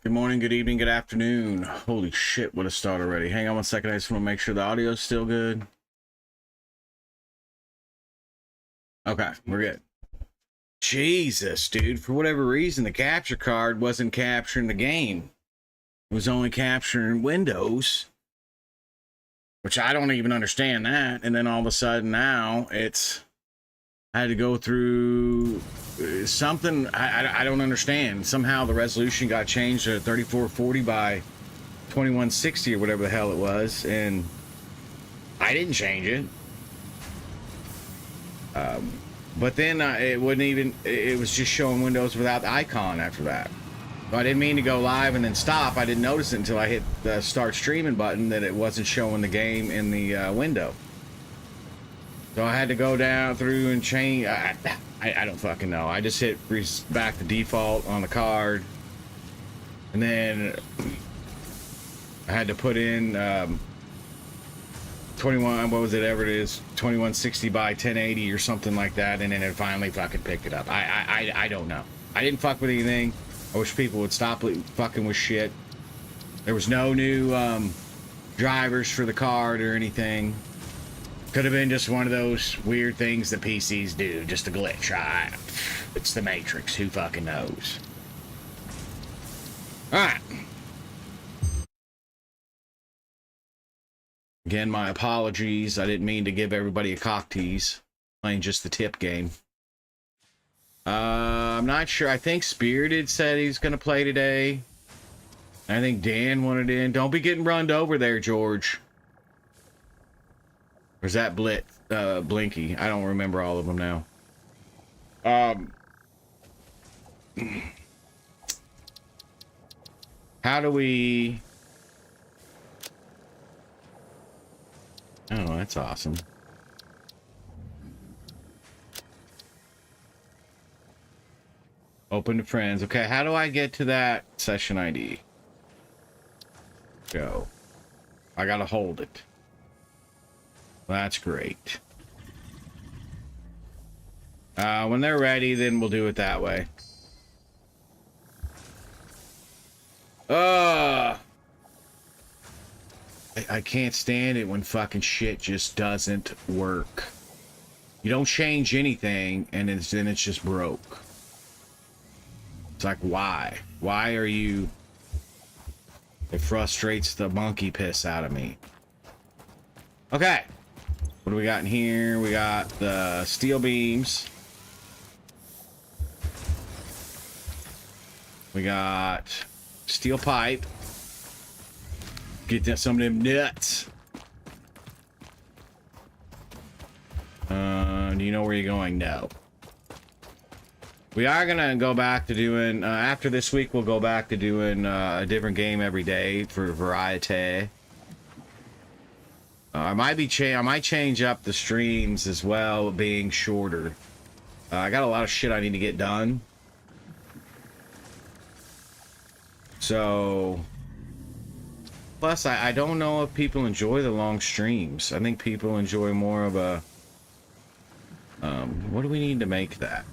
Good morning, good evening, good afternoon. Holy shit, what a start already. Hang on one second, I just want to make sure the audio is still good. Okay, we're good. Jesus, dude, for whatever reason, the capture card wasn't capturing the game. It was only capturing Windows, which I don't even understand that. And then all of a sudden now I had to go through something I don't understand. Somehow the resolution got changed to 3440 by 2160 or whatever the hell it was, and I didn't change it. But then it wouldn't even, it was just showing Windows without the icon after that. So I didn't mean to go live and then stop. I didn't notice it until I hit the start streaming button that it wasn't showing the game in the window. So I had to go down through and change. I don't fucking know. I just hit back to default on the card. And then I had to put in 21, what was it, ever it is, 2160 by 1080 or something like that. And then it finally fucking picked it up. I don't know. I didn't fuck with anything. I wish people would stop fucking with shit. There was no new drivers for the card or anything. Could have been just one of those weird things that PCs do, just a glitch. It's the Matrix, who fucking knows? Alright. Again, my apologies. I didn't mean to give everybody a cock tease. Playing just the tip game. I'm not sure. I think Spirited said he's going to play today. I think Dan wanted in. Don't be getting runned over there, George. Or is that Blinky? I don't remember all of them now. How do we... Oh, that's awesome. Open to friends. Okay, how do I get to that session ID? Go. I gotta hold it. That's great. When they're ready, then we'll do it that way. I can't stand it when fucking shit just doesn't work. You don't change anything, and then it's just broke. It's like, why? Why are you... It frustrates the monkey piss out of me. Okay. What do we got in here? We got the steel beams. We got steel pipe. Get that, some of them nuts. Do you know where you're going? No. We are gonna go back to doing after this week. We'll go back to doing a different game every day for variety. I might change up the streams as well, being shorter. I got a lot of shit I need to get done. So, plus I don't know if people enjoy the long streams. I think people enjoy more of a what do we need to make that?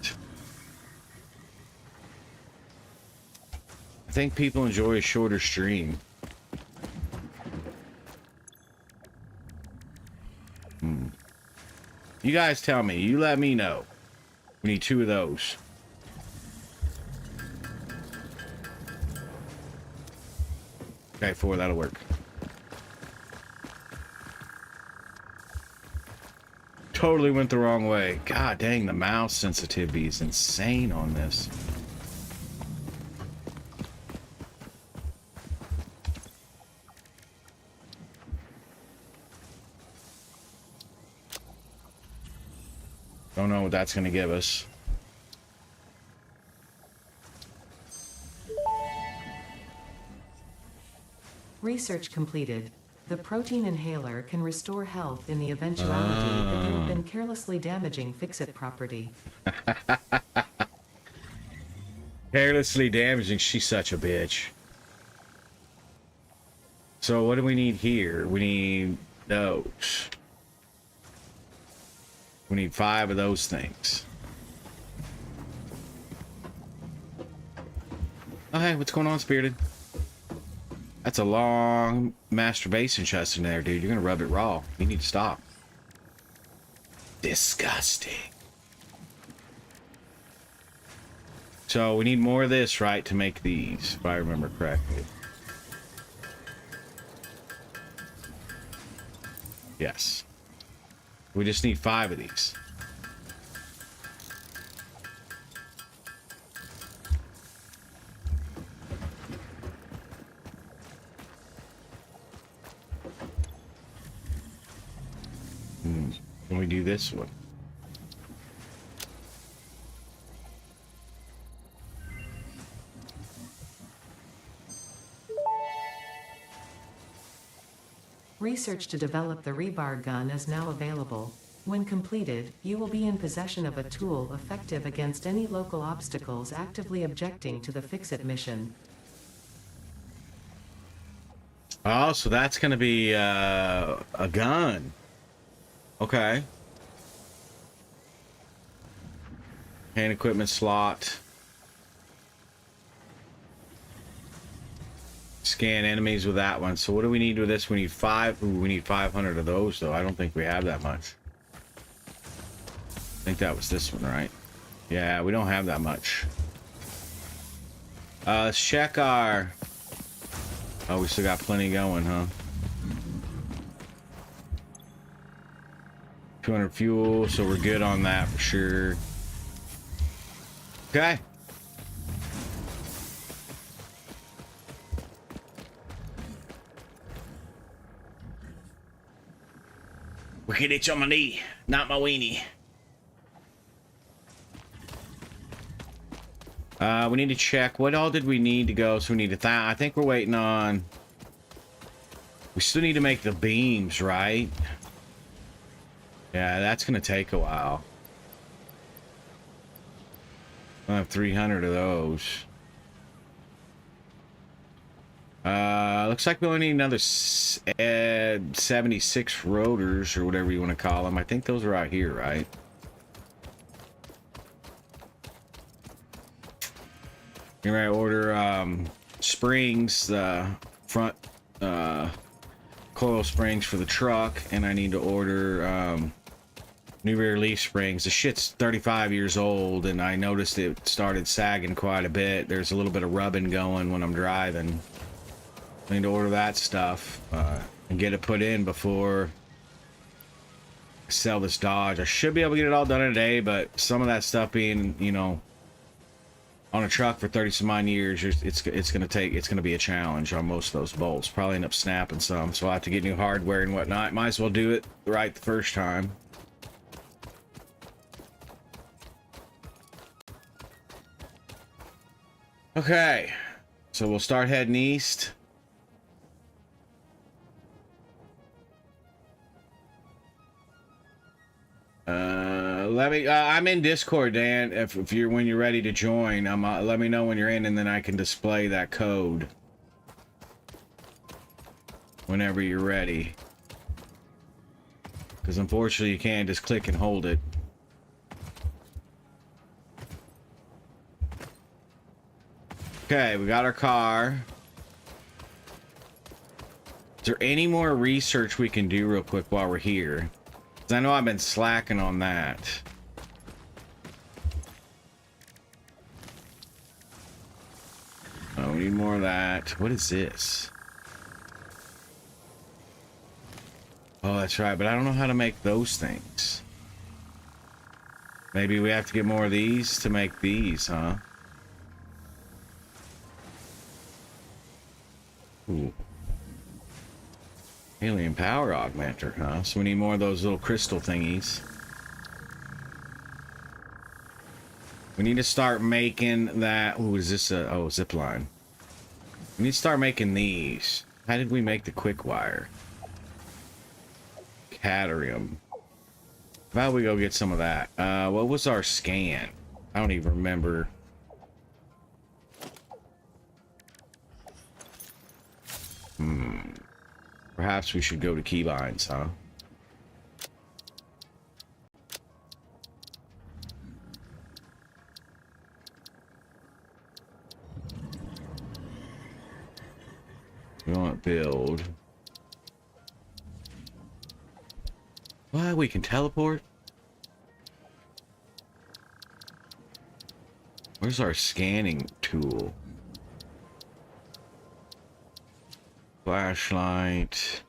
I think people enjoy a shorter stream. You guys tell me. You let me know. We need 2 of those. Okay, 4, that'll work. Totally went the wrong way. God dang, the mouse sensitivity is insane on this. Don't know what that's going to give us. Research completed. The protein inhaler can restore health in the eventuality that you have been carelessly damaging fix-it property. Carelessly damaging, she's such a bitch. So what do we need here? We need those. We need 5 of those things. Oh, hey, what's going on, Spirited? That's a long masturbation chest in there, dude. You're gonna rub it raw. You need to stop. Disgusting. So we need more of this, right, to make these, if I remember correctly. Yes. We just need 5 of these. Can we do this one? Research to develop the rebar gun is now available. When completed, you will be in possession of a tool effective against any local obstacles actively objecting to the Fix-It mission. Oh, so that's gonna be a gun. Okay. Hand equipment slot. Scan enemies with that one. So what do we need with this? We need 5. Ooh, we need 500 of those, though. I don't think we have that much. I think that was this one, right? Yeah, we don't have that much. Let's check our... Oh, we still got plenty going, huh? 200 fuel, so we're good on that for sure. Okay. Wicked itch on my knee, not my weenie. We need to check. What all did we need to go? So we need to... I think we're waiting on... We still need to make the beams, right? Yeah, that's going to take a while. I have 300 of those. Looks like we only need another 76 rotors, or whatever you want to call them. I think those are out here, right? Here I order springs, the front coil springs for the truck, and I need to order new rear leaf springs. The shit's 35 years old, and I noticed it started sagging quite a bit. There's a little bit of rubbing going when I'm driving. I need to order that stuff and get it put in before I sell this Dodge. I should be able to get it all done in a day, but some of that stuff being, you know, on a truck for 30 some odd years, it's gonna be a challenge on most of those bolts. Probably end up snapping some, so I'll have to get new hardware and whatnot. Might as well do it right the first time. Okay, so we'll start heading east. I'm in Discord, Dan. If you're when you're ready to join, let me know when you're in, and then I can display that code whenever you're ready. Because unfortunately, you can't just click and hold it. Okay, we got our car. Is there any more research we can do real quick while we're here? Because I know I've been slacking on that. Oh, we need more of that. What is this? Oh, that's right, but I don't know how to make those things. Maybe we have to get more of these to make these, huh? Ooh. Alien power augmenter, huh? So we need more of those little crystal thingies. We need to start making that... Ooh, is this a... Oh, zip line. We need to start making these. How did we make the quick wire? Cadmium. How about we go get some of that? What was our scan? I don't even remember. Perhaps we should go to keybinds, huh? We want build. What? We can teleport? Where's our scanning tool? Flashlight.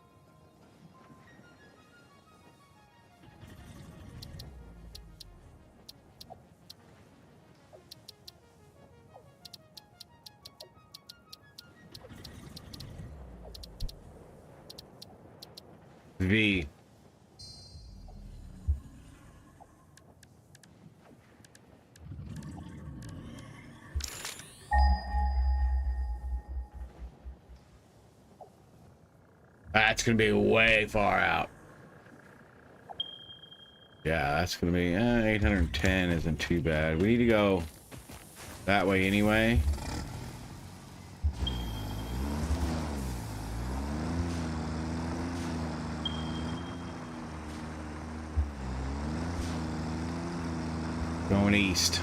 V. That's gonna be way far out. Yeah, that's gonna be 810 isn't too bad. We need to go that way anyway. Going east.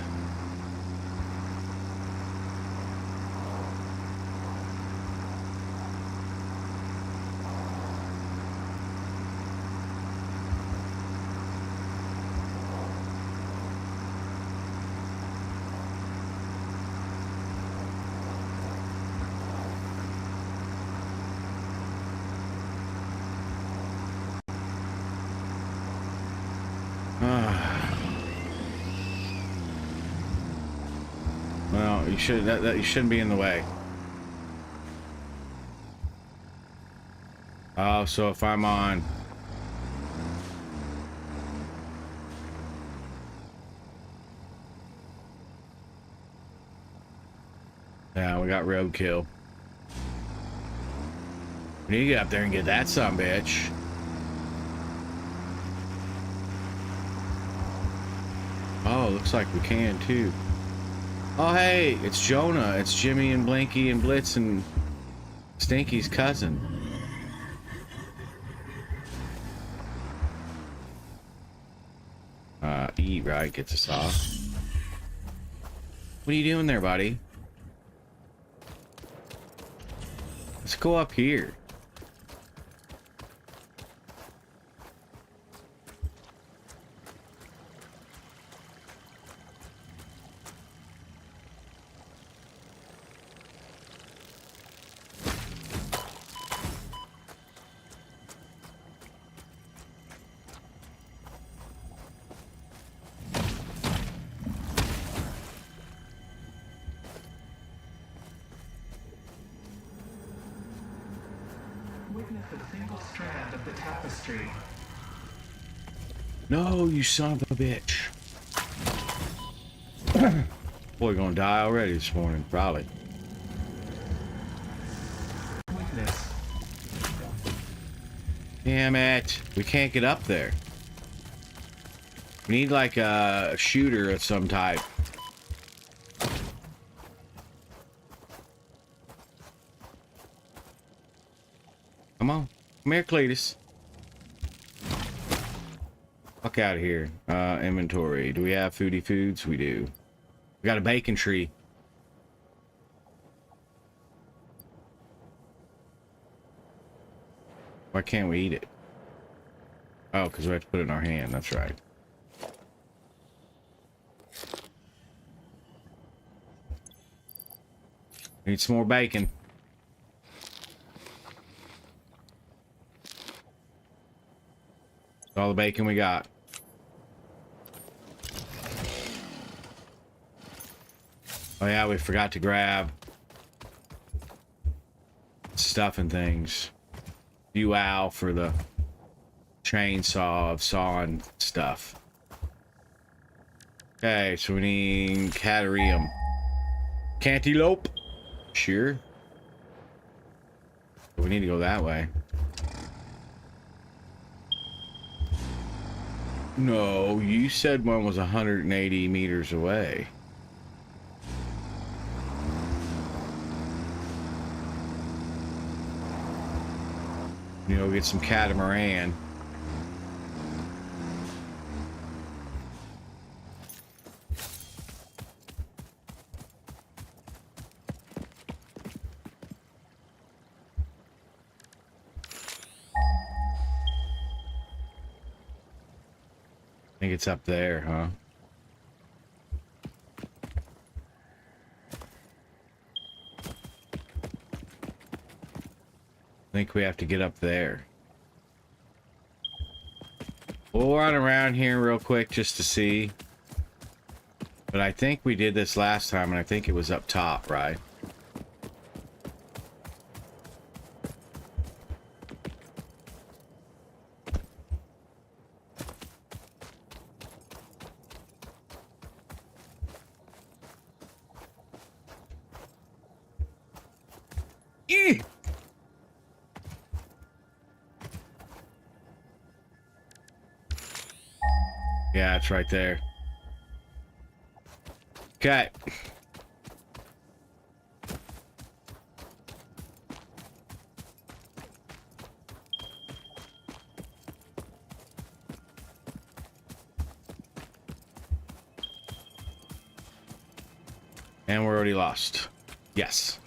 Well, you should you shouldn't be in the way. Oh, so if I'm on yeah, we got roadkill. We need to get up there and get that sumbitch. Oh, looks like we can too. Oh, hey, it's Jonah. It's Jimmy and Blinky and Blitz and Stinky's cousin. Eat, right? Gets us off. What are you doing there, buddy? Let's go up here. Witness a single strand of the tapestry. No, you son of a bitch. Boy, gonna die already this morning, probably. Witness. Damn it. We can't get up there. We need like a shooter of some type. Come on. Come here, Cletus. Fuck out of here. Inventory. Do we have foodie foods? We do. We got a bacon tree. Why can't we eat it? Oh, because we have to put it in our hand. That's right. Need some more bacon. That's all the bacon we got. Oh yeah, we forgot to grab stuff and things. UAL for the chainsaw of sawing stuff. Okay, so we need cadarium. Cantaloupe. Sure. We need to go that way. No, you said one was 180 meters away. You know, get some catamaran. think it's up there, huh? I think we have to get up there. We'll run around here real quick just to see. But I think we did this last time, and I think it was up top, right? Eeh! Yeah, it's right there. Okay. And we're already lost. Yes.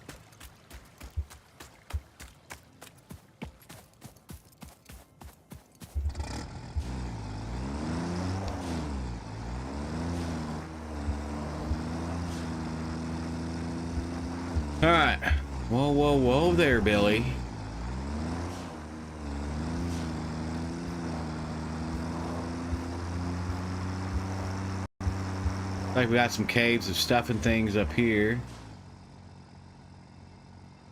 All right. Whoa, whoa, whoa there, Billy. Like we got some caves of stuff and things up here.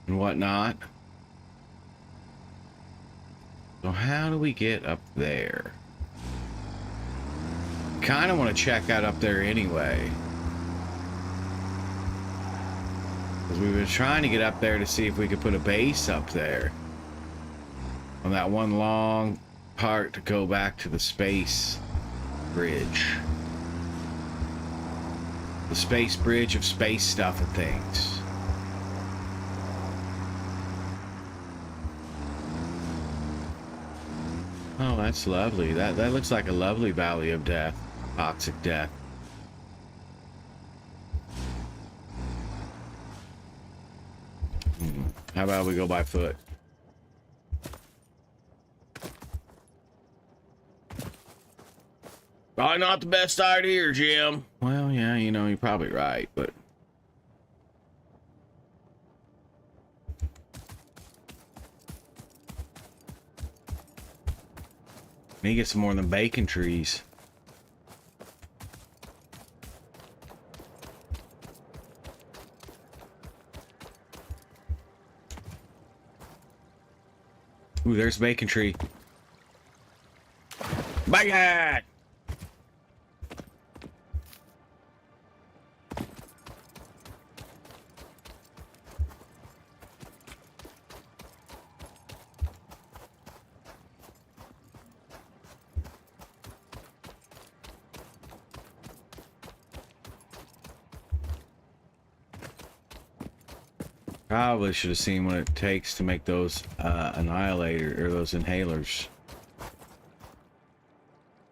And whatnot. So how do we get up there? Kind of want to check out up there anyway. Because we've been trying to get up there to see if we could put a base up there. On that one long part to go back to the space bridge. The space bridge of space stuff and things. Oh, that's lovely. That looks like a lovely valley of death. Toxic death. How about we go by foot? Probably not the best idea, Jim. Well, yeah, you know, you're probably right, but... Need to get some more than bacon trees. Ooh, there's a bacon tree. Bacon! Probably should have seen what it takes to make those annihilator or those inhalers.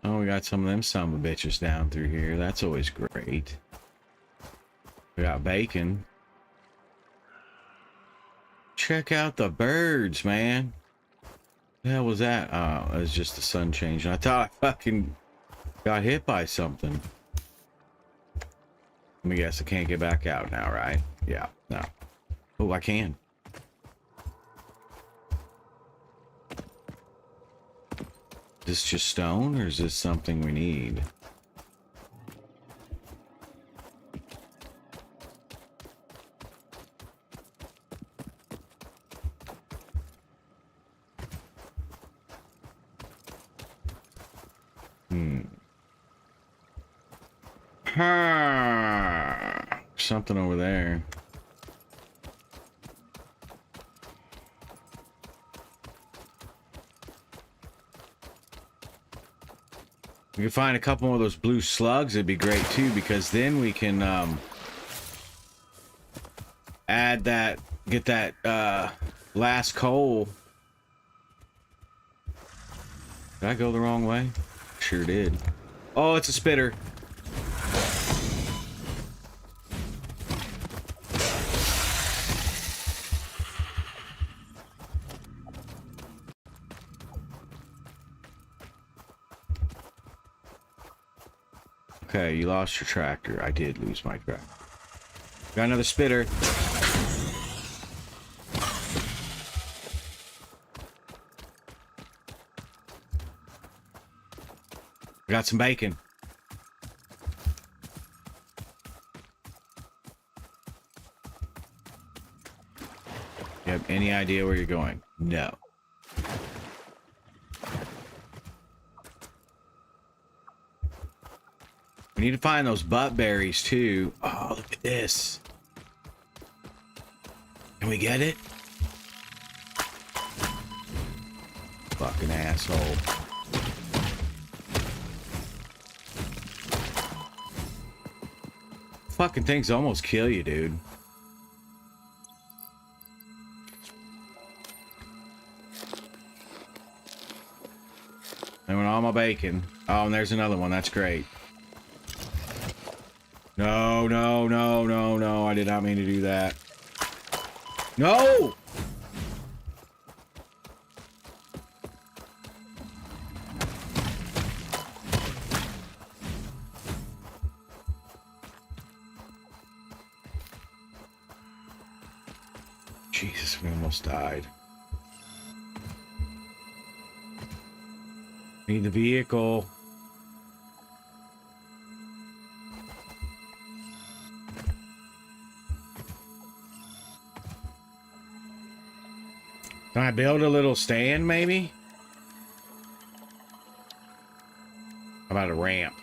Oh, we got some of them son of a bitches down through here. That's always great. We got bacon. Check out the birds, man. The hell was that? Oh, it was just the sun changing. I thought I fucking got hit by something. Let me guess, I can't get back out now, right? Yeah, no. Oh, I can. Is this just stone, or is this something we need? Something over there. We can find a couple more of those blue slugs, it'd be great too, because then we can add that, get that last coal. Did I go the wrong way? Sure did. Oh, it's a spitter. Okay, you lost your tractor. I did lose my tractor. Got another spitter. Got some bacon. You have any idea where you're going? No. We need to find those butt berries too. Oh, look at this. Can we get it? Fucking asshole. Fucking things almost kill you, dude. I went all my bacon. Oh, and there's another one. That's great. No, no, no, no, no. I did not mean to do that. No! Jesus, we almost died. Need the vehicle. Can I build a little stand, maybe? How about a ramp?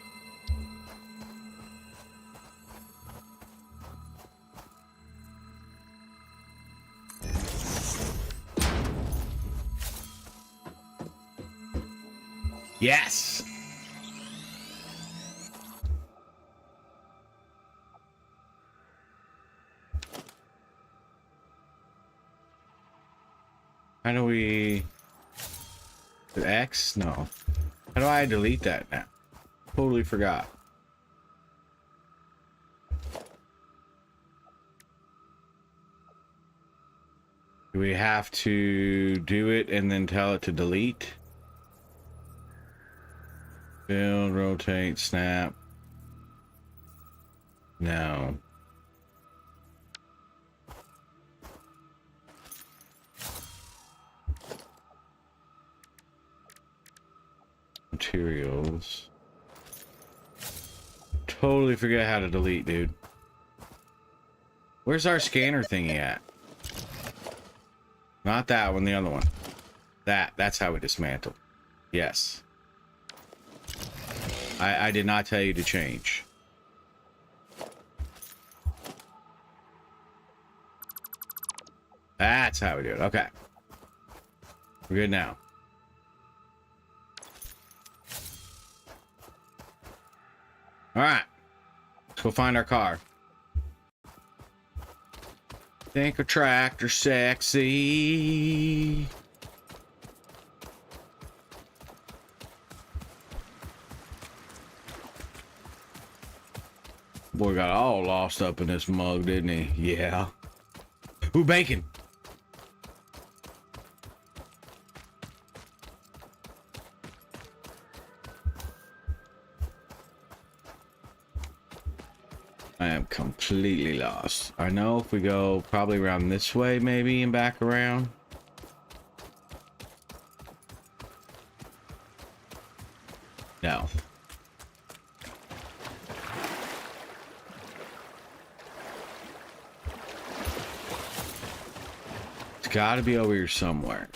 Yes! How do we... X? No. How do I delete that now? Totally forgot. Do we have to do it and then tell it to delete? Build, rotate, snap. No. Materials. Totally forget how to delete, dude. Where's our scanner thingy at? Not that one, the other one. That's how we dismantle. Yes. I did not tell you to change. That's how we do it. Okay. We're good now. All right. Let's go find our car. Think a tractor sexy. Boy got all lost up in this mug, didn't he? Yeah. Ooh, bacon. I am completely lost. I know if we go probably around this way, maybe, and back around. No. It's got to be over here somewhere.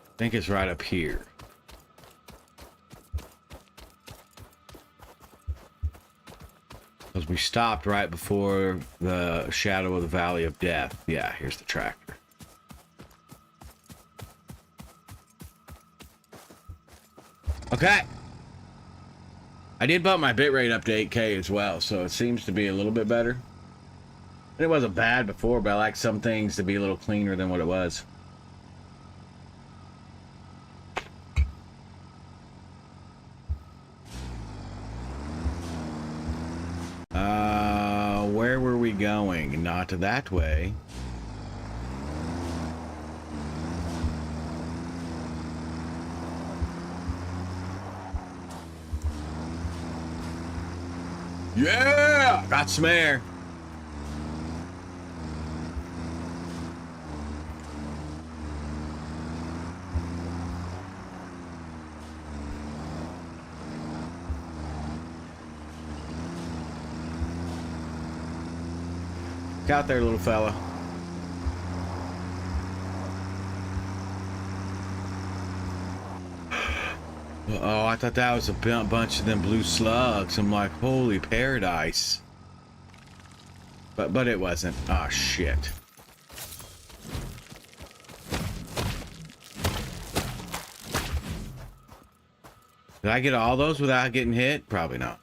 I think it's right up here. Because we stopped right before the shadow of the Valley of Death. Yeah, here's the tractor. Okay. I did bump my bitrate up to 8K as well, so it seems to be a little bit better. It wasn't bad before, but I like some things to be a little cleaner than what it was. we going? Not that way. Yeah! Got some air. Get out there, little fella. Oh, I thought that was a bunch of them blue slugs. I'm like, holy paradise. But it wasn't. Oh, shit. Did I get all those without getting hit? Probably not.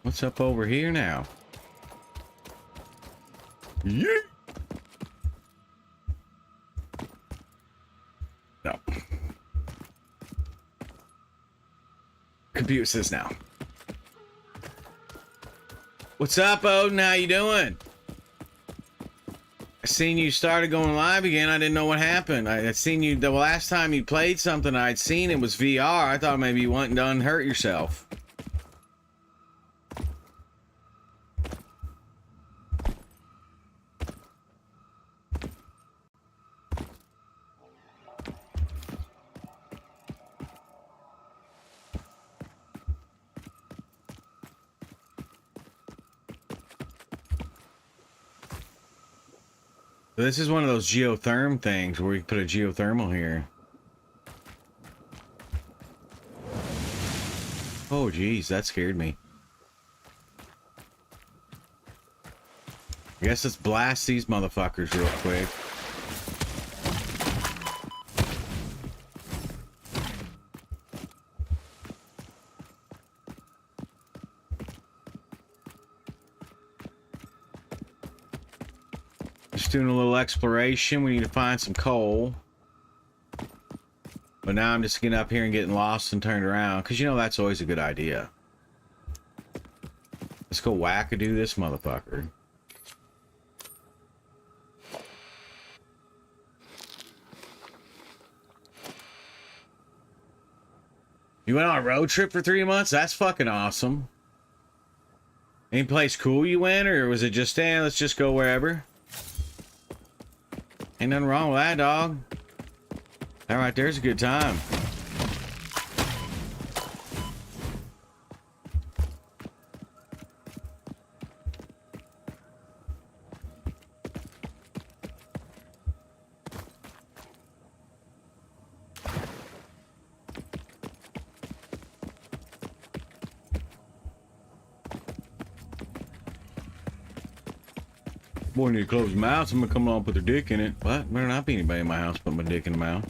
What's up over here now? Yeah. No. Computer says now. What's up, Odin? How you doing? I seen you started going live again. I didn't know what happened. I seen you the last time you played something I'd seen it was VR. I thought maybe you went and done hurt yourself. This is one of those geotherm things where you put a geothermal here. Oh, geez, that scared me. I guess let's blast these motherfuckers real quick. Just doing a little exploration. We need to find some coal. But now I'm just getting up here and getting lost and turned around. Because you know that's always a good idea. Let's go wackadoo this motherfucker. You went on a road trip for 3 months? That's fucking awesome. Any place cool you went? Or was it just, let's just go wherever? Ain't nothing wrong with that, dog. That right there's a good time. Boy, need to close my mouth. Someone come along and put their dick in it. What? Better not be anybody in my house put my dick in the mouth.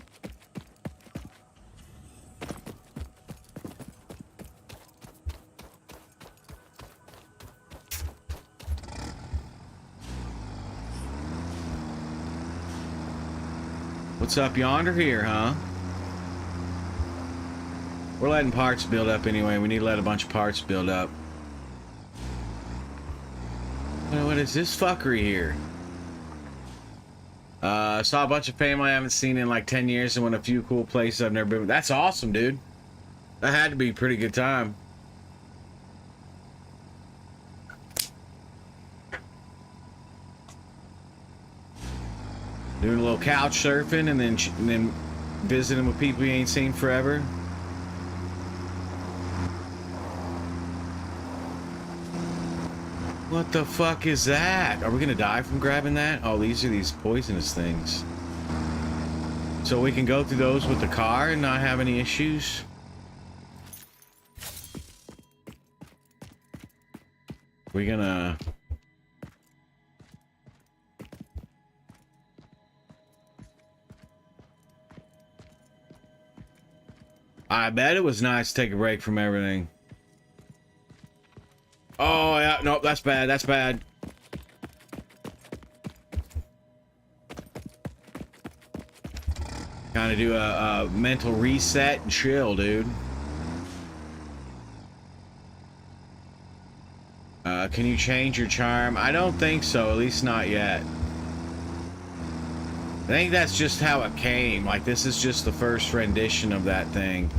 What's up yonder here, huh? We're letting parts build up anyway. We need to let a bunch of parts build up. What is this fuckery here? Saw a bunch of family I haven't seen in like 10 years and went a few cool places I've never been. That's awesome, dude. That had to be a pretty good time. Doing a little couch surfing and then visiting with people you ain't seen forever. What the fuck is that? Are we gonna die from grabbing that? Oh, these are these poisonous things. So we can go through those with the car and not have any issues? We're gonna... I bet it was nice to take a break from everything. Oh, yeah. Nope, that's bad. That's bad. Kind of do a mental reset and chill, dude. Can you change your charm? I don't think so, at least not yet. I think that's just how it came. Like, this is just the first rendition of that thing.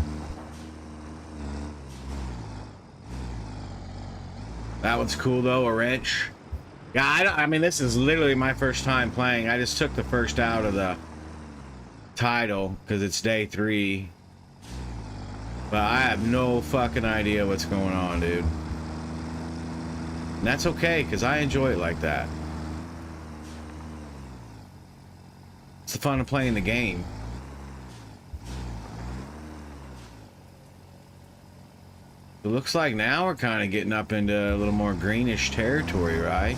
That one's cool, though, a wrench. Yeah, I mean, this is literally my first time playing. I just took the first out of the title, because it's day 3. But I have no fucking idea what's going on, dude. And that's okay, because I enjoy it like that. It's the fun of playing the game. It looks like now we're kind of getting up into a little more greenish territory, right?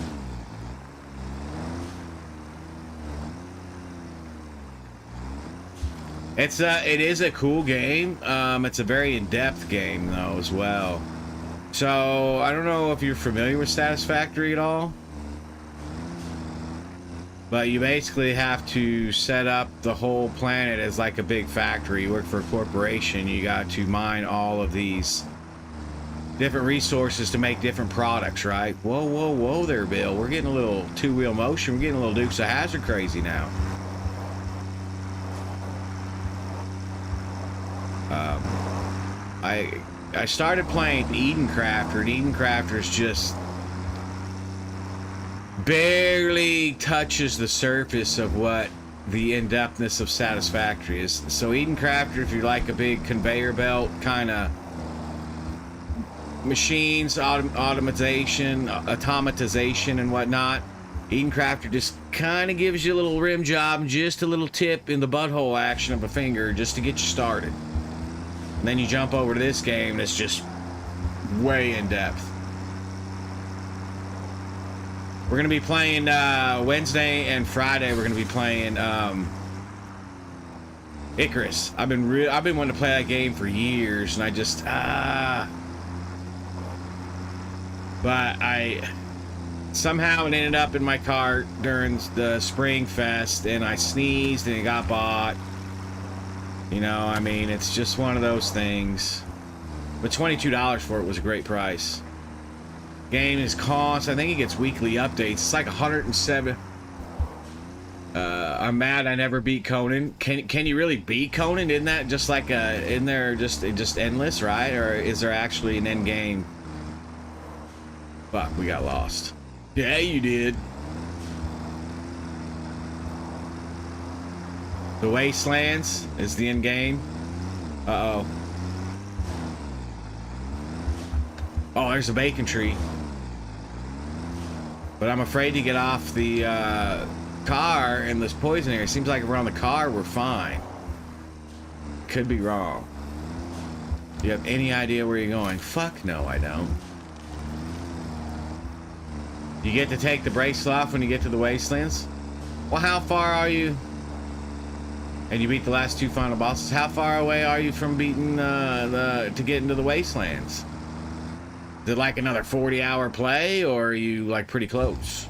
It is a cool game. It's a very in-depth game though as well. So I don't know if you're familiar with Satisfactory at all, but you basically have to set up the whole planet as like a big factory. You work for a corporation. You got to mine all of these different resources to make different products, right? Whoa, whoa, whoa there, Bill. We're getting a little two-wheel motion. We're getting a little Dukes of Hazzard crazy now. I started playing Eden Crafter, and Eden Crafter is just barely touches the surface of what the in-depthness of Satisfactory is. So Eden Crafter, if you like a big conveyor belt kind of machines, automatization and whatnot, Eden Crafter just kind of gives you a little rim job, just a little tip in the butthole action of a finger just to get you started. And then you jump over to this game that's just way in depth. We're gonna be playing Wednesday and Friday. We're gonna be playing Icarus. I've been wanting to play that game for years, and I just but I somehow it ended up in my cart during the Spring Fest, and I sneezed and it got bought. You know, I mean, it's just one of those things. But $22 for it was a great price. Game is cost. I think it gets weekly updates. It's like 107. I'm mad I never beat Conan. Can you really beat Conan? Isn't that just like in there just endless, right? Or is there actually an end game? Fuck, we got lost. Yeah, you did. The Wastelands is the end game. Uh-oh. Oh, there's a bacon tree. But I'm afraid to get off the car in this poison area. Seems like if we're on the car, we're fine. Could be wrong. Do you have any idea where you're going? Fuck no, I don't. You get to take the bracelet off when you get to the Wastelands? Well, how far are you? And you beat the last 2 final bosses. How far away are you from beating to get into the Wastelands? Is it like another 40-hour play, or are you like pretty close?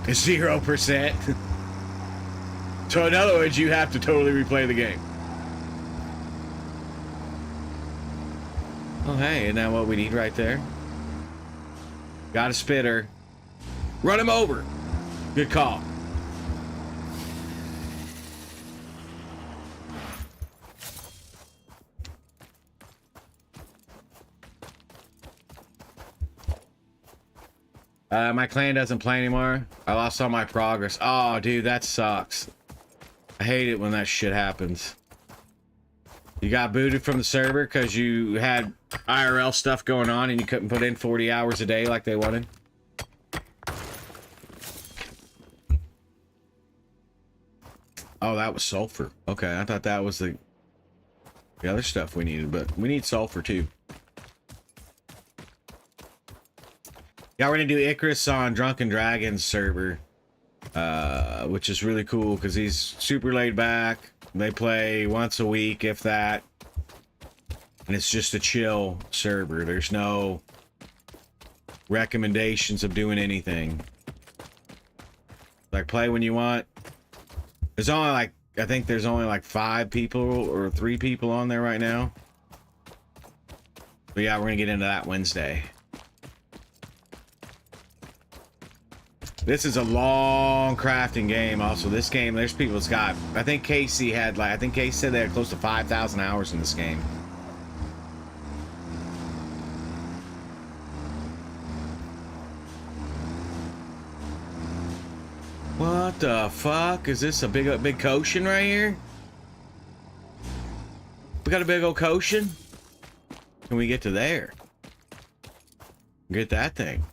It's 0%. So in other words, you have to totally replay the game. Oh hey, isn't that what we need right there? Got a spitter. Run him over. Good call. My clan doesn't play anymore. I lost all my progress. Oh, dude, that sucks. I hate it when that shit happens. You got booted from the server because you had IRL stuff going on and you couldn't put in 40 hours a day like they wanted. Oh, that was sulfur. Okay, I thought that was the other stuff we needed, but we need sulfur too. Yeah, we're gonna do Icarus on Drunken Dragon's server, which is really cool because he's super laid back. They play once a week, if that, and it's just a chill server. There's no recommendations of doing anything. Like, play when you want. There's only like I think there's only like 5 people or 3 people on there right now. But yeah, we're gonna get into that Wednesday. This is a long crafting game. Also, this game, there's people that's got, I think Casey had like, I think Casey said they had close to 5,000 hours in this game. What the fuck? Is this a big ocean right here? We got a big old ocean? Can we get to there? Get that thing.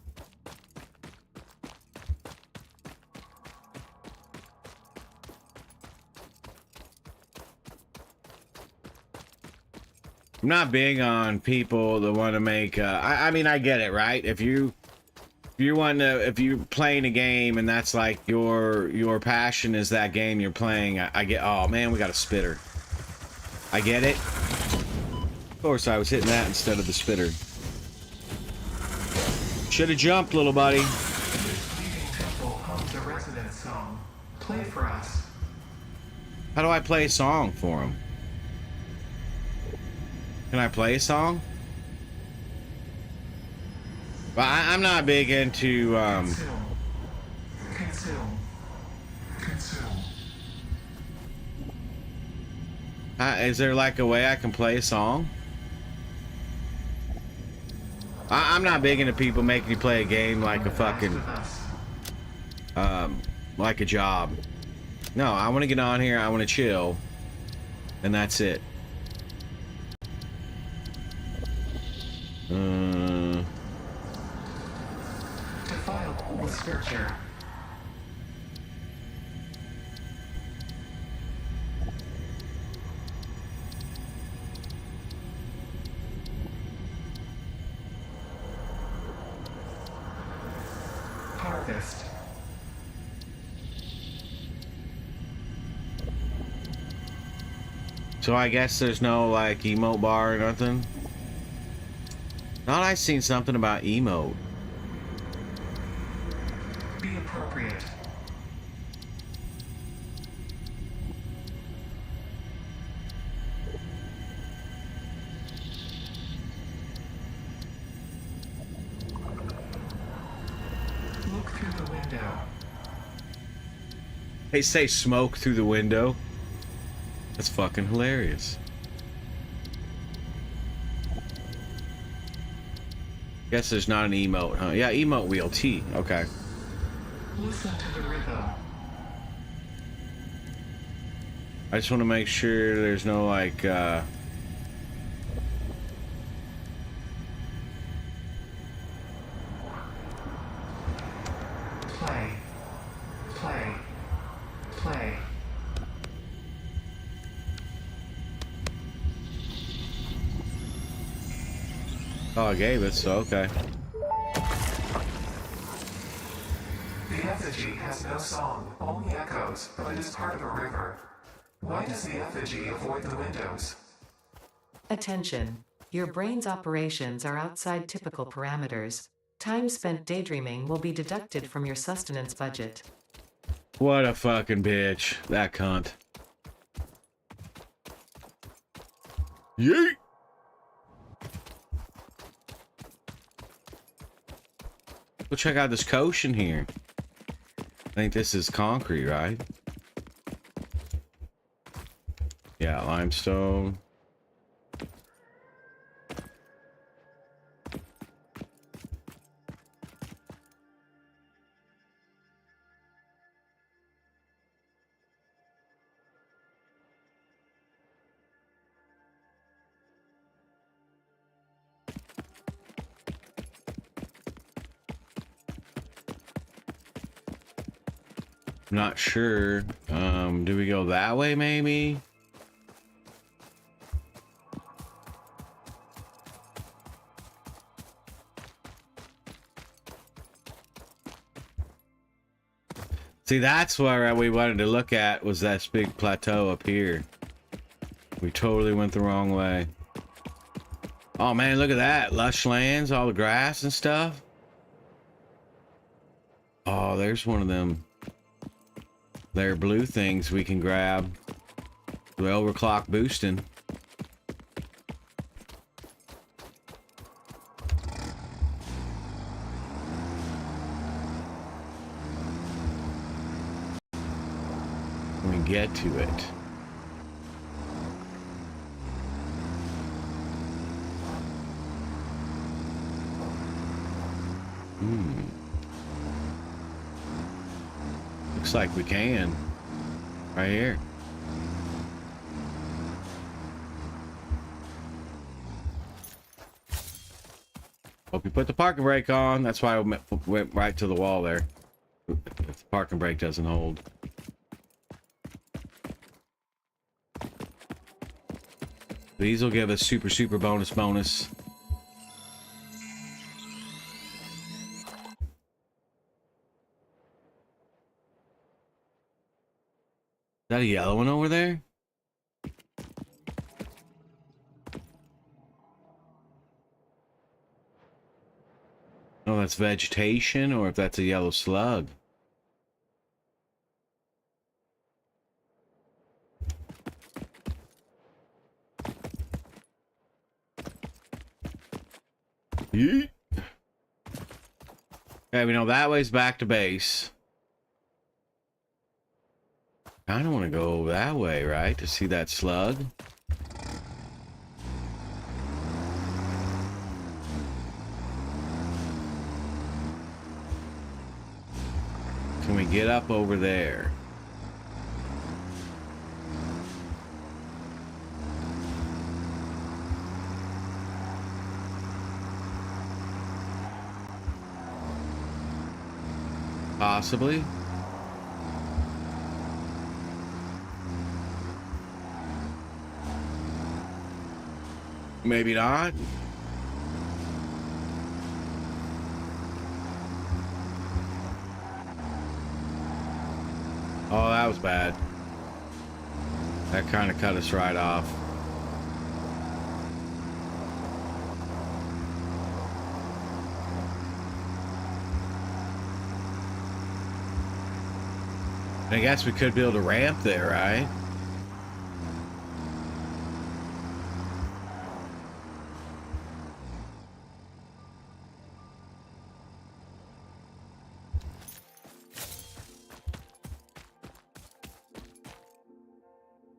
I'm not big on people that want to make I mean, I get it, right? If you're playing a game and that's like your passion is that game you're playing, I get, oh man, we got a spitter. I get it. Of course, I was hitting that instead of the spitter. Should have jumped, little buddy. Leaving Temple hums a resident song. Play for us. How do I play a song for him? Can I play a song? Well, I'm not big into Consume. Consume. Consume. is there like a way I can play a song? I'm not big into people making you play a game like a fucking like a job. No, I want to get on here, I want to chill, and that's it. Defile the scripture. Harvest. So I guess there's no like emote bar or nothing. Thought I seen something about emote. Be appropriate. Look through the window. They say smoke through the window. That's fucking hilarious. Guess there's not an emote, huh? Yeah, emote wheel T. Okay. Listen to the rhythm. I just want to make sure there's no like Play. Play. Play. oh, I gave it, so okay. The effigy has no song, only echoes, but it is part of a river. Why does the effigy avoid the windows? Attention. Your brain's operations are outside typical parameters. Time spent daydreaming will be deducted from your sustenance budget. What a fucking bitch. That cunt. Yeet! Go check out this ocean here. I think this is concrete, right? Yeah, limestone. I'm not sure. Do we go that way maybe? See, that's where we wanted to look at, was that big plateau up here. We totally went the wrong way. Oh man, look at that. Lush lands, all the grass and stuff. Oh, there's one of them. There blue things we can grab. The overclock boosting. When we get to it. Looks like we can. Right here. Hope you put the parking brake on. That's why I went right to the wall there. If the parking brake doesn't hold. These will give us super bonus. Is that a yellow one over there? Oh, that's vegetation, or if that's a yellow slug. Yeet. Okay, we know that way's back to base. I don't want to go that way, right? To see that slug. Can we get up over there? Possibly. Maybe not. Oh, that was bad. That kind of cut us right off. I guess we could build a ramp there, right?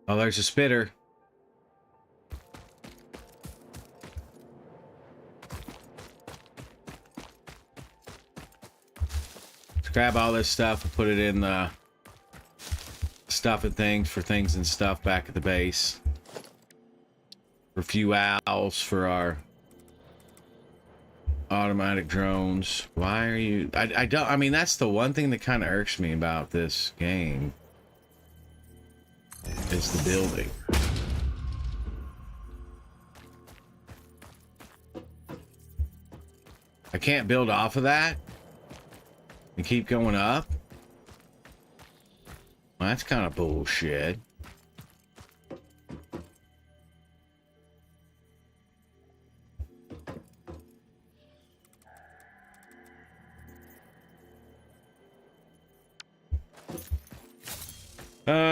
Oh, there's a spitter. Let's grab all this stuff and put it in the stuff and things for things and stuff back at the base. For fuels for our automatic drones. Why are you... I don't... I mean, that's the one thing that kind of irks me about this game. Is the building. I can't build off of that and keep going up. Well, that's kind of bullshit.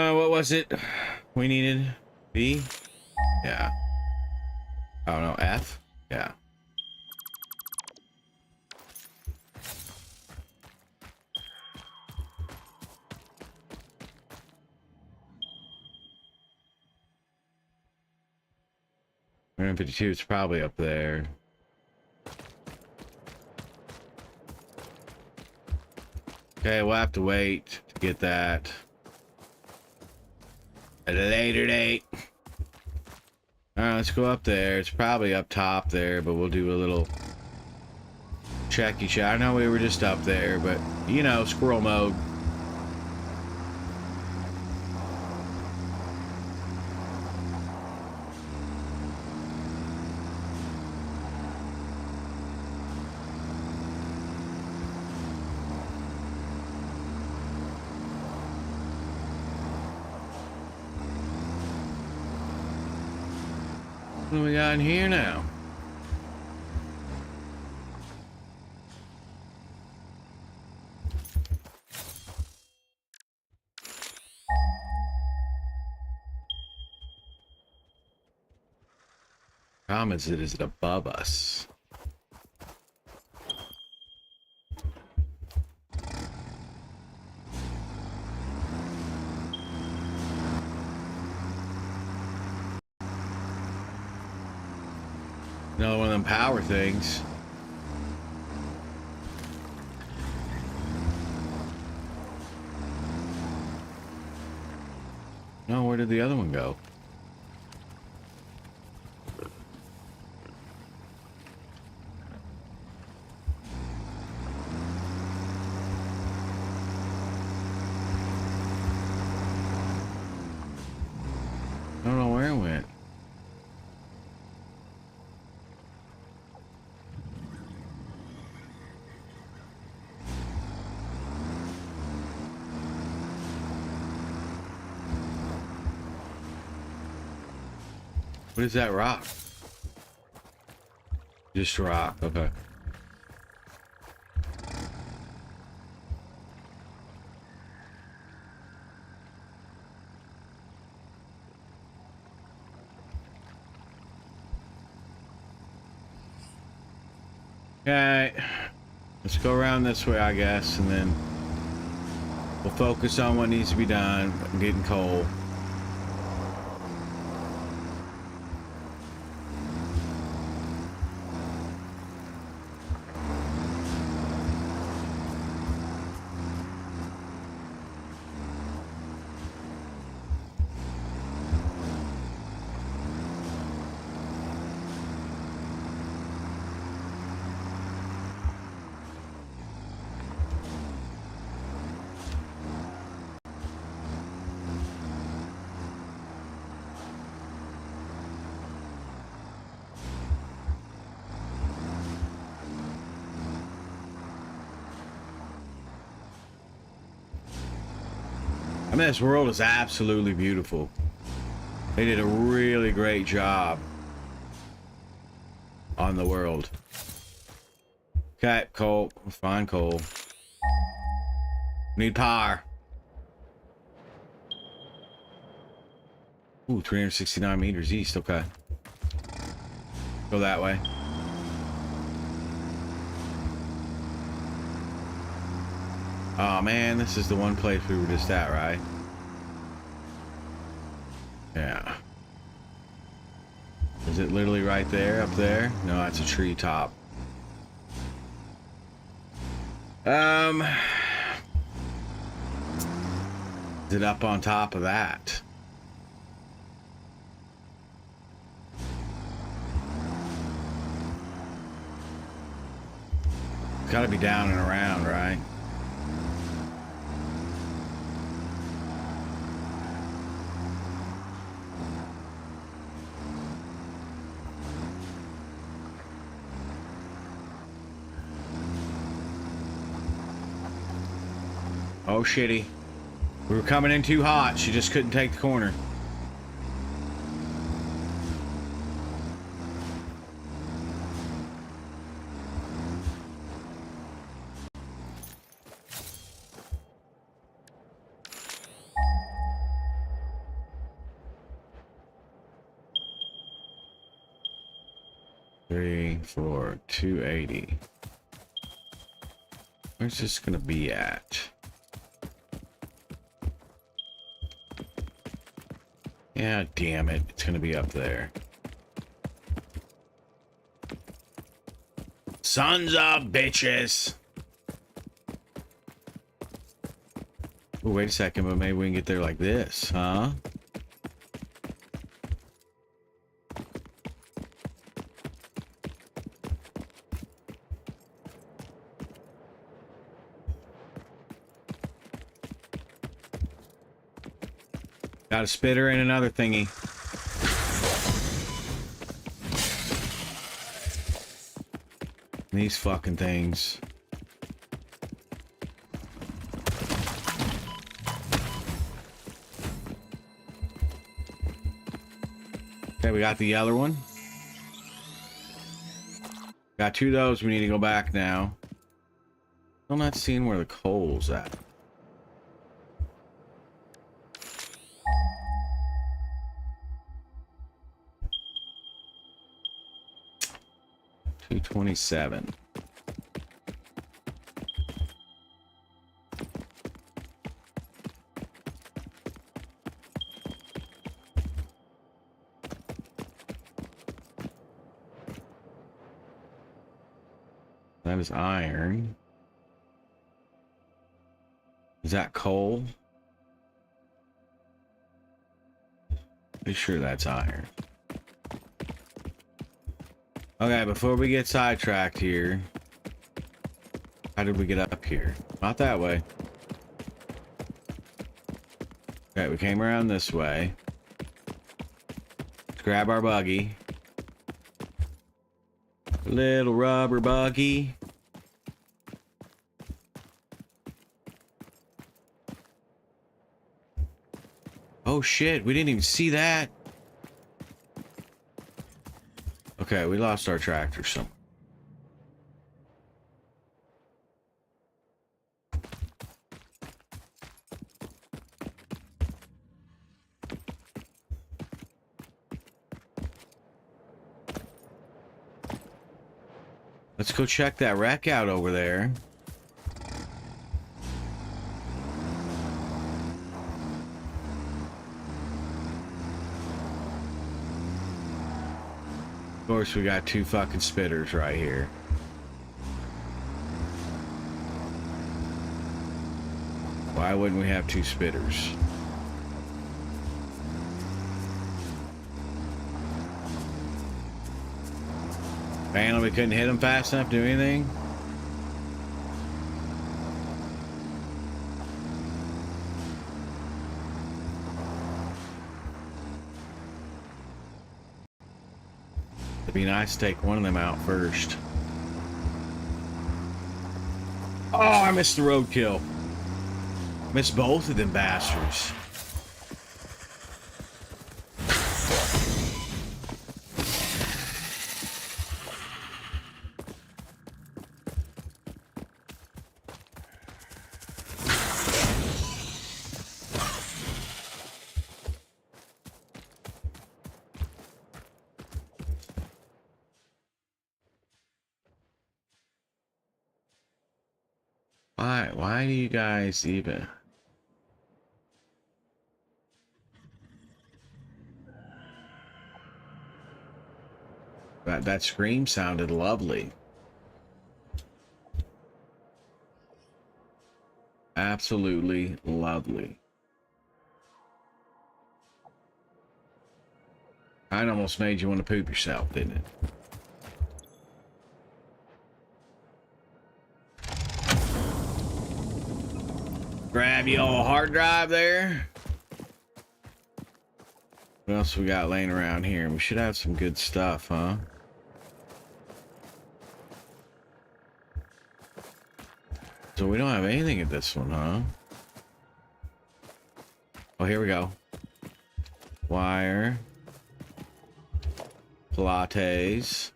What was it we needed? B? Yeah. Oh no, F? Yeah. $152, it's probably up there. Okay, we'll have to wait to get that at a later date. Alright, let's go up there. It's probably up top there, but we'll do a little checky check. I know we were just up there, but you know, squirrel mode. What do we got in here now? Problem is, it is above us. Another one of them power things. No, where did the other one go? I don't know where it went. What is that rock? Just rock, okay. Okay, let's go around this way, I guess, and then we'll focus on what needs to be done. I'm getting cold. I mean, this world is absolutely beautiful. They did a really great job on the world. Okay, coal. Find coal. Need power. Ooh, 369 meters east. Okay. Go that way. Oh man, this is the one place we were just at, right? Yeah. Is it literally right there, up there? No, that's a tree top. Is it up on top of that? It's gotta be down and around, right? Oh, shitty. We were coming in too hot. She just couldn't take the corner. Three, 4, 280. Where's this gonna be at? Yeah, damn it. It's gonna be up there. Sons of bitches! Oh, wait a second, but maybe we can get there like this, huh? Got a spitter and another thingy. These fucking things. Okay, we got the other one. Got 2 of those. We need to go back now. I'm not seeing where the coal's at. 227. That is iron. Is that coal? Pretty sure that's iron. Okay, before we get sidetracked here, how did we get up here? Not that way. Okay, we came around this way. Let's grab our buggy. Little rubber buggy. Oh shit, we didn't even see that. Okay, we lost our tractor somewhere. Let's go check that wreck out over there. Of course, we got two fucking spitters right here. Why wouldn't we have two spitters? Man, we couldn't hit them fast enough to do anything. It'd be nice to take one of them out first. Oh, I missed the roadkill. Missed both of them bastards. Why do you guys even... That scream sounded lovely. Absolutely lovely. It almost made you want to poop yourself, didn't it? Grab your old hard drive there. What else we got laying around here? We should have some good stuff, huh? So we don't have anything at this one, huh? Oh, here we go. Wire. Pilates.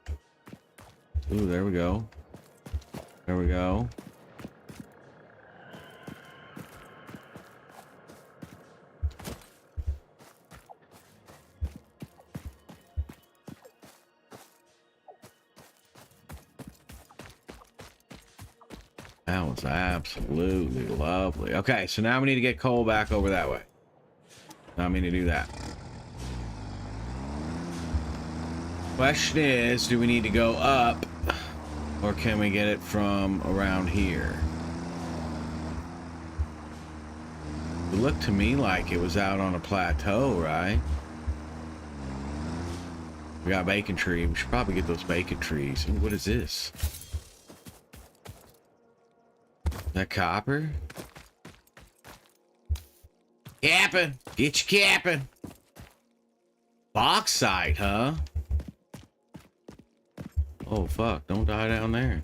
Ooh, there we go. There we go. That was absolutely lovely. Okay, so now we need to get coal back over that way. Now I mean to do that. Question is, do we need to go up or can we get it from around here? It looked to me like it was out on a plateau, right? We got bacon tree. We should probably get those bacon trees. Ooh, what is this? That copper? Capping! Get your capping! Bauxite, huh? Oh, fuck. Don't die down there.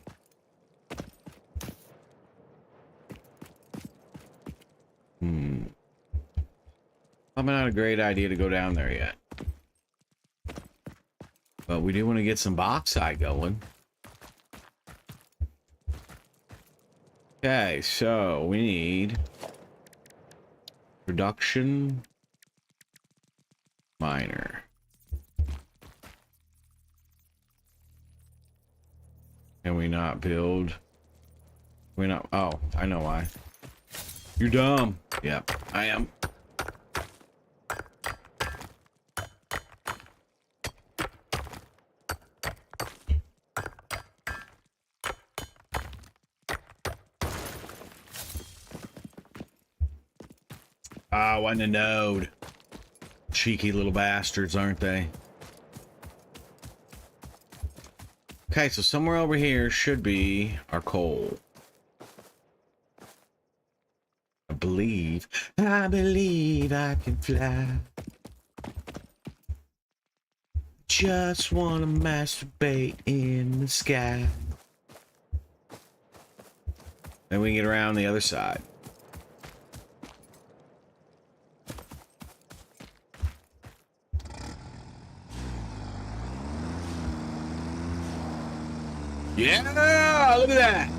Probably not a great idea to go down there yet. But we do want to get some bauxite going. Okay, so we need production miner. Can we not build? We not. Oh, I know why. You're dumb. Yep, I am. Oh, wasn't a node. Cheeky little bastards, aren't they? Okay, so somewhere over here should be our coal. I believe I can fly. Just wanna masturbate in the sky. Then we can get around the other side. Yeah, look at that.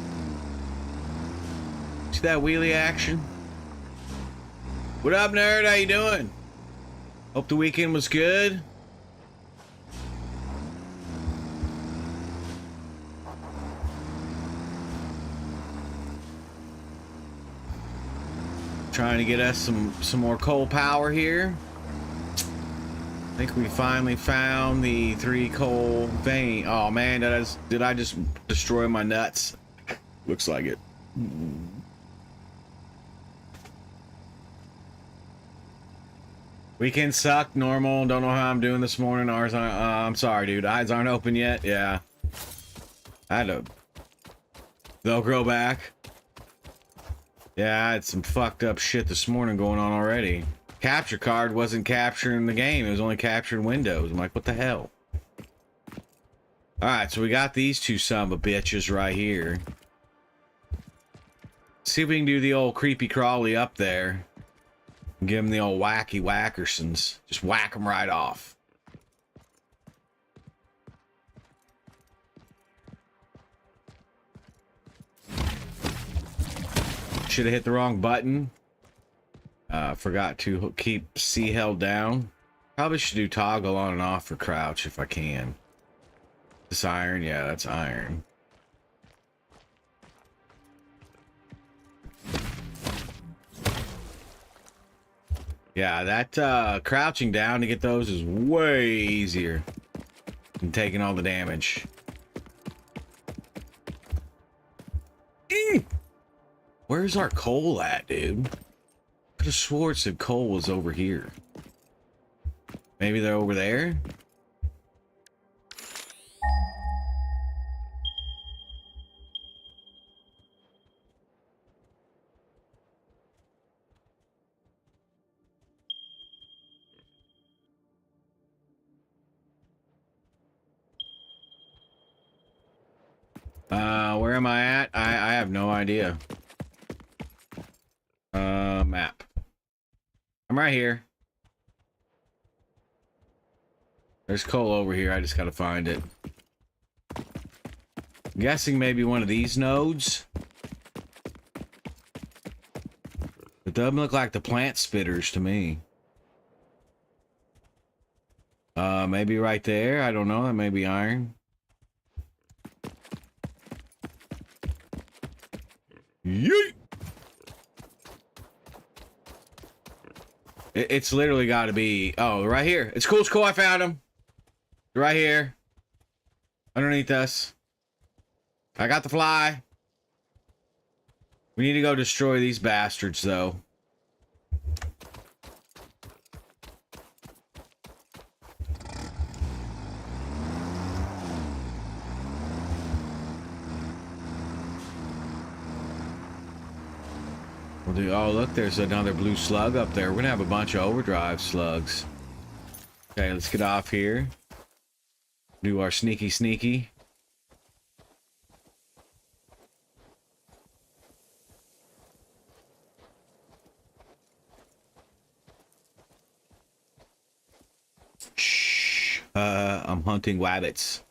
See that wheelie action? What up, nerd? How you doing? Hope the weekend was good. Trying to get us some more coal power here. I think we finally found the 3 coal vein. Oh man, did I just destroy my nuts? Looks like it. Weekend sucked. Normal. Don't know how I'm doing this morning. Ours aren't. I'm sorry, dude. Eyes aren't open yet. Yeah. I had to. They'll grow back. Yeah, I had some fucked up shit this morning going on already. Capture card wasn't capturing the game. It was only capturing Windows. I'm like, what the hell? Alright, so we got these 2 son of a bitches right here. See if we can do the old creepy crawly up there. Give them the old wacky whackersons. Just whack them right off. Should have hit the wrong button. Forgot to keep C held down. Probably should do toggle on and off for crouch if I can. This iron? Yeah, that's iron. Yeah, that crouching down to get those is way easier than taking all the damage. Where's our coal at, dude? Could have swore it said coal was over here. Maybe they're over there? Where am I at? I have no idea. Map. I'm right here. There's coal over here. I just gotta find it. I'm guessing maybe one of these nodes. It doesn't look like the plant spitters to me. Maybe right there. I don't know. That may be iron. Yeet! It's literally got to be... Oh, right here. It's cool. It's cool. I found him. Right here. Underneath us. I got the fly. We need to go destroy these bastards, though. We'll do... Oh, look, there's another blue slug up there. We're gonna have a bunch of overdrive slugs. Okay, let's get off here. Do our sneaky. Shh. I'm hunting wabbits.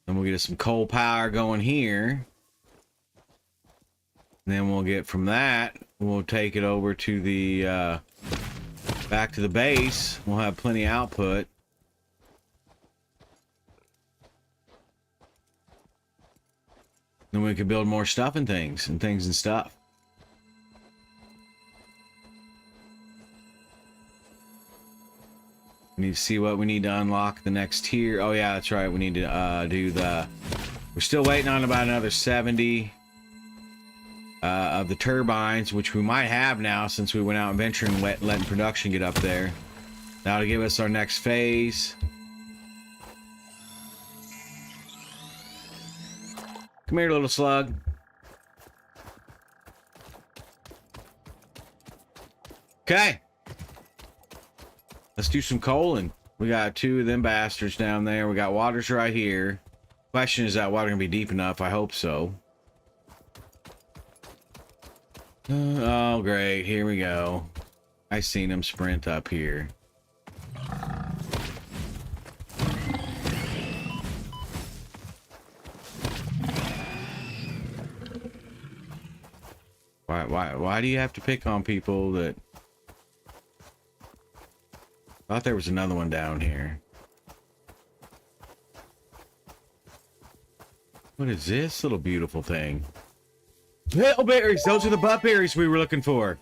Then we'll get us some coal power going here. And then we'll get from that, we'll take it over to the back to the base. We'll have plenty of output. Then we could build more stuff and things and stuff. We need to see what we need to unlock the next tier. Oh yeah, that's right. We need to do the... We're still waiting on about another 70 of the turbines, which we might have now since we went out and ventured and letting production get up there. That'll give us our next phase. Come here, little slug. Okay. Let's do some coaling. We got 2 of them bastards down there. We got waters right here. Question is that water gonna be deep enough? I hope so. Oh, great. Here we go. I seen him sprint up here. Why do you have to pick on people that... I thought there was another one down here. What is this little beautiful thing? Hailberries! Those are the butt berries we were looking for.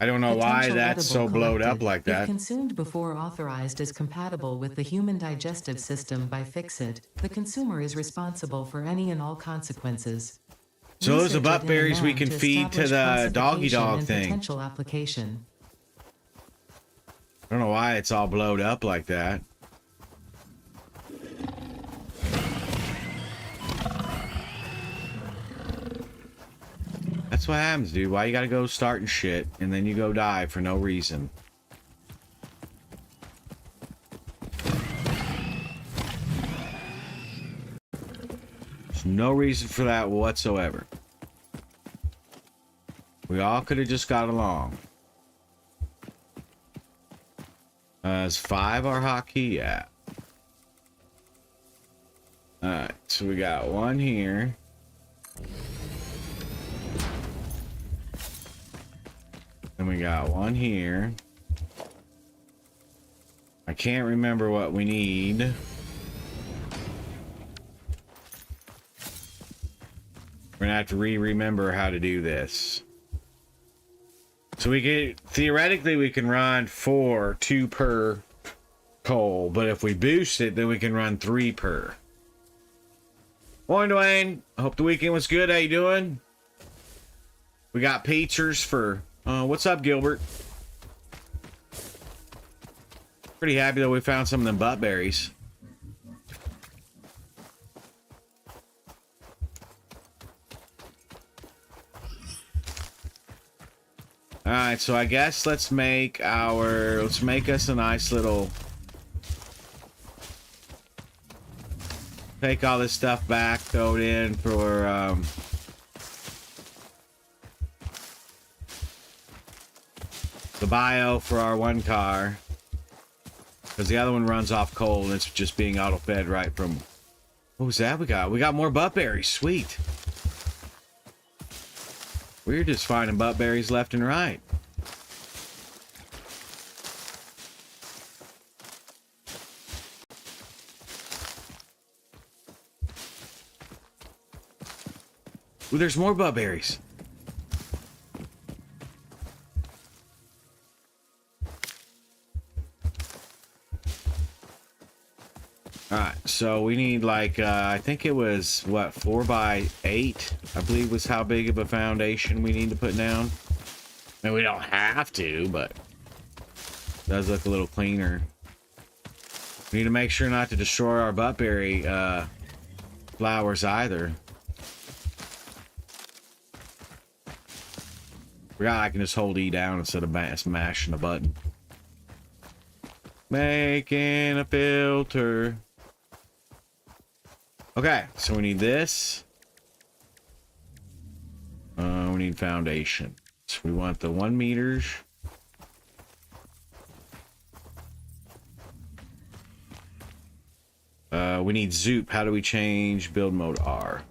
I don't know why Potential that's so edible blowed collected. up like If that. consumed before authorized is compatible with the human digestive system by Fixit, the consumer is responsible for any and all consequences. So those are Research butt within berries the we man can feed to establish the doggy classification dog and thing. Potential application. I don't know why it's all blowed up like that. That's what happens, dude. Why you gotta go starting shit and then you go die for no reason? There's no reason for that whatsoever. We all could have just got along. Is 5 our hotkey? Yeah. Alright, so we got 1 here. And we got 1 here. I can't remember what we need. We're gonna have to remember how to do this. So we can, theoretically, we can run 4, 2 per coal, but if we boost it, then we can run 3 per. Morning, Dwayne. I hope the weekend was good. How you doing? We got pizzas for, what's up, Gilbert? Pretty happy that we found some of them butt berries. Alright, so I guess let's make us a nice little... Take all this stuff back, throw it in for, the bio for our 1 car. Because the other one runs off coal and it's just being auto-fed right from... What was that we got? We got more butt berries. Sweet. We're just finding butt berries left and right. Ooh, there's more butt berries. Alright, so we need like, I think it was, what, 4 by 8, I believe was how big of a foundation we need to put down. I mean, we don't have to, but it does look a little cleaner. We need to make sure not to destroy our buttberry flowers either. Forgot I can just hold E down instead of smashing the button. Making a filter. Okay, so we need this. We need foundation. So we want the 1 meters. We need Zoop. How do we change build mode R?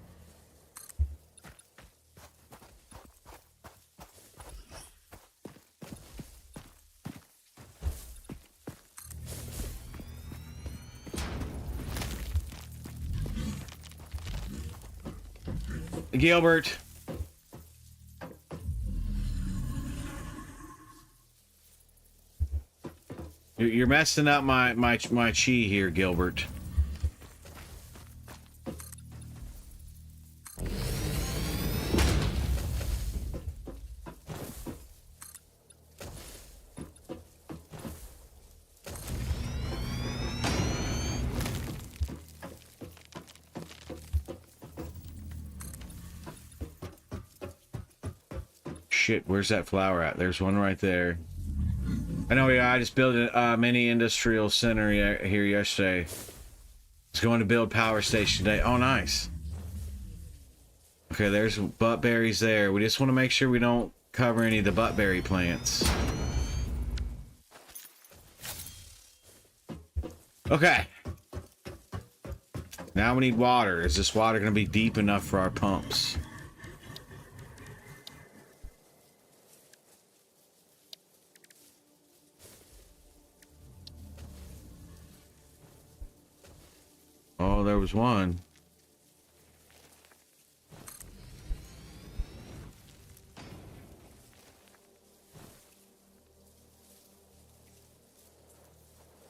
Gilbert. You're messing up my chi here, Gilbert. Shit, where's that flower at? There's one right there. I know, yeah, I just built a mini industrial center here yesterday. It's going to build power station today. Oh, nice. Okay, there's buttberries there. We just want to make sure we don't cover any of the buttberry plants. Okay. Now we need water. Is this water going to be deep enough for our pumps? Oh, there was one.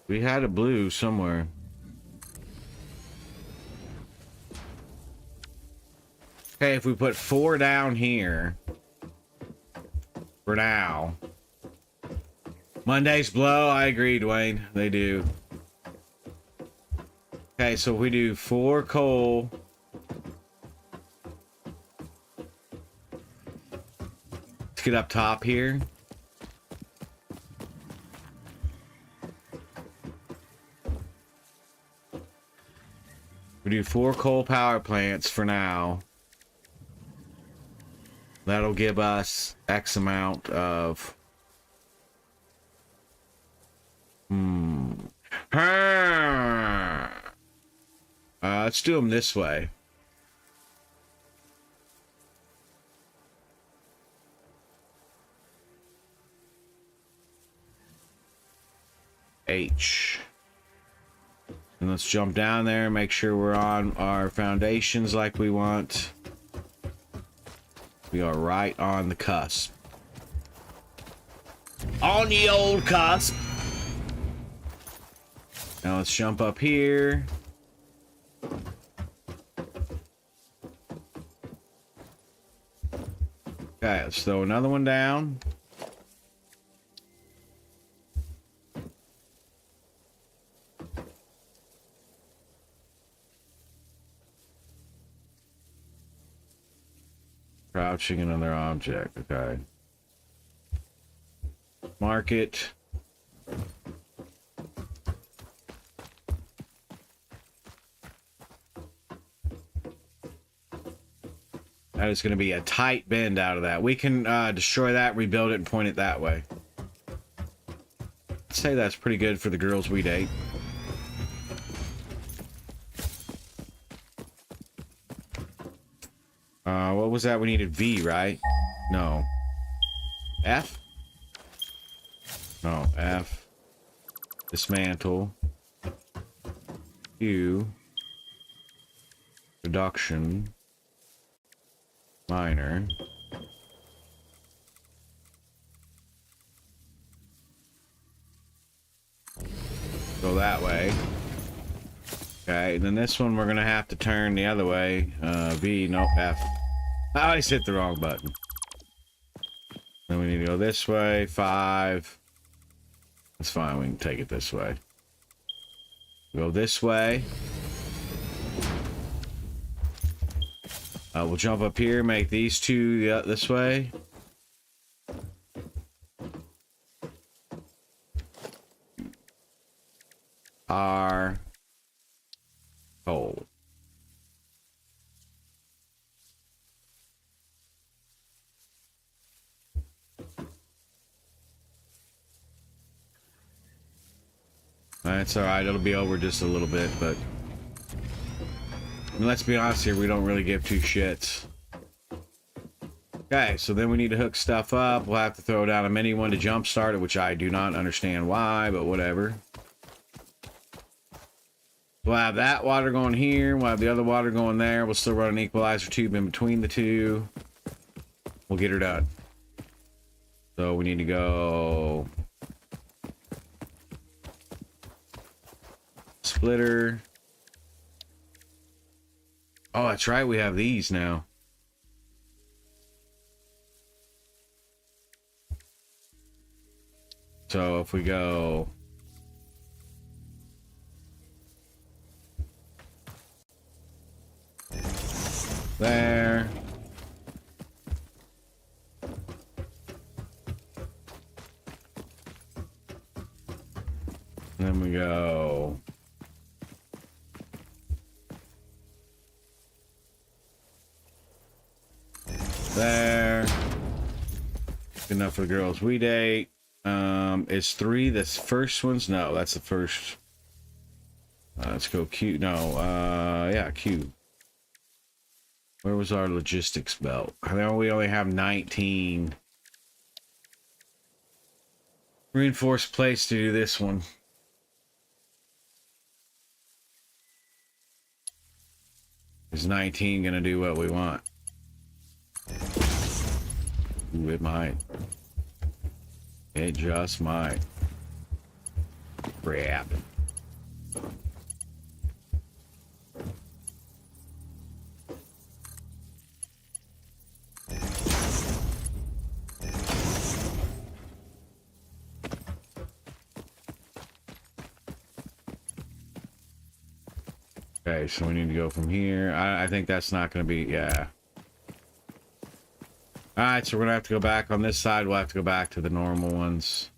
We had a blue somewhere. Okay, if we put 4 down here for now. Mondays blow. I agree, Dwayne. They do. Okay, so we do 4 coal. Let's get up top here. We do 4 coal power plants for now. That'll give us X amount of... Let's do them this way. H. And let's jump down there and make sure we're on our foundations like we want. We are right on the cusp. On the old cusp. Now let's jump up here. Okay, let's throw another one down. Crouching another object, okay. Mark it. That is going to be a tight bend out of that. We can destroy that, rebuild it, and point it that way. I'd say that's pretty good for the girls we date. What was that? We needed V, right? No. F? No, F. Dismantle. Q. Reduction. Minor. Go that way. Okay, and then this one we're gonna have to turn the other way. V, no, F. I always hit the wrong button. Then we need to go this way. 5. That's fine, we can take it this way. Go this way. We'll jump up here, make these 2 this way. R. Coal. That's alright, it'll be over just a little bit, but... I mean, let's be honest here, we don't really give 2 shits. Okay, so then we need to hook stuff up. We'll have to throw down a mini one to jumpstart it, which I do not understand why, but whatever. We'll have that water going here. We'll have the other water going there. We'll still run an equalizer tube in between the two. We'll get her done. So we need to go splitter. Oh, that's right. We have these now. So if we go there. And then we go there. Good enough for the girls we date. Is 3 this first one's? No, that's the first. Let's go Q. No, yeah, Q. Where was our logistics belt? I know we only have 19 reinforced plates to do this one. Is 19 gonna do what we want? Ooh, it might. It just might. Crap. Okay, so we need to go from here. I think that's not going to be, yeah. Alright, so we're going to have to go back on this side. We'll have to go back to the normal ones.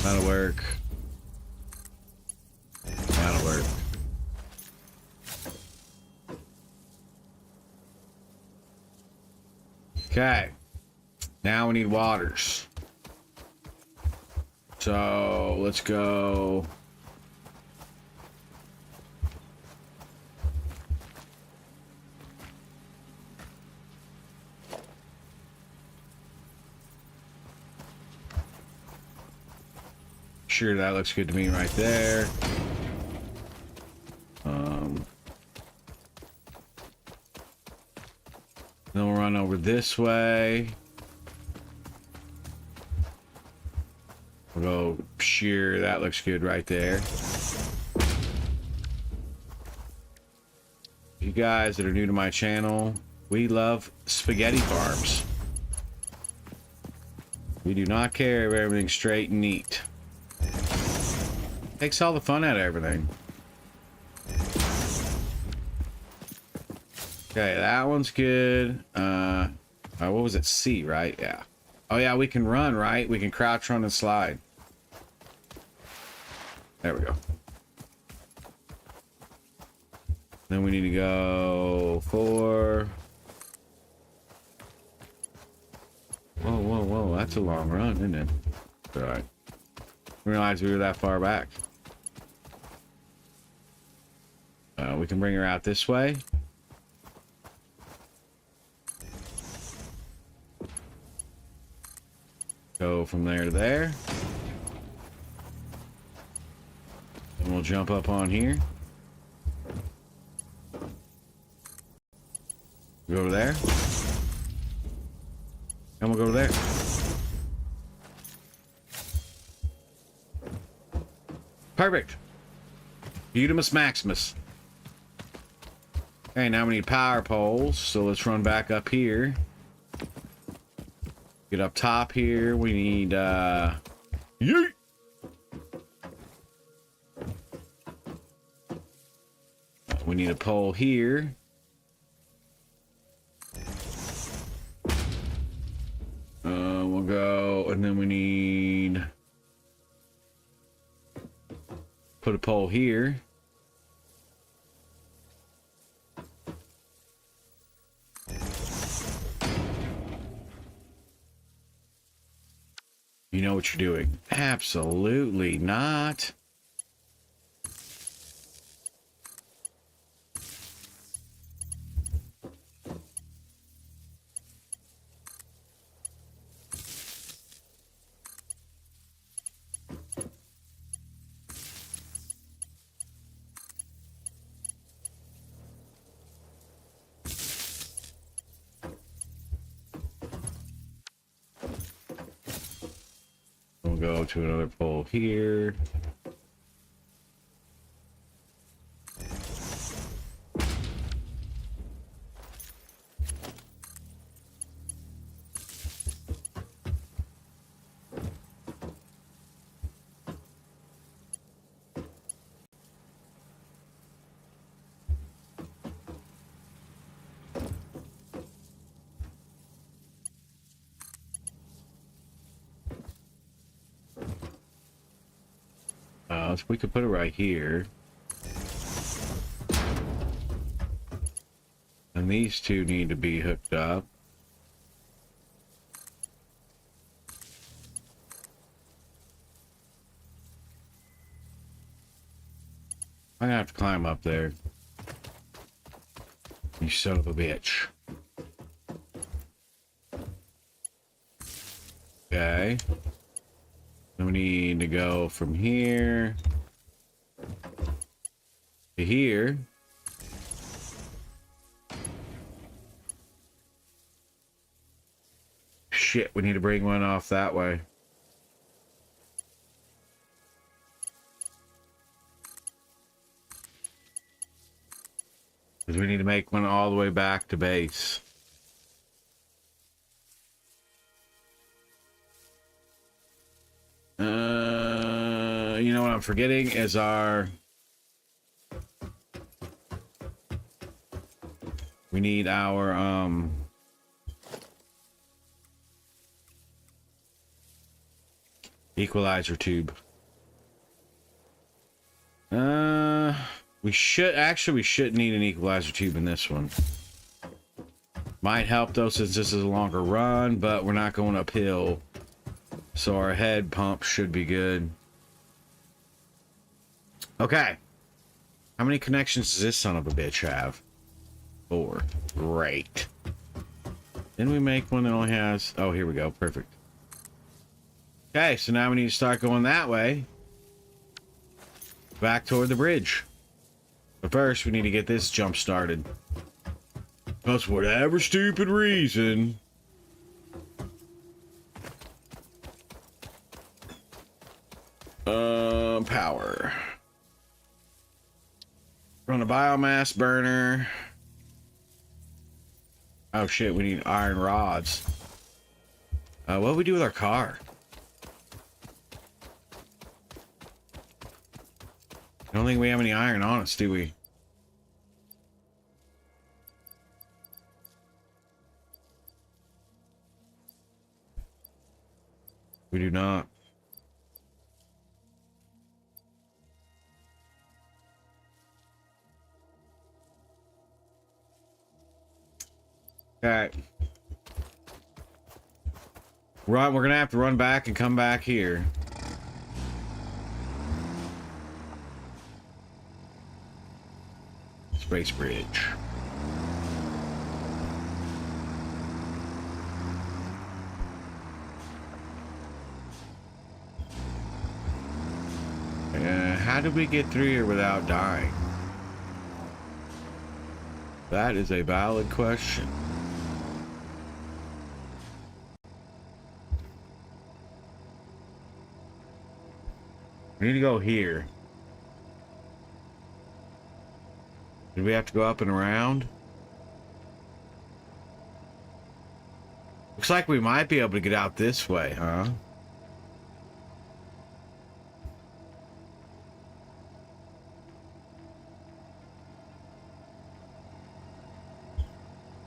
That'll work. That'll work. Okay. Now we need waters. So let's go. Sure, that looks good to me right there. Then we'll run over this way. We'll go sheer. That looks good right there. You guys that are new to my channel, we love spaghetti farms. We do not care if everything's straight and neat. Takes all the fun out of everything. Okay, that one's good. What was it? C, right? Yeah. Oh yeah, we can run, right? We can crouch, run, and slide. There we go. Then we need to go 4. Whoa, whoa, whoa. That's a long run, isn't it? All right. Realized we were that far back. We can bring her out this way. Go from there to there. And we'll jump up on here. Go to there. And we'll go to there. Perfect. Utimus Maximus. Okay, now we need power poles. So let's run back up here. Get up top here. We need yeet! We need a pole here. We'll go, and then we need put a pole here. You know what you're doing? Absolutely not. go to another pole here. So we could put it right here. And these two need to be hooked up. I'm gonna have to climb up there. You son of a bitch. Okay. Then we need to go from here to here. Shit, we need to bring one off that way. Because we need to make one all the way back to base. You know what I'm forgetting is we need our equalizer tube. We shouldn't need an equalizer tube in this one. Might help though since this is a longer run, but we're not going uphill. So our head pump should be good. Okay. How many connections does this son of a bitch have? 4. Great. Then we make one that only has... Oh, here we go. Perfect. Okay, so now we need to start going that way. Back toward the bridge. But first, we need to get this jump started. Because for whatever stupid reason... Power. Run a biomass burner. Oh shit, we need iron rods. What do we do with our car? I don't think we have any iron on us, do we? We do not. Okay. Right, we're gonna have to run back and come back here. Space bridge. How did we get through here without dying? That is a valid question. We need to go here. Did we have to go up and around? Looks like we might be able to get out this way, huh?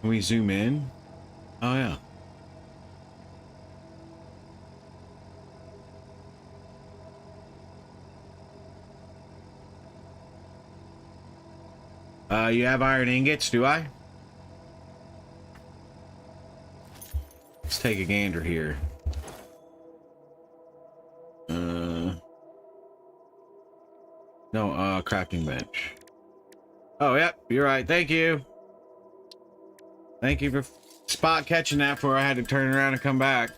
Can we zoom in? Oh, yeah. You have iron ingots, do I? Let's take a gander here. No, crafting bench. Oh, yep, you're right. Thank you. Thank you for spot catching that before I had to turn around and come back.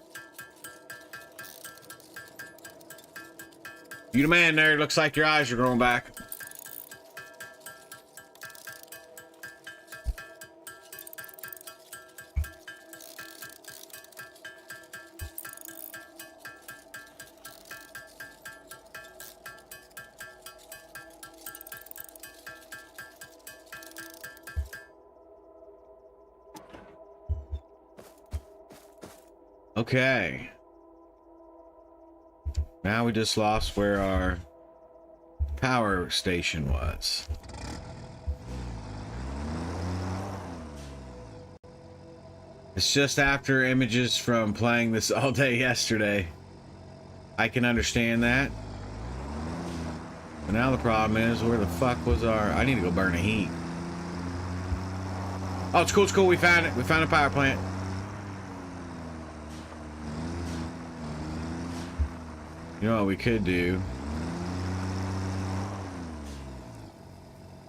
You the man, nerd. Looks like your eyes are growing back. Okay. Now we just lost where our power station was. It's just after images from playing this all day yesterday. I can understand that. But now the problem is, where the fuck was our... I need to go burn a heat. Oh, it's cool, it's cool. We found it. We found a power plant. You know what we could do?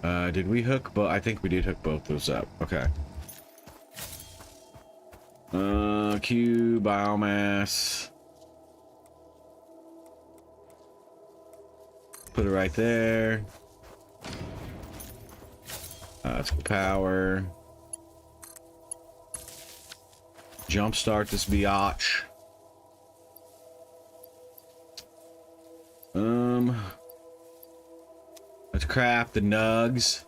Did we hook both? I think we did hook both those up. Okay. Q biomass. Put it right there. Let's go power. Jumpstart this biatch. Let's craft the nugs,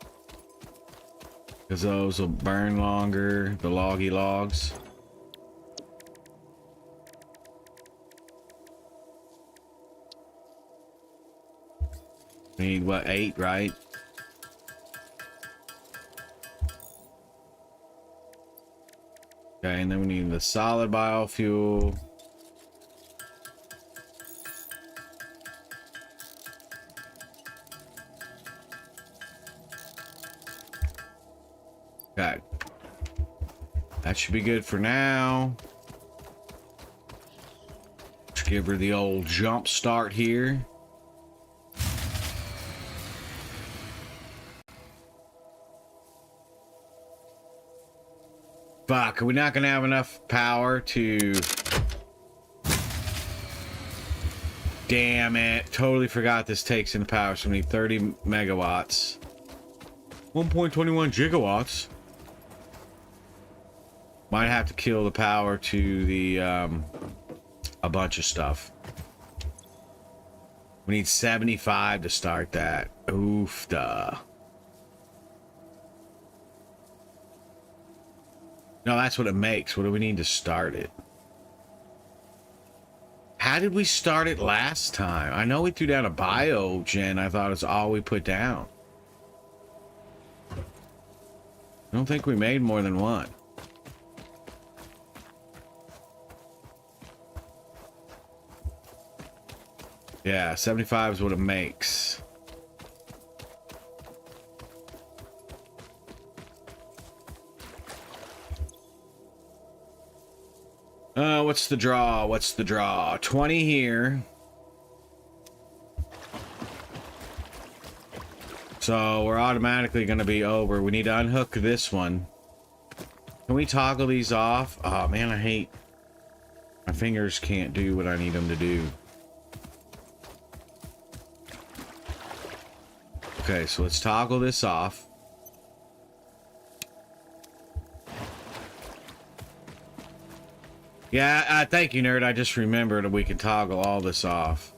because those will burn longer, the loggy logs. We need what, 8, right? Okay, and then we need the solid biofuel. Okay. That should be good for now. Let's give her the old jump start here. Fuck, are we not gonna have enough power to... Damn it. Totally forgot this takes in power. So we need 30 megawatts. 1.21 gigawatts. Might have to kill the power to the, a bunch of stuff. We need 75 to start that. Oof, duh. No, that's what it makes. What do we need to start it? How did we start it last time? I know we threw down a biogen. I thought it's all we put down. I don't think we made more than one. Yeah, 75 is what it makes. What's the draw? What's the draw? 20 here. So we're automatically going to be over. We need to unhook this one. Can we toggle these off? Oh man, I hate... My fingers can't do what I need them to do. Okay, so let's toggle this off. Yeah, thank you, nerd. I just remembered that we can toggle all this off.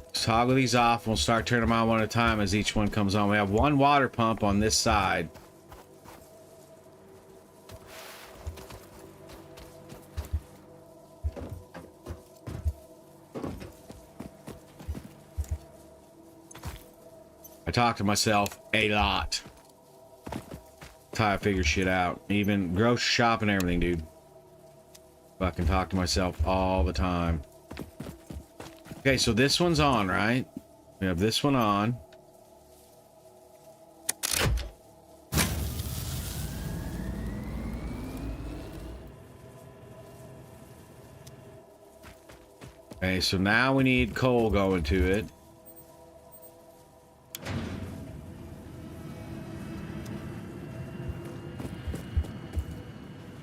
Let's toggle these off, and we'll start turning them on one at a time as each one comes on. We have one water pump on this side. I talk to myself a lot. That's how I figure shit out. Even grocery shop and everything, dude. Fucking talk to myself all the time. Okay, so this one's on, right? We have this one on. Okay, so now we need coal going to it.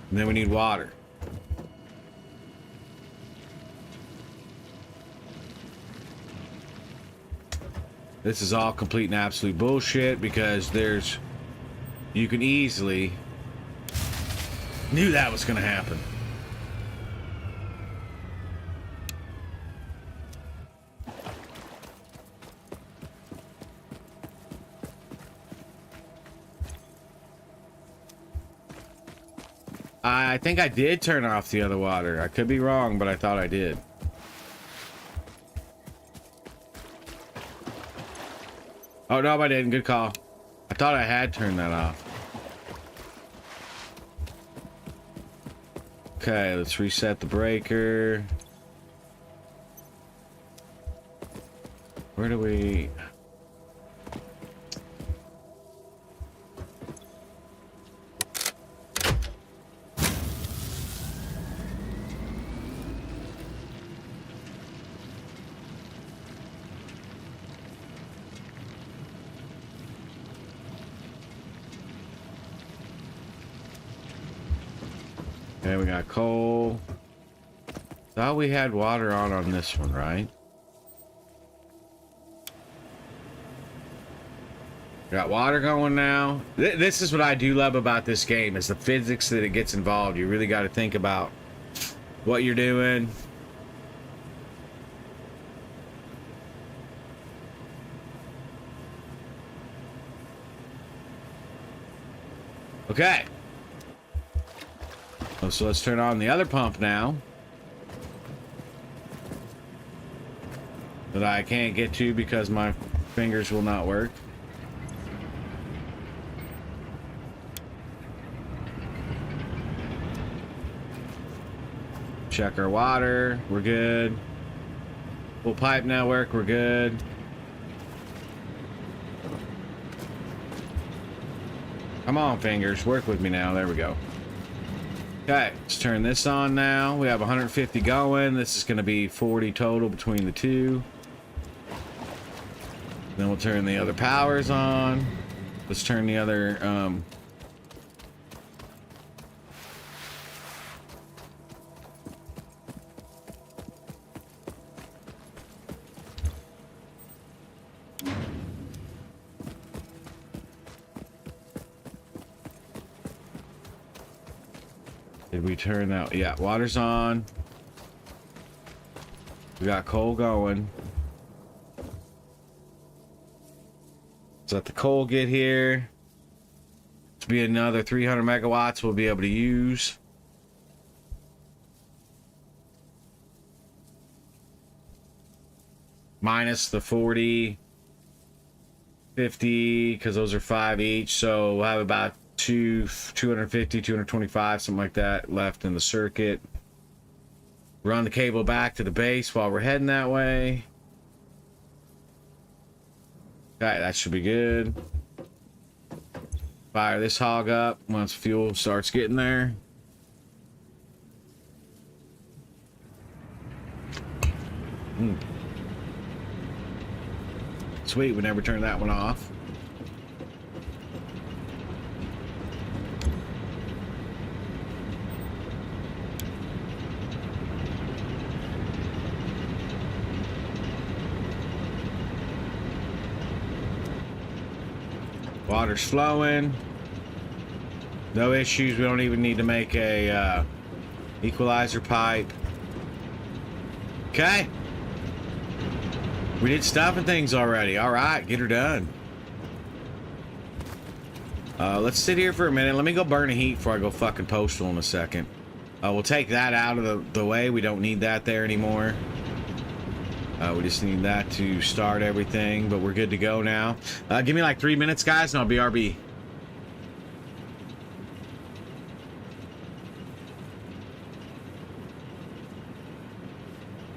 And then we need water. This is all complete and absolute bullshit because there's... You can easily... Knew that was gonna happen. I think I did turn off the other water. I could be wrong, but I thought I did. Oh, no, I didn't. Good call. I thought I had turned that off. Okay, let's reset the breaker. Where do we... Okay, we got coal. Thought we had water on this one, right? Got water going now. This is what I do love about this game, is the physics that it gets involved. You really got to think about what you're doing. Okay. So let's turn on the other pump now. That I can't get to because my fingers will not work. Check our water. We're good. Full pipe network. We're good. Come on, fingers. Work with me now. There we go. Okay, let's turn this on now. We have 150 going. This is going to be 40 total between the two. Then we'll turn the other powers on. Let's turn the other... Did we turn that? Yeah, water's on. We got coal going. So let the coal get here. To be another 300 megawatts we'll be able to use. Minus the 40, 50, because those are 5 each. So we'll have about 250, 225, something like that left in the circuit. Run the cable back to the base while we're heading that way. Okay, that should be good. Fire this hog up once fuel starts getting there. Sweet, we never turned that one off. Water's flowing. No issues. We don't even need to make a equalizer pipe. Okay. We did stuff and things already. All right, get her done. Let's sit here for a minute. Let me go burn a heat before I go fucking postal in a second. We'll take that out of the way. We don't need that there anymore. We just need that to start everything, but we're good to go now. Give me like 3 minutes, guys, and I'll be RB.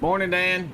Morning, Dan.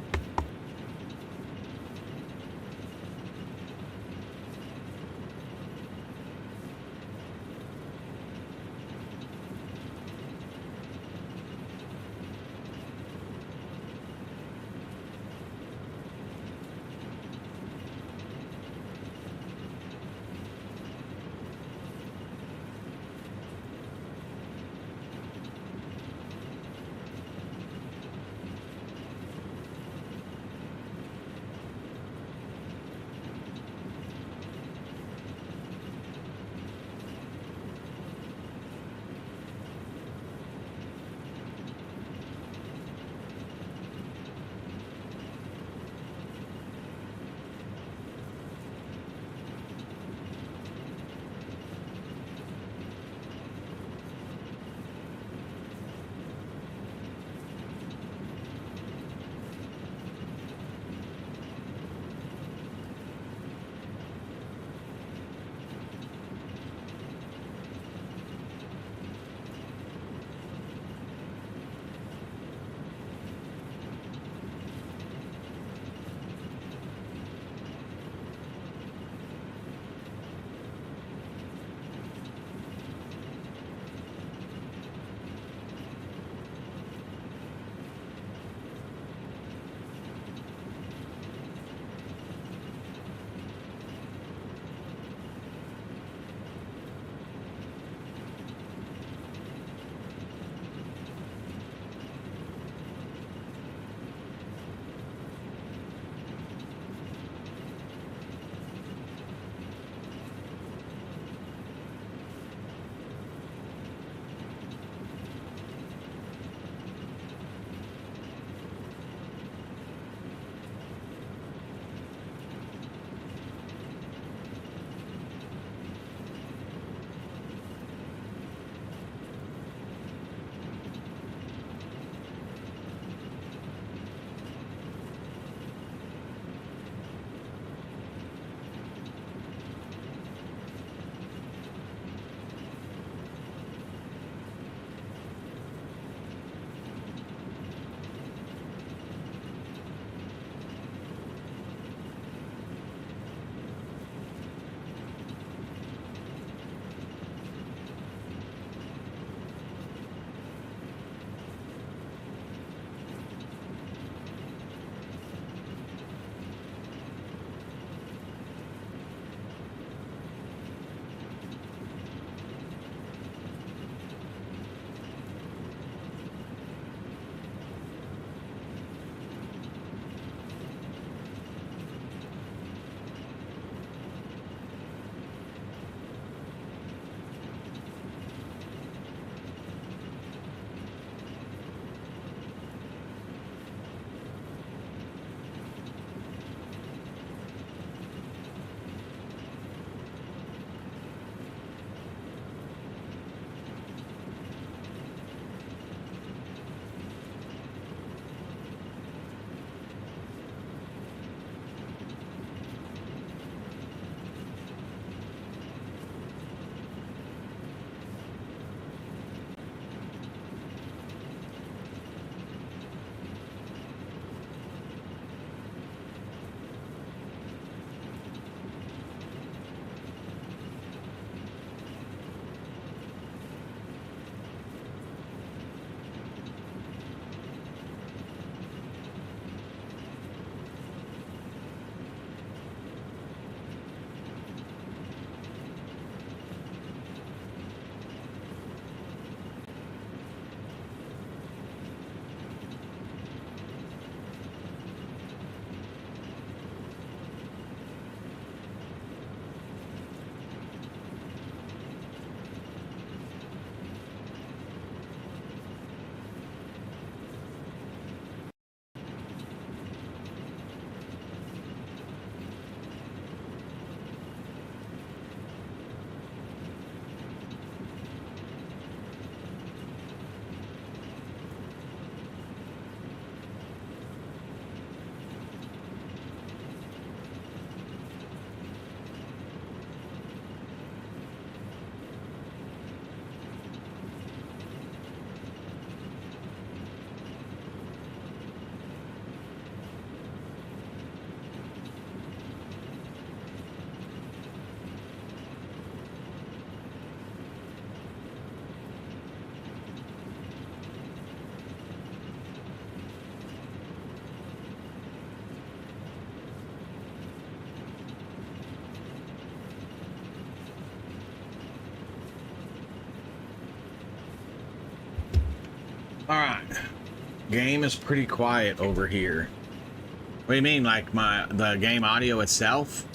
Alright. Game is pretty quiet over here. What do you mean, like the game audio itself?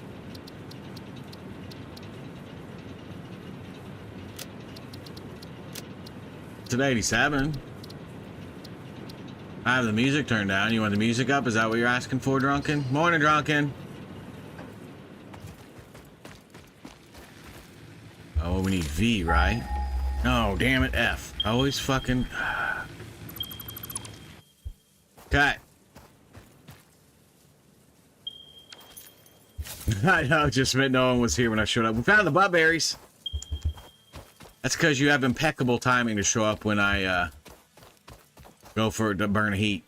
It's at 87. I have the music turned down. You want the music up? Is that what you're asking for, Drunken? Morning, Drunken. Oh, we need V, right? No, damn it, F. Always fucking... Okay. I know, just meant no one was here when I showed up. We found the buttberries. That's because you have impeccable timing to show up when I go for to burn heat.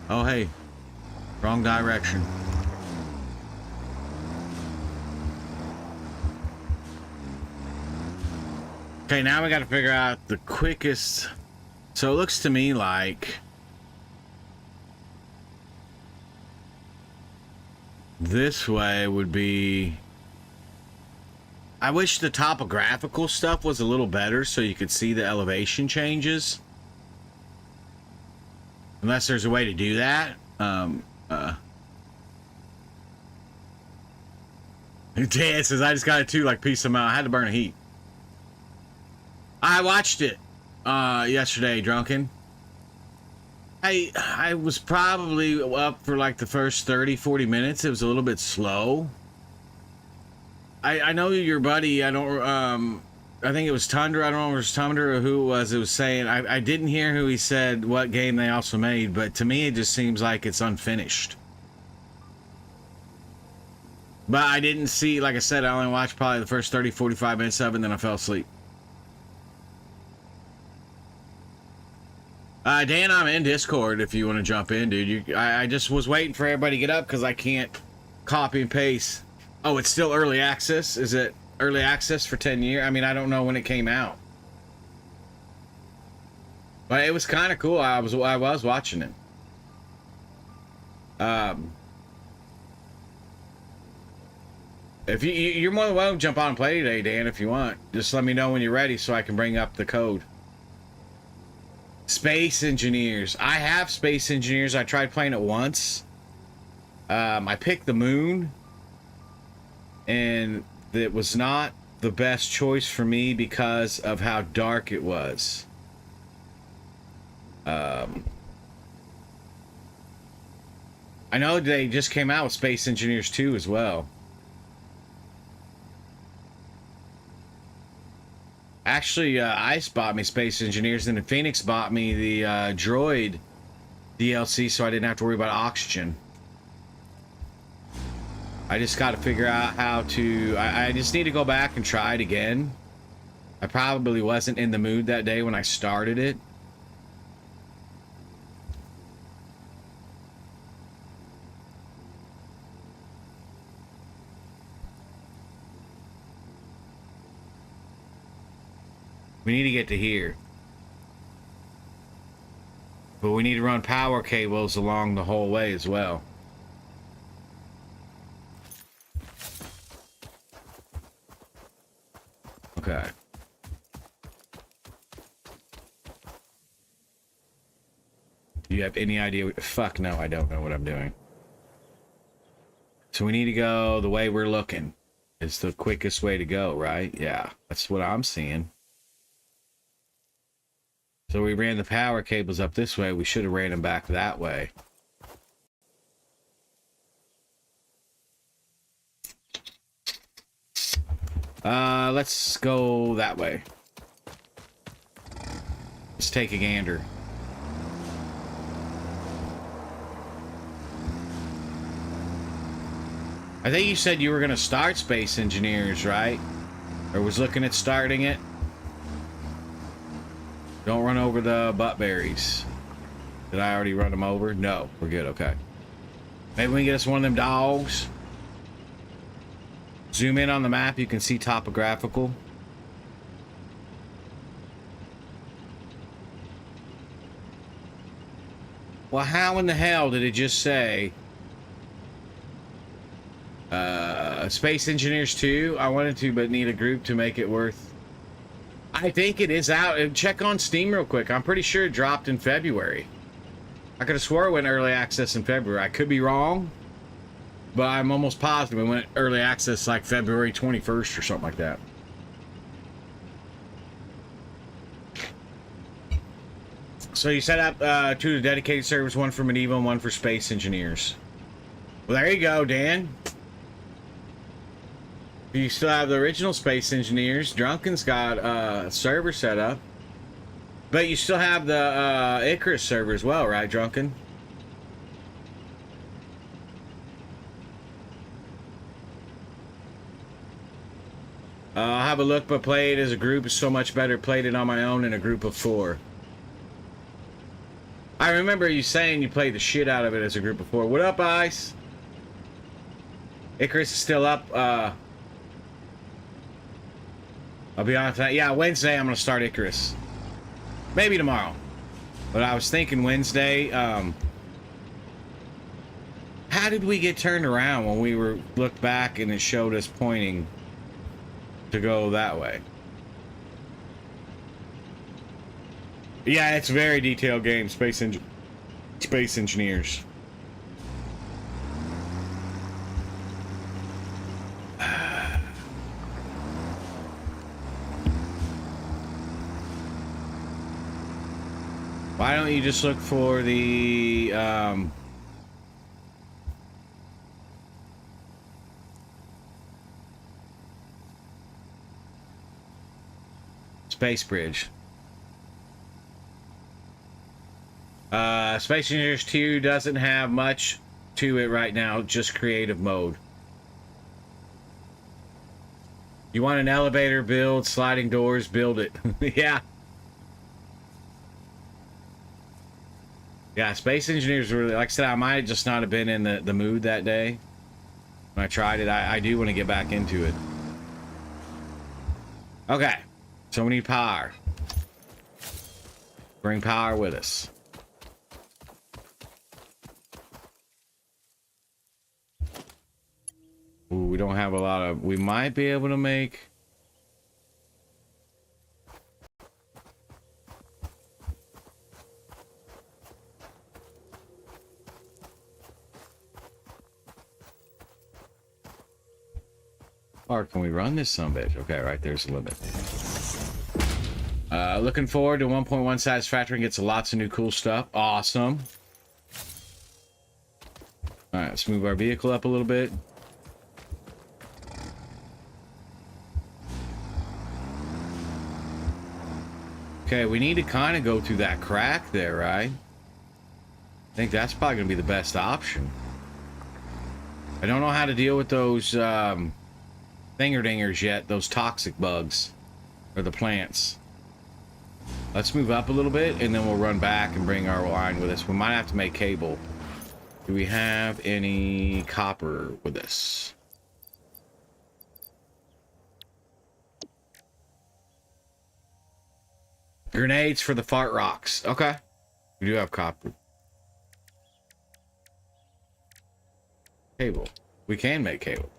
Oh, hey. Wrong direction. Okay, now we got to figure out the quickest. So it looks to me like this way would be... I wish the topographical stuff was a little better so you could see the elevation changes. Unless there's a way to do that. Dan says, I just got it too, like Peace Amount. I had to burn a heat. I watched it yesterday, Drunken. I was probably up for like the first 30-40 minutes. It was a little bit slow. I know your buddy. I think it was Tundra. I don't know if it was Tundra or who it was. It was saying I didn't hear who he said what game they also made, but to me it just seems like it's unfinished. But I didn't see, like I said, I only watched probably the first 30-45 minutes of it, and then I fell asleep. Dan, I'm in Discord if you want to jump in, dude. I just was waiting for everybody to get up because I can't copy and paste. Oh, it's still early access? Is it early access for 10 years? I mean, I don't know when it came out. But it was kind of cool. I was watching it. If you're more than welcome to jump on and play today, Dan, if you want. Just let me know when you're ready so I can bring up the code. Space Engineers. I have Space Engineers. I tried playing it once. I picked the moon. And it was not the best choice for me because of how dark it was. I know they just came out with Space Engineers 2 as well. Actually, Ice bought me Space Engineers, and then Phoenix bought me the Droid DLC, so I didn't have to worry about oxygen. I just got to figure out how to... I just need to go back and try it again. I probably wasn't in the mood that day when I started it. We need to get to here. But we need to run power cables along the whole way as well. Okay. Do you have any idea? Fuck no, I don't know what I'm doing. So we need to go the way we're looking. It's the quickest way to go, right? Yeah, that's what I'm seeing. So we ran the power cables up this way. We should have ran them back that way. Let's go that way. Let's take a gander. I think you said you were going to start Space Engineers, right? Or was looking at starting it? Don't run over the buttberries. Did I already run them over? No, we're good, okay. Maybe we can get us one of them dogs. Zoom in on the map, you can see topographical. Well, how in the hell did it just say Space Engineers 2? I wanted to, but need a group to make it worth I think it is out. Check on Steam real quick. I'm pretty sure it dropped in February. I could have swore it went early access in February. I could be wrong, but I'm almost positive it went early access like February 21st or something like that. So you set up two dedicated servers, one for Medieval and one for Space Engineers. Well, there you go, Dan. You still have the original Space Engineers. Drunken's got a server set up. But you still have the Icarus server as well, right, Drunken? I'll have a look, but play it as a group is so much better. Played it on my own in a group of 4. I remember you saying you played the shit out of it as a group of 4. What up, Ice? Icarus is still up. I'll be honest with that. Yeah, Wednesday I'm going to start Icarus. Maybe tomorrow. But I was thinking Wednesday. How did we get turned around when we looked back and it showed us pointing to go that way? Yeah, it's a very detailed game. Space Engineers. Why don't you just look for the Space Bridge? Space Engineers 2 doesn't have much to it right now, just creative mode. You want an elevator build, sliding doors, build it. Yeah. Yeah, Space Engineers really, like I said, I might just not have been in the mood that day when I tried it. I do want to get back into it. Okay, so we need power. Bring power with us. Ooh, we don't have a lot of, we might be able to make. Or can we run this sumbitch? Okay, right there's the limit. Looking forward to 1.1 Satisfactory. Gets lots of new cool stuff. Awesome. Alright, let's move our vehicle up a little bit. Okay, we need to kind of go through that crack there, right? I think that's probably going to be the best option. I don't know how to deal with those fingerdingers yet, those toxic bugs, or the plants. Let's move up a little bit, and then we'll run back and bring our line with us. We might have to make cable. Do we have any copper with us? Grenades for the fart rocks. Okay. We do have copper. Cable. We can make cable.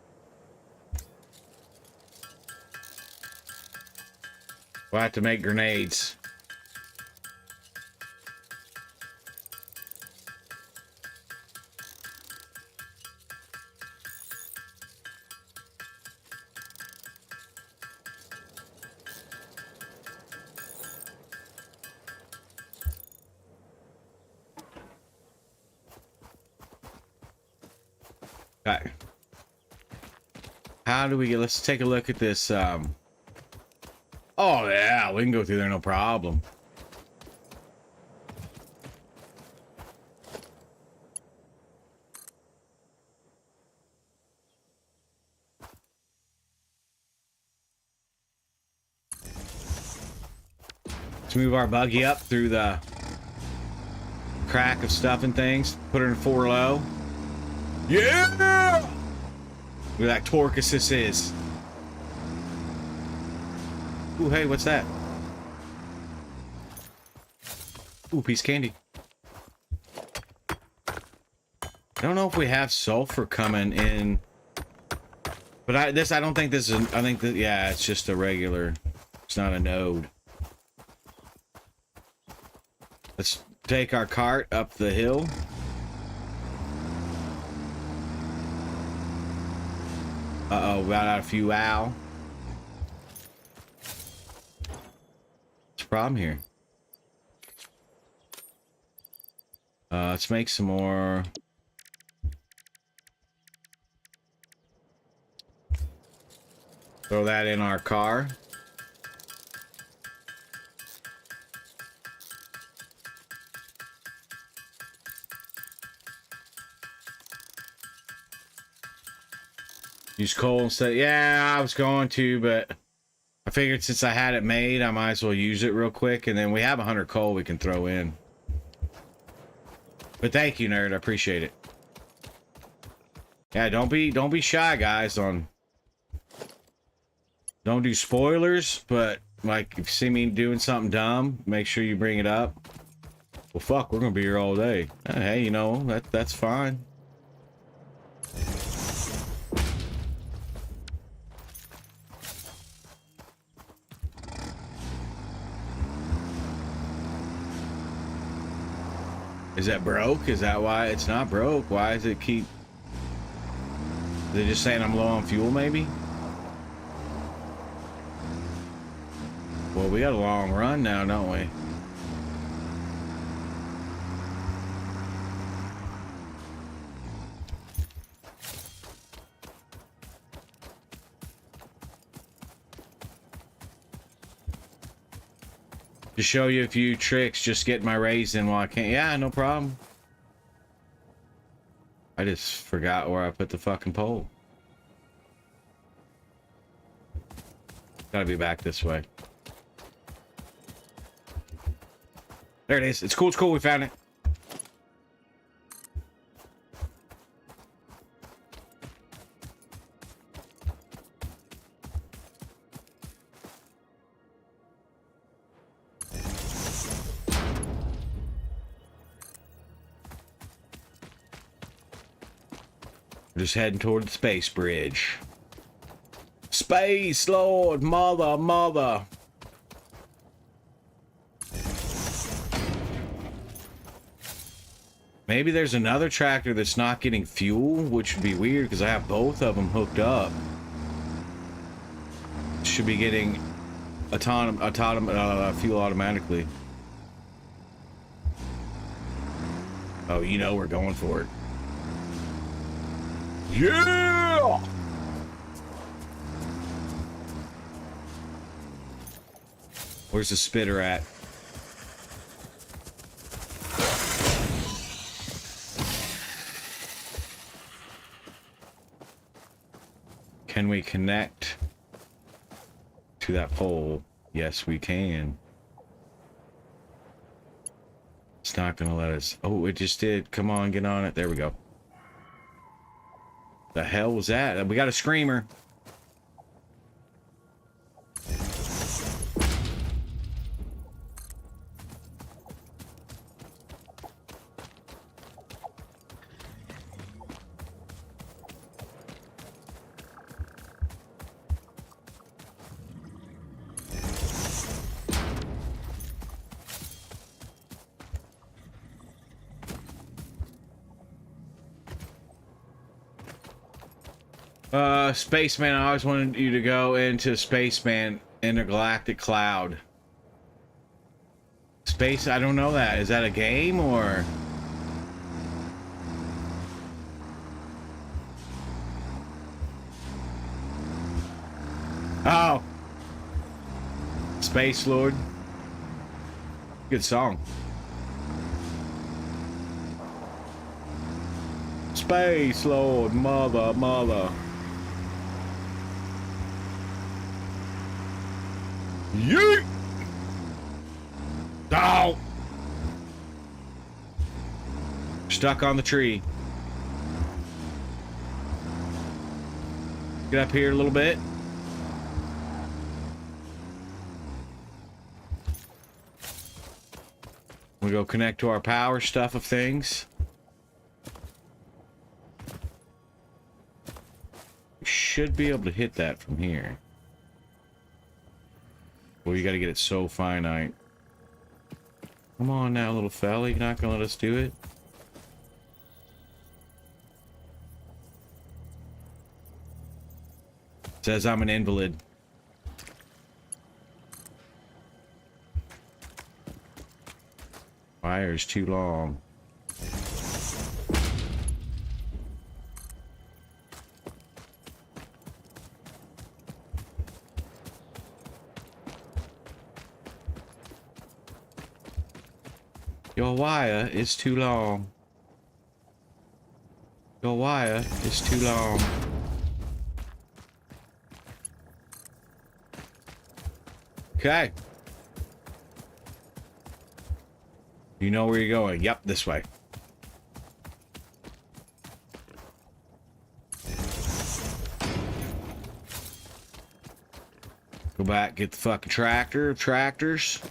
We'll have to make grenades. Okay. How do we get, let's take a look at this. Oh yeah, we can go through there no problem. Let's move our buggy up through the crack of stuff and things. Put her in 4 low. Yeah! Look at that torque assist is. Ooh, hey, what's that? Ooh, piece of candy. I don't know if we have sulfur coming in. But I don't think this is, I think that, yeah, it's just a regular It's not a node. Let's take our cart up the hill. Uh-oh, we got out a few owl. What's the problem here? Let's make some more. Throw that in our car. Use coal instead. Yeah, I was going to, but I figured since I had it made, I might as well use it real quick. And then we have 100 coal we can throw in. But thank you, nerd. I appreciate it. Yeah, don't be shy, guys. Don't do spoilers, but like if you see me doing something dumb, make sure you bring it up. Well, fuck, we're gonna be here all day. Hey, you know that's fine. Is that broke? Is that why it's not broke? Why does it keep... They're just saying I'm low on fuel, maybe? Well, we got a long run now, don't we? To show you a few tricks, just get my raise in while I can't. Yeah, no problem. I just forgot where I put the fucking pole. Gotta be back this way. There it is. It's cool, it's cool. We found it. We're just heading toward the space bridge. Space Lord, mother. Maybe there's another tractor that's not getting fuel, which would be weird because I have both of them hooked up. Should be getting fuel automatically. Oh, you know we're going for it. Yeah! Where's the spitter at? Can we connect to that pole? Yes, we can. It's not gonna let us. Oh, it just did. Come on, get on it. There we go. The hell was that? We got a screamer. Spaceman, I always wanted you to go into Spaceman Intergalactic Cloud. Space, I don't know that. Is that a game or? Oh. Space Lord. Good song. Space Lord, mother. Yeet! Oh! Stuck on the tree. Get up here a little bit. We go connect to our power stuff of things. We should be able to hit that from here. Well, you gotta get it so finite. Come on now, little fella. You're not gonna let us do it? Says I'm an invalid. Wire's too long. Your wire is too long. Your wire is too long. Okay. You know where you're going. Yep, this way. Go back, get the fucking tractors.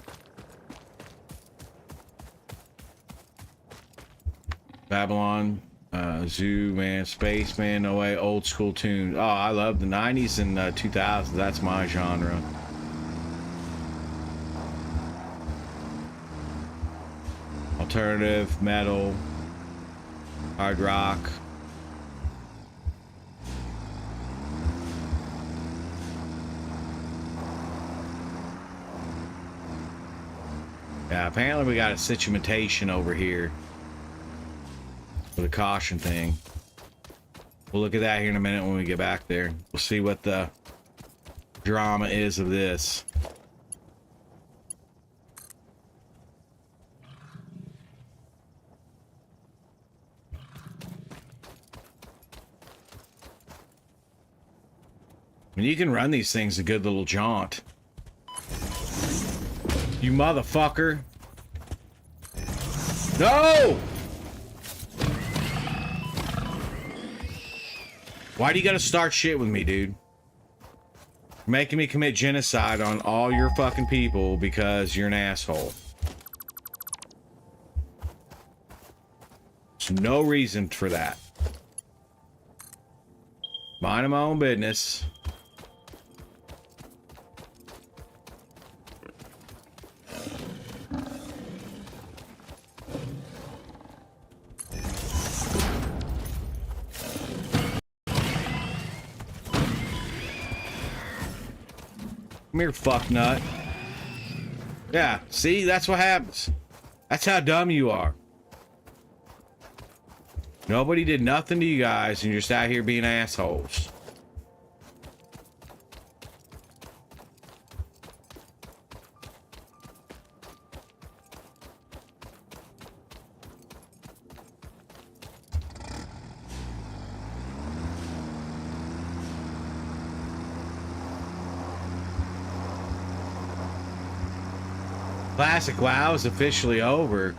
Babylon, Zoo, man, Spaceman, no way, old school tunes. Oh, I love the 90s and 2000s. That's my genre. Alternative, metal, hard rock. Yeah, apparently we got a situation over here with a caution thing. We'll look at that here in a minute when we get back there. We'll see what the drama is of this. I mean, you can run these things a good little jaunt. You motherfucker. No! Why do you gotta start shit with me, dude? You're making me commit genocide on all your fucking people because you're an asshole. There's no reason for that. Minding my own business. Come here, fucknut. Yeah, see? That's what happens. That's how dumb you are. Nobody did nothing to you guys, and you're just out here being assholes. Classic WoW is officially over.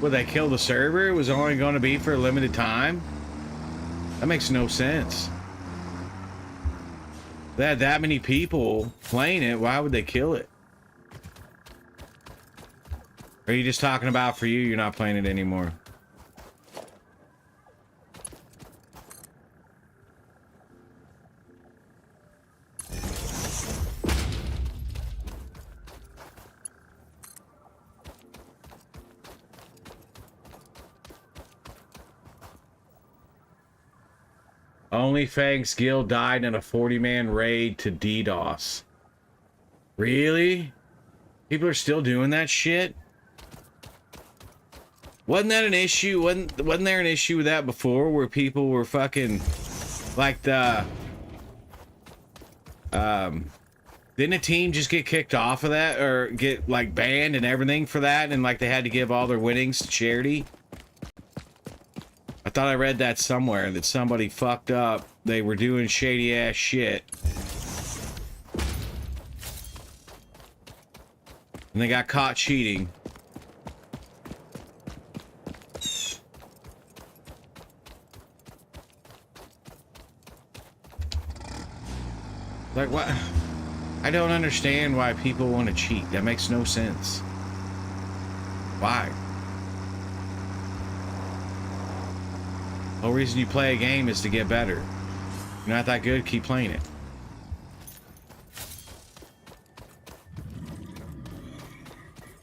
Would they kill the server? It was only going to be for a limited time? That makes no sense. They had that many people playing it, why would they kill it? Or are you just talking about for you, you're not playing it anymore? Only Fangs Guild died in a 40-man raid to DDoS. Really? People are still doing that shit? Wasn't that an issue? Wasn't there an issue with that before where people were fucking like the didn't a team just get kicked off of that or get like banned and everything for that and like they had to give all their winnings to charity? I thought I read that somewhere, that somebody fucked up. They were doing shady ass shit. And they got caught cheating. Like, what? I don't understand why people want to cheat. That makes no sense. Why? The whole reason you play a game is to get better. You're not that good, keep playing it.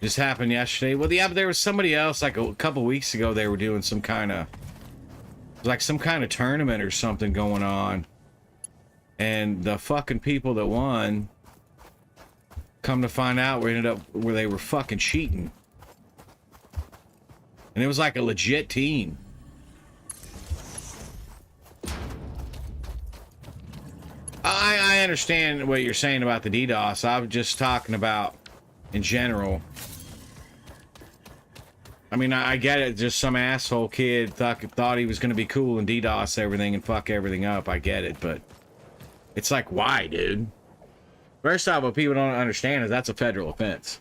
Just happened yesterday. Well, yeah, but there was somebody else like a couple weeks ago. They were doing some kind of tournament or something going on, and the fucking people that won, come to find out, we ended up where they were fucking cheating, and it was like a legit team. I understand what you're saying about the DDoS. I was just talking about in general. I mean, I get it. Just some asshole kid thought he was going to be cool and DDoS everything and fuck everything up. I get it, but it's like, why, dude? First off, what people don't understand is that's a federal offense.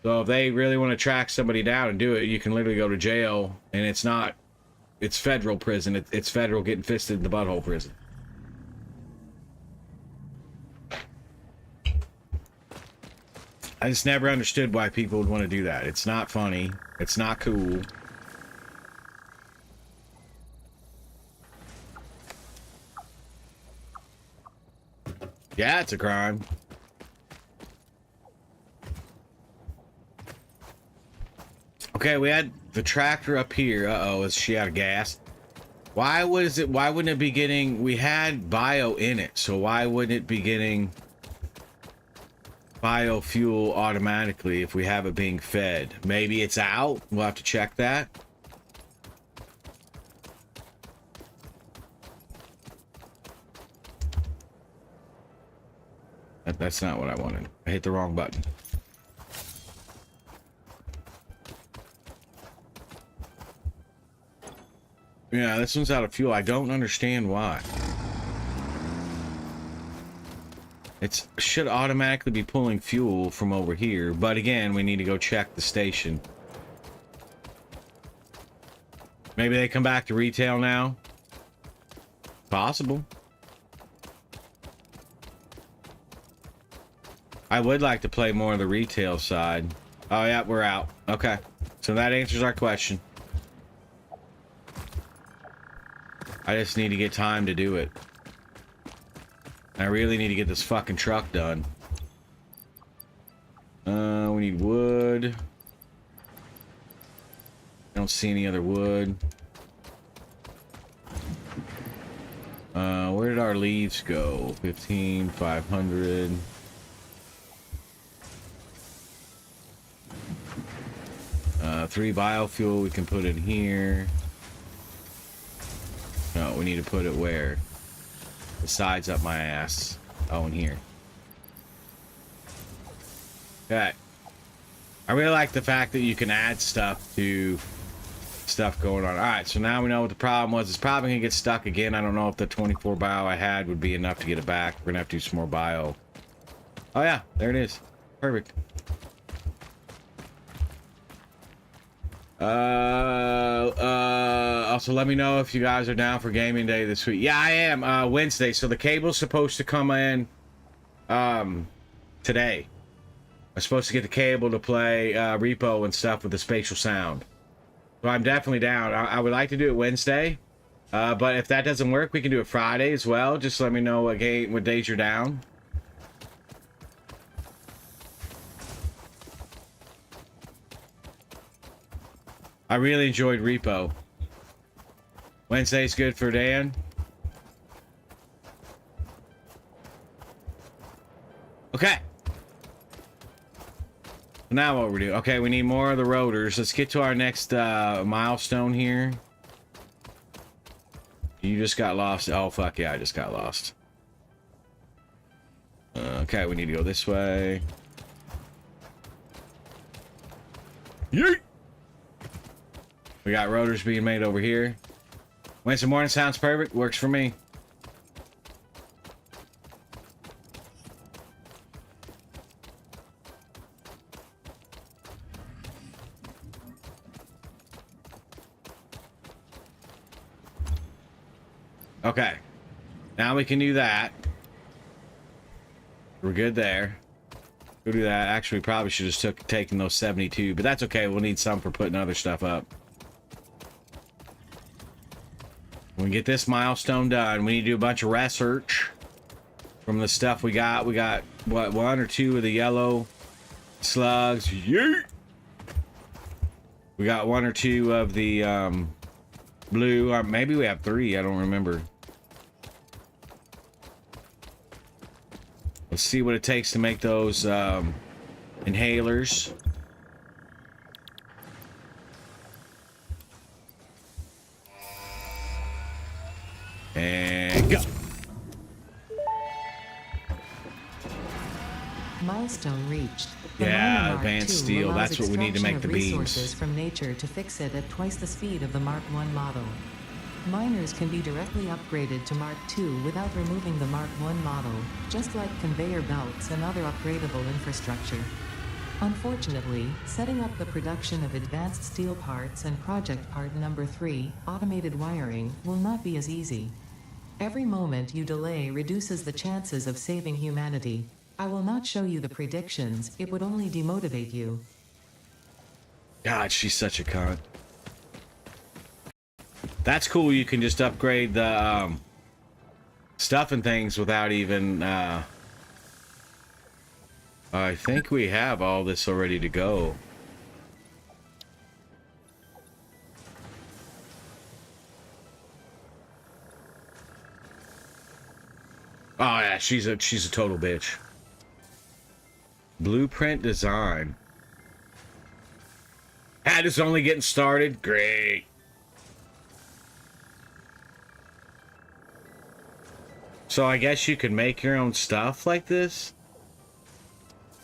So if they really want to track somebody down and do it, you can literally go to jail, and it's federal prison. It's federal getting fisted in the butthole prison. I just never understood why people would want to do that. It's not funny. It's not cool. Yeah, it's a crime. Okay, we had the tractor up here. Uh-oh, is she out of gas? Why wouldn't it be getting... We had bio in it, so why wouldn't it be getting biofuel automatically if we have it being fed? Maybe it's out. We'll have to check that. That's not what I wanted. I hit the wrong button. Yeah, this one's out of fuel. I don't understand why. It should automatically be pulling fuel from over here, but again, we need to go check the station. Maybe they come back to retail now? Possible. I would like to play more of the retail side. Oh yeah, we're out. Okay, so that answers our question. I just need to get time to do it. I really need to get this fucking truck done. We need wood. I don't see any other wood. Where did our leaves go? 15, 500. Three biofuel we can put in here. No, we need to put it where? The sides up my ass. Oh, in here. Okay. I really like the fact that you can add stuff to stuff going on. Alright, so now we know what the problem was. It's probably gonna get stuck again. I don't know if the 24 bio I had would be enough to get it back. We're gonna have to do some more bio. Oh yeah, there it is. Perfect. Also let me know if you guys are down for gaming day this week. Yeah, I am. Wednesday. So the cable's supposed to come in today. I'm supposed to get the cable to play repo and stuff with the spatial sound. So I'm definitely down. I would like to do it Wednesday. But if that doesn't work, we can do it Friday as well. Just let me know what days you're down. I really enjoyed repo. Wednesday's good for Dan. Okay. Now what we're doing? Okay, we need more of the rotors. Let's get to our next milestone here. You just got lost. Oh, fuck yeah, I just got lost. Okay, we need to go this way. Yeet! We got rotors being made over here. Wednesday morning sounds perfect. Works for me. Okay. Now we can do that. We're good there. We'll do that. Actually, we probably should have taken those 72, but that's okay. We'll need some for putting other stuff up. When we get this milestone done, we need to do a bunch of research from the stuff we got. We got, what, 1 or 2 of the yellow Slugs. Yeet. We got 1 or 2 of the blue. Maybe we have 3. I don't remember. Let's see what it takes to make those inhalers. And go. Milestone reached. The Yeah, Miner Mark advanced II steel. allows That's what we need to make the extraction of beams. resources from nature to fix it at twice the speed of the Mark I model. Miners can be directly upgraded to Mark II without removing the Mark I model, just like conveyor belts and other upgradable infrastructure. Unfortunately, setting up the production of advanced steel parts and project part number 3, automated wiring, will not be as easy. Every moment you delay reduces the chances of saving humanity. I will not show you the predictions, it would only demotivate you. God, she's such a cunt. That's cool. You can just upgrade the stuff and things without even... I think we have all this already to go. Oh yeah, she's a total bitch. Blueprint design. Hat is only getting started. Great. So I guess you could make your own stuff like this?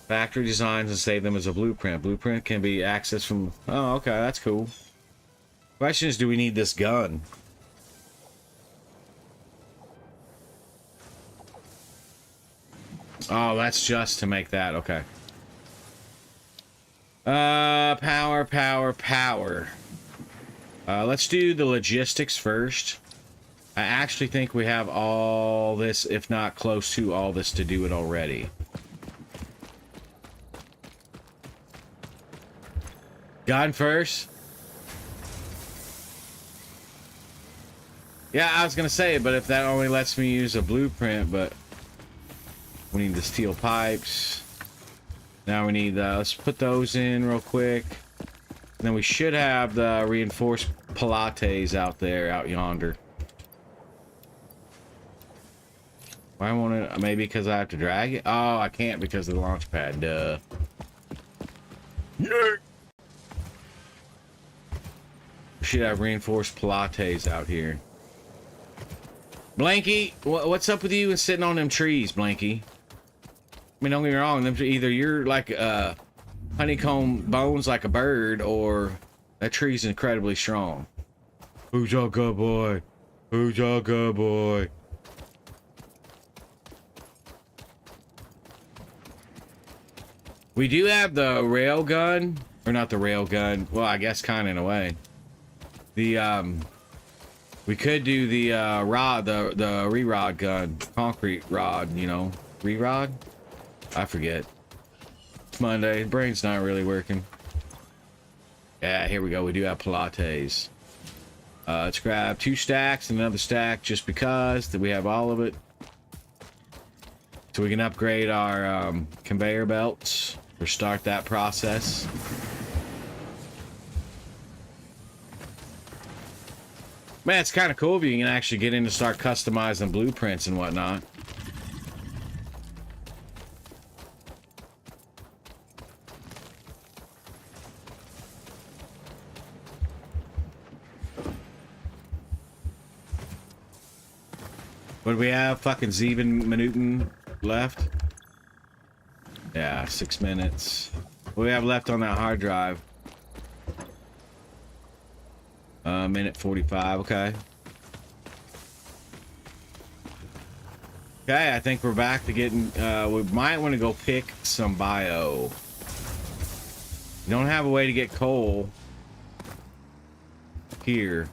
Factory designs and save them as a blueprint. Blueprint can be accessed from... Oh, okay, that's cool. Question is, do we need this gun? Oh, that's just to make that. Okay. Power. Let's do the logistics first. I actually think we have all this, if not close to all this, to do it already. Gun first. Yeah, I was gonna say, but if that only lets me use a blueprint, but we need the steel pipes. Now we need, let's put those in real quick. And then we should have the reinforced pilates out there, out yonder. Why won't it? Maybe because I have to drag it? Oh, I can't because of the launch pad. Duh. Yeah. We should have reinforced pilates out here. Blanky, what's up with you and sitting on them trees, Blanky? I mean, don't get me wrong. Either you're like honeycomb bones like a bird, or that tree's incredibly strong. Who's your good boy? Who's your good boy? We do have the rail gun, or not the rail gun. Well, I guess kind of in a way. The we could do the rod, the re-rod gun, concrete rod. You know, re-rod. I forget. It's Monday. Brain's not really working. Yeah, here we go. We do have pilates. Let's grab 2 stacks and another stack just because that we have all of it. So we can upgrade our conveyor belts or start that process. Man, it's kind of cool if you can actually get in to start customizing blueprints and whatnot. What do we have? Fucking 7 minutes left? Yeah, 6 minutes. What do we have left on that hard drive? Minute 45, okay. Okay, I think we're back to getting, we might want to go pick some bio. We don't have a way to get coal here.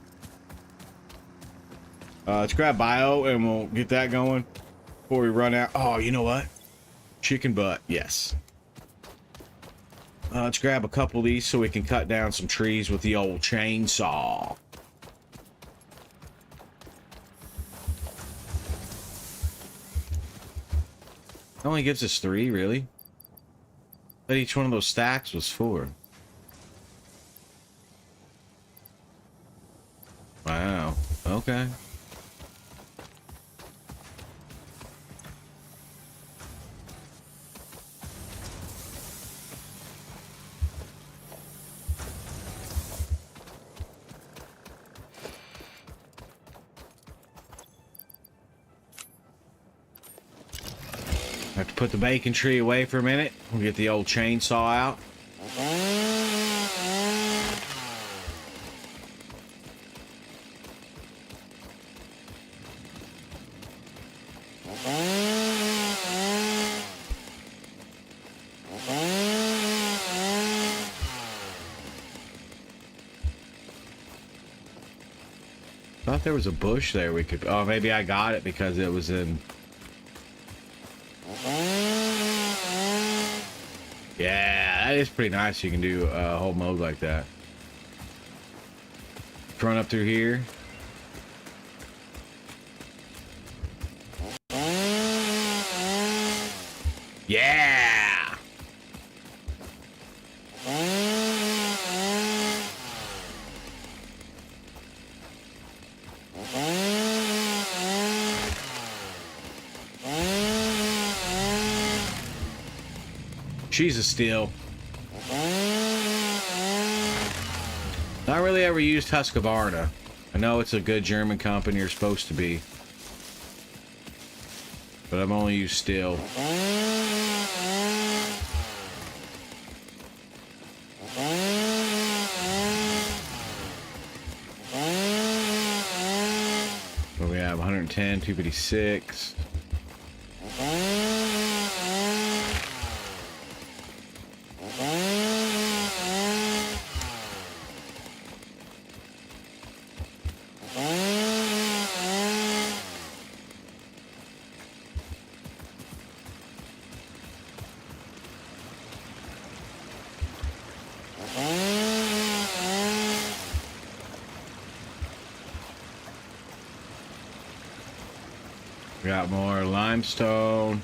Let's grab bio and we'll get that going before we run out. Oh, you know what? Chicken butt, yes. Let's grab a couple of these so we can cut down some trees with the old chainsaw. It only gives us 3, really? But each one of those stacks was 4. Wow. Okay. Have to put the bacon tree away for a minute. We'll get the old chainsaw out. Thought there was a bush there we could. Oh, maybe I got it because it was in. Yeah, that is pretty nice. You can do a whole mode like that. Run up through here. Yeah. She's a steal. Not really ever used Husqvarna. I know it's a good German company, you're supposed to be. But I've only used Stihl. What do we have? 110, 256. We got more limestone.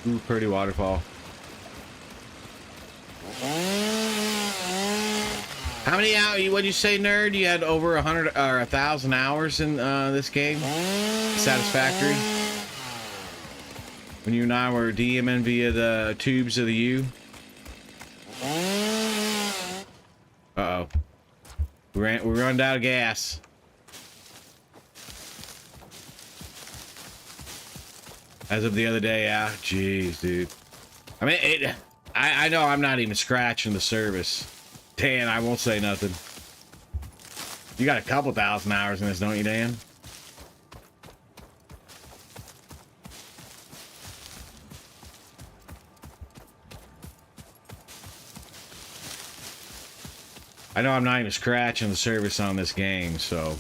Ooh, pretty waterfall. How many hours? What'd you say, nerd? You had over 100 or 1,000 hours in this game? Satisfactory. When you and I were DMing via the tubes of the U. Uh-oh. We run out of gas. As of the other day, yeah. Jeez, dude. I mean, I know I'm not even scratching the service. Dan, I won't say nothing. You got a couple thousand hours in this, don't you, Dan? I know I'm not even scratching the service on this game, so...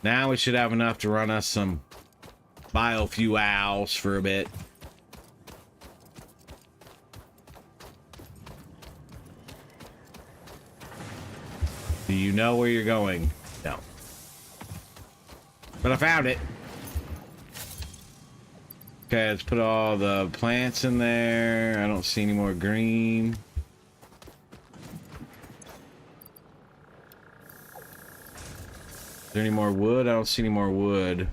Now we should have enough to run us some biofuels for a bit. Do you know where you're going? No. But I found it. Okay, let's put all the plants in there. I don't see any more green. Is there any more wood? I don't see any more wood.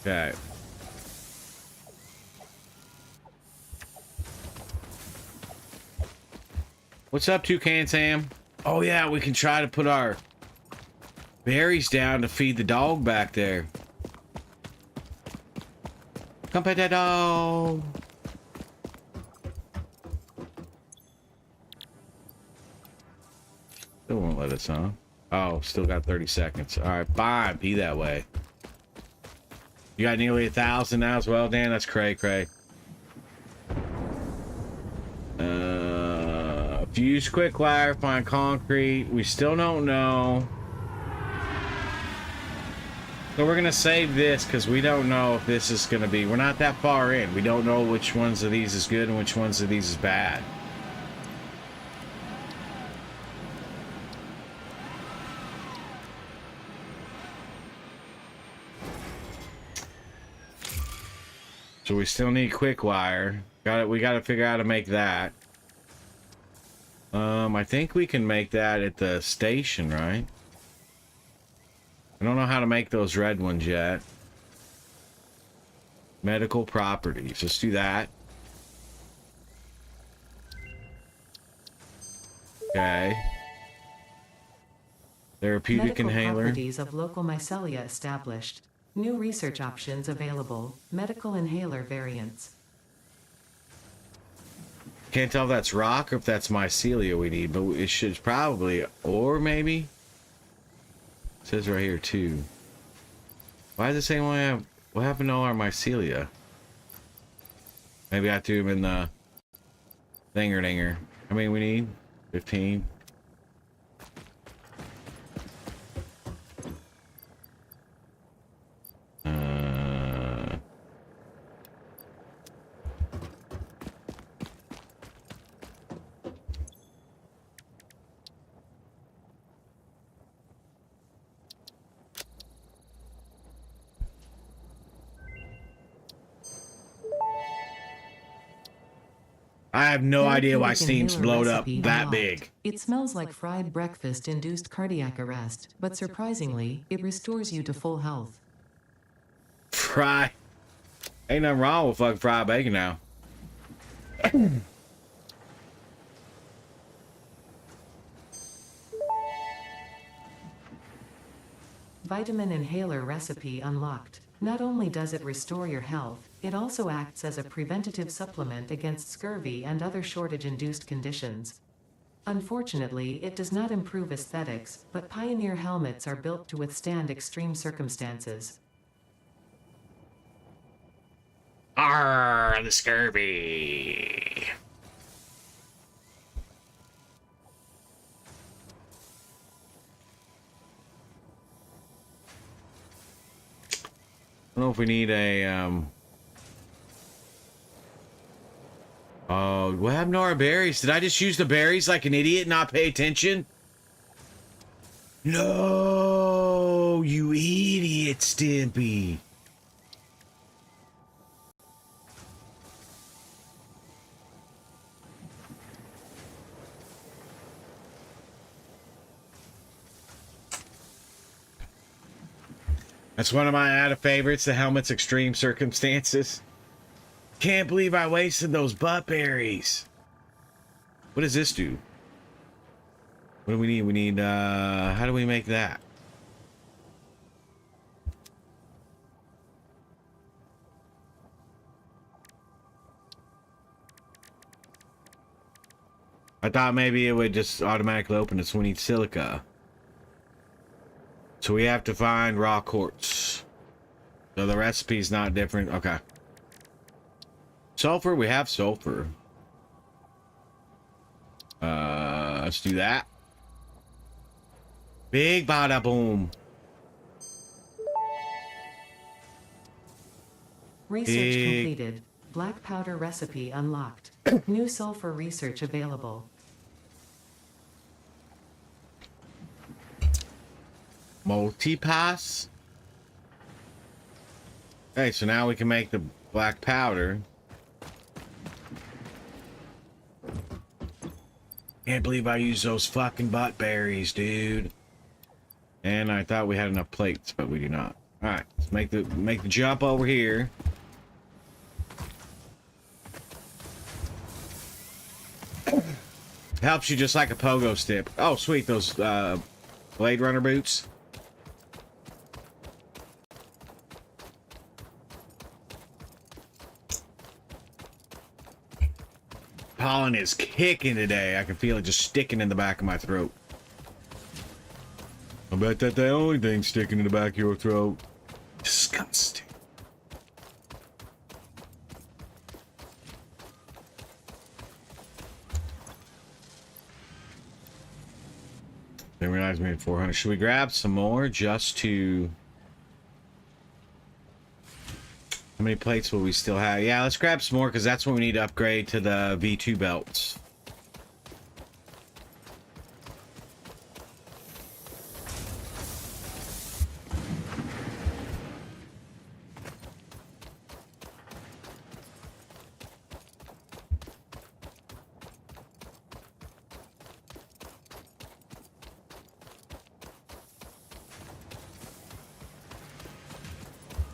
Okay. What's up, Toucan Sam? Oh yeah, we can try to put our berries down to feed the dog back there. Come pet that dog. Still won't let us on. Oh, still got 30 seconds. All right, fine. Be that way. You got nearly 1,000 now as well, Dan. That's cray. Fuse quick wire, find concrete. We still don't know. So we're gonna save this because we don't know if this is gonna be. We're not that far in. We don't know which ones of these is good and which ones of these is bad. So we still need quick wire. We gotta figure out how to make that. I think we can make that at the station, right? I don't know how to make those red ones yet. Medical properties. Let's do that. Okay. Therapeutic Medical inhaler. properties of local mycelia established. New research options available. Medical inhaler variants. Can't tell if that's rock or if that's mycelia we need, but it should probably, or maybe. It says right here too. Why does it say we have? What happened to all our mycelia? Maybe I threw them in the dinger dinger. How many we need? 15. I have no idea why Therapeutic Steam's inhaler blowed up recipe that unlocked. big. It smells like fried breakfast induced cardiac arrest, but surprisingly, it restores you to full health. Fry. Ain't nothing wrong with fucking fried bacon now. Vitamin inhaler recipe unlocked. Not only does it restore your health, it also acts as a preventative supplement against scurvy and other shortage-induced conditions. Unfortunately, it does not improve aesthetics, but Pioneer helmets are built to withstand extreme circumstances. Arr, the scurvy. I don't know if we need a, Oh, what happened to our berries? Did I just use the berries like an idiot and not pay attention? No, you idiot, Stimpy. That's one of my out of favorites, the helmet's extreme circumstances. Can't believe I wasted those butt berries. What does this do? What do we need? We need, how do we make that? I thought maybe it would just automatically open it, so we need silica. So we have to find raw quartz. So the recipe's not different. Okay. Sulfur, we have sulfur. Let's do that. Big bada boom. Research completed. Black powder recipe unlocked. New sulfur research available. Multipass. Hey, so now we can make the black powder. Can't believe I used those fucking butt berries, dude. And I thought we had enough plates, but we do not. All right, let's make the jump over here. Helps you just like a pogo stick. Oh, sweet, those Blade Runner boots. Pollen is kicking today. I can feel it just sticking in the back of my throat. I bet that's the only thing sticking in the back of your throat. Disgusting. Didn't realize we had 400. Should we grab some more just to... How many plates will we still have? Yeah, let's grab some more because that's what we need to upgrade to the V2 belts.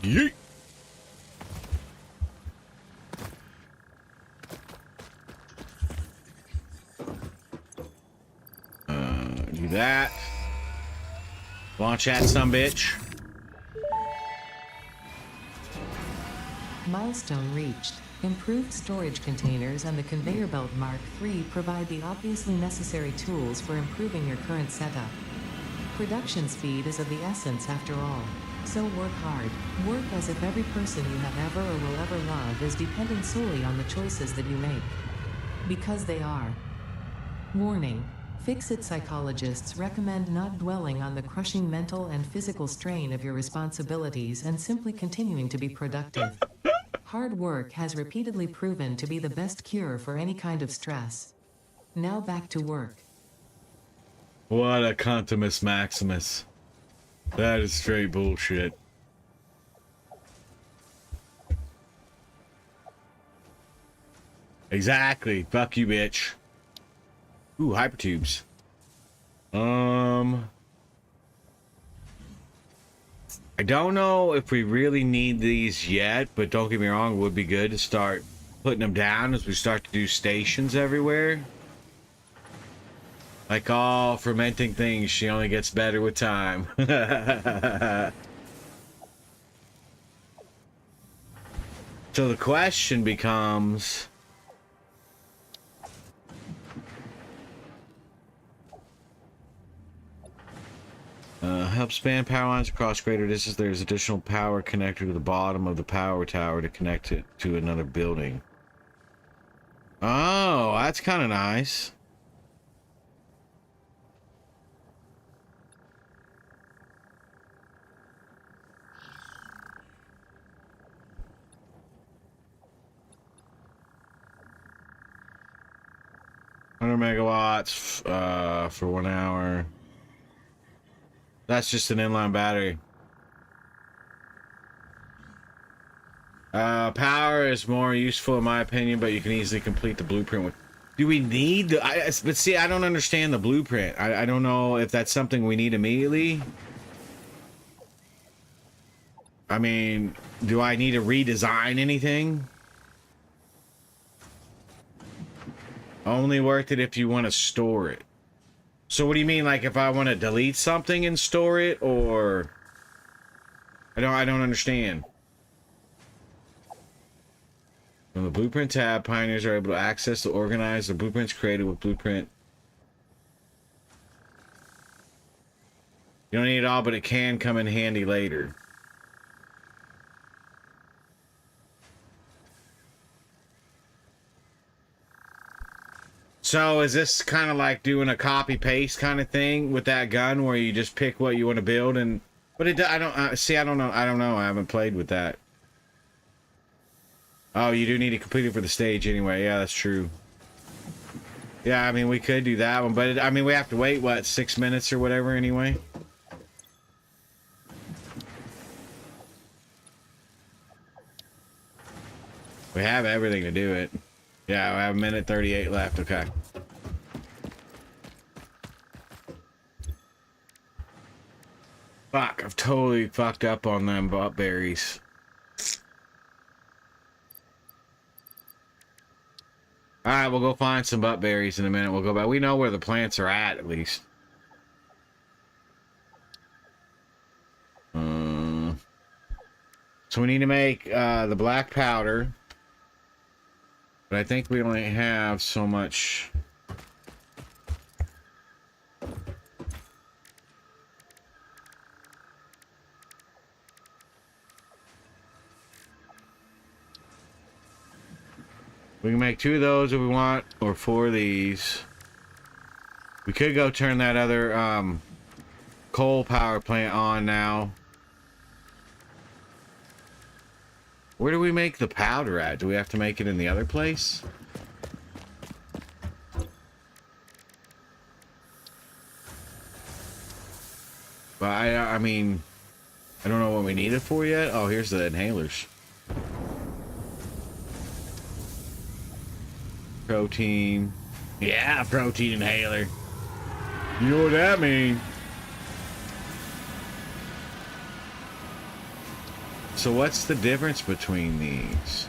Yeet. Do that. Launch that sumbitch. Milestone reached. Improved storage containers and the conveyor belt Mark III provide the obviously necessary tools for improving your current setup. Production speed is of the essence after all. So work hard. Work as if every person you have ever or will ever love is dependent solely on the choices that you make. Because they are. Warning. Fix-It psychologists recommend not dwelling on the crushing mental and physical strain of your responsibilities and simply continuing to be productive. Hard work has repeatedly proven to be the best cure for any kind of stress. Now back to work. What a contumus maximus. That is straight bullshit. Exactly. Fuck you, bitch. Ooh, hypertubes. I don't know if we really need these yet, but don't get me wrong, it would be good to start putting them down as we start to do stations everywhere. Like all fermenting things, she only gets better with time. So the question becomes... help span power lines across greater distances. There's additional power connector to the bottom of the power tower to connect it to another building. Oh, that's kind of nice. $100 megawatts for 1 hour. That's just an inline battery. Power is more useful in my opinion, but you can easily complete the blueprint with... Do we need the... but see, I don't understand the blueprint. I don't know if that's something we need immediately. I mean, do I need to redesign anything? Only worth it if you want to store it. So what do you mean, like if I want to delete something and store it, or... I don't understand. From the Blueprint tab, pioneers are able to access to organize the blueprints created with Blueprint. You don't need it all, but it can come in handy later. So is this kind of like doing a copy paste kind of thing with that gun, where you just pick what you want to build and... But it, I don't see. I don't know. I haven't played with that. Oh, you do need to complete it for the stage anyway. Yeah, that's true. Yeah, I mean we could do that one, but I mean we have to wait what 6 minutes or whatever anyway. We have everything to do it. Yeah, we have 1:38 left. Okay. Fuck, I've totally fucked up on them butt berries. Alright, we'll go find some butt berries in a minute. We'll go back. We know where the plants are at least. So we need to make the black powder. But I think we only have so much. We can make 2 of those if we want, or 4 of these. We could go turn that other coal power plant on now. Where do we make the powder at? Do we have to make it in the other place? But I mean, I don't know what we need it for yet. Oh, here's the inhalers. Protein. Yeah, protein inhaler. You know what that means? So what's the difference between these?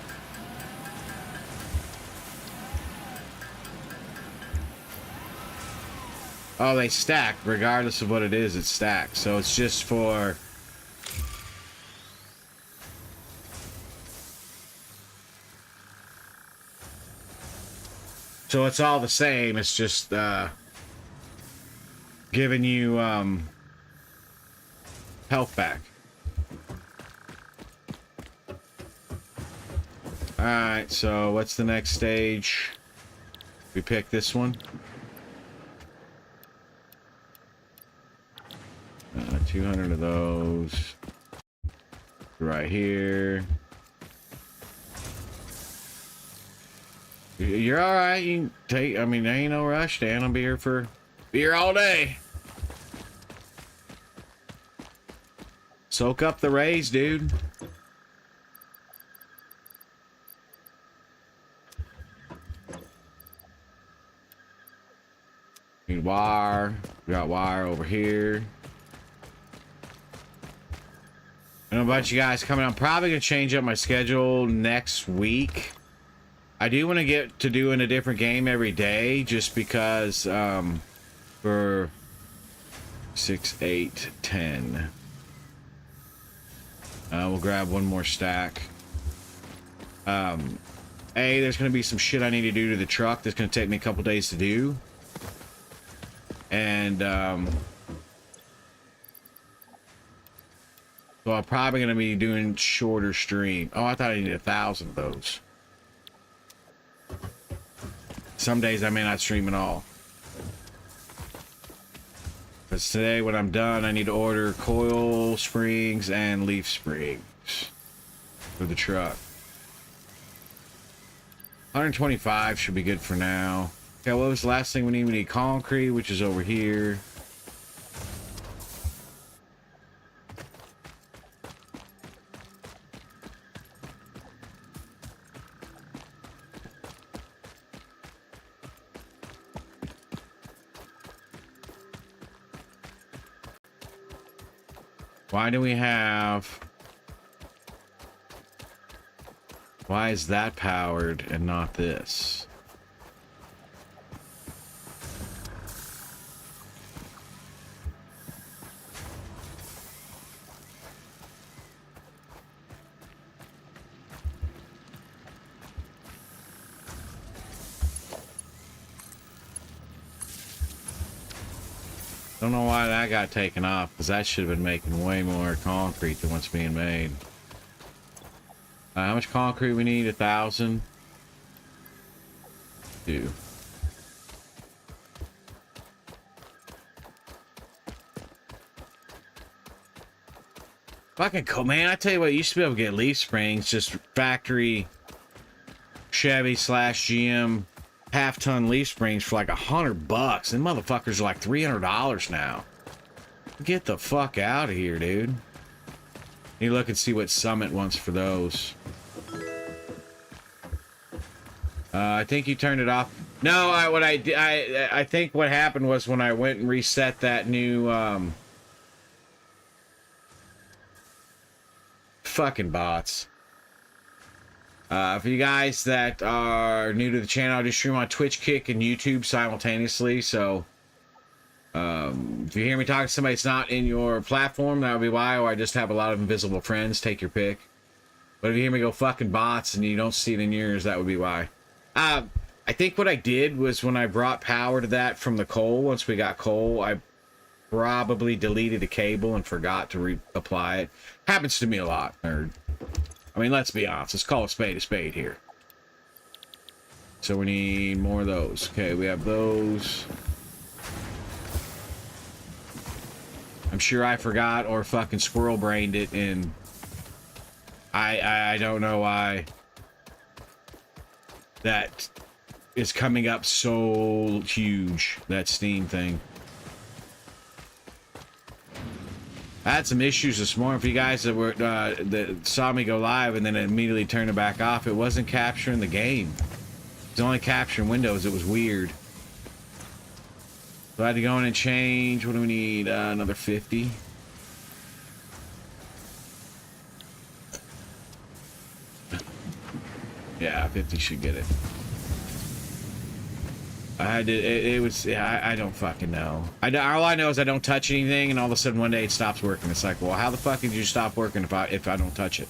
Oh, they stack. Regardless of what it is, it stacks. So it's just for... So it's all the same. It's just giving you health back. Alright, so what's the next stage? We pick this one. 200 of those. Right here. You're alright. You can take, I mean, there ain't no rush, Dan. I'll be here all day. Soak up the rays, dude. Need wire. We got wire over here. I don't know about you guys coming. I'm probably gonna change up my schedule next week. I do want to get to doing a different game every day, just because for 6, 8, 10. We'll grab one more stack. There's gonna be some shit I need to do to the truck that's gonna take me a couple days to do. And so I'm probably gonna be doing shorter stream. Oh, I thought I needed 1,000 of those. Some days I may not stream at all. Because today when I'm done, I need to order coil springs and leaf springs for the truck. 125 should be good for now. Okay, what was the last thing we need? We need concrete, which is over here. Why do we have... Why is that powered and not this? Don't know why that got taken off, because that should have been making way more concrete than what's being made. How much concrete we need? 1,000? 2. Fucking cool, man. I tell you what, you used to be able to get leaf springs, just factory Chevy / GM half-ton leaf springs for like $100. And motherfuckers are like $300 now. Get the fuck out of here, dude. You look and see what Summit wants for those. I think you turned it off. No, I think what happened was when I went and reset that new fucking bots. For you guys that are new to the channel, I just stream on Twitch, Kick, and YouTube simultaneously. So if you hear me talking to somebody that's not in your platform, that would be why. Or I just have a lot of invisible friends. Take your pick. But if you hear me go fucking bots and you don't see it in yours, that would be why. I think what I did was when I brought power to that from the coal, once we got coal, I probably deleted a cable and forgot to reapply it. Happens to me a lot, nerd. I mean, let's be honest. Let's call a spade here. So we need more of those. Okay, we have those. I'm sure I forgot or fucking squirrel brained it, and I don't know why that is coming up so huge, that Steam thing. I had some issues this morning for you guys that were that saw me go live and then immediately turned it back off. It wasn't capturing the game. It was only capturing Windows. It was weird. So I had to go in and change. What do we need? Another 50. Yeah, 50 should get it. I had to, it was, yeah, I don't fucking know. All I know is I don't touch anything, and all of a sudden one day it stops working. It's like, well, how the fuck did you stop working if I don't touch it?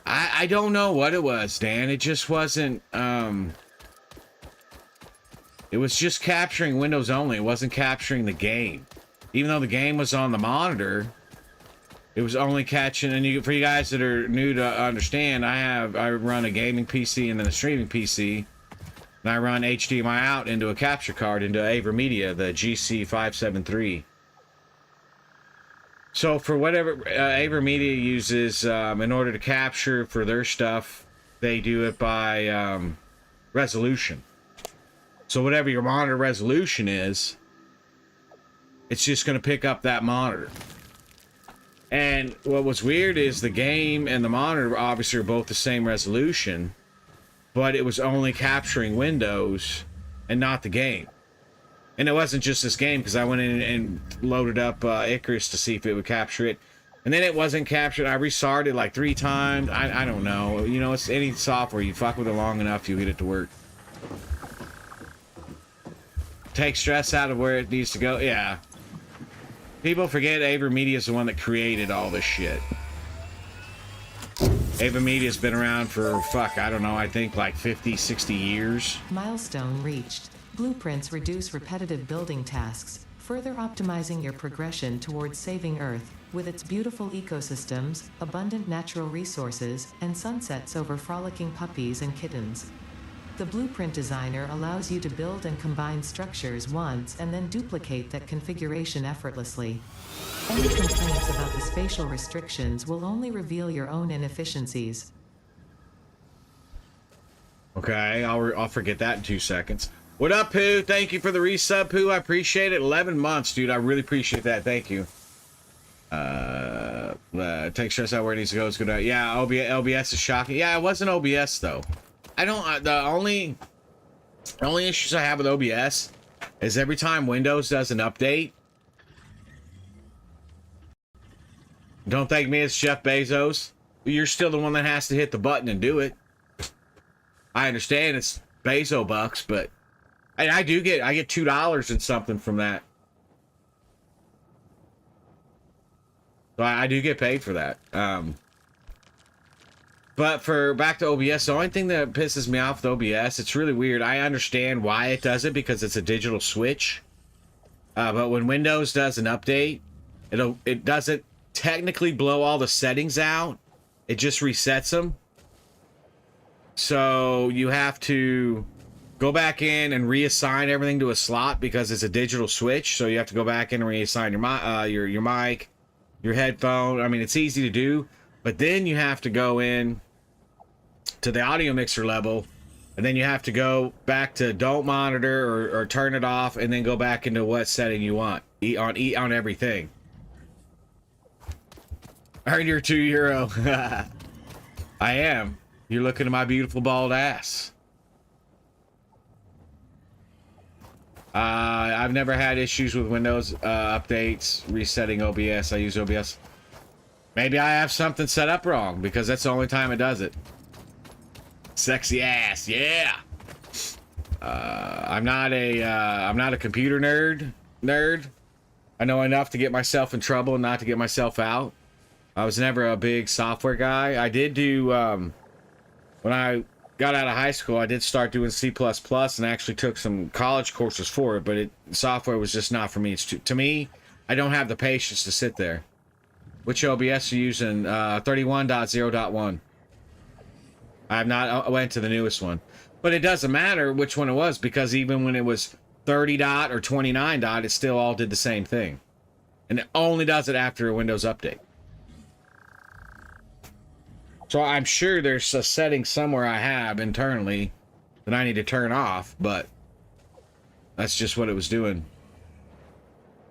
I don't know what it was, Dan. It just wasn't, it was just capturing Windows only. It wasn't capturing the game. Even though the game was on the monitor, it was only catching, and for you guys that are new to understand, I run a gaming PC and then a streaming PC, and I run HDMI out into a capture card into AverMedia, the GC573. So for whatever AverMedia uses in order to capture for their stuff, they do it by resolution. So whatever your monitor resolution is, it's just going to pick up that monitor. And what was weird is the game and the monitor obviously are both the same resolution, but it was only capturing Windows and not the game. And it wasn't just this game, because I went in and loaded up Icarus to see if it would capture it. And then it wasn't captured. I restarted like 3 times. I don't know. You know, it's any software. You fuck with it long enough, you'll get it to work. Take stress out of where it needs to go. Yeah. People forget AverMedia is the one that created all this shit. AverMedia's been around for, fuck, I don't know, I think like 50, 60 years. Milestone reached. Blueprints reduce repetitive building tasks, further optimizing your progression towards saving Earth, with its beautiful ecosystems, abundant natural resources, and sunsets over frolicking puppies and kittens. The Blueprint Designer allows you to build and combine structures once and then duplicate that configuration effortlessly. Any complaints about the spatial restrictions will only reveal your own inefficiencies. Okay, I'll forget that in 2 seconds. What up, Pooh? Thank you for the resub, Pooh. I appreciate it. 11 months, dude. I really appreciate that. Thank you. Take stress out where it needs to go. It's good. Yeah, OBS is shocking. Yeah, it wasn't OBS, though. I don't, the only issues I have with OBS is every time Windows does an update. Don't thank me, it's Jeff Bezos. You're still the one that has to hit the button and do it. I understand it's Bezo bucks, but I get $2 and something from that. So I do get paid for that. But for back to OBS, the only thing that pisses me off with OBS, it's really weird. I understand why it does it, because it's a digital switch. But when Windows does an update, it doesn't technically blow all the settings out. It just resets them. So you have to go back in and reassign everything to a slot because it's a digital switch. So you have to go back in and reassign your mic, your headphone. I mean, it's easy to do, but then you have to go in to the audio mixer level, and then you have to go back to don't monitor or turn it off, and then go back into what setting you want on everything. Earn your €2. I am. You're looking at my beautiful bald ass. I've never had issues with Windows updates resetting OBS. I use OBS. Maybe I have something set up wrong, because that's the only time it does it. Sexy ass, yeah. I'm not a computer nerd. I know enough to get myself in trouble and not to get myself out. I was never a big software guy. I did do when I got out of high school, I did start doing C++ and actually took some college courses for it, but software was just not for me. It's to me, I don't have the patience to sit there. Which OBS are you using? 31.0.1. I have not went to the newest one. But it doesn't matter which one it was, because even when it was 30 dot or 29 dot, it still all did the same thing. And it only does it after a Windows update. So I'm sure there's a setting somewhere I have internally that I need to turn off, but that's just what it was doing.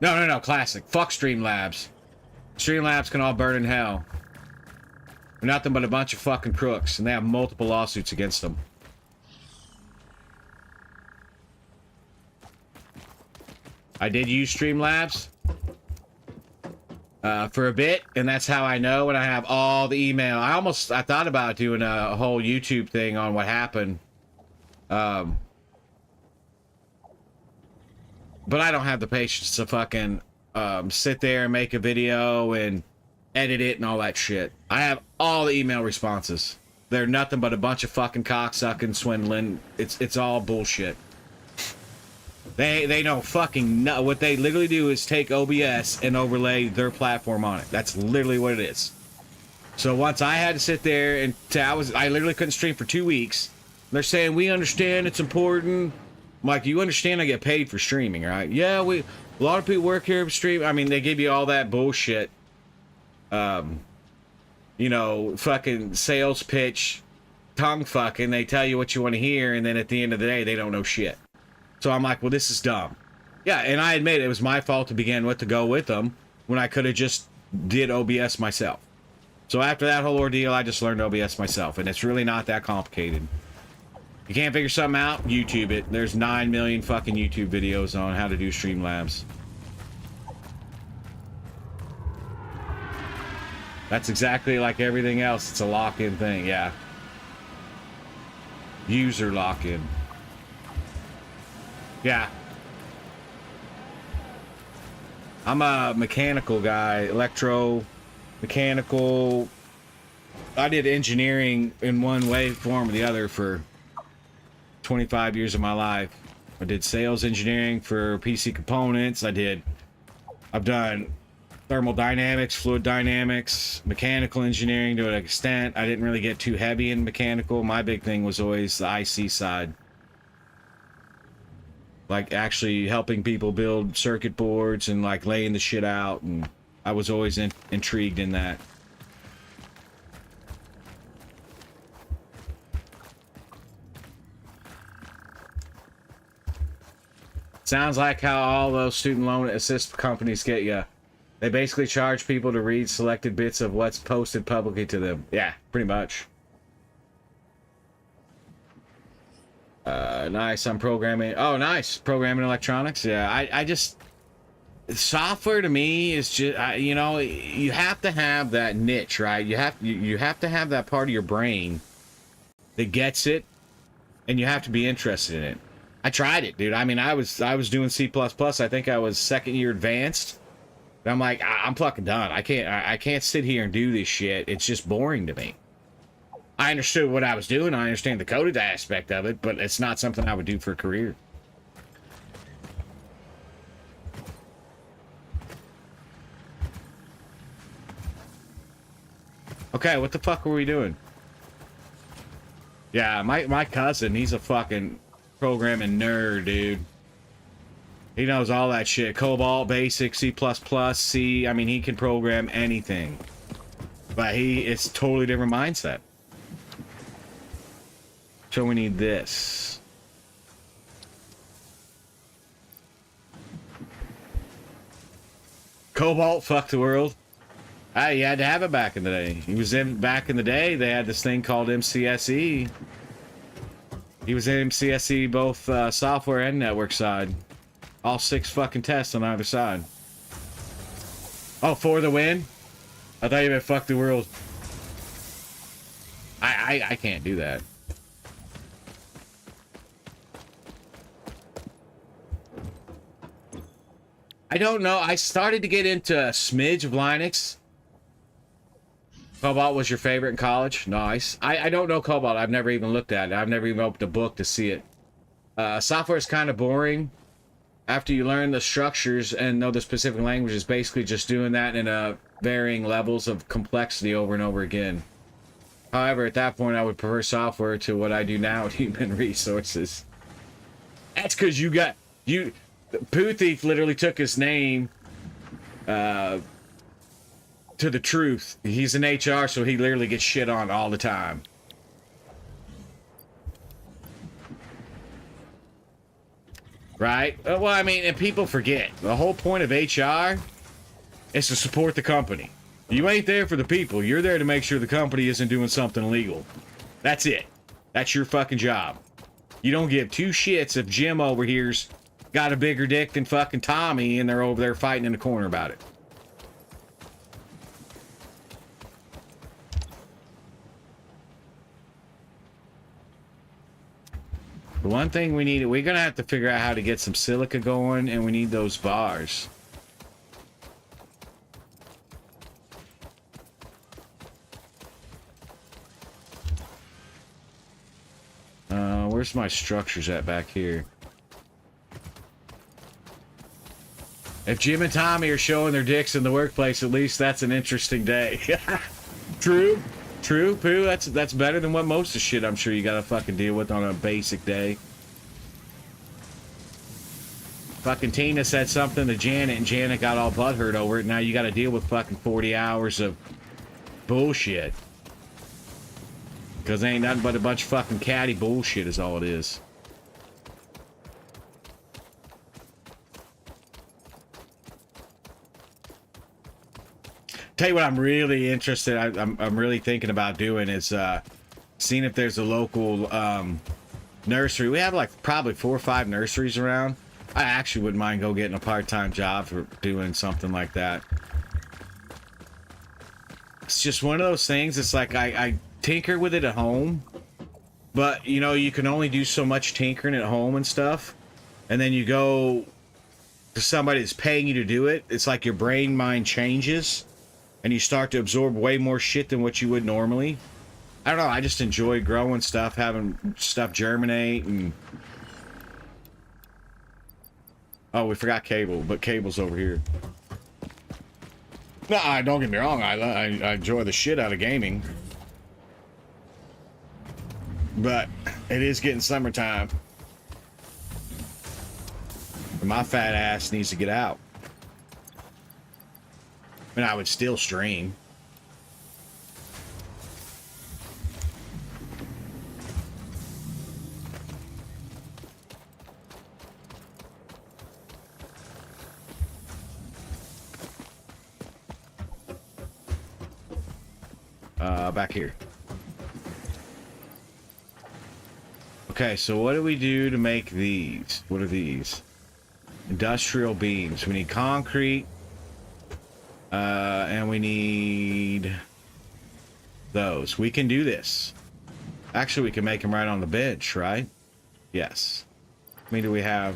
No, classic. Fuck Streamlabs. Streamlabs can all burn in hell. They're nothing but a bunch of fucking crooks, and they have multiple lawsuits against them. I did use Streamlabs for a bit, and that's how I know when I have all the email. I thought about doing a whole YouTube thing on what happened. But I don't have the patience to fucking sit there and make a video and edit it and all that shit. I have all the email responses. They're nothing but a bunch of fucking cocksucking swindling. It's all bullshit. They don't fucking know. What they literally do is take OBS and overlay their platform on it. That's literally what it is. So once I had to sit there and I literally couldn't stream for 2 weeks. They're saying, we understand it's important. I'm like, you understand I get paid for streaming, right? Yeah, a lot of people work here for stream. I mean, they give you all that bullshit. You know, fucking sales pitch, tongue fucking. They tell you what you want to hear, and then at the end of the day, they don't know shit. So I'm like, well, this is dumb. Yeah, and I admit it was my fault to begin with to go with them when I could have just did OBS myself. So after that whole ordeal, I just learned OBS myself, and it's really not that complicated. You can't figure something out? YouTube it. There's 9 million fucking YouTube videos on how to do Streamlabs. That's exactly like everything else. It's a lock-in thing, yeah. User lock-in. Yeah. I'm a mechanical guy, mechanical. I did engineering in one way, form, or the other for 25 years of my life. I did sales engineering for PC components. I've done thermodynamics, fluid dynamics, mechanical engineering to an extent. I didn't really get too heavy in mechanical. My big thing was always the IC side. Like actually helping people build circuit boards and like laying the shit out, and I was always intrigued in that. Sounds like how all those student loan assist companies get you. They basically charge people to read selected bits of what's posted publicly to them. Yeah, pretty much. Nice. I'm programming. Oh, nice. Programming electronics. Yeah, I just... Software to me is just, you know, you have to have that niche, right? You have to have that part of your brain that gets it, and you have to be interested in it. I tried it, dude. I mean, I was doing C++. I think I was second year advanced. And I'm like, I'm fucking done. I can't sit here and do this shit. It's just boring to me. I understood what I was doing. I understand the coded aspect of it, but it's not something I would do for a career. Okay, what the fuck were we doing? Yeah, my cousin, he's a fucking programming nerd, dude. He knows all that shit. Cobalt, Basic, C++, C. I mean, he can program anything. But it's a totally different mindset. So we need this. Cobalt, fuck the world. You had to have it back in the day. Back in the day, they had this thing called MCSE. He was in MCSE both software and network side. All 6 fucking tests on either side. Oh, for the win? I thought you meant fuck the world. I can't do that. I don't know. I started to get into a smidge of Linux. Cobalt was your favorite in college? Nice. I don't know Cobalt. I've never even looked at it. I've never even opened a book to see it. Software is kind of boring. After you learn the structures and know the specific language, it's basically just doing that in varying levels of complexity over and over again. However, at that point, I would prefer software to what I do now with human resources. That's because you got Pooh Thief literally took his name to the truth. He's in HR, so he literally gets shit on all the time. Right? Well, I mean, and people forget. The whole point of HR is to support the company. You ain't there for the people. You're there to make sure the company isn't doing something illegal. That's it. That's your fucking job. You don't give two shits if Jim over here's got a bigger dick than fucking Tommy and they're over there fighting in the corner about it. The one thing we're gonna have to figure out how to get some silica going, and we need those bars. Where's my structures at back here? If Jim and Tommy are showing their dicks in the workplace, at least that's an interesting day. True, Pooh. That's better than what most of the shit I'm sure you gotta fucking deal with on a basic day. Fucking Tina said something to Janet, and Janet got all butthurt over it. Now you gotta deal with fucking 40 hours of bullshit. Because ain't nothing but a bunch of fucking catty bullshit is all it is. Tell you what I'm really interested, I'm really thinking about doing is seeing if there's a local nursery. We have like probably 4 or 5 nurseries around. I actually wouldn't mind go getting a part-time job for doing something like that. It's just one of those things. It's like I tinker with it at home, but you know, you can only do so much tinkering at home and stuff, and then you go to somebody that's paying you to do it. It's like your brain mind changes and you start to absorb way more shit than what you would normally. I don't know, I just enjoy growing stuff, having stuff germinate. And oh, we forgot Cable, but Cable's over here. No, don't get me wrong, I enjoy the shit out of gaming. But it is getting summertime. And my fat ass needs to get out. And I would still stream. Back here. Okay, so what do we do to make these? What are these? Industrial beams. We need concrete. And we need those. We can do this. Actually, we can make them right on the bench, right? Yes. I mean, do we have...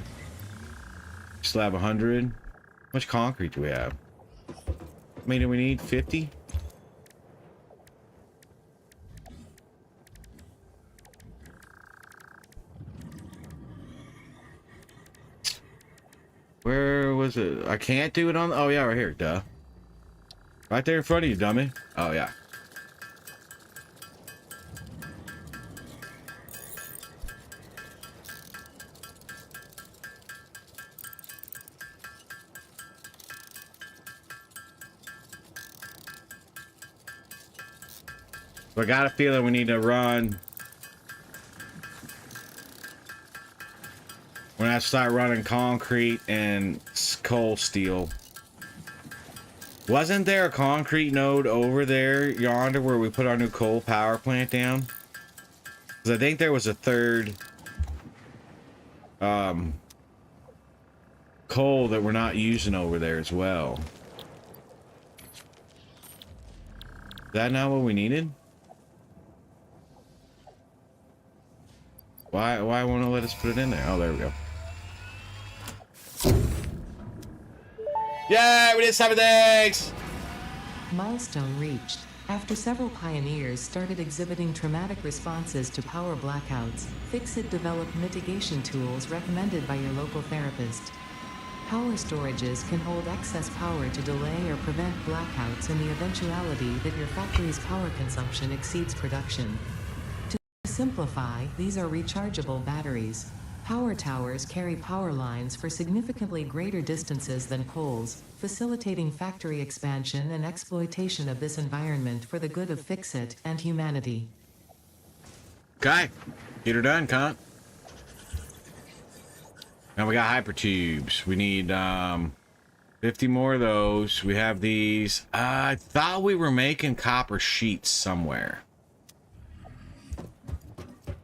Still have 100? How much concrete do we have? I mean, do we need 50? Where was it? I can't do it on... Oh, yeah, right here. Duh. Right there in front of you, dummy. Oh, yeah. So I got a feeling we need to run... When I start running concrete and coal steel. Wasn't there a concrete node over there yonder where we put our new coal power plant down? Because I think there was a third coal that we're not using over there as well. Is that not what we needed? Why won't it let us put it in there? Oh, there we go. Yeah, we did 7 things! Milestone reached. After several pioneers started exhibiting traumatic responses to power blackouts, Fixit developed mitigation tools recommended by your local therapist. Power storages can hold excess power to delay or prevent blackouts in the eventuality that your factory's power consumption exceeds production. To simplify, these are rechargeable batteries. Power towers carry power lines for significantly greater distances than poles, facilitating factory expansion and exploitation of this environment for the good of Fixit and humanity. Okay. Get her done, cunt. Now we got hypertubes. We need 50 more of those. We have these. I thought we were making copper sheets somewhere.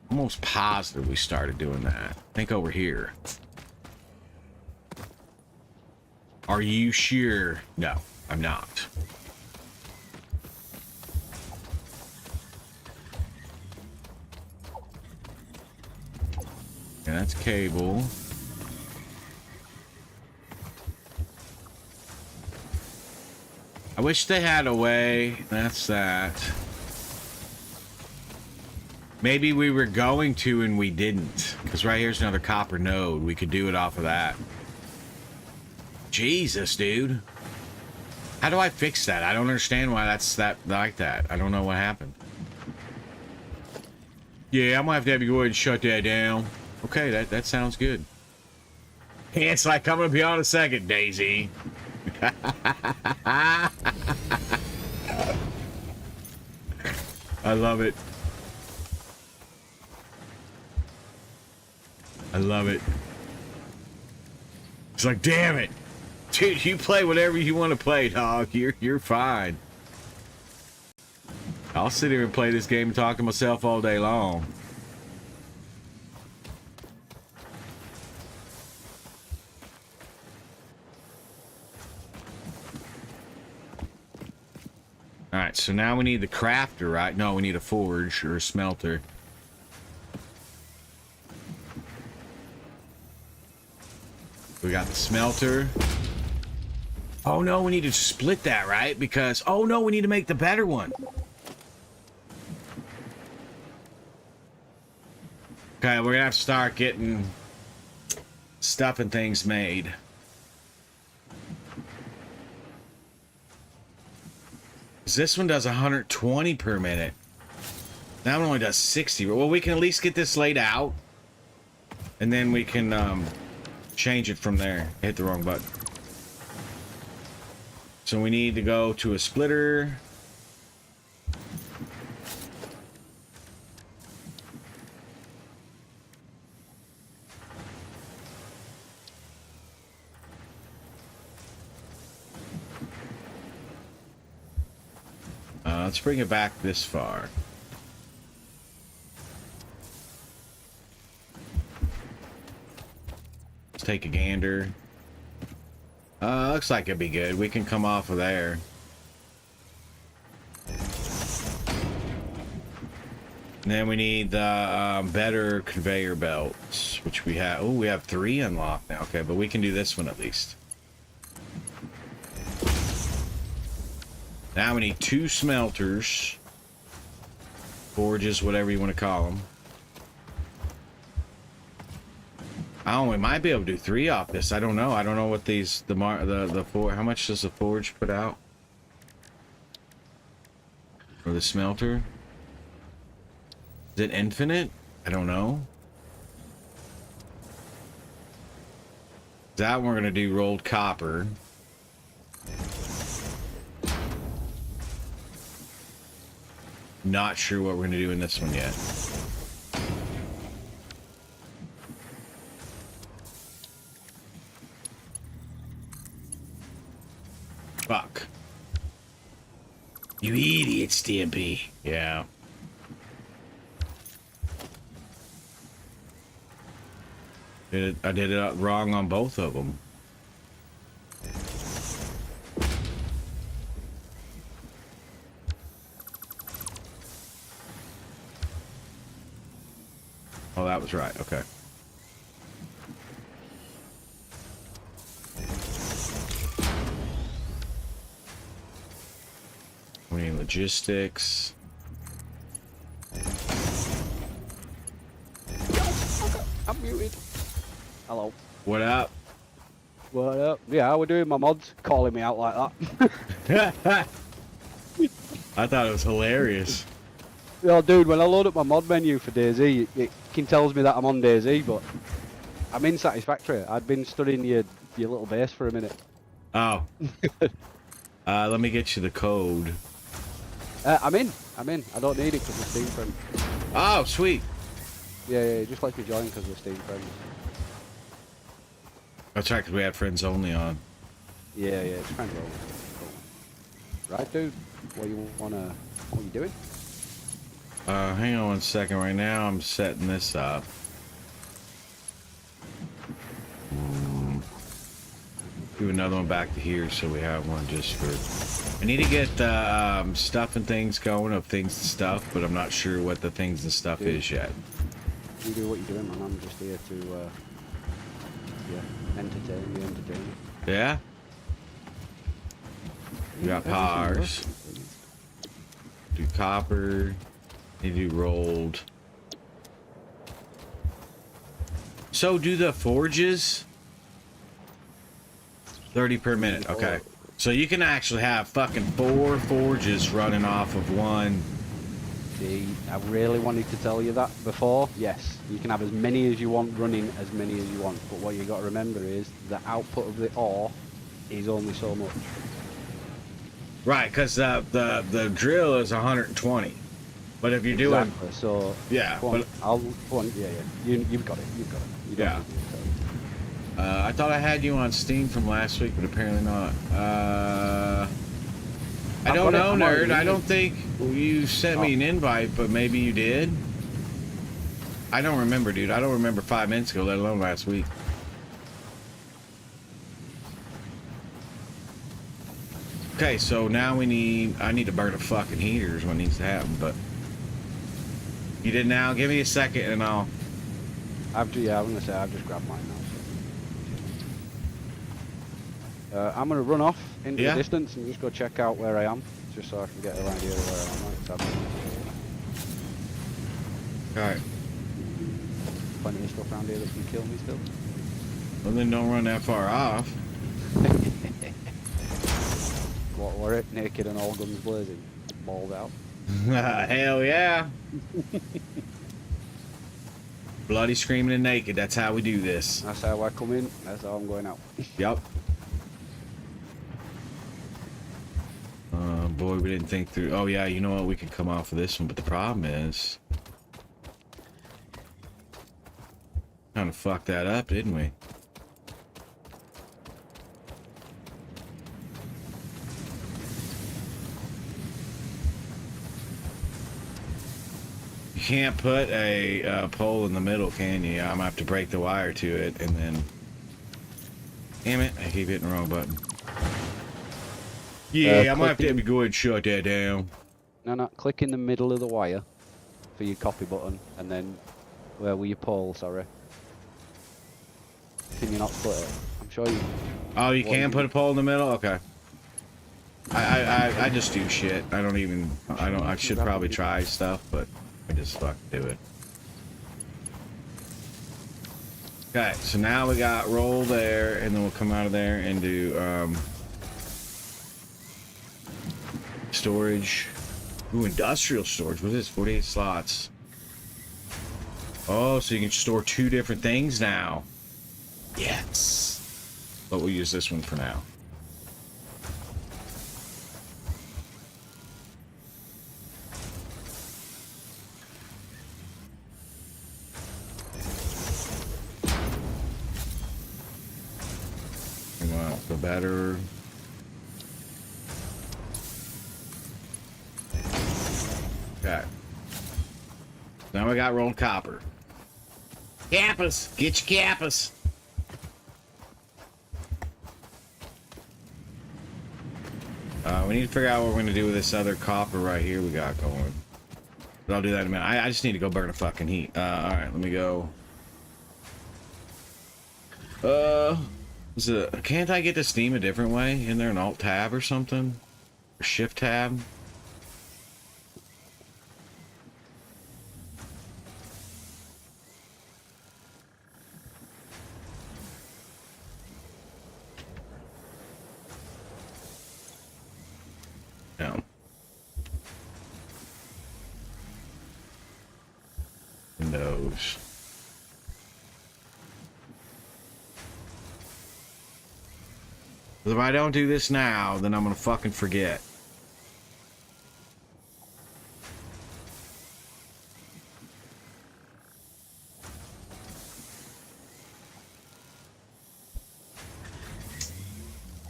Almost positive we started doing that. I think over here. Are you sure? No, I'm not. Yeah, that's cable. I wish they had a way. That's that. Maybe we were going to and we didn't. Because right here's another copper node. We could do it off of that. Jesus, dude. How do I fix that? I don't understand why that's that like that. I don't know what happened. Yeah, I'm gonna have you go ahead and shut that down. Okay, that sounds good. It's like I'm gonna be on a second, Daisy. I love it. I love it. It's like, damn it. Dude, you play whatever you want to play, dog. You're fine. I'll sit here and play this game and talk to myself all day long. Alright, so now we need the crafter, right? No, we need a forge or a smelter. We got the smelter. Oh no, we need to split that, right? Because, oh no, we need to make the better one. Okay, we're gonna have to start getting stuff and things made. This one does 120 per minute. That one only does 60. Well, we can at least get this laid out. And then we can change it from there. Hit the wrong button. So we need to go to a splitter. Let's bring it back this far. Let's take a gander. Looks like it'd be good. We can come off of there. And then we need the better conveyor belts, which we have. Oh, we have 3 unlocked now. Okay, but we can do this one at least. Now we need 2 smelters, forges, whatever you want to call them. Oh, we might be able to do 3 off this. I don't know. I don't know what these the how much does the forge put out? Or the smelter? Is it infinite? I don't know. That we're gonna do rolled copper. Not sure what we're gonna do in this one yet. Fuck. You idiot, Stampy. Yeah. I did it wrong on both of them. Oh, that was right. Okay. We need logistics. I'm muted. Hello. What up? What up? Yeah, we're doing my mods, calling me out like that. I thought it was hilarious. Yo, dude, when I load up my mod menu for DayZ, it tells me that I'm on DayZ, but I'm in Satisfactory. I'd been studying your little base for a minute. Oh. Let me get you the code. I'm in. I don't need it because we're Steam friends. Oh, sweet. Yeah, just let me join because we're Steam friends. That's right, because we had friends only on. Yeah, it's friends only. Cool. Right, dude. What are you doing? Hang on 1 second. Right now, I'm setting this up. Do another one back to here so we have one just for... I need to get stuff and things going of things and stuff, but I'm not sure what the things and stuff is yet. You do what you're doing, man. I'm just here to, entertain you. Yeah? We got powers. Do copper. Need to do rolled. So do the forges? 30 per minute. Okay. So you can actually have fucking 4 forges running off of one. See, I really wanted to tell you that before. Yes, you can have as many as you want running, as many as you want. But what you got to remember is the output of the ore is only so much. Right, because the drill is 120. But if you're doing... Exactly. So Yeah, go on, but... go on. Yeah. You've got it. You don't Yeah. need to tell me. I thought I had you on Steam from last week, but apparently not. I don't know, nerd. I don't think you sent me an invite, but maybe you did. I don't remember, dude. I don't remember 5 minutes ago, let alone last week. Okay, so now I need to burn a fucking heater is what needs to happen, but... You did now? Give me a second and I'll... I'm gonna say I've just grabbed mine now. So. I'm gonna run off into the distance and just go check out where I am, just so I can get an idea of where I am. Alright. Plenty of stuff around here that can kill me still. Well, then don't run that far off. What were it? Naked and all guns blazing. Balled out. Hell yeah. Bloody, screaming, and naked. That's how we do this. That's how I come in. That's how I'm going out. Yep. Boy, we didn't think through. Oh, yeah, you know what? We could come off of this one, but the problem is... Kind of fucked that up, didn't we? You can't put a pole in the middle, can you? I'm gonna have to break the wire to it, and then... Damn it, I keep hitting the wrong button. Yeah, I'm gonna have to go ahead and shut that down. No, click in the middle of the wire for your copy button, and then where were your pole, sorry. Can you not put it? I'm sure you... Oh, you can put a pole in the middle? Okay. I just do shit. I should probably try stuff, but I just fucking do it. Okay, so now we got roll there, and then we'll come out of there and do storage. Ooh, industrial storage. What is this? 48 slots. Oh, so you can store 2 different things now. Yes. But we'll use this one for now. The better. Okay. Now we got rolled copper. Kappas! Get your kappas! We need to figure out what we're going to do with this other copper right here we got going. But I'll do that in a minute. I just need to go burn a fucking heat. Alright, let me go. Can't I get to Steam a different way? Isn't there an Alt tab or something? Or Shift tab? No. Windows. If I don't do this now, then I'm gonna fucking forget.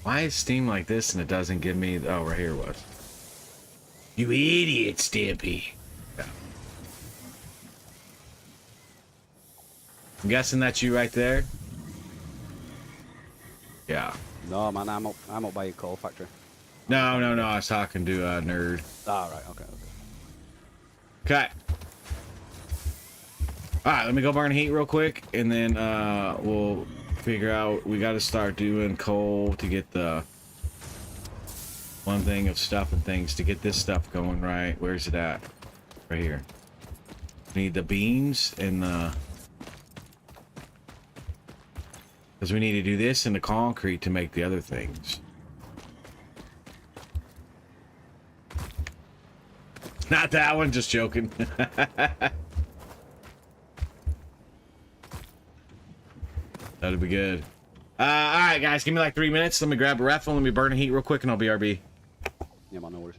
Why is Steam like this and it doesn't give me... Oh, right here it was. You idiot, Stampy. Yeah. I'm guessing that's you right there? Yeah. No, man, I'm up by your coal factory. No, I was talking to a nerd. Ah, right, okay. Okay. Alright, let me go burn heat real quick, and then we'll figure out... We gotta start doing coal to get the... one thing of stuff and things to get this stuff going right. Where's it at? Right here. Need the beams and the... Because we need to do this in the concrete to make the other things. Not that one, just joking. That'd be good. Alright, guys, give me like 3 minutes. Let me grab a ref and let me burn the heat real quick and I'll BRB. Yeah, man, no worries.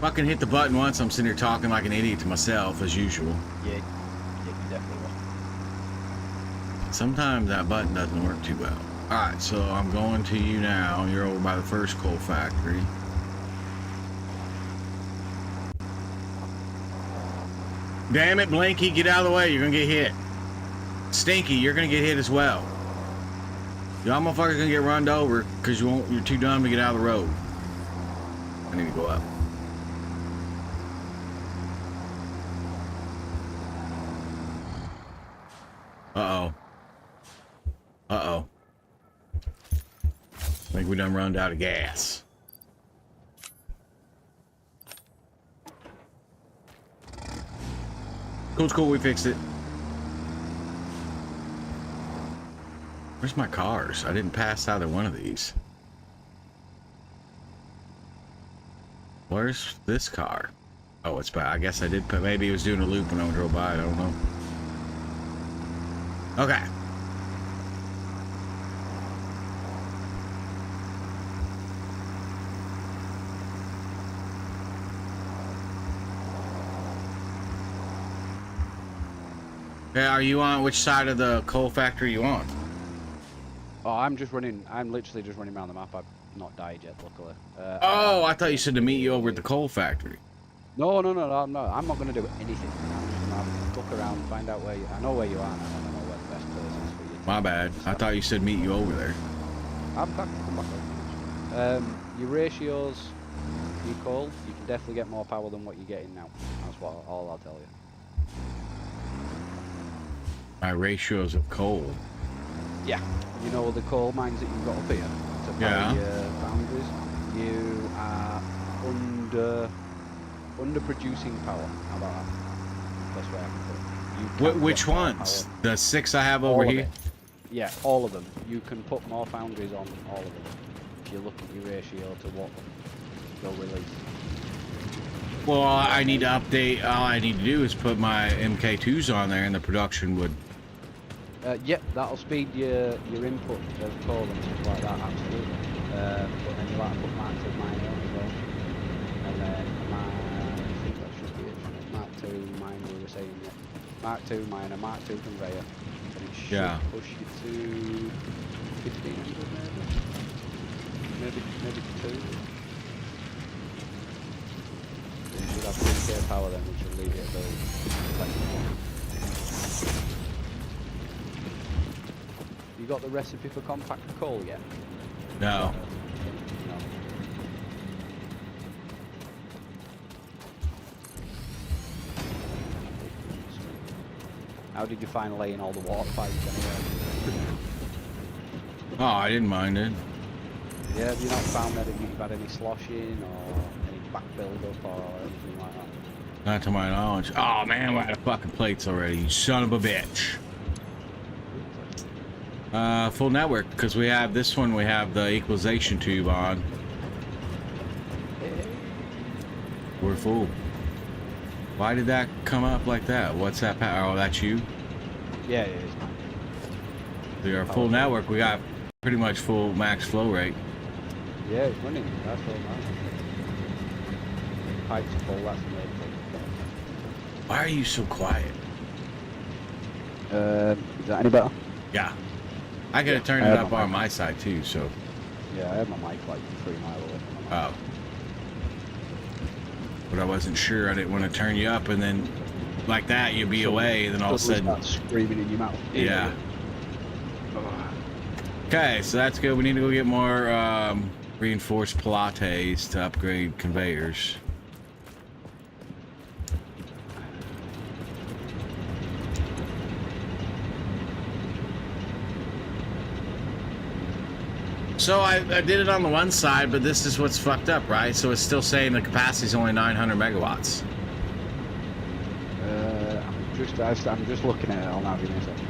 Fucking hit the button once, I'm sitting here talking like an idiot to myself, as usual. Yeah, you definitely will. Sometimes that button doesn't work too well. Alright, so I'm going to you now. You're over by the first coal factory. Damn it, Blinky, get out of the way. You're gonna get hit. Stinky, you're gonna get hit as well. Y'all motherfuckers gonna get runned over because you're too dumb to get out of the road. I need to go up. Uh-oh. Uh-oh. I think we done run out of gas. Cool, it's cool, we fixed it. Where's my cars? I didn't pass either one of these. Where's this car? Oh, it's back. I guess I did put, maybe it was doing a loop when I drove by, I don't know. Okay. Okay, are you on which side of the coal factory you on? Oh, I'm literally just running around the map. I've not died yet, luckily. Oh, I thought you said to meet you over at the coal factory. No, I'm not going to do anything. I'm just going to look around, find out where I know where you are now. I don't know where the best place is for you. My bad. I thought you said meet you over there. I'm back. Come back over. Your ratios, you coal, you can definitely get more power than what you're getting now. That's all I'll tell you. My ratios of coal. Yeah. You know the coal mines that you've got up here to power your foundries? You are under producing power. How about that? Best way I can put it. You can Which get more ones? power. The 6 I have All over of here? it. Yeah, all of them. You can put more foundries on all of them. If you look at your ratio to what they'll release. Well, I need to update. All I need to do is put my MK2s on there and the production would... Yep, that'll speed your input of coal and stuff like that, absolutely. But then you'll have to put Mark 2 miner on as well. And then I think that should be it. Mark 2 miner, we were saying, yeah. Mark 2 miner, Mark 2 conveyor. And it should push you to 1500 maybe? Maybe 2. You should have 3k power then, which will leave it about flexible. You got the recipe for compact coal yet? No. No. How did you find laying all the water pipes anyway? Oh, I didn't mind it. Yeah, have you not found that you've had any sloshing or any back build up or anything like that? Not to my knowledge. Oh, man, we're out of fucking plates already, you son of a bitch. Full network, because we have this one, we have the equalization tube on. We're full. Why did that come up like that? What's that power? Oh, that's you? Yeah, it is. We are full network. We got pretty much full max flow rate. Yeah, it's running. That's all right. Pipes are full, that's the main thing. Why are you so quiet? Is that any better? Yeah. I could have turned I it have up my on my side too, so. Yeah, I had my mic like 3 miles away from my mic. Oh. But I wasn't sure. I didn't want to turn you up and then like that you'd be away and then all of a sudden. Start screaming in your mouth. Yeah. Okay, so that's good. We need to go get more reinforced pilates to upgrade conveyors. So I did it on the one side, but this is what's fucked up, right? So it's still saying the capacity is only 900 megawatts. I'm just looking at it all now. Give me a second.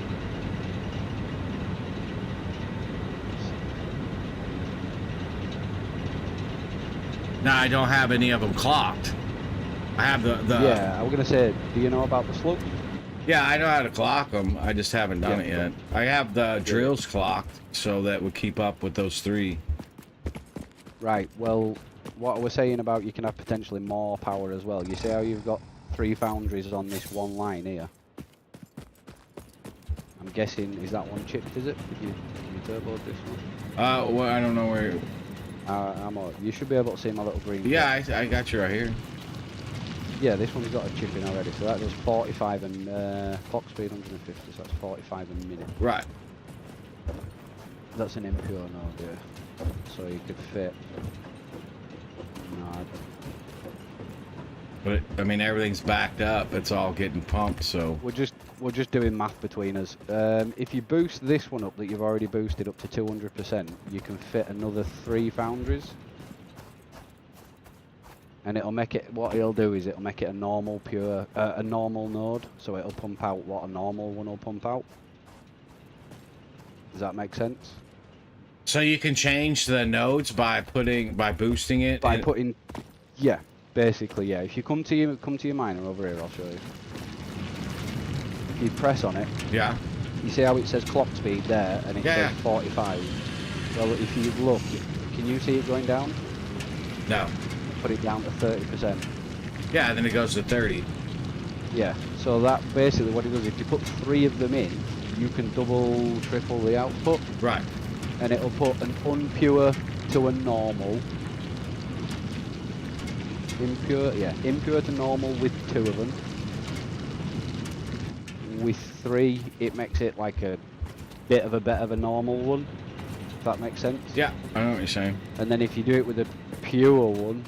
Now I don't have any of them clocked. I have the Yeah, I was gonna say, do you know about the slope? Yeah, I know how to clock them. I just haven't done it yet. I have the drills clocked, so that would keep up with those 3. Right. Well, what I was saying about you can have potentially more power as well. You see how you've got 3 foundries on this one line here? I'm guessing, is that one chipped, is it? Did you turboed this one? Well, I don't know where. You should be able to see my little green. Yeah, I got you right here. Yeah, this one's got a chip in already, so that does 45 and clock speed 150, so that's 45 a minute. Right. That's an impure node, yeah. So you could fit. No, But I mean, everything's backed up. It's all getting pumped. So we're just doing math between us. If you boost this one up that you've already boosted up to 200%, you can fit another 3 foundries. And it'll make it, what it'll do is it'll make it a normal a normal node, so it'll pump out what a normal one will pump out. Does that make sense? So you can change the nodes by boosting it. By putting, yeah, basically, yeah. If you come to your miner over here, I'll show you. If you press on it, Yeah. you see how it says clock speed there, and it Yeah. says 45. Well, if you look, can you see it going down? No. Put it down to 30%. Yeah, then it goes to 30. Yeah. So that basically what it does. If you put 3 of them in, you can double, triple the output. Right. And it'll put an unpure to a normal. Impure to normal with 2 of them. With 3, it makes it like a bit of a normal one. If that makes sense. Yeah, I know what you're saying. And then if you do it with a pure one,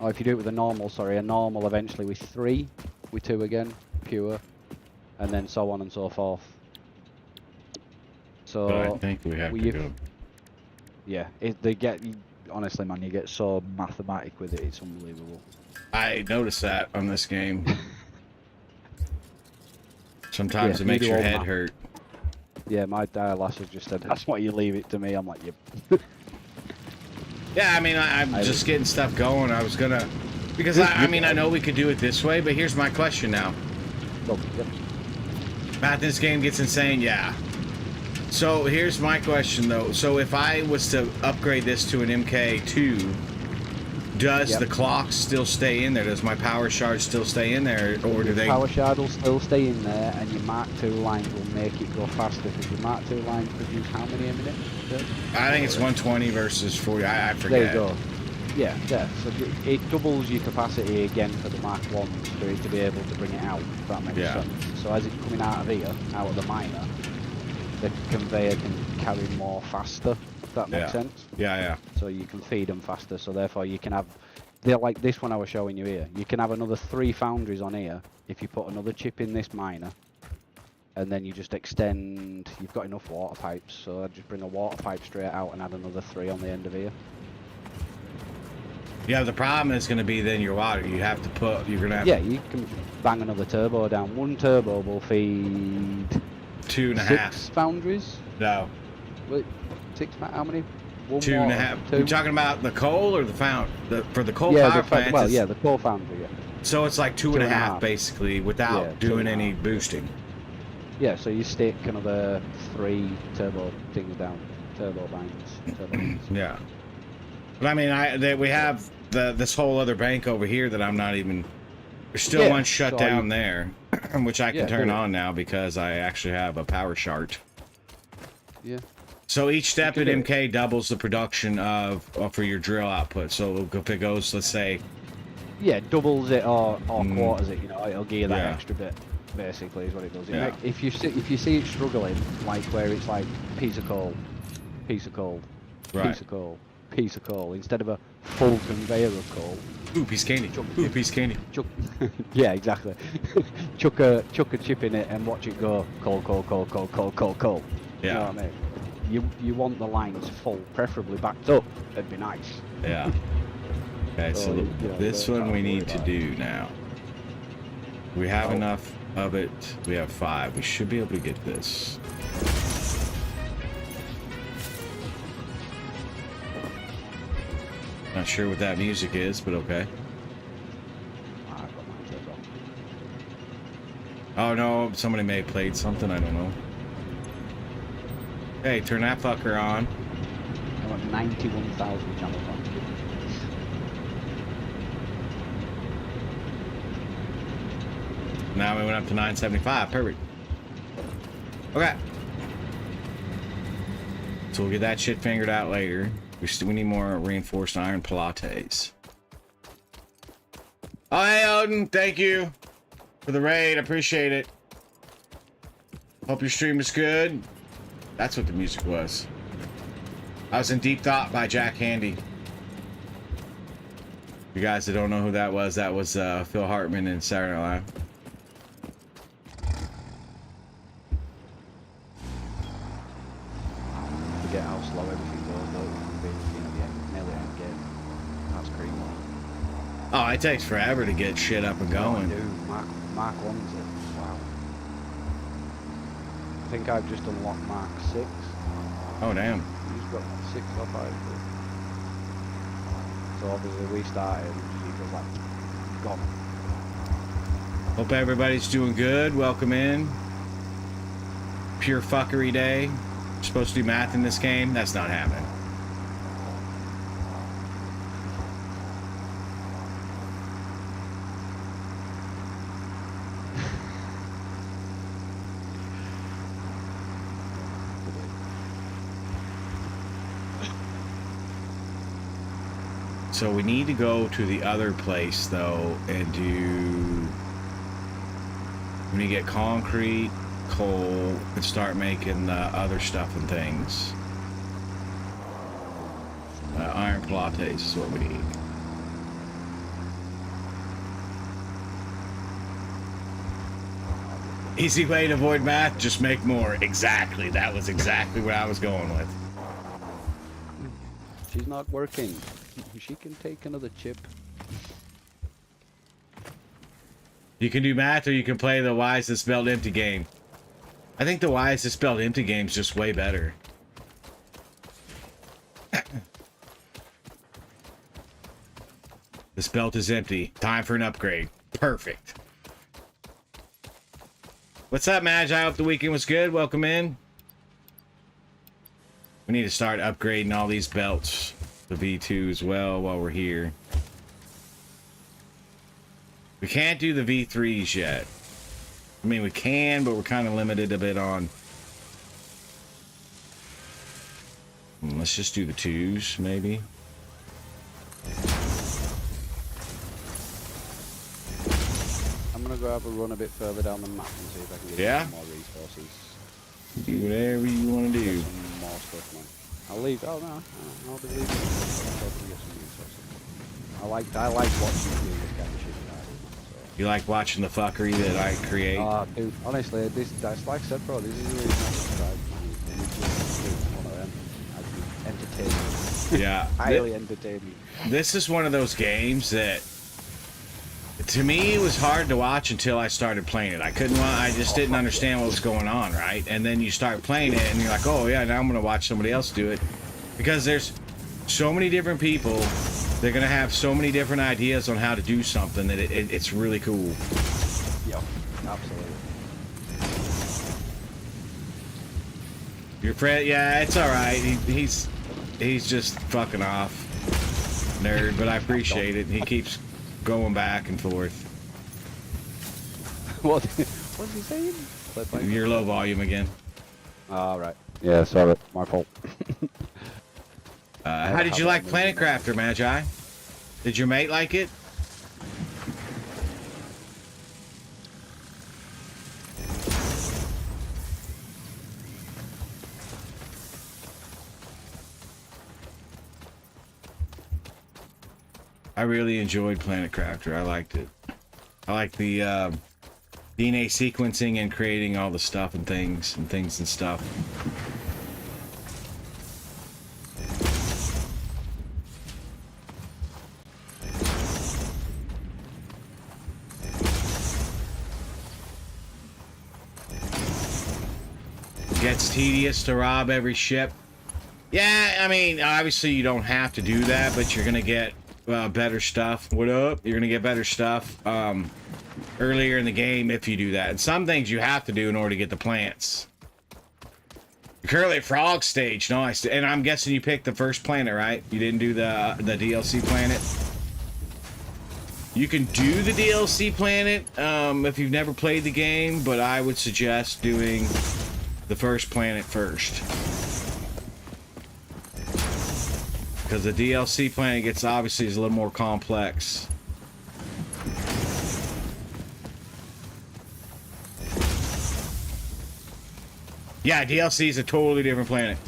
or if you do it with a normal eventually with 3, with 2 again, pure, and then so on and so forth. So But I think we have to go. Yeah, honestly, man, you get so mathematic with it, it's unbelievable. I noticed that on this game. Sometimes Yeah, it makes you do your all head math. hurt. Yeah, my lass has just said, that's why you leave it to me. I'm like, yep. Yeah, I mean, I'm I just getting stuff going. I was gonna, because I mean, I know we could do it this way, but here's my question now. Oh, yep. Matt, this game gets insane, yeah. So here's my question though. So if I was to upgrade this to an MK2, does Yep. the clock still stay in there? Does my power shard still stay in there, or do they? Power shard will still stay in there, and your Mark II lines will make it go faster, because your Mark II lines produce how many a minute? I think it's 120 versus 40. I forget. There you go. Yeah, there. So it doubles your capacity again for the Mark 1s for it to be able to bring it out, if that makes Yeah. sense. So as it's coming out of here, out of the miner, the conveyor can carry more faster, if that makes sense. Yeah, yeah. So you can feed them faster, so therefore you can have, they're like this one I was showing you here. You can have another 3 foundries on here if you put another chip in this miner, and then you just extend, you've got enough water pipes, so I'd just bring a water pipe straight out and add another 3 on the end of here. Yeah, the problem is going to be then your water. You have to put. You're going to have Yeah, you can bang another turbo down. One turbo will feed 2.5. 6 foundries. No, Wait, 6, how many? One 2.5. Two? You're talking about the coal or the for the coal Yeah, power the plants. well, it's- yeah, the core foundry, yeah. So it's like 2.5 2.5. basically without Yeah, doing 2.5. any boosting. Yeah, so you stick another 3 turbo things down, turbo lines. Yeah. But I mean, we have this whole other bank over here that I'm not even. There's still Yeah, one shut so down there, which I can Yeah, turn do it. on now because I actually have a power shard. Yeah. So each step You at can do MK doubles the production of for your drill output. So if it goes, let's say, Yeah, doubles it or quarters it, you know, it'll give you that Yeah. extra bit, basically, is what it does. Yeah. If you see it struggling, like where it's like piece of coal, piece of coal, Right. piece of coal, piece of coal, instead of a full conveyor of coal, ooh, piece of candy, ooh, piece of candy. chuck, yeah, exactly. chuck a chip in it and watch it go coal, coal, coal, coal, coal, coal, coal. You Yeah. know what I mean? You want the lines full, preferably backed up. It'd be nice. Yeah. Okay, so you know, this don't one we worry need to about do now. We have Oh. enough of it. We have 5. We should be able to get this. Not sure what that music is, but okay. Ah, I've got mine turned on. Oh no, somebody may have played something, I don't know. Hey, turn that fucker on. I want 91,000 channels on. Now we went up to 975. Perfect. Okay. So we'll get that shit fingered out later. We need more reinforced iron pilates. Oh, hey, Odin. Thank you for the raid. Appreciate it. Hope your stream is good. That's what the music was. I was in Deep Thought by Jack Handy. You guys that don't know who that was Phil Hartman in Saturday Night Live. Forget how slow everything goes though. Nearly end game. That's cream. Oh, it takes forever to get shit up and going. Dude, Mark 1's it. Wow. I think I've just unlocked Mark 6. Oh, damn. He's got 6 or 5. So obviously we started and he was like, gone. Hope everybody's doing good. Welcome in. Pure fuckery day. You're supposed to do math in this game. That's not happening. So we need to go to the other place though and do. We need to get concrete, coal, and start making other stuff and things. Iron pilates is what we need. Easy way to avoid math, just make more. Exactly. That was exactly what I was going with. She's not working. She can take another chip. You can do math or you can play the Why Is This Spelled Empty game. I think the Why Is This Spelled Empty game is just way better. This belt is empty. Time for an upgrade. Perfect. What's up, Madge? I hope the weekend was good. Welcome in. We need to start upgrading all these belts. The V2 as well while we're here. We can't do the V3s yet. I mean, we can, but we're kind of limited a bit on. Let's just do the 2s, maybe. I'm gonna go have a run a bit further down the map and see if I can get some more resources. Do whatever you want to do. Some more stuff, man. I'll leave. Oh no, I'll be leaving. I'll get some resources. I like watching you do this kind of shit. You like watching the fuckery that I create? Dude, honestly, that's like I said, bro. This is a really nice subscribe. One of them. I'd be entertaining. Yeah, Highly entertaining. This is one of those games that, to me, it was hard to watch until I started playing it. I just didn't understand what was going on, right? And then you start playing it, and you're like, oh yeah, now I'm gonna watch somebody else do it, because there's so many different people. They're gonna have so many different ideas on how to do something that it's really cool. Yep, absolutely. Your friend, yeah, it's all right. He's just fucking off, nerd. But I appreciate it. He keeps going back and forth. What's he saying? You're low volume again. All right. Yeah, sorry, my fault. How did you like Planet Crafter, Magi? Did your mate like it? I really enjoyed Planet Crafter. I liked it. I like the DNA sequencing and creating all the stuff and things and stuff. Gets tedious to rob every ship. Yeah, I mean, obviously you don't have to do that, but you're gonna get better stuff. What up? You're gonna get better stuff earlier in the game if you do that. And some things you have to do in order to get the plants. You're currently at frog stage, nice. And I'm guessing you picked the first planet, right? You didn't do the DLC planet. You can do the DLC planet if you've never played the game, but I would suggest doing the first planet first. Because the DLC planet gets obviously is a little more complex. Yeah, DLC is a totally different planet.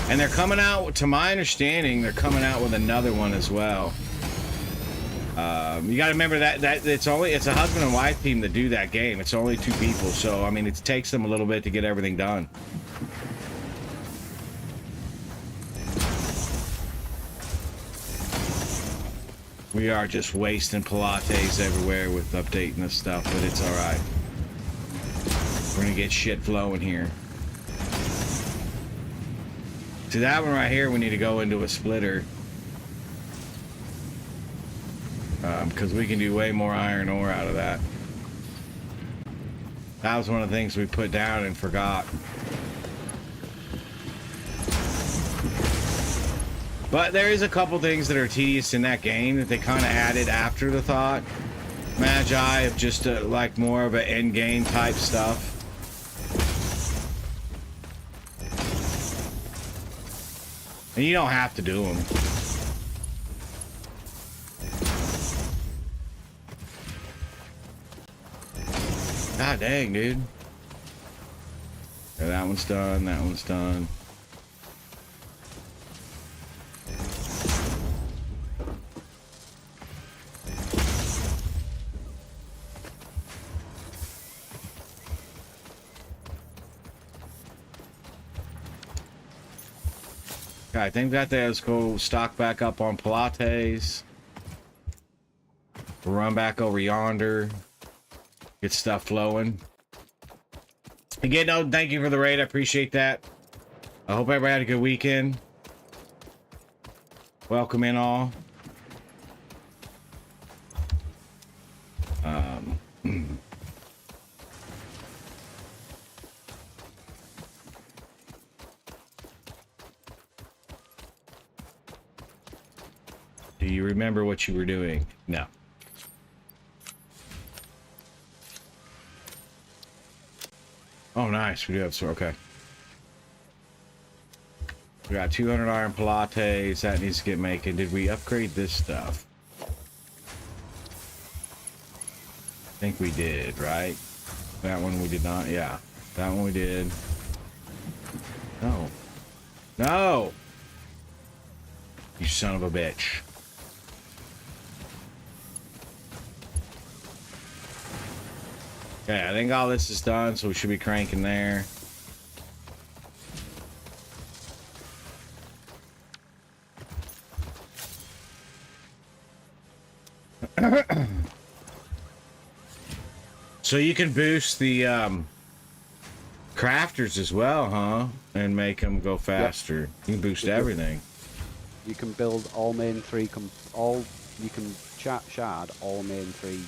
And they're coming out, to my understanding, they're coming out with another one as well. You got to remember that it's a husband and wife team that do that game. It's only 2 people, so I mean it takes them a little bit to get everything done. We are just wasting Pilates everywhere with updating this stuff, but it's all right. We're gonna get shit flowing here. See that one right here, we need to go into a splitter. Because we can do way more iron ore out of that. That was one of the things we put down and forgot. But there is a couple things that are tedious in that game that they kind of added after the thought. Magi of just like more of an end game type stuff. And you don't have to do them. God dang, dude. Yeah, that one's done. That one's done. Okay, I think that let's go stock back up on Pilates. We'll run back over yonder. Get stuff flowing. Again, no, thank you for the raid. I appreciate that. I hope everybody had a good weekend. Welcome in all. Do you remember what you were doing? No. Oh, nice. We do have some. Okay. We got 200 iron Pilates. That needs to get making. Did we upgrade this stuff? I think we did, right? That one we did not. Yeah. That one we did. No. No! You son of a bitch. Okay, I think all this is done, so we should be cranking there. So you can boost the crafters as well, huh? And make them go faster. Yep. You can boost everything. You can build all main 3, you can shard all main 3,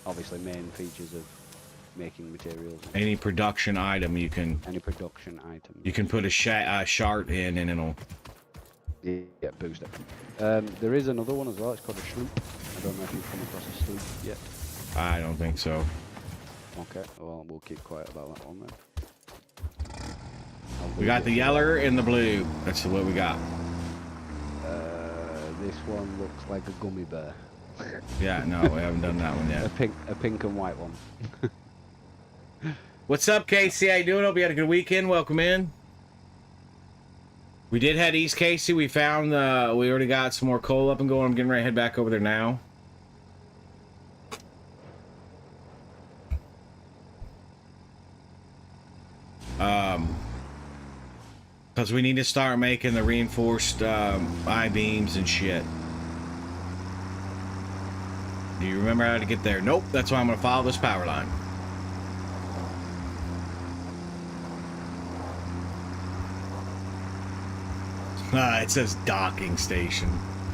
obviously main features of making materials. Any production item you can... Any production item. You can put a shard in and it'll... Yeah, boost it. There is another one as well, it's called a shroop. I don't know if you've come across a shroop yet. I don't think so. Okay, well, we'll keep quiet about that one then. We got the yeller and the blue. That's what we got. This one looks like a gummy bear. Yeah, no, we haven't done that one yet. A pink and white one. What's up, Casey? How you doing? Hope you had a good weekend. Welcome in. We did head east, Casey. We found we already got some more coal up and going. I'm getting ready to head back over there now. Because we need to start making the reinforced I-beams and shit. Do you remember how to get there? Nope, that's why I'm going to follow this power line. It says docking station.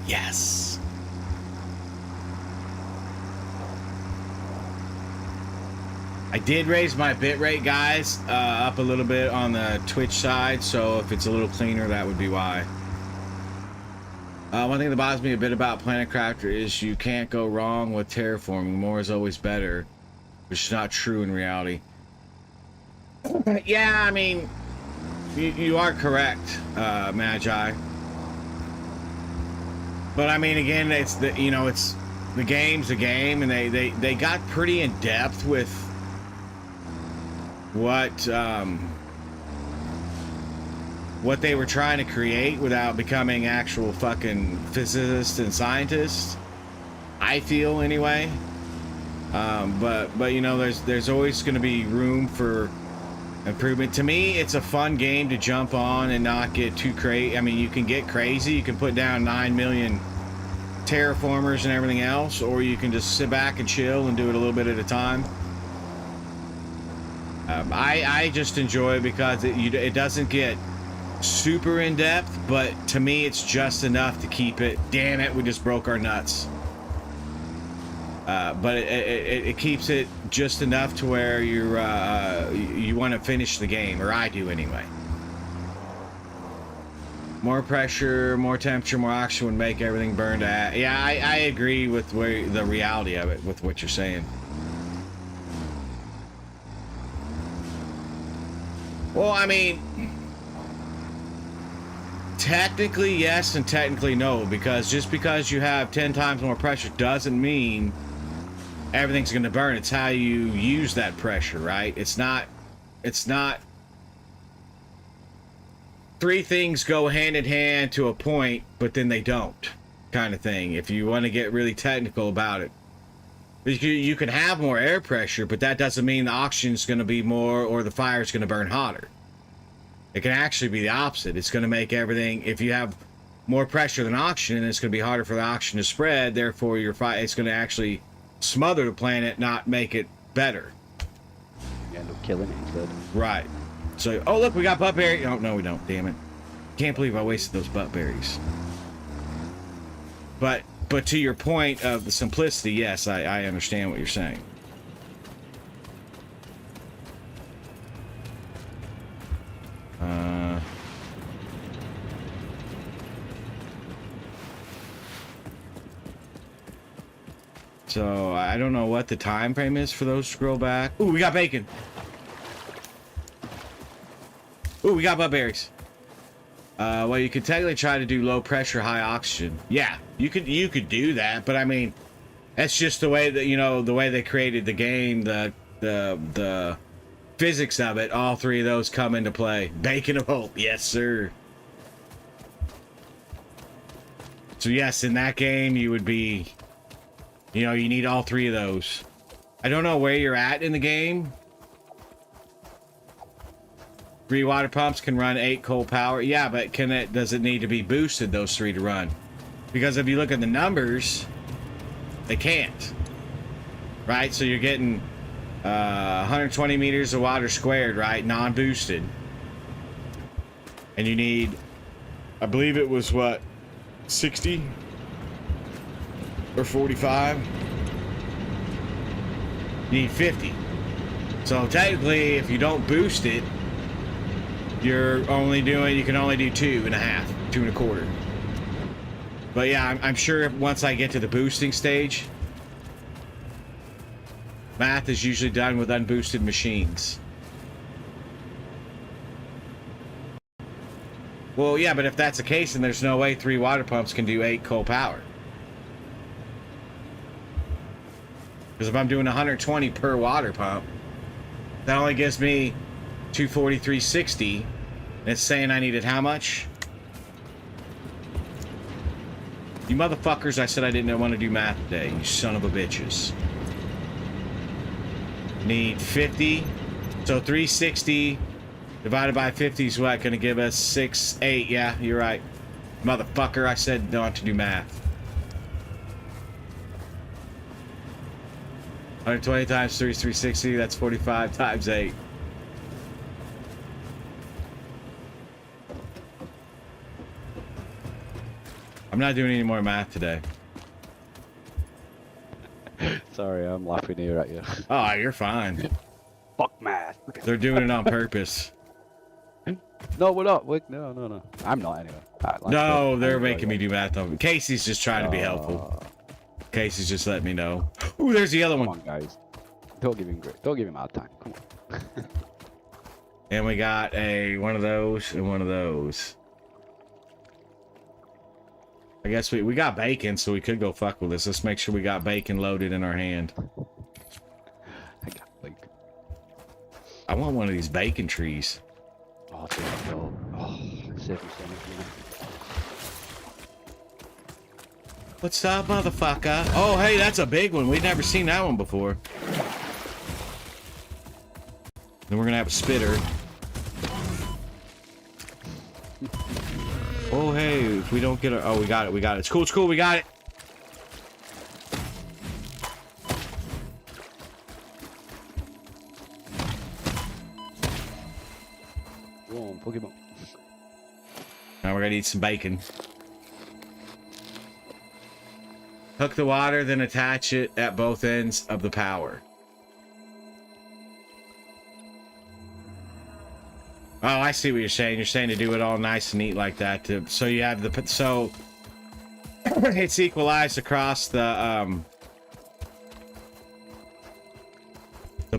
Yes. I did raise my bitrate, guys, up a little bit on the Twitch side, so if it's a little cleaner, that would be why. One thing that bothers me a bit about Planet Crafter is you can't go wrong with terraforming. More is always better, which is not true in reality. Yeah, I mean, you are correct, Magi. But I mean, again, it's the game's a game, and they got pretty in depth with what they were trying to create without becoming actual fucking physicists and scientists. I feel anyway. But you know, there's always going to be room for improvement. To me, it's a fun game to jump on and not get too crazy. I mean, you can get crazy. You can put down 9 million terraformers and everything else, or you can just sit back and chill and do it a little bit at a time. I just enjoy it because it doesn't get super in depth, but to me it's just enough to keep it. Damn it, we just broke our nuts. But it keeps it just enough to where you want to finish the game, or I do anyway. More pressure, more temperature, more oxygen would make everything burn to ash. Yeah, I agree with the reality of it, with what you're saying. Well, I mean, technically yes and technically no, because just because you have 10 times more pressure doesn't mean everything's going to burn. It's how you use that pressure, right? It's not three things go hand in hand to a point, but then they don't, kind of thing, if you want to get really technical about it. You can have more air pressure, but that doesn't mean the oxygen's going to be more or the fire's going to burn hotter. It can actually be the opposite. It's going to make everything, if you have more pressure than oxygen, it's going to be harder for the oxygen to spread, therefore your fire, it's going to actually smother the planet, not make it better. You end up killing it instead. Right. So, oh look, we got butt berries. Oh, no we don't, damn it. Can't believe I wasted those butt berries. But to your point of the simplicity, yes, I understand what you're saying. So I don't know what the time frame is for those to grow back. Ooh, we got bacon. Ooh, we got butt berries. Well, you could technically try to do low pressure, high oxygen. Yeah, you could do that, but I mean, that's just the way that, you know, the way they created the game, the physics of it. All three of those come into play. Bacon of hope, yes sir. So yes, in that game you would be, you know, you need all three of those. I don't know where you're at in the game. 3 water pumps can run 8 coal power. Yeah, but does it need to be boosted, those 3 to run? Because if you look at the numbers, they can't. Right? So you're getting 120 meters of water squared, right? Non-boosted. And you need, I believe it was what, 60? Or 45? You need 50. So technically, if you don't boost it, you can only do 2.5, 2.25. But yeah, I'm sure once I get to the boosting stage, math is usually done with unboosted machines. Well, yeah, but if that's the case, then there's no way 3 water pumps can do 8 coal power. Because if I'm doing 120 per water pump, that only gives me 243.60, and it's saying I needed how much? You motherfuckers, I said I didn't want to do math today, you son of a bitches. Need 50, so 360 divided by 50 is what, gonna give us 6.8, yeah, you're right. Motherfucker, I said not to do math. 120 times 3 is 360, that's 45 times 8. I'm not doing any more math today. Sorry, I'm laughing here at you. Oh, you're fine. Fuck math. They're doing it on purpose. No, we're not. No. I'm not anyway. No, they're making me do math on. Casey's just trying to be helpful. Oh, Casey's just letting me know. Ooh, there's the other come one. on, guys. Don't give him a hard time. Come on. And we got one of those and one of those. I guess we got bacon, so we could go fuck with this. Let's make sure we got bacon loaded in our hand. I got like. I want one of these bacon trees. Oh, there we go. Oh, save me so much money. What's up, motherfucker? Oh, hey, that's a big one. We've never seen that one before. Then we're gonna have a spitter. Oh, hey, if we don't get it. Oh, we got it. We got it. It's cool. It's cool. We got it. Go on, Pokemon. Now we're gonna eat some bacon. Hook the water, then attach it at both ends of the power. Oh, I see what you're saying. You're saying to do it all nice and neat like that. So you have so it's equalized across the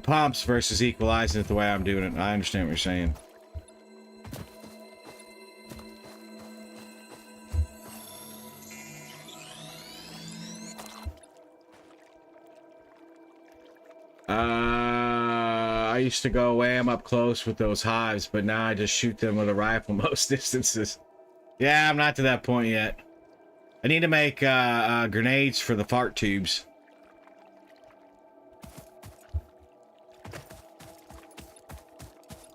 pumps versus equalizing it the way I'm doing it. I understand what you're saying. I used to go wham up close with those hives, but now I just shoot them with a rifle most distances. Yeah, I'm not to that point yet. I need to make grenades for the fart tubes.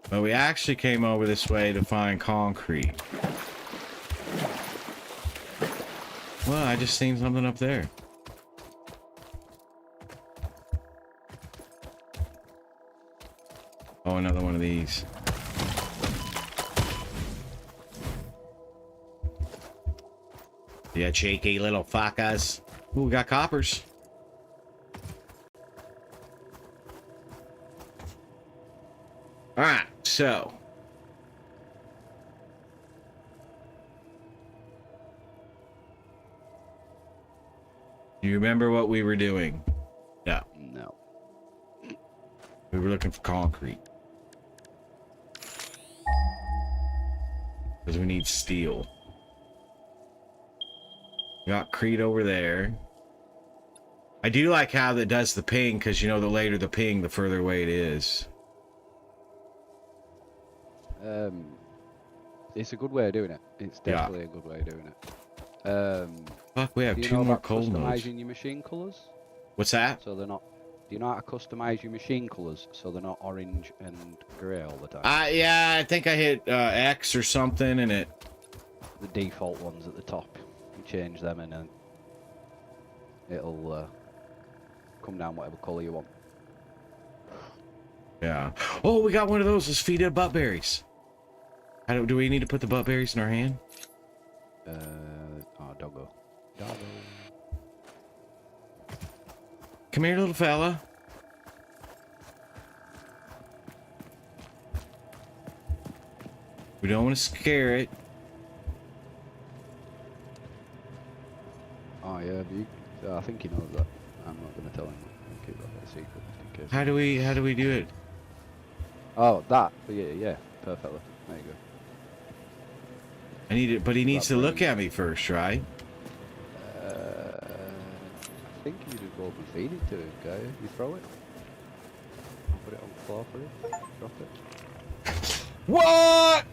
But we actually came over this way to find concrete. Well, I just seen something up there. Oh, another one of these. Yeah, cheeky little fuckers. Ooh, we got coppers. Alright, so. Do you remember what we were doing? No. No. We were looking for concrete. Because we need steel. Got Crete over there. I do like how that does the ping, because you know the later the ping, the further away it is. It's a good way of doing it. It's definitely a good way of doing it. Fuck, we have Do you two know more about coal nodes. customizing your machine colours? What's that? So they're not. Do you know how to customize your machine colours so they're not orange and grey all the time? Yeah, I think I hit X or something, and it. The default ones at the top. You change them and then it'll come down whatever colour you want. Yeah. Oh, we got one of those. Let's feed it butt berries. Do we need to put the butt berries in our hand? Oh, doggo. Doggo. Come here, little fella. We don't want to scare it. Oh yeah, I think he knows that. I'm not going to tell him. I'll keep that a secret just in case. How do we do it? Oh, that. Yeah, perfectly. There you go. I need it, but he needs to look at me first, right? I think you just go up and feed it to him, guy. You throw it. I'll put it on the floor for you. Drop it. What?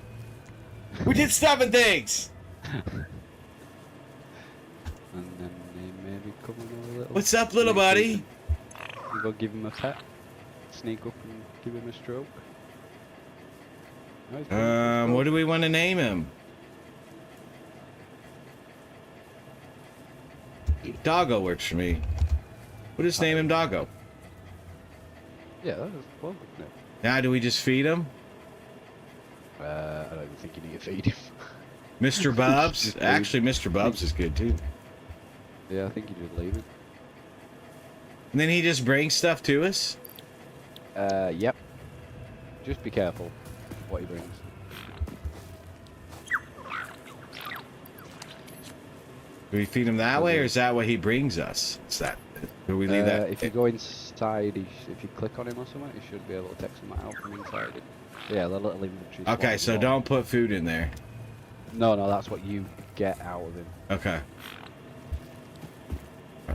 We did 7 things. And then he maybe come in a little. What's up, little buddy? You go give him a pet. Sneak up and give him a stroke. No, he's going for a What stroke. do we want to name him? Doggo works for me. We'll just name him Doggo. Yeah, that is well, no. Now, do we just feed him? I don't even think you need to feed him. Mr. Bubs? Just leave. Actually, Mr. Bubs is good too. Yeah, I think you just leave it. And then he just brings stuff to us? Yep. Just be careful what he brings. Do we feed him that way, or is that what he brings us? Is that? Do we leave that? If you go inside, if you click on him or something, you should be able to take some out from inside it. Yeah, the little inventory. slot Okay, at the so bottom. don't put food in there. No, that's what you get out of him. Okay.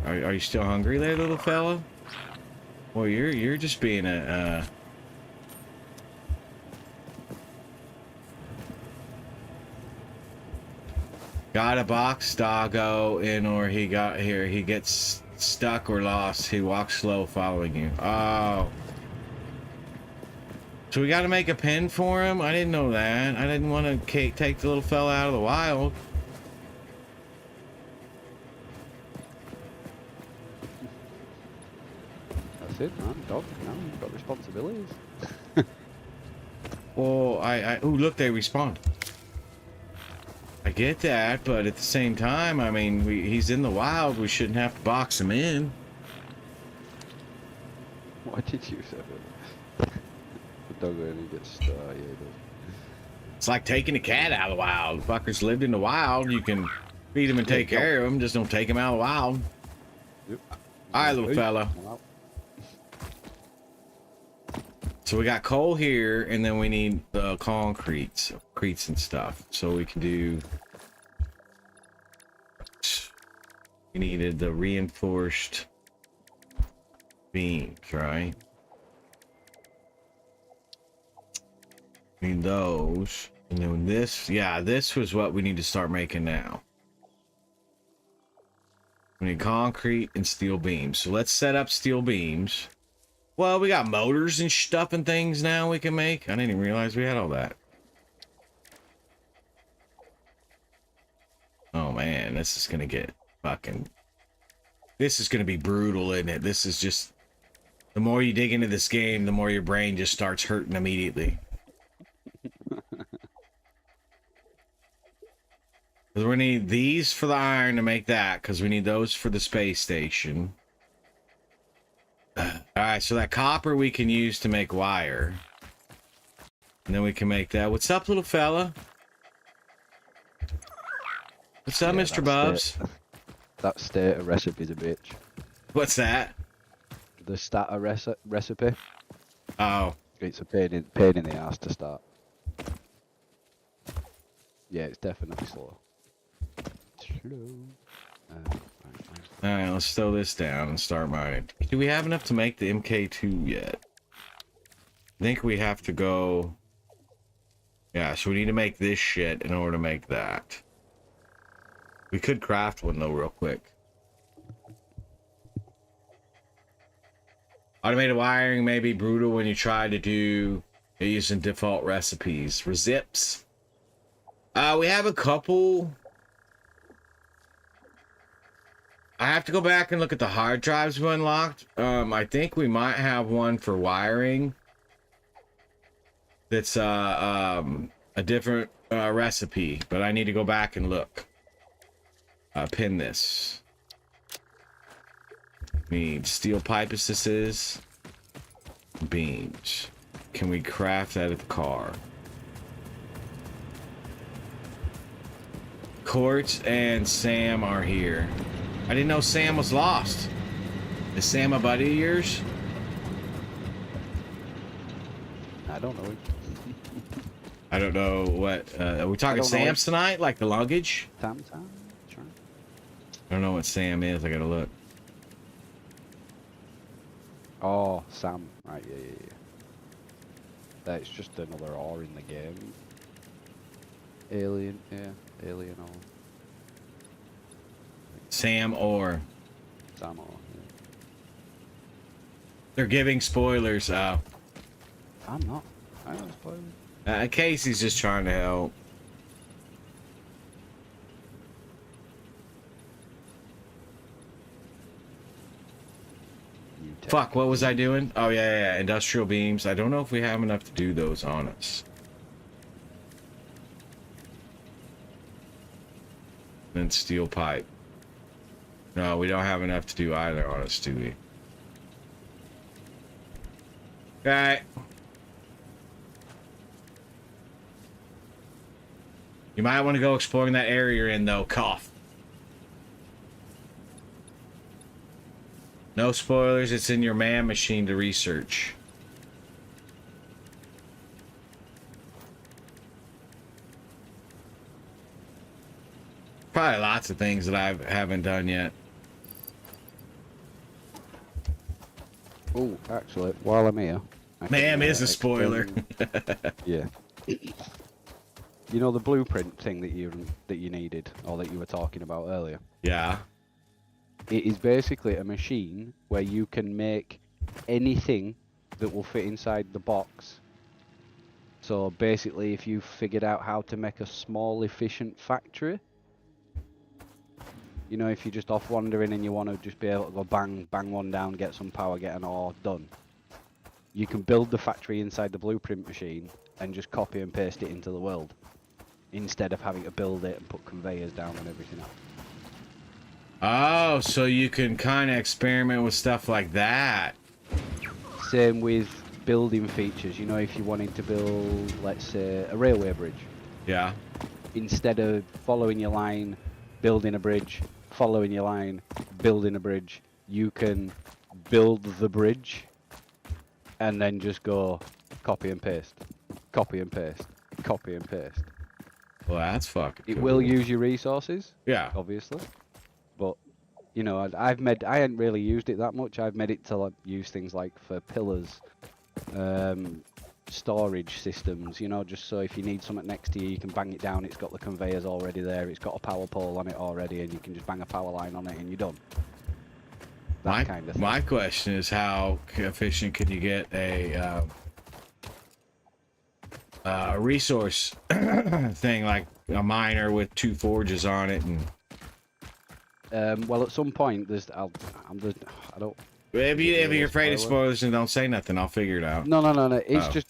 Are you still hungry there, little fella? Well, you're just being a. Got a box, doggo, in, or he got here. He gets stuck or lost. He walks slow, following you. Oh. So we got to make a pen for him. I didn't know that. I didn't want to take the little fella out of the wild. That's it, man. Dog. Now you've got responsibilities. Well, oh, look, they respawned. I get that, but at the same time, I mean, he's in the wild. We shouldn't have to box him in. Why did you say that? The dog only gets yeah, he does. It's like taking a cat out of the wild. Fuckers lived in the wild. You can feed him and take care of him. Just don't take him out of the wild. Yep. All right, little fella. Well, So we got coal here, and then we need the concretes and stuff. So we can do. We needed the reinforced beams, right? Need those, and then this. Yeah, this was what we need to start making now. We need concrete and steel beams. So let's set up steel beams. Well, we got motors and stuff and things now we can make. I didn't even realize we had all that. Oh man, this is gonna get fucking... This is gonna be brutal, isn't it? This is just... The more you dig into this game, the more your brain just starts hurting immediately. We're gonna need these for the iron to make that, because we need those for the space station. Alright, so that copper we can use to make wire. And then we can make that. What's up, little fella? What's up, yeah, Mr. Bubs? That starter recipe's a bitch. What's that? The starter recipe, Oh, it's a pain in the ass to start. Yeah, it's definitely slow. Slow. alright, let's throw this down and start mining. Do we have enough to make the MK2 yet? I think we have to go... Yeah, so we need to make this shit in order to make that. We could craft one though real quick. Automated wiring may be brutal when you try to do it using default recipes. Resips. We have a couple. I have to go back and look at the hard drives we unlocked. I think we might have one for wiring. That's a different recipe, but I need to go back and look. Pin this. Need steel pipe assists. Beams. Can we craft that at the car? Quartz and Sam are here. I didn't know Sam was lost. Is Sam a buddy of yours? I don't know. I don't know what. Are we talking don't know. Sam's tonight? Like the luggage? Tam. Sure. I don't know what Sam is. I gotta look. Oh, Sam. Right, yeah. That's just another R in the game. Alien, yeah. Alien or Sam or. Sam or, yeah. They're giving spoilers. I'm not. I don't spoil it. Casey's just trying to help. You tech. Fuck, what was I doing? Oh, yeah. Industrial beams. I don't know if we have enough to do those on us. Then steel pipe. No, we don't have enough to do either on us, do we? Okay. You might want to go exploring that area you're in, though. Cough. No spoilers. It's in your man machine to research. Probably lots of things that I haven't done yet. Oh, actually, while I'm here, Ma'am is a spoiler. Yeah. You know the blueprint thing that you needed, or that you were talking about earlier? Yeah. It is basically a machine where you can make anything that will fit inside the box. So basically, if you figured out how to make a small, efficient factory, you know, if you're just off wandering and you want to just be able to go bang one down, get some power, get an ore, done. You can build the factory inside the blueprint machine and just copy and paste it into the world, instead of having to build it and put conveyors down and everything else. Oh, so you can kind of experiment with stuff like that. Same with building features. You know, if you wanted to build, let's say, a railway bridge, Yeah. instead of following your line, building a bridge, following your line, building a bridge, you can build the bridge and then just go copy and paste, copy and paste, copy and paste. Well, that's fucking It cool. will use your resources, Yeah. obviously, but you know, I hadn't really used it that much. I've made it to like, use things like for pillars, storage systems, you know, just so if you need something next to you, you can bang it down. It's got the conveyors already there. It's got a power pole on it already, and you can just bang a power line on it, and you're done. That kind of thing. My question is, how efficient can you get a resource thing like a miner with 2 forges on it? And Well, at some point, I don't. if you're afraid of Spoiler. spoilers, then don't say nothing. I'll figure it out. No. It's Oh. just.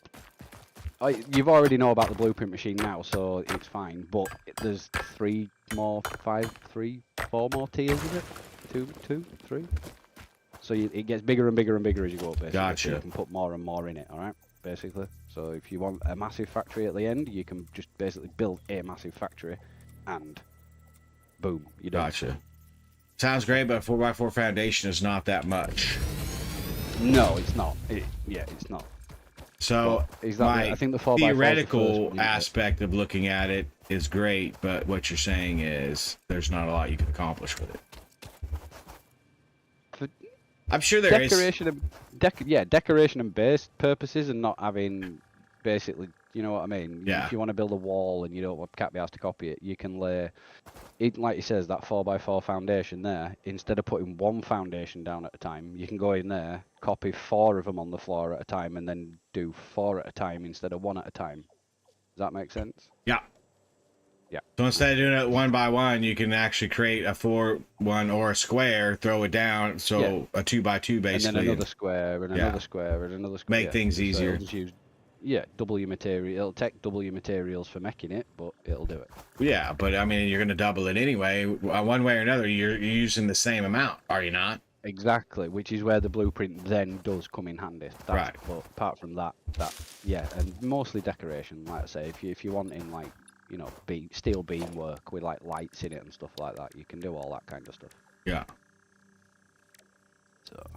You've already know about the blueprint machine now, so it's fine. But there's 4 more tiers of it. 2, 3. So it gets bigger and bigger and bigger as you go up, basically. Gotcha. So you can put more and more in it, alright? Basically. So if you want a massive factory at the end, you can just basically build a massive factory and boom, you're done. Gotcha. Sounds great, but a 4x4 foundation is not that much. No, it's not. It's not. So But exactly. my I think the 4x4 is the first theoretical one, isn't it? aspect of looking at it is great, but what you're saying is there's not a lot you can accomplish with it. For I'm sure there is. decoration and base purposes, and not having basically, you know what I mean? Yeah. If you want to build a wall and you can't be asked to copy it, you can lay it, like he says, that 4x4 foundation there. Instead of putting one foundation down at a time, you can go in there, copy 4 of them on the floor at a time, and then do 4 at a time instead of 1 at a time. Does that make sense? Yeah. Yeah. So instead of doing it 1 by 1, you can actually create a 4-1 or a square, throw it down, so Yeah. a 2x2 basically. And then another square, and Yeah. another square, and another square. Make Yeah. things So easier. it'll just use, double your material. It'll take double your materials for making it, but it'll do it. Yeah, but I mean, you're going to double it anyway. One way or another, you're using the same amount, are you not? Exactly, which is where the blueprint then does come in handy. Right. But apart from that, and mostly decoration, like I say, if you want in like, you know, steel beam work with like lights in it and stuff like that, you can do all that kind of stuff. Yeah. So.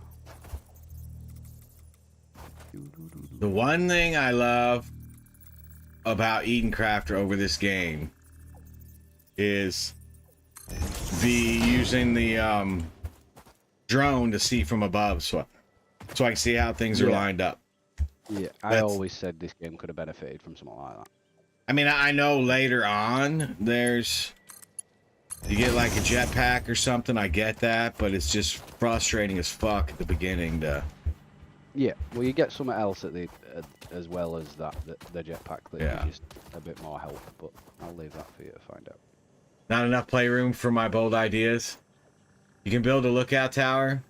The one thing I love about Eden Crafter over this game is using the drone to see from above, so I can see how things are Yeah. lined up. Yeah, I That's- always said this game could have benefited from something like that. I mean, I know later on you get like a jetpack or something. I get that, but it's just frustrating as fuck at the beginning to. Yeah, well, you get something else at the as well as the jetpack that Yeah. is just a bit more help, but I'll leave that for you to find out. Not enough playroom for my bold ideas. You can build a lookout tower.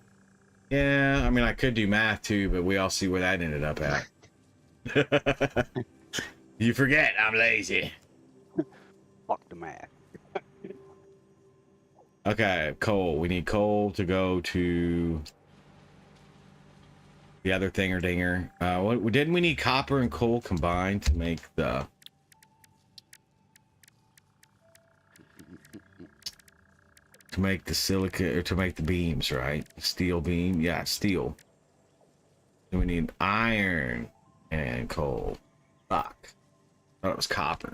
Yeah, I mean, I could do math too, but we all see where that ended up at. You forget I'm lazy. Fuck the math. Okay, coal. We need coal to go to the other thinger dinger. What didn't we need copper and coal combined to make the to make the silica or to make the beams, right? Steel beam, yeah, steel. Then we need iron and coal. Fuck. I thought it was copper.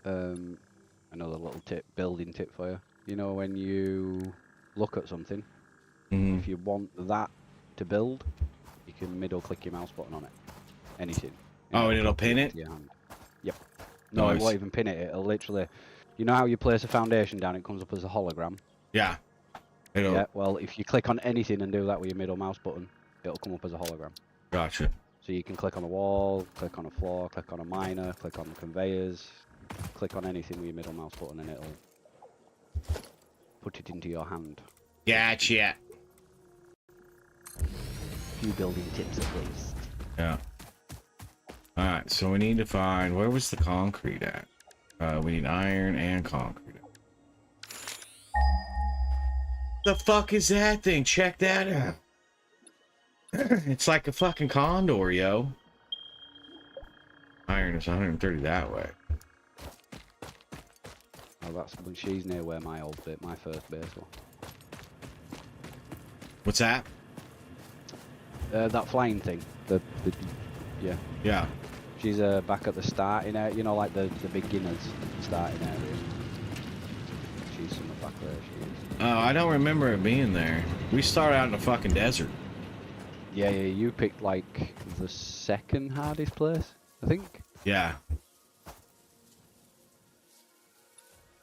Another little tip, building tip for you. You know, when you look at something, Mm-hmm. if you want that to build, you can middle click your mouse button on it. Anything. Oh, and it'll copy pin into it? your hand. Yep. No, it Nice. won't even pin it. It'll literally. You know how you place a foundation down, it comes up as a hologram? Yeah. It'll. Yeah, well, if you click on anything and do that with your middle mouse button, it'll come up as a hologram. Gotcha. So you can click on a wall, click on a floor, click on a miner, click on the conveyors, click on anything with your middle mouse button and it'll put it into your hand. Gotcha. A few building tips at least. Yeah. Alright, so we need to find, where was the concrete at? We need iron and concrete. The fuck is that thing? Check that out. It's like a fucking condor, yo. Iron is 130 that way. Oh, that's when she's near where my first base was. What's that? That flying thing. Yeah. Yeah. She's back at the starting area, you know, like the beginners starting area. She's somewhere back there, she is. Oh, I don't remember it being there. We started out in the fucking desert. Yeah, you picked like the second hardest place, I think. Yeah.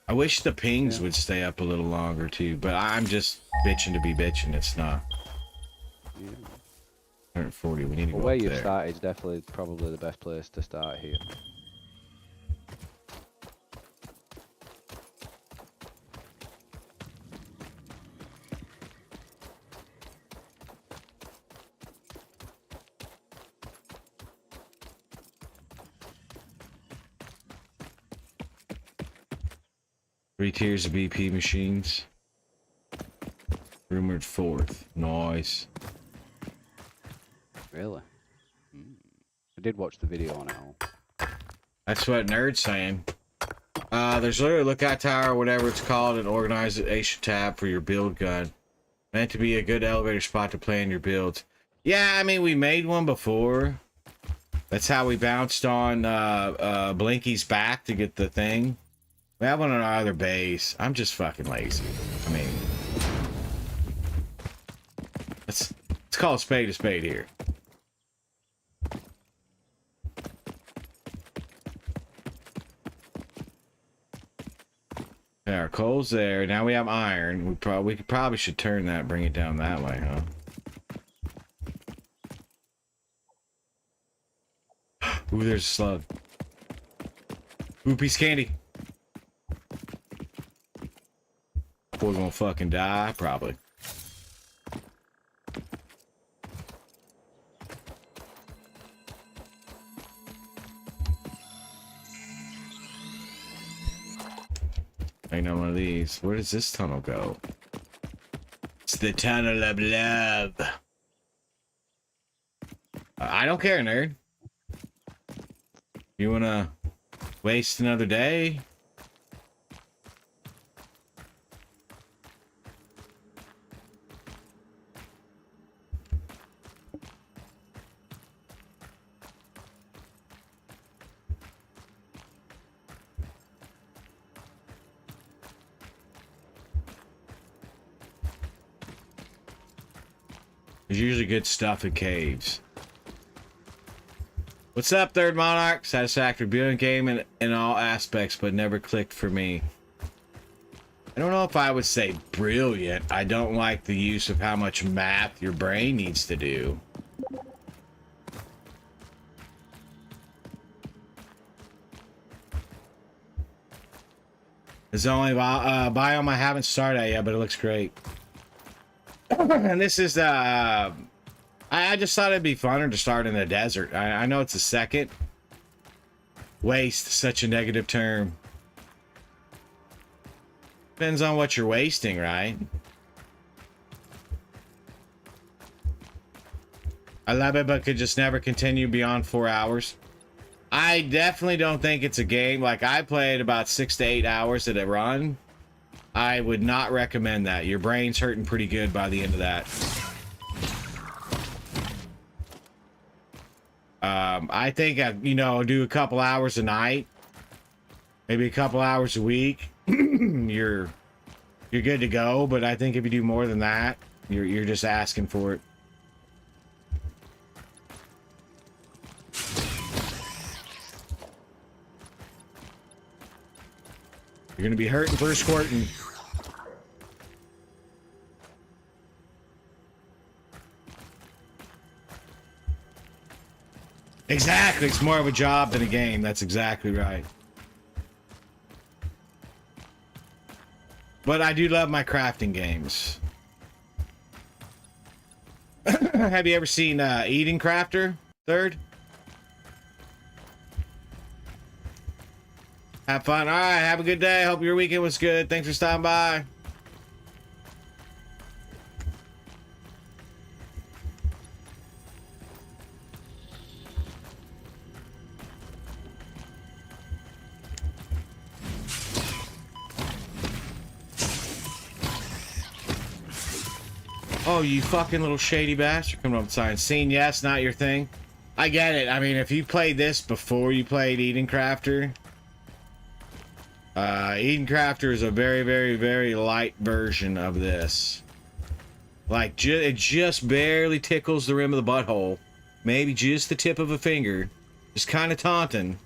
I wish the pings would stay up a little longer too, but I'm just bitching to be bitching. It's not. Yeah. 140. We need to Well, go where up you there. started is definitely probably the best place to start here. Three tiers of BP machines. Rumored fourth. Nice. Really? I did watch the video on it all. That's what Nerd's saying. There's literally a lookout tower, or whatever it's called, an organization tab for your build gun. Meant to be a good elevator spot to plan your builds. Yeah, I mean, we made one before. That's how we bounced on Blinky's back to get the thing. We have one on our other base. I'm just fucking lazy. I mean, let's call a spade here. Yeah, our coal's there. Now we have iron. We probably should turn that, bring it down that way, huh? Ooh, there's a slug. Ooh, piece of candy. We're gonna fucking die, probably. Ain't no one of these. Where does this tunnel go? It's the tunnel of love. I don't care, nerd. You wanna waste another day? There's usually good stuff in caves. What's up, Third Monarch? Satisfactory building game in all aspects, but never clicked for me. I don't know if I would say brilliant. I don't like the use of how much math your brain needs to do. It's the only biome I haven't started at yet, but it looks great. And this is I just thought it'd be funner to start in the desert. I know it's a second. Waste, such a negative term. Depends on what you're wasting, right? I love it, but could just never continue beyond 4 hours. I definitely don't think it's a game. Like, I played about 6 to 8 hours at a run. I would not recommend that. Your brain's hurting pretty good by the end of that. I think I, do a couple hours a night, maybe a couple hours a week. you're good to go. But I think if you do more than that, you're just asking for it. You're gonna be hurting for squirting. Exactly, it's more of a job than a game. That's exactly right. But I do love my crafting games. Have you ever seen Eden Crafter? Third? Have fun. All right, have a good day. Hope your weekend was good. Thanks for stopping by. Oh, you fucking little shady bastard coming up sign. Scene, yes, not your thing. I get it. I mean, if you played this before you played Eden Crafter, Eden Crafter is a very, very, very light version of this. Like, it just barely tickles the rim of the butthole. Maybe just the tip of a finger. Just kind of taunting.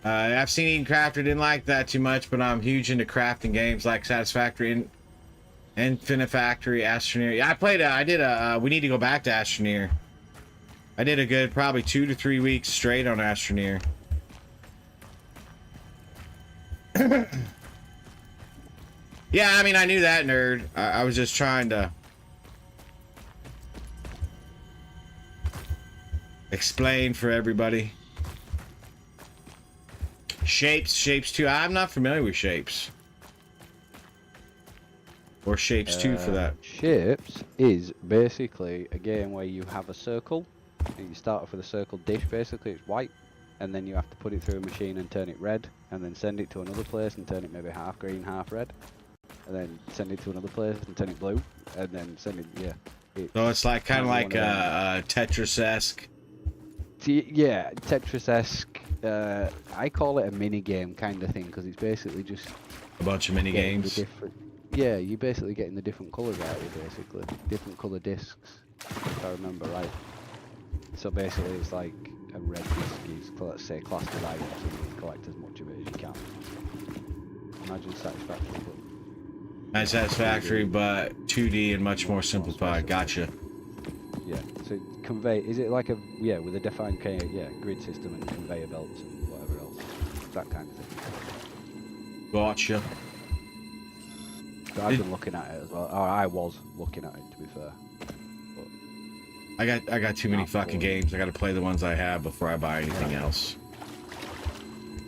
I've seen Eden Crafter, didn't like that too much, but I'm huge into crafting games like Satisfactory and Infinifactory, Astroneer. Yeah, we need to go back to Astroneer. I did a good probably 2 to 3 weeks straight on Astroneer. Yeah, I mean, I knew that, nerd. I was just trying to explain for everybody. Shapes 2. I'm not familiar with Shapes. Or Shapes 2 for that. Shapes is basically a game where you have a circle, and you start off with a circle dish. Basically, it's white, and then you have to put it through a machine and turn it red, and then send it to another place and turn it maybe half green, half red, and then send it to another place and turn it blue, and then send it, yeah. So it's like kind of like Tetris-esque. Yeah, Tetris-esque. I call it a mini game kind of thing because it's basically just A bunch of mini games. Yeah, you're basically getting the different colours out of it, basically. Different colour discs, if I remember right. So basically it's like a red disc is, let's say, classed as items, and you collect as much of it as you can. Imagine Satisfactory, but... Not Satisfactory, but 2D and much more simplified. Gotcha. Yeah, so is it like with a defined grid system and conveyor belts and whatever else, that kind of thing. Gotcha. So I've been looking at it as well, or I was looking at it, to be fair. But I got too many fucking games. I got to play the ones I have before I buy anything else.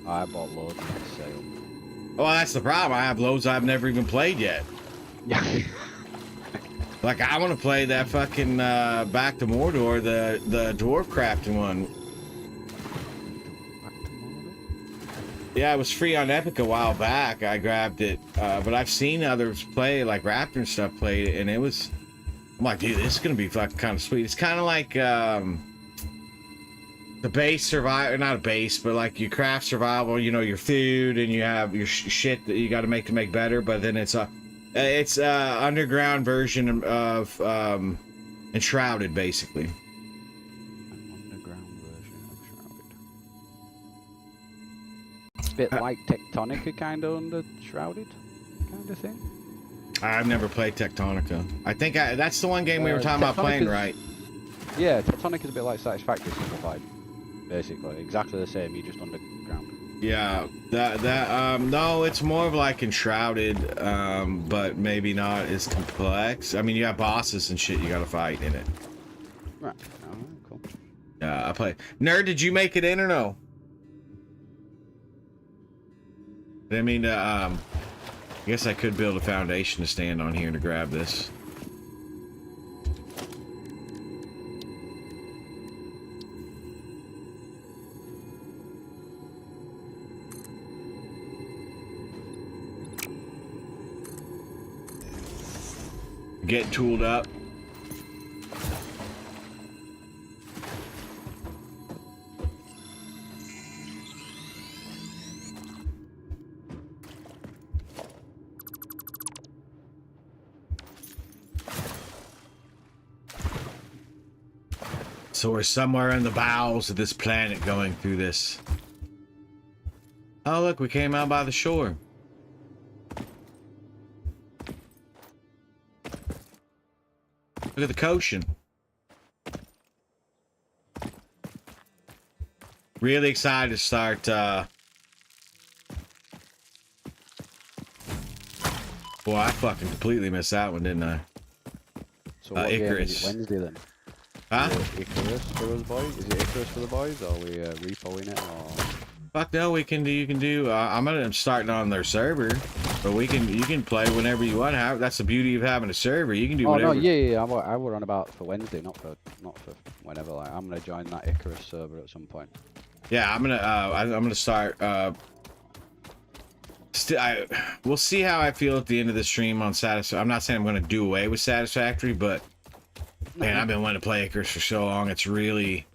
I bought loads on sale. Well, that's the problem. I have loads I've never even played yet. Yeah. Like, I want to play that fucking Back to Mordor, the dwarf crafting one. Yeah, it was free on Epic a while back. I grabbed it, but I've seen others play, like Raptor and stuff played it, and it was... I'm like, dude, this is gonna be fucking kind of sweet. It's kind of like the base survival, not a base, but like you craft survival. You know, your food and you have your shit that you got to make better. But then it's a underground version of Enshrouded, basically. An underground version of Shrouded. Bit like Tectonica, kind of under Shrouded, kind of thing. I've never played Tectonica. I think that's the one game we were talking about playing, right? Yeah, Tectonica is a bit like Satisfactory simplified, basically. Exactly the same, you're just underground. Yeah, no, it's more of like Enshrouded, but maybe not as complex. I mean, you have bosses and shit you gotta fight in it. Right, alright, cool. Yeah, I play. Nerd, did you make it in or no? I mean, I guess I could build a foundation to stand on here to grab this. Get tooled up. So we're somewhere in the bowels of this planet going through this. Oh, look, we came out by the shore. Look at the Koshin. Really excited to start, Boy, I fucking completely missed that one, didn't I? So what game is Icarus. it Wednesday then? Huh? Is it Icarus for us boys? Is it Icarus for the boys, or are we repoing it, or? Fuck no, we can do. You can do. I'm starting on their server, but you can play whenever you want. That's the beauty of having a server. You can do Oh whatever. no, yeah. I were on about for Wednesday, not for whenever. Like, I'm gonna join that Icarus server at some point. Yeah, I'm gonna start. We'll see how I feel at the end of the stream on Satisfactory. I'm not saying I'm gonna do away with Satisfactory, but man, I've been wanting to play Icarus for so long. It's really.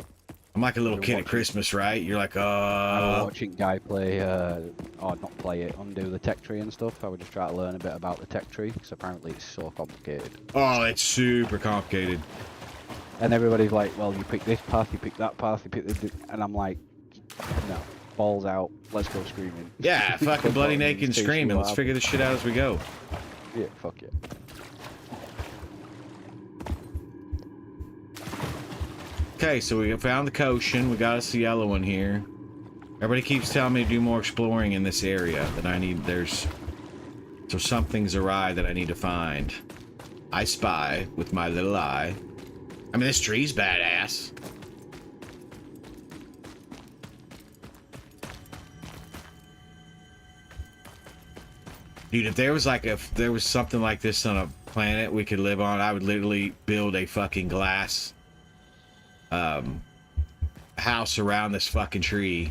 I'm like a little kid at Christmas, right? You're like, I was watching Guy play, or not play it, undo the tech tree and stuff. I would just try to learn a bit about the tech tree, because apparently it's so complicated. Oh, it's super complicated. And everybody's like, well, you pick this path, you pick that path, you pick this, and I'm like, no, balls out, let's go screaming. Yeah, fucking bloody naked and screaming. Let's figure this shit out as we go. Yeah, fuck it. Okay, so we found the Koshin. We got us the yellow one here. Everybody keeps telling me to do more exploring in this area. That I need. So something's awry that I need to find. I spy with my little eye. I mean, this tree's badass. Dude, if there was something like this on a planet we could live on, I would literally build a fucking glass house around this fucking tree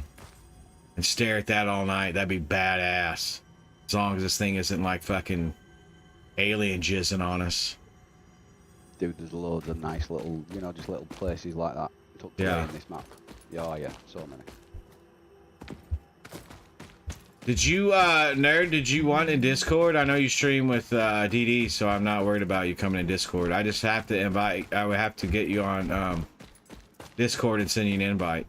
and stare at that all night. That'd be badass. As long as this thing isn't like fucking alien jizzing on us. Dude, there's loads of nice little, just little places like that tucked away in this map. Yeah, so many. Did you, Nerd, did you want in Discord? I know you stream with DD, so I'm not worried about you coming in Discord. I just have to invite, I would have to get you on Discord and send you an invite.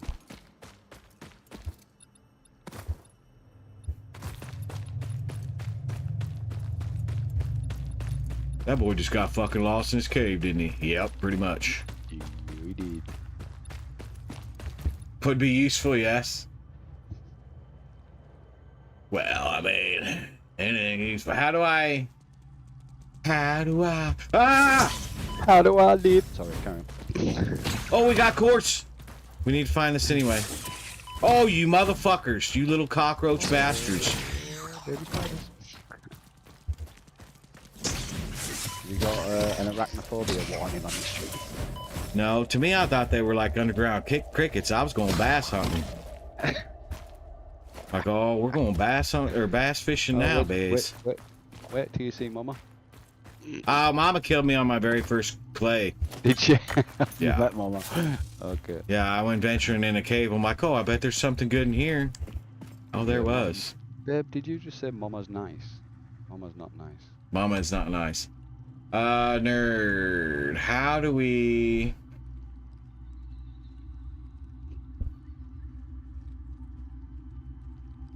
That boy just got fucking lost in his cave, didn't he? Yep, pretty much. We did. Could be useful, yes. Well, I mean, anything useful. How do I... Ah! How do I leave? Sorry, Karen. Oh, we got quartz. We need to find this anyway. Oh, you motherfuckers. You little cockroach bastards. Baby spiders. You got an arachnophobia warning on the street. No, to me, I thought they were like underground crickets. I was going bass hunting. Like, oh, we're going bass fishing now, babes. Wait till you see Mama. Mama killed me on my very first clay. Did she? Yeah. You met Mama. Okay. Yeah, I went venturing in a cave. I'm like, oh, I bet there's something good in here. Oh, there was. Babe, did you just say Mama's nice? Mama's not nice. Mama is not nice. Nerd. How do we...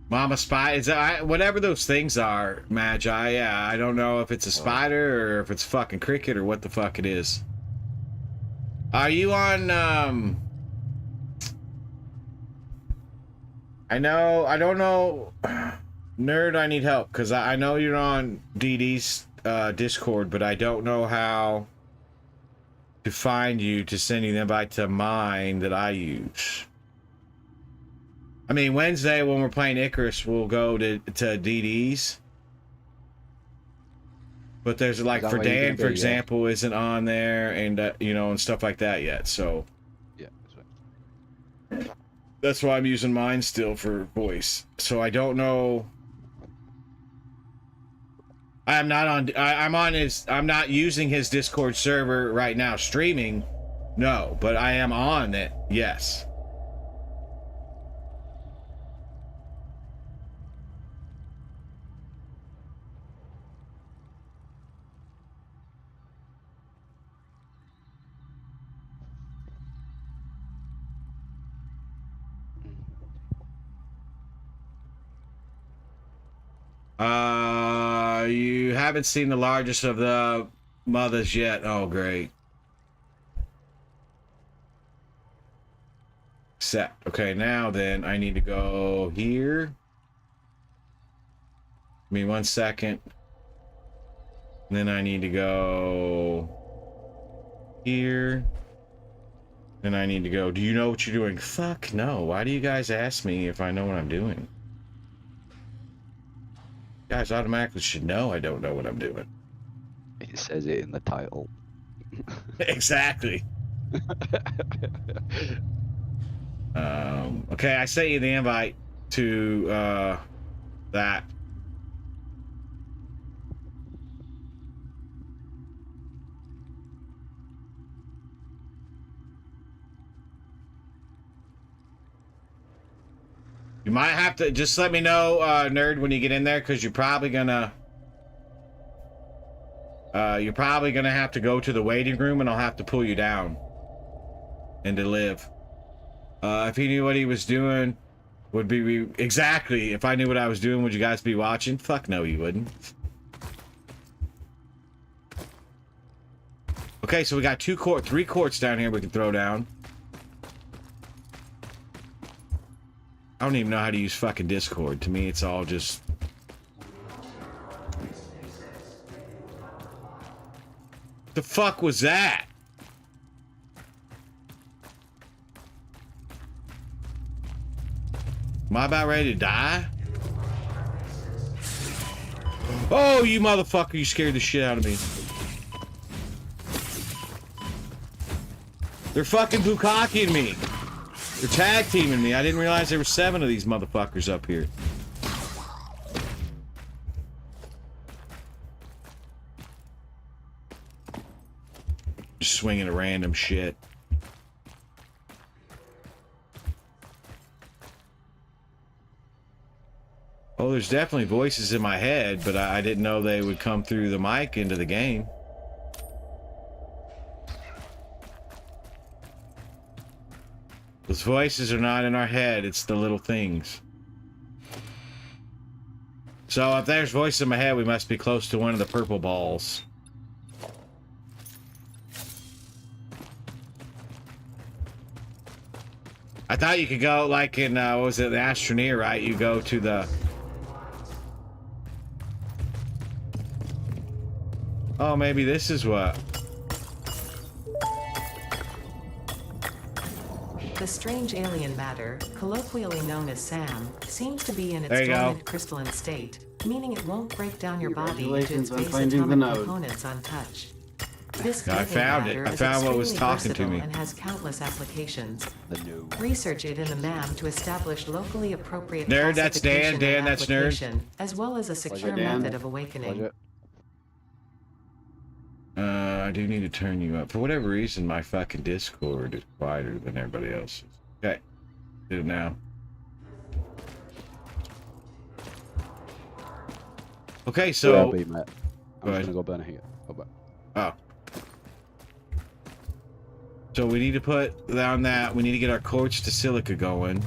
Mama spy, is that whatever those things are, Magi? Yeah, I don't know if it's a spider or if it's fucking cricket or what the fuck it is. Are you on? I don't know. Nerd, I need help because I know you're on DD's Discord, but I don't know how to find you to send you the invite to mine that I use. I mean, Wednesday when we're playing Icarus, we'll go to DD's. But there's like for Dan, for example, isn't on there, and and stuff like that yet. So yeah, that's right. That's why I'm using mine still for voice. So I don't know. I'm not on. I'm on his. I'm not using his Discord server right now, streaming. No, but I am on it. Yes. You haven't seen the largest of the mothers yet. Oh, great. Set. Okay, now then I need to go here. Give me 1 second. And then I need to go here. Then I need to go. Do you know what you're doing? Fuck no. Why do you guys ask me if I know what I'm doing? You guys automatically should know I don't know what I'm doing. It says it in the title. Exactly. Okay, I sent you the invite to that. You might have to just let me know, nerd, when you get in there, because you're probably gonna have to go to the waiting room, and I'll have to pull you down and to live. If he knew what he was doing, would be exactly. If I knew what I was doing, would you guys be watching? Fuck no, you wouldn't. Okay, so we got 3 quartz down here we can throw down. I don't even know how to use fucking Discord. To me, it's all just... The fuck was that? Am I about ready to die? Oh, you motherfucker, you scared the shit out of me. They're fucking bukkake me. They're tag teaming me. I didn't realize there were 7 of these motherfuckers up here. Just swinging a random shit. Oh, there's definitely voices in my head, but I didn't know they would come through the mic into the game. Those voices are not in our head, it's the little things. So if there's voices in my head, we must be close to one of the purple balls. I thought you could go like in, what was it, the Astroneer, right? You go to the... Oh, maybe this is what... The strange alien matter, colloquially known as SAM, seems to be in There its you go. dormant crystalline state, meaning it won't break down your body into its Congratulations on base finding the atomic node. components untouched. This I alien found it. matter I is found what was extremely talking to me. versatile and has countless applications. The new. Research it in the MAM to establish locally appropriate Nerd, that's Dan. classification Dan, and that's Nerd. application, as well as a secure Dan. method of awakening. Pleasure. I do need to turn you up. For whatever reason, my fucking Discord is quieter than everybody else's. Okay. Do it now. Okay, Yeah, so... be, mate. Go I'm ahead. just gonna go burn a heat. Go back. Oh. So we need to put down that. We need to get our quartz to silica going.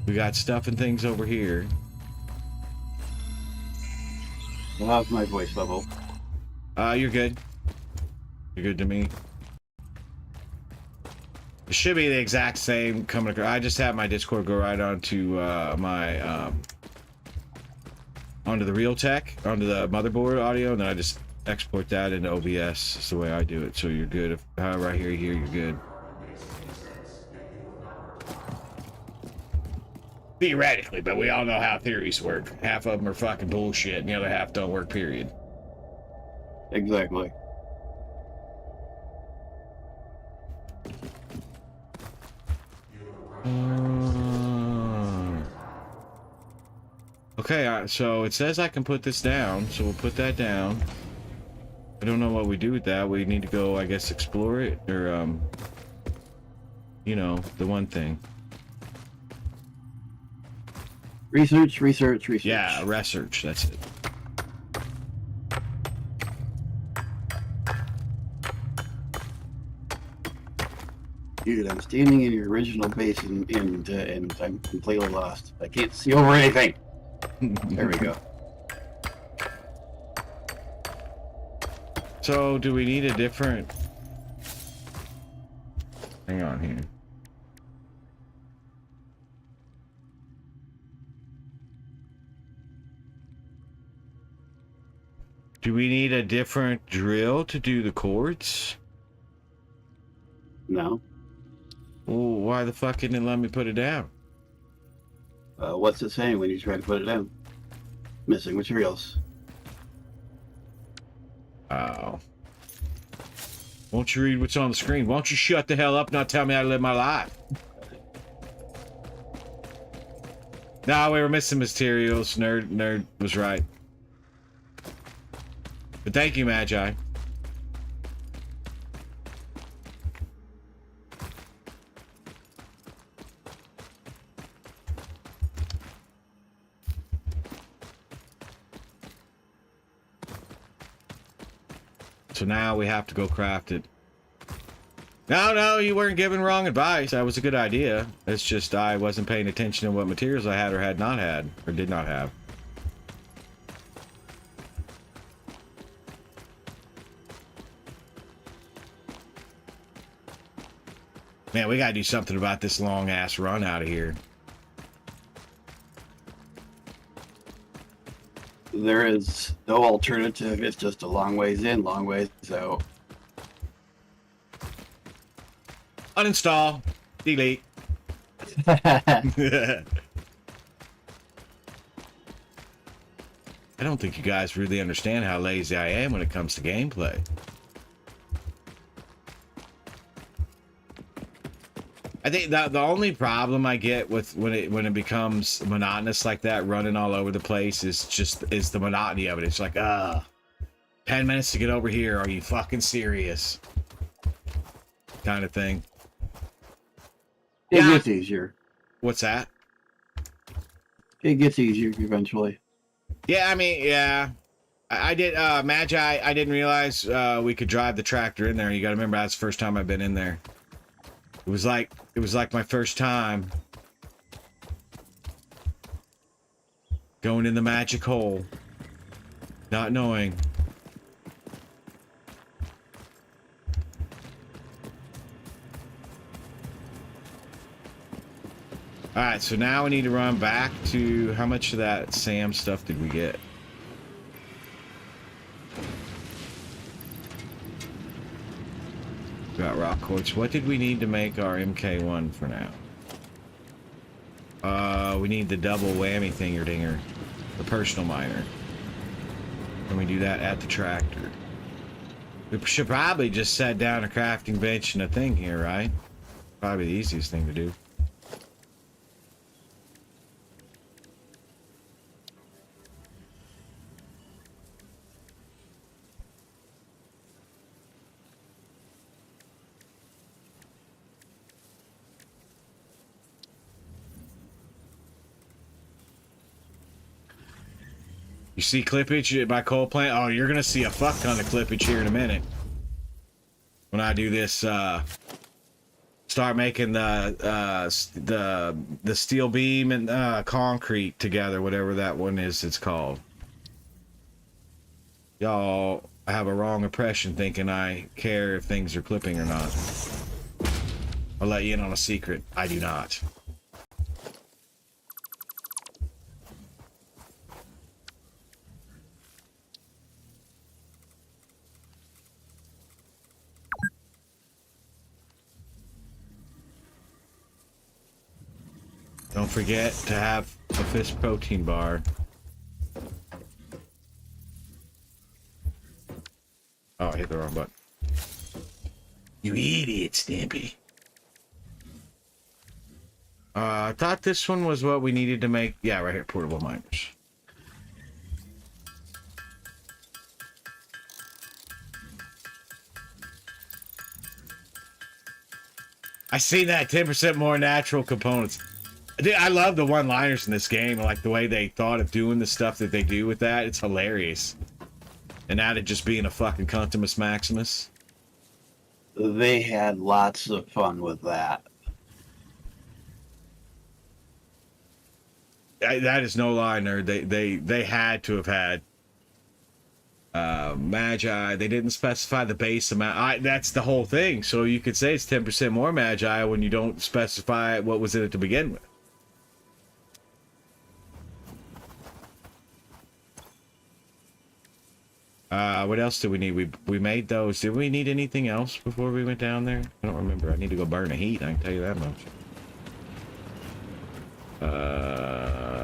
We got stuff and things over here. Well, how's my voice level? You're good. You're good to me. It should be the exact same coming across. I just have my Discord go right onto my onto the Realtek, onto the motherboard audio, and then I just export that into OBS. It's the way I do it. So you're good. If however I hear you here, you're good. Theoretically, but we all know how theories work. Half of them are fucking bullshit, and the other half don't work. Period. Exactly. Okay, so it says I can put this down, so we'll put that down. I don't know what we do with that. We need to go, I guess, explore it, or, you know, the one thing. Research, research, research. Yeah, research, that's it. Dude, I'm standing in your original base and I'm completely lost. I can't see over anything. There we go. So, do we need a different... Hang on here. Do we need a different drill to do the chords? No. Well, why the fuck didn't it let me put it down? What's it saying when you try to put it down? Missing materials. Oh. Won't you read what's on the screen? Won't you shut the hell up and not tell me how to live my life? No, we were missing materials. Nerd was right. But thank you, Magi. So now we have to go craft it. No, you weren't giving wrong advice. That was a good idea. It's just I wasn't paying attention to what materials I had or had not had, or did not have. Man, we gotta do something about this long-ass run out of here. There is no alternative. It's just a long ways in, long ways out. Uninstall. Delete. I don't think you guys really understand how lazy I am when it comes to gameplay. I think that the only problem I get with when it becomes monotonous like that, running all over the place, is the monotony of it. It's like, 10 minutes to get over here. Are you fucking serious? Kind of thing. It Yeah. gets easier. What's that? It gets easier eventually. Yeah, I mean, yeah. I did, Magi, I didn't realize we could drive the tractor in there. You gotta remember, that's the first time I've been in there. It was like my first time going in the magic hole, not knowing. All right, so now we need to run back to how much of that Sam stuff did we get? Got rock quartz. What did we need to make our MK1 for now? We need the double whammy thinger dinger, the personal miner. Can we do that at the tractor? We should probably just set down a crafting bench and a thing here, right? Probably the easiest thing to do. You see clippage at my coal plant? Oh, you're gonna see a fuck ton of clippage here in a minute. When I do this, start making the steel beam and concrete together, whatever that one is, it's called. Y'all have a wrong impression thinking I care if things are clipping or not. I'll let you in on a secret. I do not. Don't forget to have a fist protein bar. Oh, I hit the wrong button. You idiot, Stampy. I thought this one was what we needed to make. Yeah, right here, portable miners. I see that 10% more natural components. Dude, I love the one-liners in this game. Like the way they thought of doing the stuff that they do with that. It's hilarious. And out of just being a fucking Cuntimus Maximus. They had lots of fun with that. That is no lie, nerd. They had to have had Magi. They didn't specify the base amount. That's the whole thing. So you could say it's 10% more Magi when you don't specify what was in it to begin with. What else did we need? We made those. Did we need anything else before we went down there? I don't remember. I need to go burn a heat. I can tell you that much.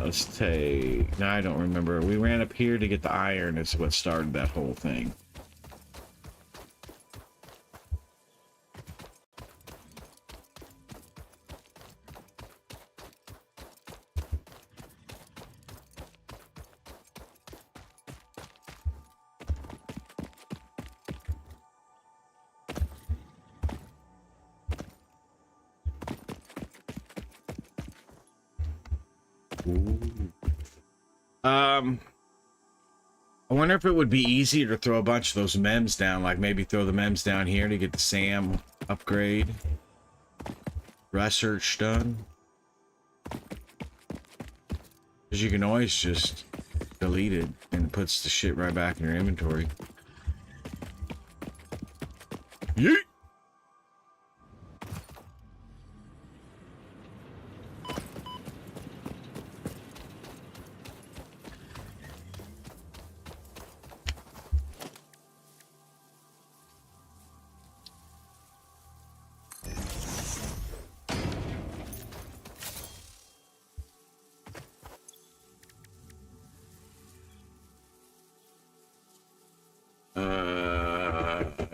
Let's take... No, I don't remember. We ran up here to get the iron. Is what started that whole thing. I wonder if it would be easier to throw a bunch of those MEMS down, like maybe throw the MEMS down here to get the SAM upgrade. Research done. Because you can always just delete it and it puts the shit right back in your inventory. Yeet!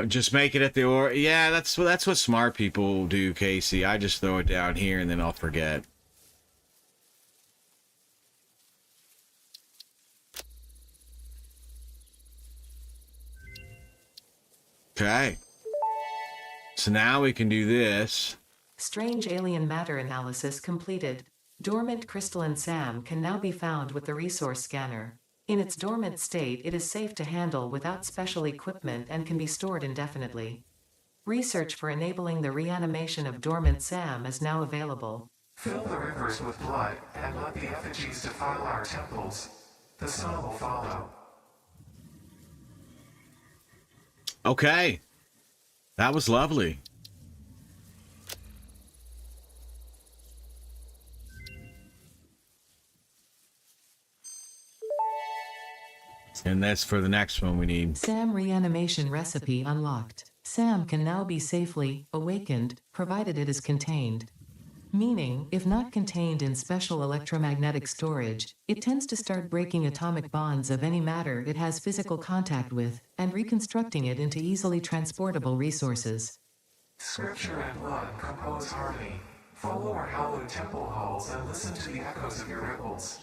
Just make it at the or. Yeah, that's what smart people do, Casey. I just throw it down here and then I'll forget. Okay. So now we can do this. Strange alien matter analysis completed. Dormant crystalline SAM can now be found with the resource scanner. In its dormant state, it is safe to handle without special equipment and can be stored indefinitely. Research for enabling the reanimation of dormant SAM is now available. Fill the rivers with blood and let the effigies defile our temples. The sun will follow. Okay. That was lovely. And that's for the next one we need. SAM reanimation recipe unlocked. SAM can now be safely awakened, provided it is contained. Meaning, if not contained in special electromagnetic storage, it tends to start breaking atomic bonds of any matter it has physical contact with, and reconstructing it into easily transportable resources. Scripture and blood compose harmony. Follow our hallowed temple halls and listen to the echoes of your ripples.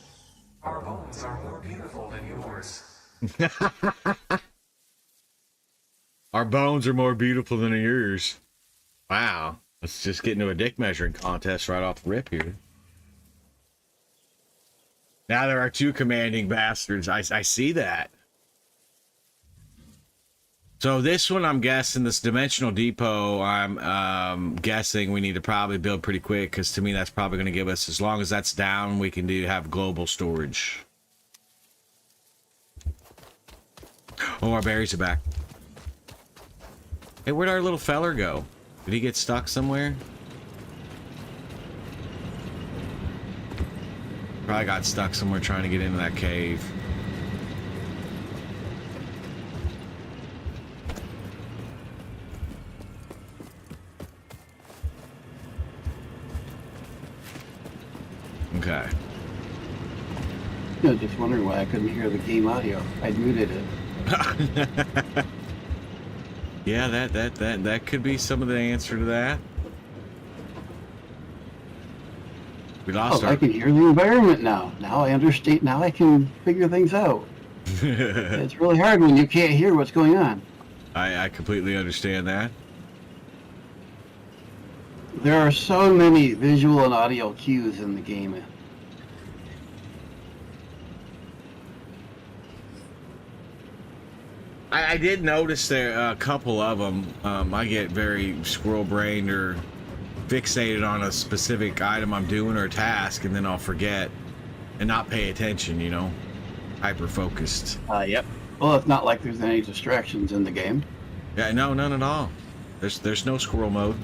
Our bones are more beautiful than yours. Our bones are more beautiful than yours. Wow. Let's just get into a dick measuring contest right off the rip here. Now there are two commanding bastards. I see that. So this one, I'm guessing, this Dimensional Depot, I'm guessing we need to probably build pretty quick, because to me that's probably going to give us, as long as that's down, we can have global storage. Oh, our berries are back. Hey, where'd our little feller go? Did he get stuck somewhere? Probably got stuck somewhere trying to get into that cave. Okay. I was just wondering why I couldn't hear the game audio. I muted it. Yeah, that could be some of the answer to that. We lost I can hear the environment now. Now I understand. Now I can figure things out. It's really hard when you can't hear what's going on. I completely understand that. There are so many visual and audio cues in the game. I did notice there a couple of them. I get very squirrel brained or fixated on a specific item I'm doing or a task, and then I'll forget and not pay attention. You know, hyper focused. Yep. Well, it's not like there's any distractions in the game. Yeah, no, none at all. There's no squirrel mode.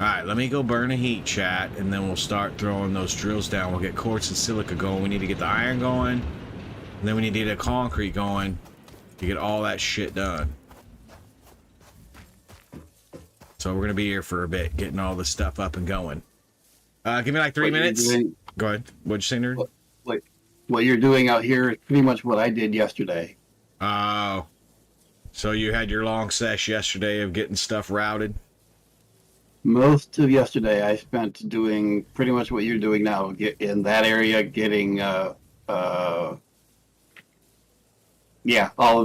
All right, let me go burn a heat, chat, and then we'll start throwing those drills down. We'll get quartz and silica going. We need to get the iron going, and then we need to get a concrete going to get all that shit done. So we're gonna be here for a bit, getting all this stuff up and going. Give me like 3 minutes. Go ahead. What'd you say, nerd? What you're doing out here is pretty much what I did yesterday. Oh, so you had your long sesh yesterday of getting stuff routed? Most of yesterday I spent doing pretty much what you're doing now. Get in that area, getting all the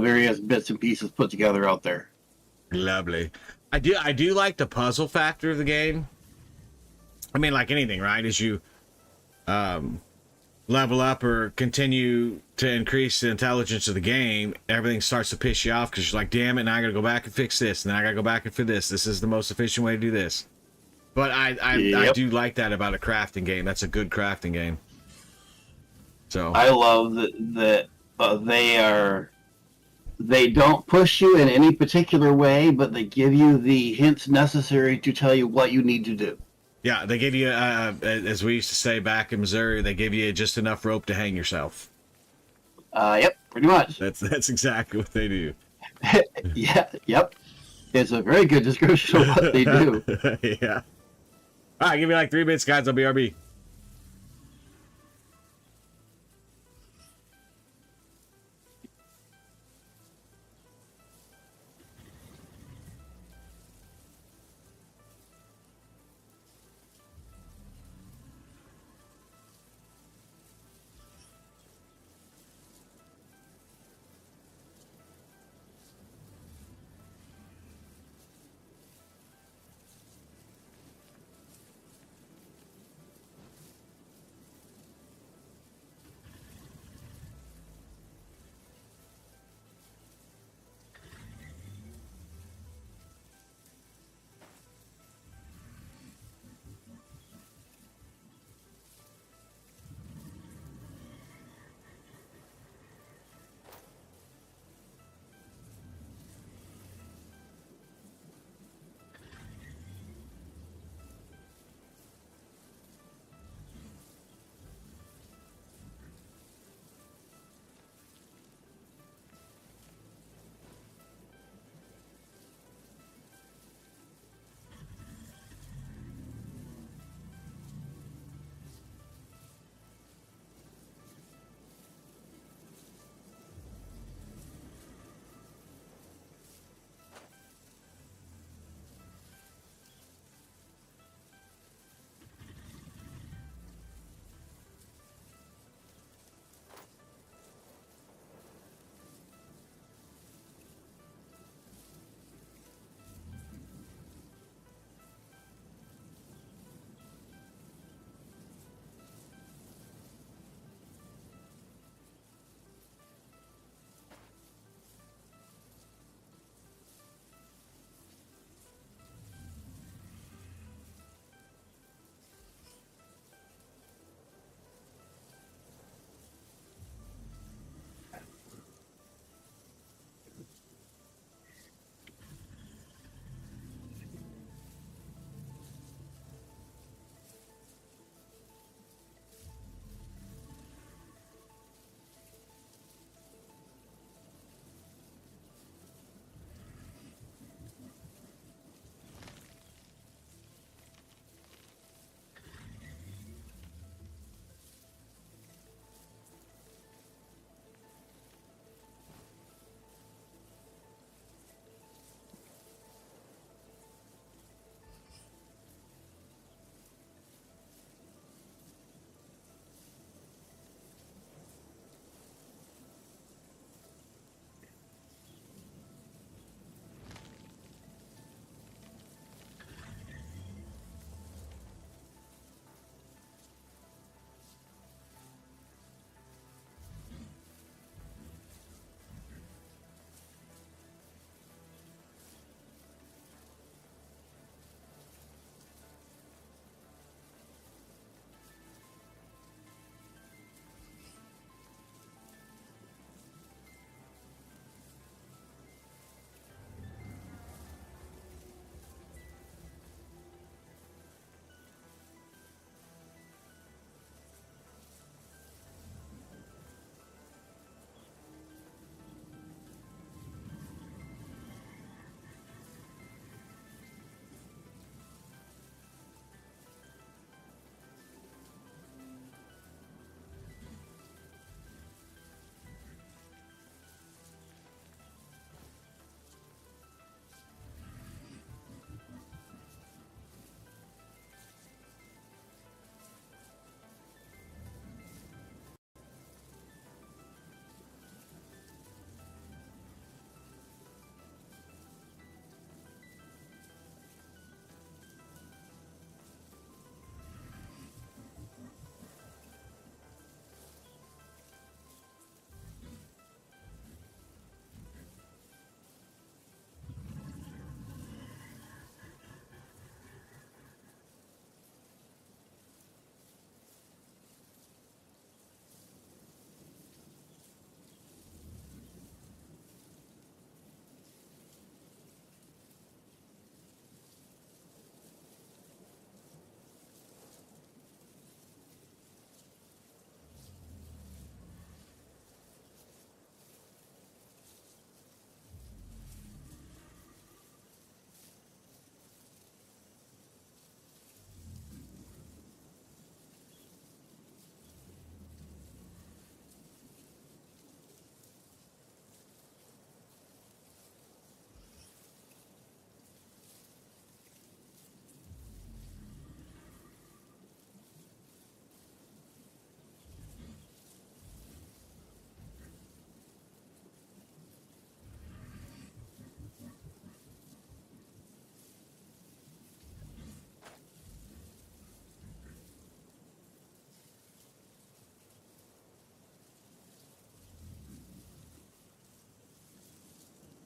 various bits and pieces put together out there. Lovely. I do like the puzzle factor of the game. I mean, like anything, right? As you level up or continue to increase the intelligence of the game, everything starts to piss you off because you're like, damn it, now I gotta go back and fix this, and then I gotta go back and fix this. This is the most efficient way to do this. But I do like that about a crafting game. That's a good crafting game. So I love that they don't push you in any particular way, but they give you the hints necessary to tell you what you need to do. yeah, they give you, as we used to say back in Missouri, they give you just enough rope to hang yourself. Yep, pretty much. That's exactly what they do. Yep. It's a very good description of what they do. Yeah. All right, give me like 3 minutes, guys. I'll be RB.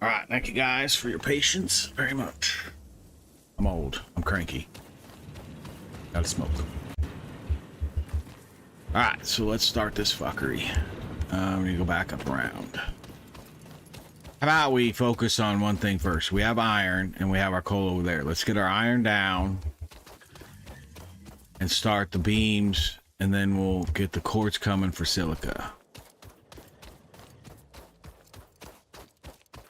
All right, thank you guys for your patience very much. I'm old. I'm cranky. Gotta smoke. All right, so let's start this fuckery. We need to go back up around. How about we focus on one thing first? We have iron and we have our coal over there. Let's get our iron down and start the beams, and then we'll get the quartz coming for silica.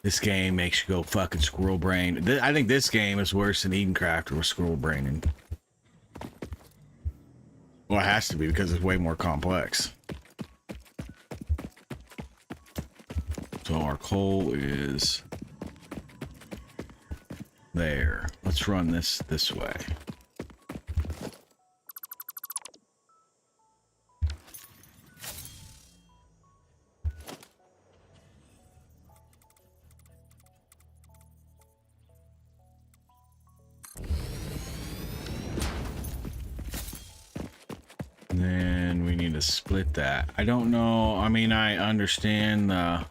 This game makes you go fucking squirrel brain. I think this game is worse than Edencraft or squirrel braining. Well, it has to be because it's way more complex. So our coal is there. Let's run this way. And then we need to split that. I don't know. I mean, I understand. I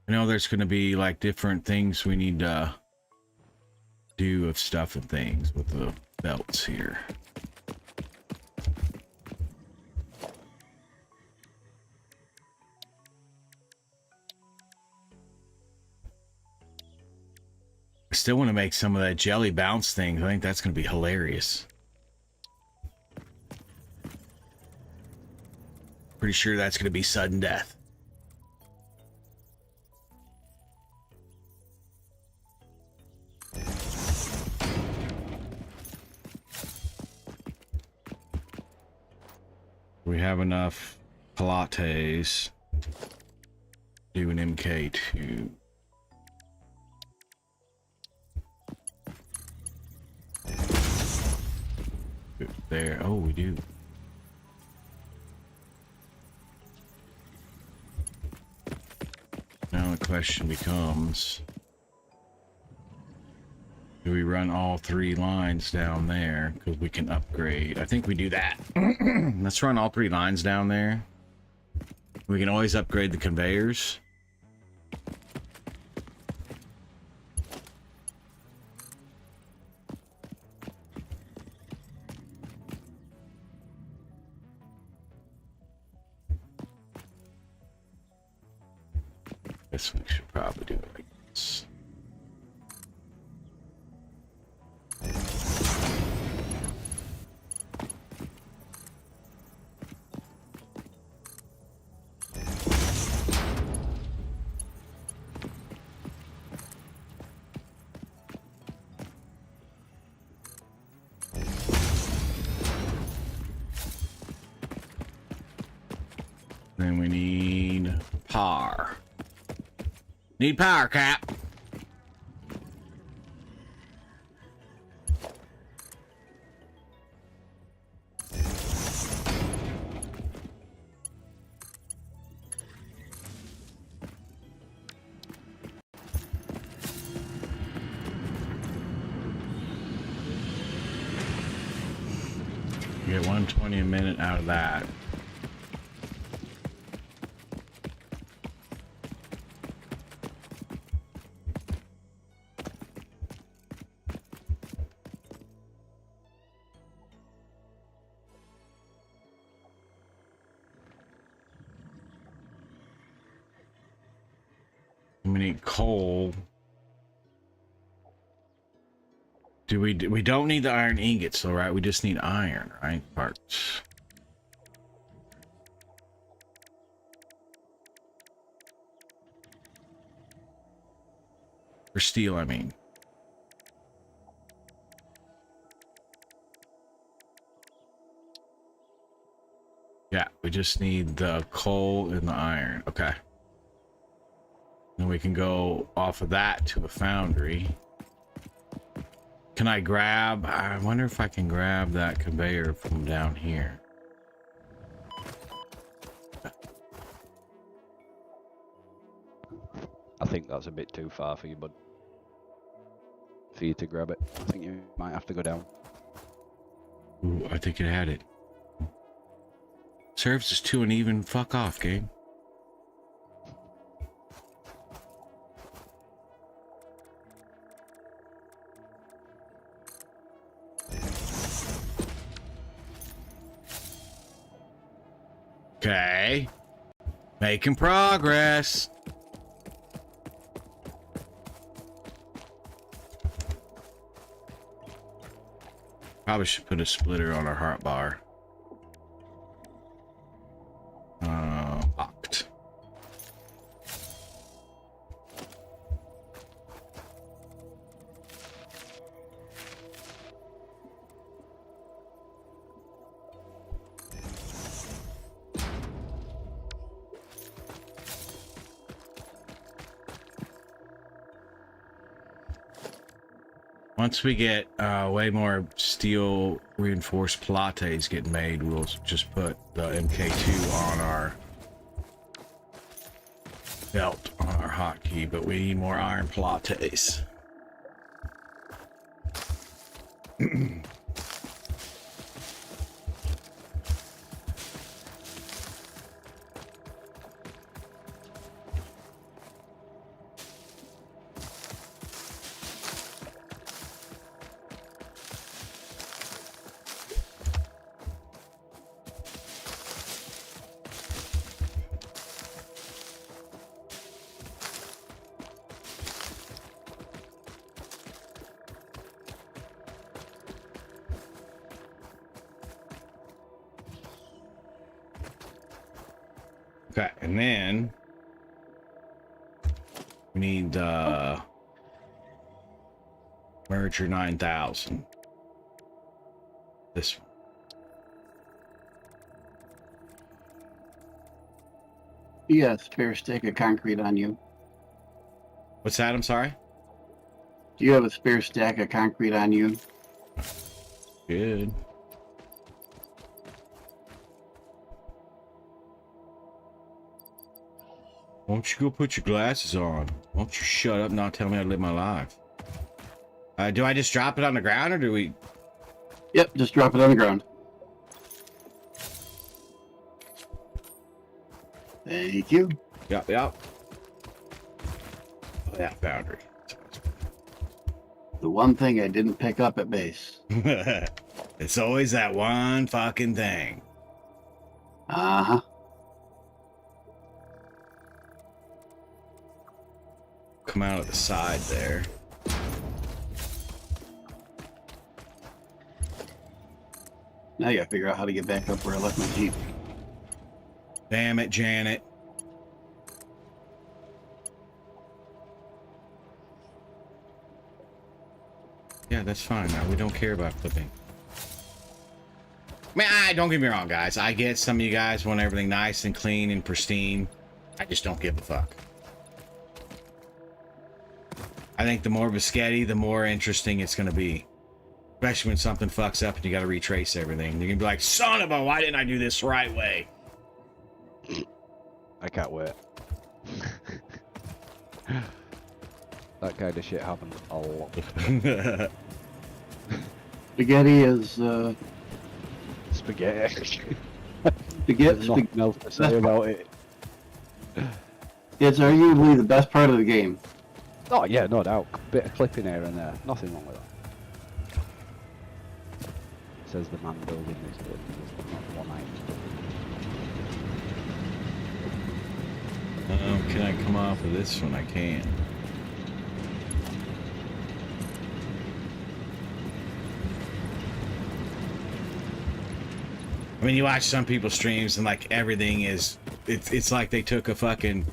know there's going to be like different things we need to do of stuff and things with the belts here. I still want to make some of that jelly bounce thing. I think that's going to be hilarious. Pretty sure that's going to be sudden death. We have enough Pilates to do an MK2. There. Oh, we do. Now the question becomes, do we run all 3 lines down there? Because we can upgrade. I think we do that. Let's run all 3 lines down there. We can always upgrade the conveyors. Guess we should probably do it like this. Then we need power. Need power, Cap. You get 120 a minute out of that. We need coal. We don't need the iron ingots though, right? We just need iron, right? Parts. For steel, I mean. Yeah, we just need the coal and the iron. Okay. And we can go off of that to a foundry. Can I grab? I wonder if I can grab that conveyor from down here. I think that's a bit too far for you, bud. For you to grab it. I think you might have to go down. Ooh, I think it had it. Serves as too uneven. Fuck off, game. Okay. Making progress. Probably should put a splitter on our heart bar. Locked. Once we get way more steel reinforced plates getting made, we'll just put the MK2 on our belt on our hotkey, but we need more iron plates. Okay, and then we need Merger 9000. This one. You got a spare stick of concrete on you. What's that? I'm sorry? Do you have a spare stack of concrete on you? Good. Why don't you go put your glasses on? Why don't you shut up and not tell me how to live my life? Do I just drop it on the ground or do we... Yep, just drop it on the ground. Thank you. Yep. Oh, yeah, boundary. The one thing I didn't pick up at base. It's always that one fucking thing. Uh-huh. Come out of the side there. Now I gotta figure out how to get back up where I left my Jeep. Damn it, Janet. Yeah, that's fine. We don't care about flipping. I mean, don't get me wrong, guys. I get some of you guys want everything nice and clean and pristine. I just don't give a fuck. I think the more biscotti, the more interesting it's going to be. Especially when something fucks up and you got to retrace everything. You're going to be like, son of a, why didn't I do this the right way? I can't wait. That kind of shit happens a lot. Spaghetti is, Spaghetti. There's Nothing else to say about it. It's arguably the best part of the game. Oh yeah, no doubt. Bit of clipping here and there. Nothing wrong with that. Says the man building this building. Not one item. Can I come off of this one? I can. I mean, you watch some people's streams and like everything is, it's like they took a fucking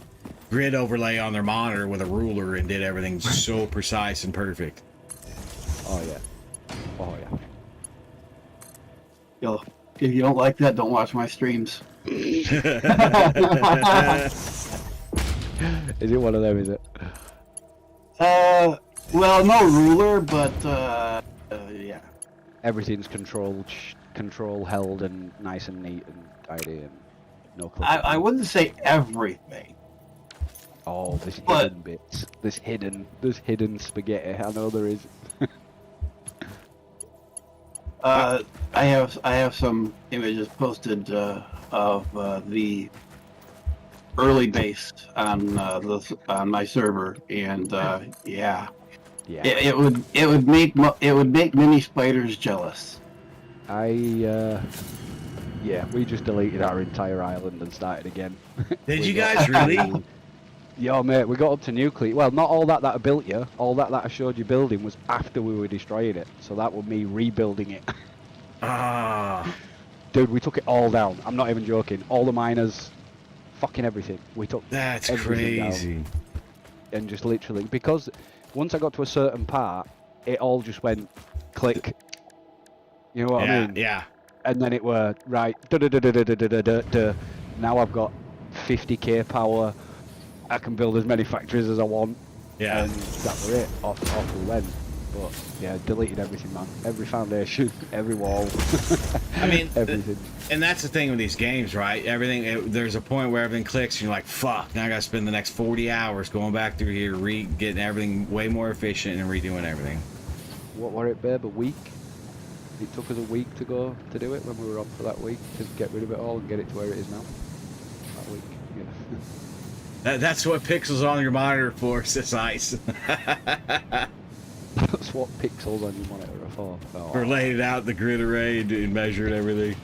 grid overlay on their monitor with a ruler and did everything so precise and perfect. Oh yeah. Oh yeah. Yo, if you don't like that, don't watch my streams. Is it one of them, is it? Well, no ruler, but, yeah. Everything's control held and nice and neat and tidy and no clip. I wouldn't say everything. Oh, there's But- hidden bits. There's hidden spaghetti. I know there is. I have some images posted of the early base on my server, and yeah, Yeah. it would make mini spiders jealous. I Yeah, we just deleted our entire island and started again. Did We you got guys up really? to- Yo, mate, we got up to nuclear. Well, not all that I built you. All that I showed you building was after we were destroying it. So that was me rebuilding it. Ah, Dude, we took it all down. I'm not even joking. All the miners, fucking everything. We took that's everything down. crazy. And just literally, because once I got to a certain part, it all just went click. You know what I Yeah, mean? yeah. And then it were right. Da. Now I've got 50k power. I can build as many factories as I want. Yeah. And that was it. Off we went. But yeah, deleted everything, man. Every foundation, every wall. I mean, everything. And that's the thing with these games, right? There's a point where everything clicks, and you're like, "Fuck!" Now I gotta spend the next 40 hours going back through here, getting everything way more efficient and redoing everything. What were it, babe? A week? It took us a week to go to do it when we were on for that week to get rid of it all and get it to where it is now. That week, yeah. That's what pixels on your monitor for, says Ice. That's what pixels on your monitor are for. Oh, For laying out the grid array and measuring everything.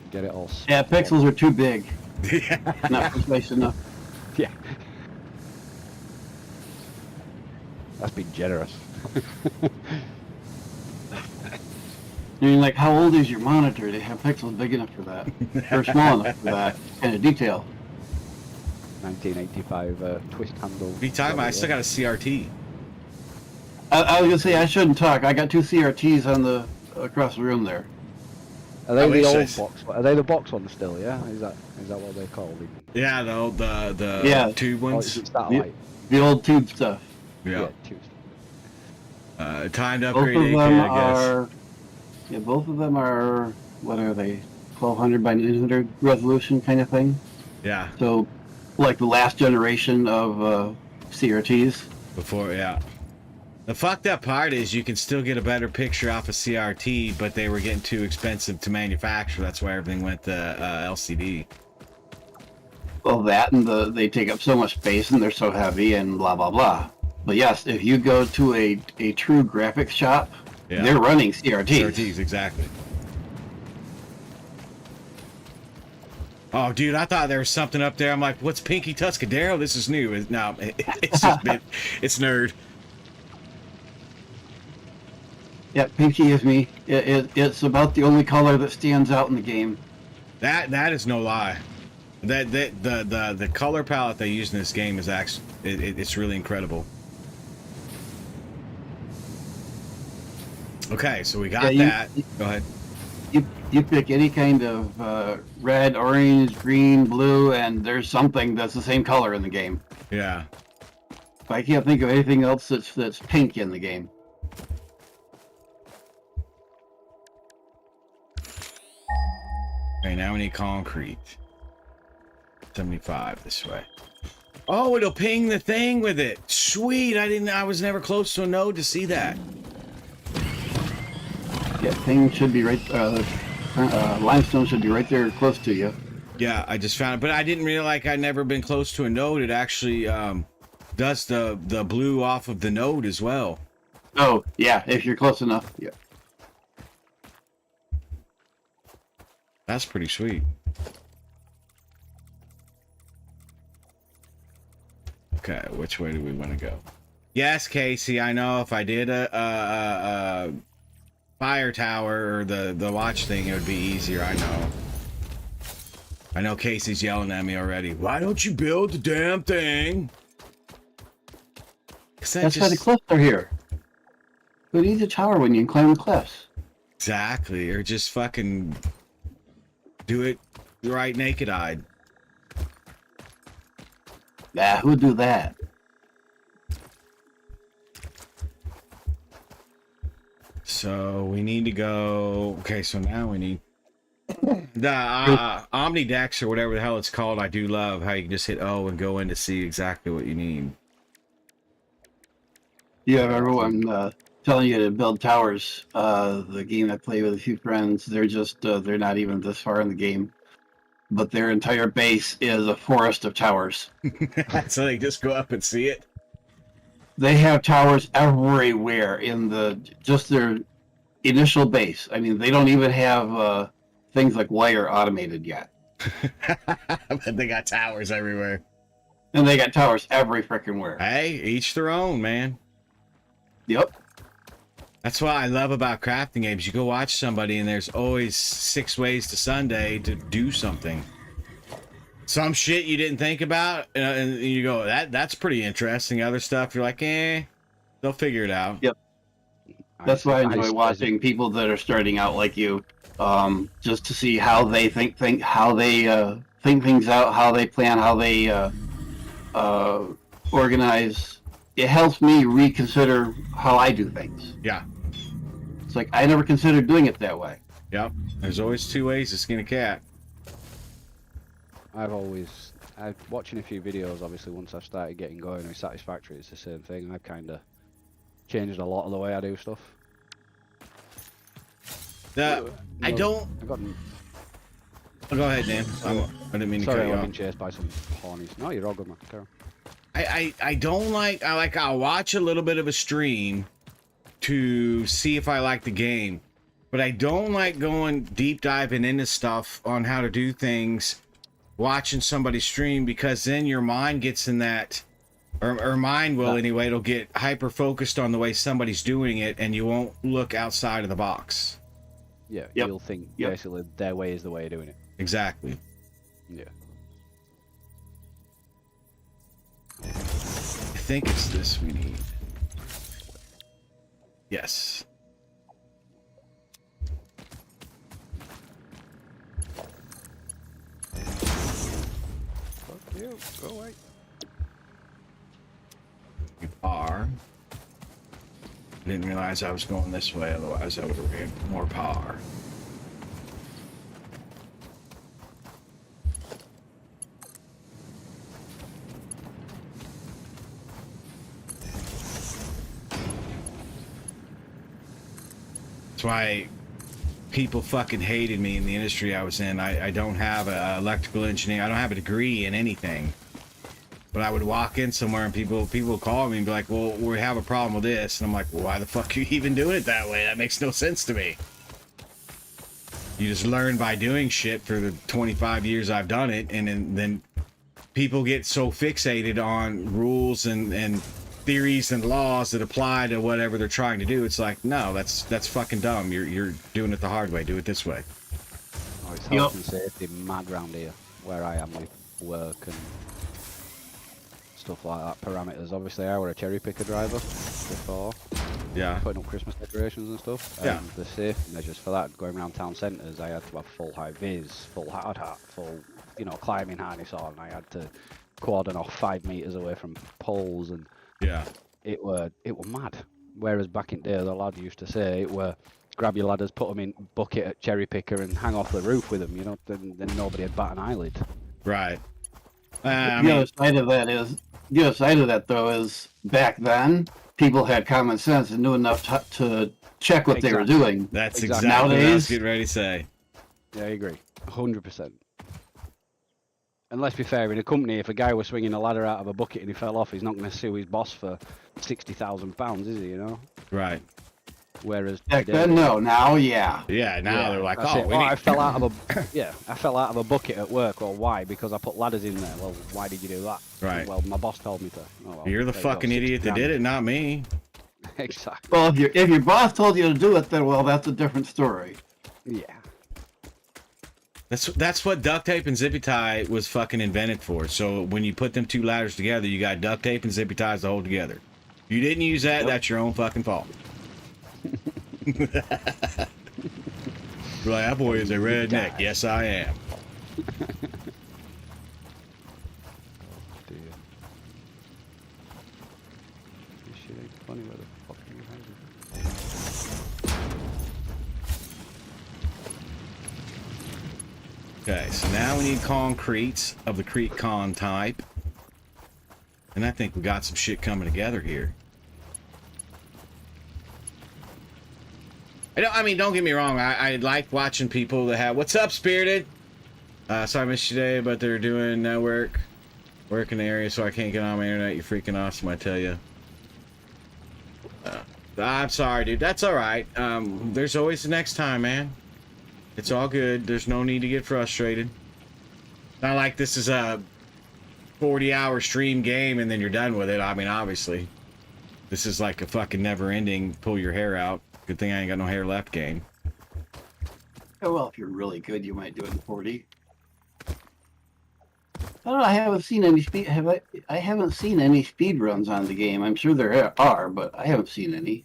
get it all. Yeah, pixels are too big. Yeah. Not precise enough. Yeah. That's being generous. You're like, how old is your monitor to have pixels big enough for that? Or small enough for that kind of detail? 1985 twist handle. What are you talking about? I still got a CRT. I was gonna say I shouldn't talk. I got two CRTs on the across the room there. Are they I the wish old I- box? Are they the box ones still? Yeah. Is that what they're called? Yeah, the Yeah. tube Or ones. is it satellite? The old tube stuff. Yeah. Tubes. Time to Both upgrade of 8K, them I guess. are. Yeah, both of them are. What are they? 1200 by 900 resolution kind of thing. Yeah, So, like the last generation of CRTs. before, yeah. The fucked up part is you can still get a better picture off a CRT, but they were getting too expensive to manufacture. That's why everything went to LCD. Well, that and they take up so much space and they're so heavy and blah blah blah. But yes, if you go to a true graphics shop, Yeah. they're running CRTs. CRTs, exactly. Oh, dude, I thought there was something up there. I'm like, what's Pinky Tuscadero? This is new. No, it's just it's nerd. Yeah, Pinky is me. It's about the only color that stands out in the game. That is no lie. The color palette they use in this game is actually it's really incredible. Okay, so we got that. Go ahead. You pick any kind of red, orange, green, blue, and there's something that's the same color in the game. Yeah. I can't think of anything else that's pink in the game. Okay, now we need concrete. 75 this way. Oh, it'll ping the thing with it. Sweet. I was never close to a node to see that. Yeah, thing should be right. Limestone should be right there, close to you. Yeah, I just found it, but I didn't realize I'd never been close to a node. It actually does the blue off of the node as well. Oh, yeah, if you're close enough. Yeah. That's pretty sweet. Okay, which way do we want to go? Yes, Casey, I know if I did a fire tower or the watch thing, it would be easier. I know Casey's yelling at me already. Why don't you build the damn thing? That's why the cliffs are here. Who needs a tower when you can climb the cliffs? Exactly, or just fucking do it right naked-eyed. Nah, who'd do that? So we need to go. Okay, so now we need the Omnidex or whatever the hell it's called. I do love how you can just hit O and go in to see exactly what you need. Yeah, everyone telling you to build towers. The game I play with a few friends, they're not even this far in the game. But their entire base is a forest of towers. So they just go up and see it. They have towers everywhere in just their initial base. I mean, they don't even have things like wire automated yet. But they got towers everywhere. And they got towers every freaking where. Hey, each their own, man. Yep. That's what I love about crafting games. You go watch somebody and there's always 6 ways to Sunday to do something. Some shit you didn't think about, and you go, that's pretty interesting. Other stuff, you're like, they'll figure it out. Yep. That's why I enjoy watching people that are starting out like you, just to see how they think things out, how they plan, how they organize. It helps me reconsider how I do things. Yeah. It's like I never considered doing it that way. Yep. There's always 2 ways to skin a cat. I've watching a few videos, obviously, once I've started getting going with Satisfactory, it's the same thing. I've kind of changed a lot of the way I do stuff. I don't... I've gotten... Oh, go ahead, Dan. I didn't mean to cut Sorry, you I've off. been chased by some ponies. No, you're all good, man. Carry on. I don't like... I'll watch a little bit of a stream to see if I like the game. But I don't like going deep diving into stuff on how to do things, watching somebody stream, because then your mind gets in that, or mine will anyway, it'll get hyper focused on the way somebody's doing it, and you won't look outside of the box. Yeah, Yep. you'll think Yep. basically their way is the way of doing it. Exactly. Yeah. I think it's this we need. Yes. Fuck you. Go away. You are. I didn't realize I was going this way, otherwise I would have gained more power. That's why people fucking hated me in the industry I was in. I don't have an electrical engineering. I don't have a degree in anything. But I would walk in somewhere and people would call me and be like, well, we have a problem with this. And I'm like, well, why the fuck are you even doing it that way? That makes no sense to me. You just learn by doing shit for the 25 years I've done it. And then people get so fixated on rules and theories and laws that apply to whatever they're trying to do. It's like, no, that's fucking dumb. You're doing it the hard way. Do it this way. Oh, it's Yep. health and safety mad round here, where I am with work and stuff like that. Parameters. Obviously, I were a cherry picker driver before, Yeah. putting up Christmas decorations and stuff. Yeah. And the safety measures for that, going around town centres, I had to have full high vis, full hard hat, full, climbing harness on. I had to cordon off 5 meters away from poles, and Yeah. it were mad. Whereas back in there, the lad used to say it were grab your ladders, put them in bucket at cherry picker, and hang off the roof with them. Then nobody had bat an eyelid. Right. The other side of that though is back then people had common sense and knew enough to check what they were Exactly. doing. That's Exactly. exactly what I was Nowadays- getting ready to say. Yeah, I agree, 100%. And let's be fair, in a company, if a guy was swinging a ladder out of a bucket and he fell off, he's not going to sue his boss for £60,000, is he? Right. Whereas Back today, then, no. Now, yeah. Yeah, now they're like, that's oh, it. we Oh, need... I fell out of I fell out of a bucket at work. Well, why? Because I put ladders in there. Well, why did you do that? Right. Well, my boss told me to. Oh, well, You're the there you go, fucking idiot that 60 did it, not me. grand. Exactly. Well, if your boss told you to do it, then well, that's a different story. Yeah. That's what duct tape and zippy tie was fucking invented for. So when you put them 2 ladders together, you got duct tape and zippy ties to hold together. If you didn't use that, that's your own fucking fault. You're like, that boy is a redneck. Yes, I am. Dear. This shit ain't funny. Where the fuck are you hiding? Okay, so now we need concretes of the Creek-Con type. And I think we got some shit coming together here. I mean, don't get me wrong. I like watching people that have... What's up, Spirited? Sorry I missed you today, but they're doing work in the area, so I can't get on my internet. You're freaking awesome, I tell you. I'm sorry, dude. That's all right. There's always the next time, man. It's all good. There's no need to get frustrated. Not like this is a 40-hour stream game and then you're done with it. I mean, obviously. This is like a fucking never-ending pull your hair out. Good thing I ain't got no hair left game. Oh, well, if you're really good, you might do it in 40. I don't know. I haven't seen any speed. I haven't seen any speed runs on the game. I'm sure there are, but I haven't seen any.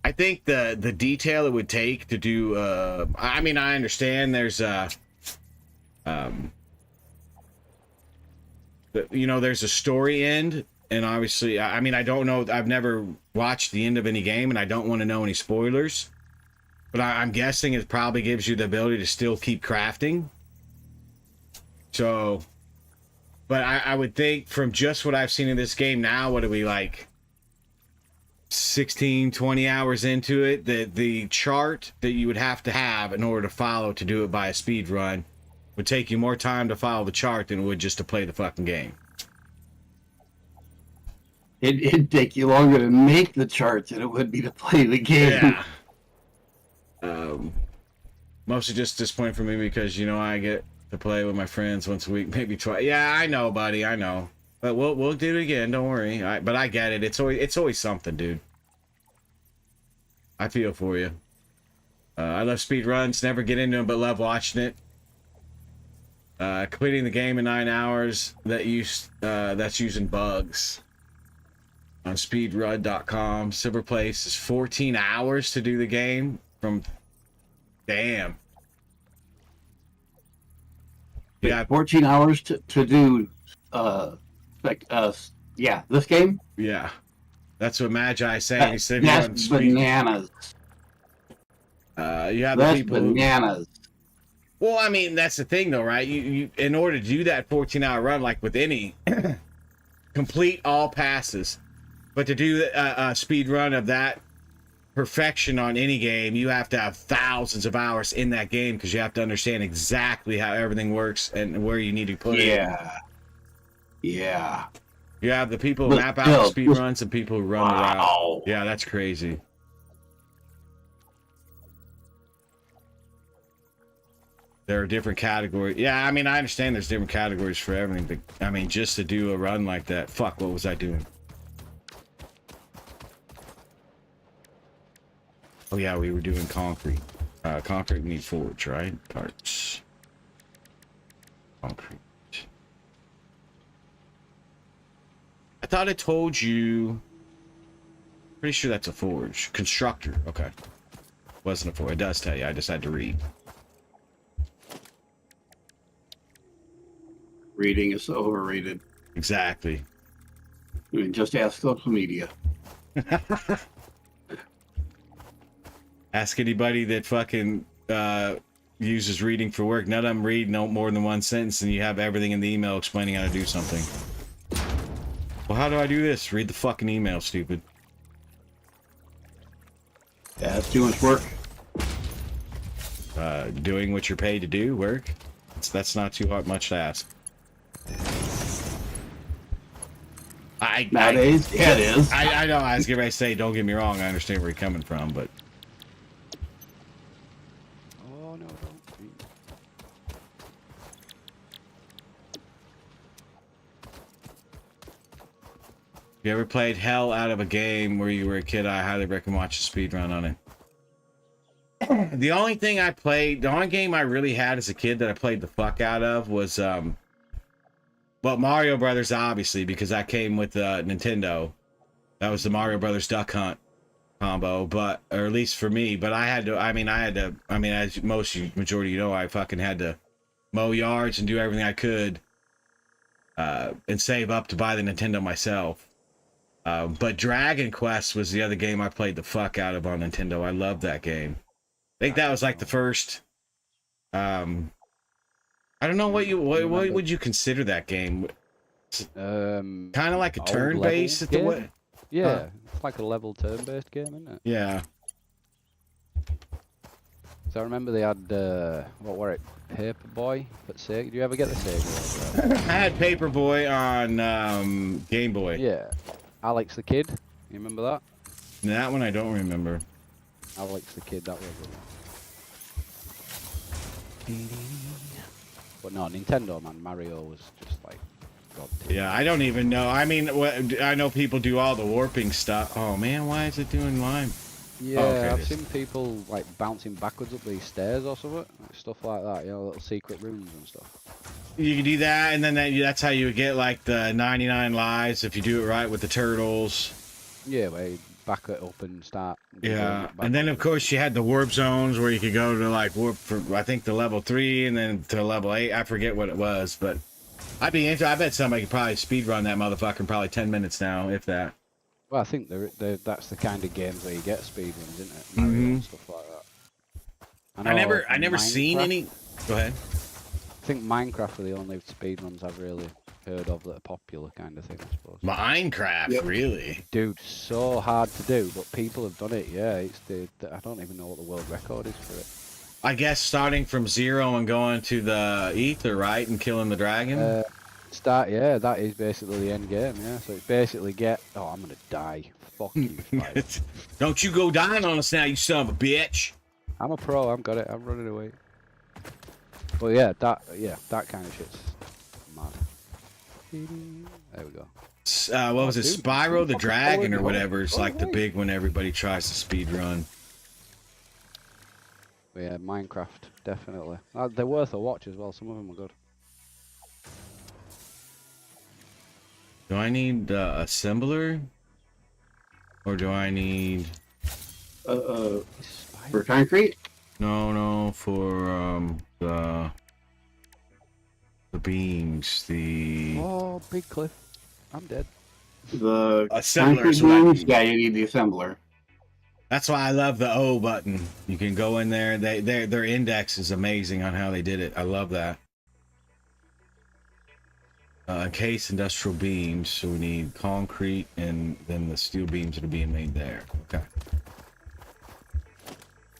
I think the detail it would take to do. I mean, I understand there's there's a story end, and obviously, I mean, I don't know. I've never watched the end of any game, and I don't want to know any spoilers. But I'm guessing it probably gives you the ability to still keep crafting. So, but I would think from just what I've seen in this game now, what are we like 16, 20 hours into it, that the chart that you would have to have in order to follow to do it by a speed run would take you more time to follow the chart than it would just to play the fucking game. It'd take you longer to make the charts than it would be to play the game. Yeah. Mostly just disappointing for me because, I get to play with my friends once a week, maybe twice. Yeah, I know, buddy. I know. But we'll do it again. Don't worry. But I get it. It's always something, dude. I feel for you. I love speed runs. Never get into them, but love watching it. Completing the game in 9 hours. That's using bugs. On speedrun.com. Silver Place is 14 hours to do the game. Damn. Yeah. 14 hours to do, this game? Yeah. That's what Magi is saying. He said That's bananas. You have That's the people bananas. Well, I mean, that's the thing, though, right? You in order to do that 14-hour run, like with any, complete all passes. But to do a speed run of that perfection on any game, you have to have thousands of hours in that game because you have to understand exactly how everything works and where you need to put it. Yeah. You have the people who map out the speed runs and people who run the route. Yeah, that's crazy. There are different categories. Yeah, I mean, I understand there's different categories for everything. But, I mean, just to do a run like that. Fuck, what was I doing? Oh, yeah, we were doing concrete. Concrete needs forge, right? Parts. Concrete. I thought I told you. Pretty sure that's a forge. Constructor. Okay. Wasn't a forge. It does tell you. I just had to read. Reading is overrated. Exactly. I mean, just ask social media. Ask anybody that fucking uses reading for work. None of them read no more than one sentence, and you have everything in the email explaining how to do something. Well, how do I do this? Read the fucking email, stupid. Yeah, it's too much work. Doing what you're paid to do, work. That's not too much to ask. Nowadays, yeah, it is. I know. I was getting ready to say, don't get me wrong. I understand where you're coming from, but. Oh no! Don't. If you ever played hell out of a game where you were a kid, I highly recommend watching a speedrun on it. The only game I really had as a kid that I played the fuck out of was, well, Mario Brothers, obviously, because that came with Nintendo. That was the Mario Brothers Duck Hunt combo, or at least for me. But as majority I fucking had to mow yards and do everything I could and save up to buy the Nintendo myself. But Dragon Quest was the other game I played the fuck out of on Nintendo. I loved that game. I think that was like the first. I don't know what would you consider that game? Kind of like a turn-based at the way. Yeah, it's like a level turn-based game, isn't it? Yeah. So I remember they had what were it, Paperboy at Sega. Did you ever get the Sega? I had Paperboy on Game Boy. Yeah. Alex the Kid. You remember that? That one I don't remember. Alex the Kid. That was it. But no, Nintendo, man, Mario was just like god tier. Yeah, I don't even know. I mean, I know people do all the warping stuff. Oh man, why is it doing lime? Yeah, okay, it I've is. seen people like bouncing backwards up these stairs or something, like, stuff like that. You know, little secret rooms and stuff. You can do that, and then that's how you would get like the 99 lives if you do it right with the turtles. Yeah, where you back it up and start. Yeah, and then of course you had the warp zones where you could go to like warp for I think the level 3 and then to level 8. I forget what it was, but I bet somebody could probably speed run that motherfucker in probably 10 minutes now, if that. Well, I think that's the kind of games where you get speed runs, isn't it? Mario and stuff like that. I never seen Minecraft- any. Go ahead. I think Minecraft are the only speed runs I've really heard of that are popular, kind of thing, I suppose. Minecraft, Yep. really? Dude, so hard to do, but people have done it. Yeah, it's I don't even know what the world record is for it. I guess starting from 0 and going to the ether, right, and killing the dragon. Yeah, that is basically the end game. Yeah, so it's basically oh, I'm gonna die. Fuck you, Spyro. Don't you go dying on us now, you son of a bitch. I'm a pro. I've got it. I'm running away. But yeah, that kind of shit's mad. There we go. What was it? Dude, Spyro the fucking Dragon or forward, whatever. It's go like the away. big one everybody tries to speed run. But yeah, Minecraft, definitely. They're worth a watch as well. Some of them are good. Do I need assembler? Or do I need... For concrete? No, for the beams, Oh, big cliff. I'm dead. The Assembler concrete is what I beams? need. Yeah, you need the assembler. That's why I love the O button. You can go in there. Their index is amazing on how they did it. I love that. Encased industrial beams. So we need concrete and then the steel beams that are being made there. Okay.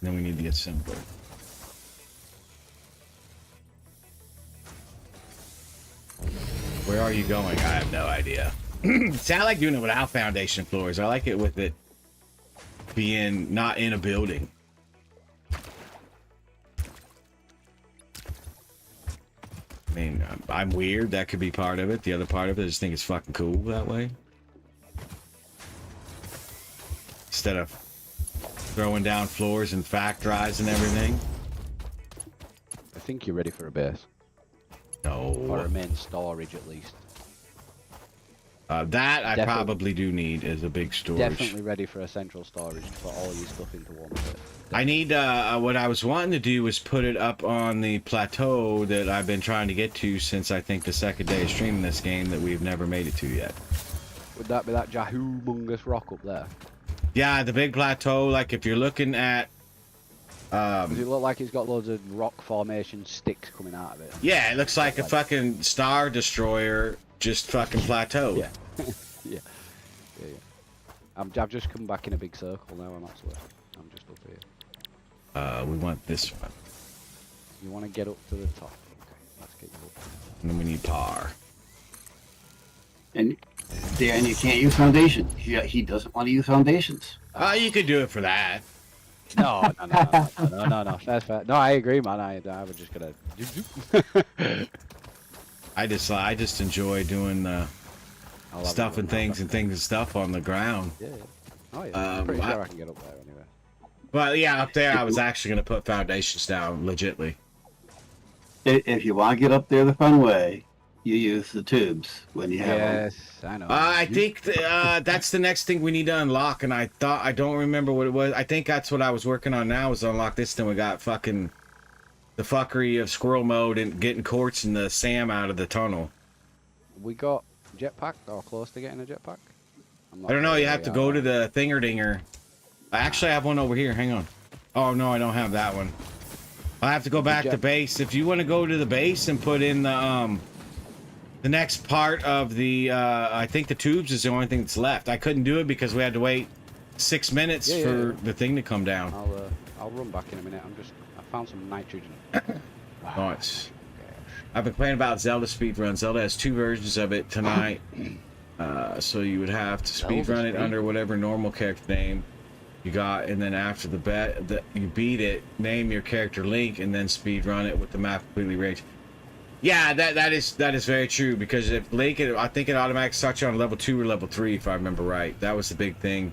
Then we need the assembler. Where are you going? I have no idea. See, I like doing it without foundation floors. I like it with it being not in a building. I mean, I'm weird. That could be part of it. The other part of it, I just think it's fucking cool that way. Instead of throwing down floors and factorizing everything. I think you're ready for a base. Or No. a main storage, at least. That I Definitely. probably do need as a big storage. Definitely ready for a central storage to put all your stuff into one bit. I need, what I was wanting to do was put it up on the plateau that I've been trying to get to since I think the second day of streaming this game that we've never made it to yet. Would that be that humongous rock up there? Yeah, the big plateau, like if you're looking at, Does it look like it's got loads of rock formation sticks coming out of it? yeah, it looks like a fucking Star Destroyer, just fucking plateau. Yeah. yeah. I've just come back in a big circle now. I'm just up here. We want this one. You want to get up to the top? Okay, let's get you up. And then we need par. And Dan, you can't use foundation. He doesn't want to use foundations. You could do it for that. No. That's fair. No, I agree, man. I was just gonna. I just enjoy doing I'll have stuff a and look now. things and things and stuff on the ground. Yeah. Oh yeah. I'm pretty sure I can get up there anyway. But yeah, up there I was actually gonna put foundations down legitly. If you want to get up there the fun way, you use the tubes when you have them. Yes, I know. I think that's the next thing we need to unlock, and I don't remember what it was. I think that's what I was working on now is unlock this. Then we got fucking the fuckery of squirrel mode and getting quartz and the SAM out of the tunnel. We got jetpack or close to getting a jetpack. I don't know. You have to go to the thinger-dinger. I actually have one over here. Hang on. Oh no, I don't have that one. I have to go back to base. If you want to go to the base and put in the next part of the I think the tubes is the only thing that's left. I couldn't do it because we had to wait 6 minutes for the thing to come down. I'll run back in a minute. I found some nitrogen. Nice. I've been playing about Zelda speedrun. Zelda has 2 versions of it tonight. So you would have to speedrun it under whatever normal character name. You got, and then after the bet that you beat it, name your character Link, and then speed run it with the map completely rage. Yeah, that is very true, because if Link, I think it automatically starts you on level 2 or level 3, if I remember right. That was the big thing.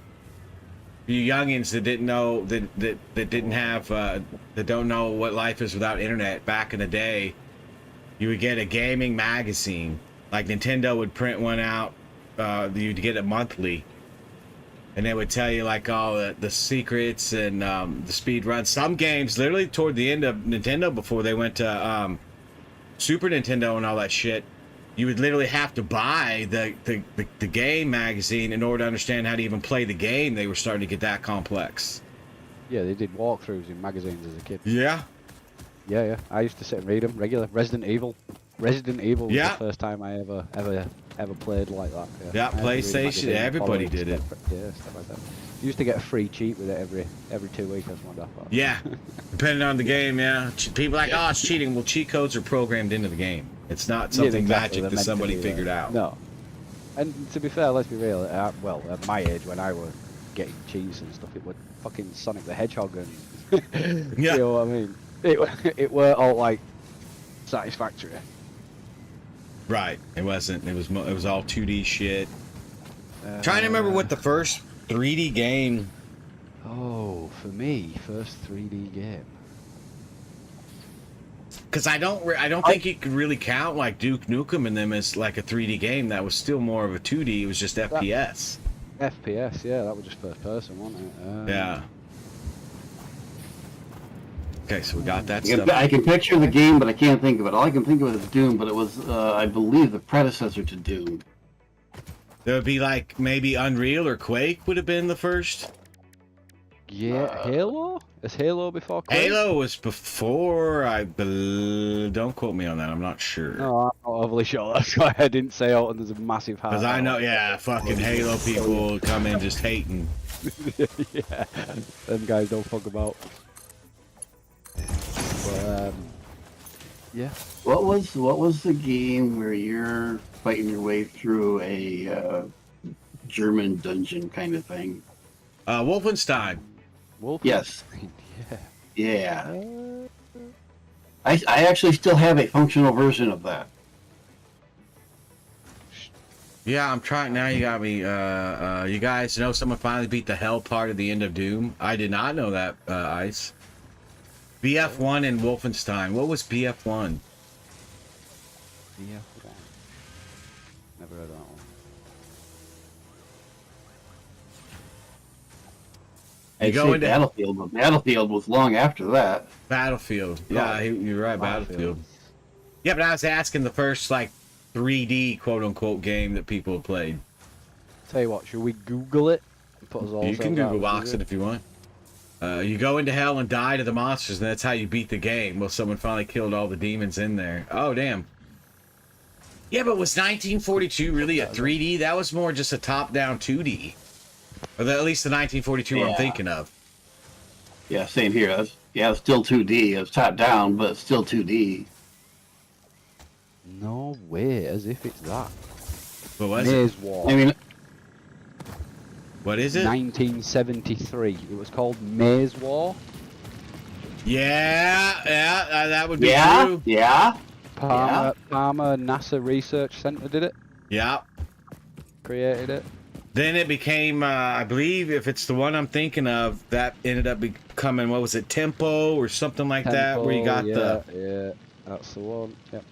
You youngins that didn't know, that didn't have, that don't know what life is without internet back in the day, you would get a gaming magazine. Like Nintendo would print one out, you'd get it monthly. And they would tell you like all the secrets and the speed runs. Some games, literally toward the end of Nintendo, before they went to Super Nintendo and all that shit, you would literally have to buy the game magazine in order to understand how to even play the game. They were starting to get that complex. Yeah, they did walkthroughs in magazines as a kid. Yeah. Yeah, yeah. I used to sit and read them regular. Resident Evil was Yeah. the first time I ever played like that. Yeah, I had to read a PlayStation, magazine, everybody follow did it. Yeah, stuff like that. You used to get a free cheat with it every 2 weeks. That's what I thought. Yeah, depending on the game, yeah. People are like, oh, it's cheating. Well, cheat codes are programmed into the game. It's not Yeah, something exactly, magic they're that meant to somebody be, figured out. No. And to be fair, let's be real. Well, at my age, when I was getting cheats and stuff, it was fucking Sonic the Hedgehog and Yeah. you know what I mean. It were all like satisfactory. Right. It wasn't. It was all 2D shit. Trying to remember what the first 3D game. Oh, for me, first 3D game. Because I don't think you could really count like Duke Nukem and them as like a 3D game. That was still more of a 2D. It was just FPS. FPS, yeah, that was just first person, wasn't it? Yeah. Okay, so we got that I stuff. can picture the game, but I can't think of it. All I can think of is Doom, but it was, I believe, the predecessor to Doom. There would be like maybe Unreal or Quake would have been the first. Yeah, Halo? Is Halo before Quake? Halo was before, don't quote me on that, I'm not sure. No, I'm not overly sure. That's why I didn't say oh, and there's a massive heart. Because I know, yeah, fucking Halo people come in just hating. Yeah, them guys don't fuck about. But, yeah. What was the game where you're fighting your way through a German dungeon kind of thing? Wolfenstein. Wolf? Yes. Yeah. Yeah. I actually still have a functional version of that. Yeah, I'm trying, now you got me, you guys know someone finally beat the hell part of the end of Doom? I did not know that, Ice. BF1 and Wolfenstein. What was BF1? Yeah. Never heard of that one. I go say into- Battlefield, but Battlefield was long after that. Battlefield. Yeah, you're right, Battlefield. Yeah, but I was asking the first, like, 3D quote-unquote game that people have played. Tell you what, should we Google it? Put us all You can Google box it if you want. You go into hell and die to the monsters, and that's how you beat the game. Well, someone finally killed all the demons in there. Oh, damn. Yeah, but was 1942 really a 3D? That was more just a top-down 2D. Or at least the 1942 I'm Yeah. thinking of. Yeah, same here. It's still 2D. It's top down, but it's still 2D. No way, as if it's that. What was it? Maze War. I mean, What is it? 1973. It was called Maze War. Yeah, that would be yeah, true. yeah. Palmer NASA Research Center did it. Yeah. Created it. Then it became, I believe, if it's the one I'm thinking of, that ended up becoming, what was it, Tempo or something like that, where you got Yeah, that's the one. Yep.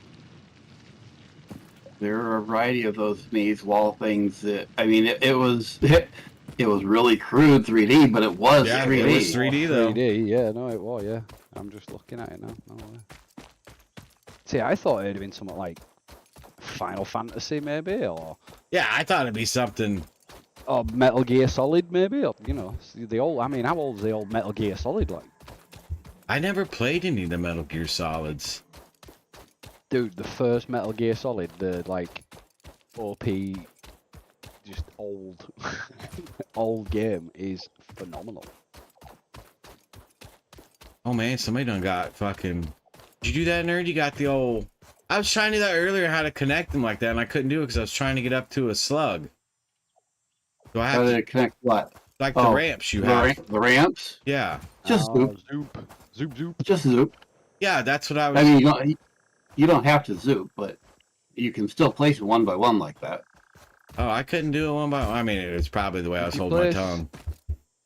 There are a variety of those maze wall things that, I mean, it was it was really crude 3D, but it was Yeah, 3D. it was 3D though. 3D, yeah, no, it was, yeah. I'm just looking at it now. No way. See, I thought it'd have been something like Final Fantasy, maybe, or Yeah, I thought it'd be something. Metal Gear Solid, maybe, or you know, the old. I mean, how old is the old Metal Gear Solid like? I never played any of the Metal Gear Solids. Dude, the first Metal Gear Solid, the like OP, just old, old game is phenomenal. Oh man, somebody done got fucking. Did you do that, nerd? You got the old. I was trying to do that earlier, how to connect them like that, and I couldn't do it because I was trying to get up to a slug. So I How have did to. it connect what? Like the ramps you the, have. the ramps. Yeah. Just zoop. Zoop. Just zoop. Yeah, that's what I was. I mean, you don't have to zoop, but you can still place it one by one like that. Oh, I couldn't do it one by one. I mean, it's probably the way I was holding my tongue.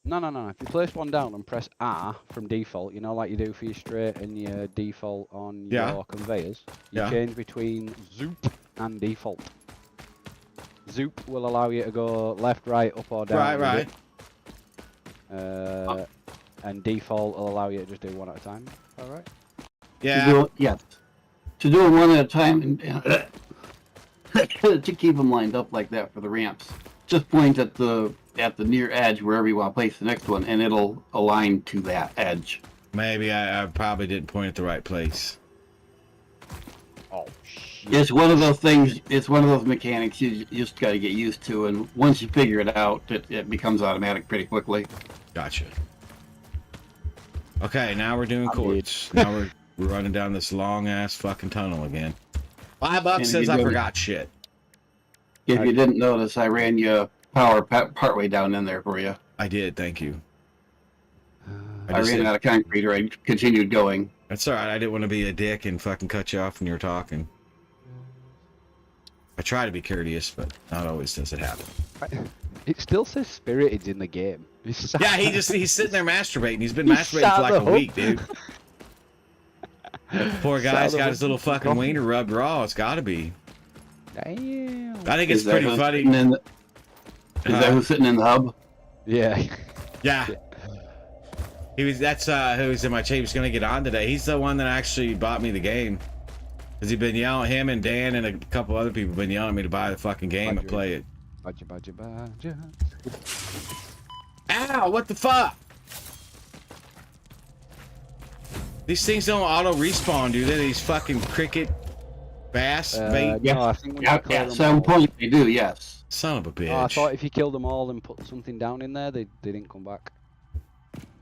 No. If you place one down and press R from default, you know, like you do for your straight and your default on your conveyors, you change between zoop and default. Zoop will allow you to go left, right, up or down. Right. And default will allow you to just do one at a time. All right. Yeah. To do it one at a time and to keep them lined up like that for the ramps. Just point at the near edge wherever you want to place the next one, and it'll align to that edge. Maybe I probably didn't point at the right place. Oh shit. It's one of those things. It's one of those mechanics you just got to get used to, and once you figure it out, it becomes automatic pretty quickly. Gotcha. Okay, now we're doing courts. Now we're running down this long ass fucking tunnel again. $5 says I forgot shit. If you didn't notice, I ran you power partway down in there for you. I did, thank you. I ran out of concrete, or I continued going. That's alright, I didn't want to be a dick and fucking cut you off when you were talking. I try to be courteous, but not always does it happen. It still says Spirited's in the game. Yeah, he's sitting there masturbating. He's been masturbating for like a week, dude. Poor guy's got his little fucking wiener rubbed raw. It's gotta be. Damn. I think it's pretty funny. Is that who's sitting in the hub? Yeah. Yeah. That's who's in my chat. He was gonna get on today. He's the one that actually bought me the game. Cause he's been yelling, him and Dan and a couple other people have been yelling at me to buy the fucking game and play it. Badger. Ow, what the fuck? These things don't auto respawn, do they? These fucking cricket bass bait? No, I think At some point they do, yes. Son of a bitch. Oh, I thought if you killed them all and put something down in there, they didn't come back.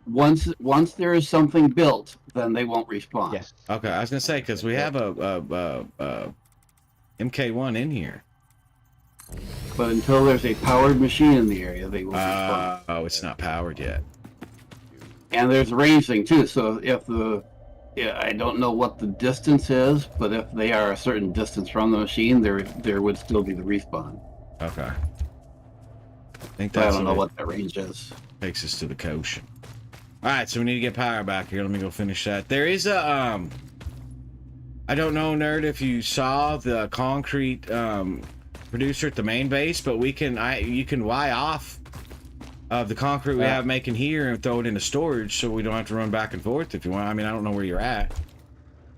Once there is something built, then they won't respawn. Yes. Okay, I was gonna say because we have a MK1 in here. But until there's a powered machine in the area, they will respawn. Oh, it's not powered yet. And there's a range thing too. So I don't know what the distance is, but if they are a certain distance from the machine, there would still be the respawn. Okay. I think But I that's don't know what that range is. takes us to the coast. All right, so we need to get power back here. Let me go finish that. There is a I don't know, nerd, if you saw the concrete producer at the main base, but you can Y off of the concrete we have making here and throw it into storage, so we don't have to run back and forth if you want. I mean, I don't know where you're at.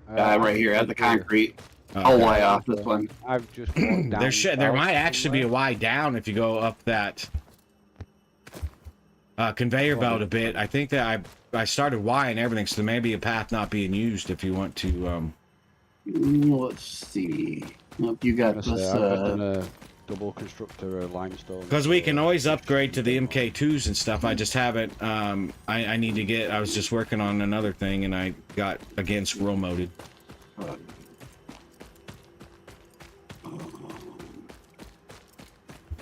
Right here at the concrete. Okay. I'll Y off this one. I've just walked down. There might actually be a Y down if you go up that conveyor belt a bit. I think that I started Ying everything, so there may be a path not being used if you want to. Let's see. Nope, you got I've this. done a double constructor limestone. Because we can always upgrade to the MK2s and stuff. I just haven't. I need to get. I was just working on another thing, and I got again squirrel moded.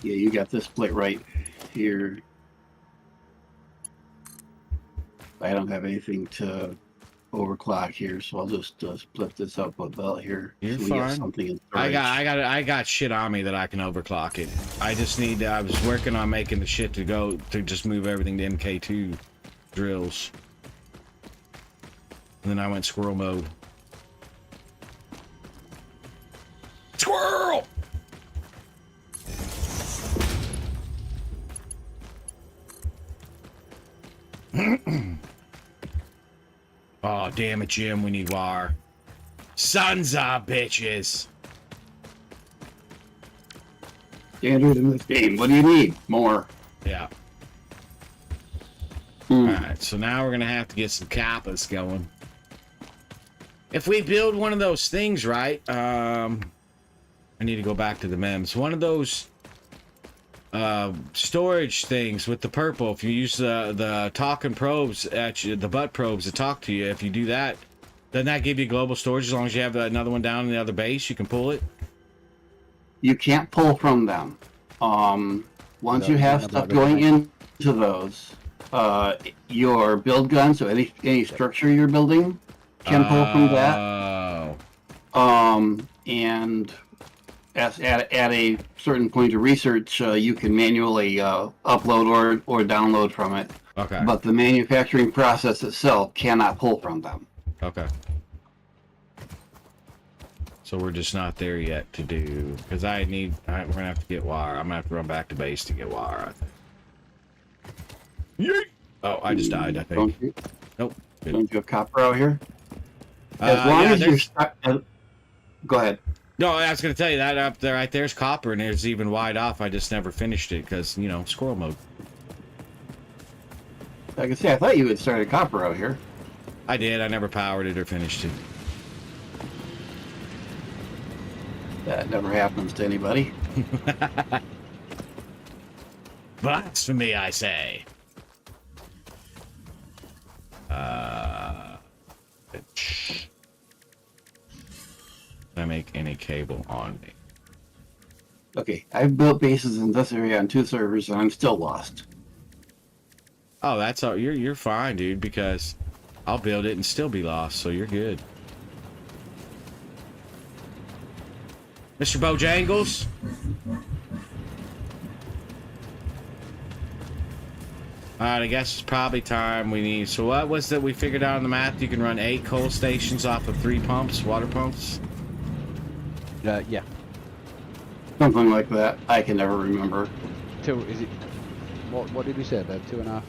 Yeah, you got this split right here. I don't have anything to overclock here, so I'll just split this up a belt here. You're so we got fine. something in I got shit on me that I can overclock it. I just need. I was working on making the shit to just move everything to MK2 drills, and then I went squirrel mode. Squirrel. Oh, damn it, Jim. We need wire. Sons of bitches. Standard in this game. What do you need? More. Yeah. Hmm. Alright, so now we're going to have to get some kappas going. If we build one of those things, right? I need to go back to the memes. One of those storage things with the purple, if you use the talking probes at you, the butt probes to talk to you, if you do that, doesn't that give you global storage as long as you have another one down in the other base? You can pull it? You can't pull from them. Once you have stuff going in to those, your build gun, so any structure you're building, can pull from that. And at a certain point of research, you can manually upload or download from it. Okay. But the manufacturing process itself cannot pull from them. Okay. So we're just not there yet to do, because we're gonna have to get wire. I'm gonna have to run back to base to get wire, I think. Yeet! Oh, I just died, I think. Don't you? Nope. Good. Don't you have copper out here? As long yeah, as you're stuck. Go ahead. No, I was gonna tell you that up there, right there's copper, and there's even wide off. I just never finished it because, you know, squirrel mode. Like I say, I thought you had started copper out here. I did. I never powered it or finished it. That never happens to anybody. Blasphemy, I say. Can I make any cable on me? Okay, I've built bases in this area on 2 servers, and I'm still lost. Oh, that's all. You're fine, dude, because I'll build it and still be lost, so you're good. Mr. Bojangles? Alright, I guess it's probably time we need... So what was that we figured out on the math? You can run 8 coal stations off of 3 pumps, water pumps? Yeah. Something like that. I can never remember. 2, is it... What did we say there? 2.5?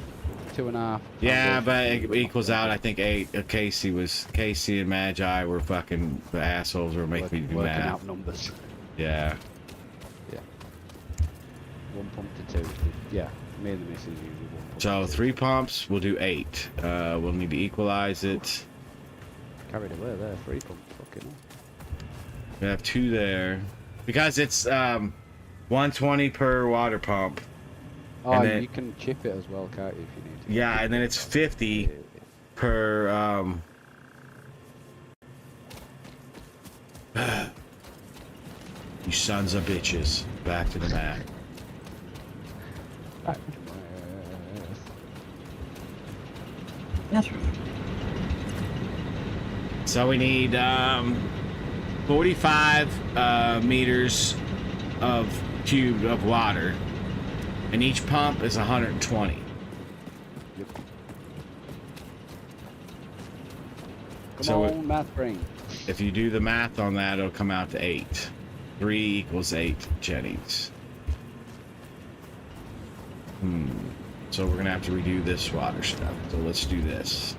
2.5? Yeah, but it equals out, I think, 8. Casey and Magi were fucking... The assholes were making me do working math. out numbers. Yeah. 1 pump to 2. Yeah, me and the missus usually 1 pump So to 2. 3 pumps, we'll do 8. We'll need to equalize it. Carried away there, 3 pumps. Fucking hell. We have 2 there. Because it's 120 per water pump. Oh, And then- you can chip it as well, can't you, if you need to? Yeah, and then it's 50 per you sons of bitches. Back to the Mac. That's right. So we need 45 meters of cubed of water. And each pump is 120. Come So on, math brain. If you do the math on that, it'll come out to 8. 3 equals 8 Jennings. So we're gonna have to redo this water stuff. So let's do this.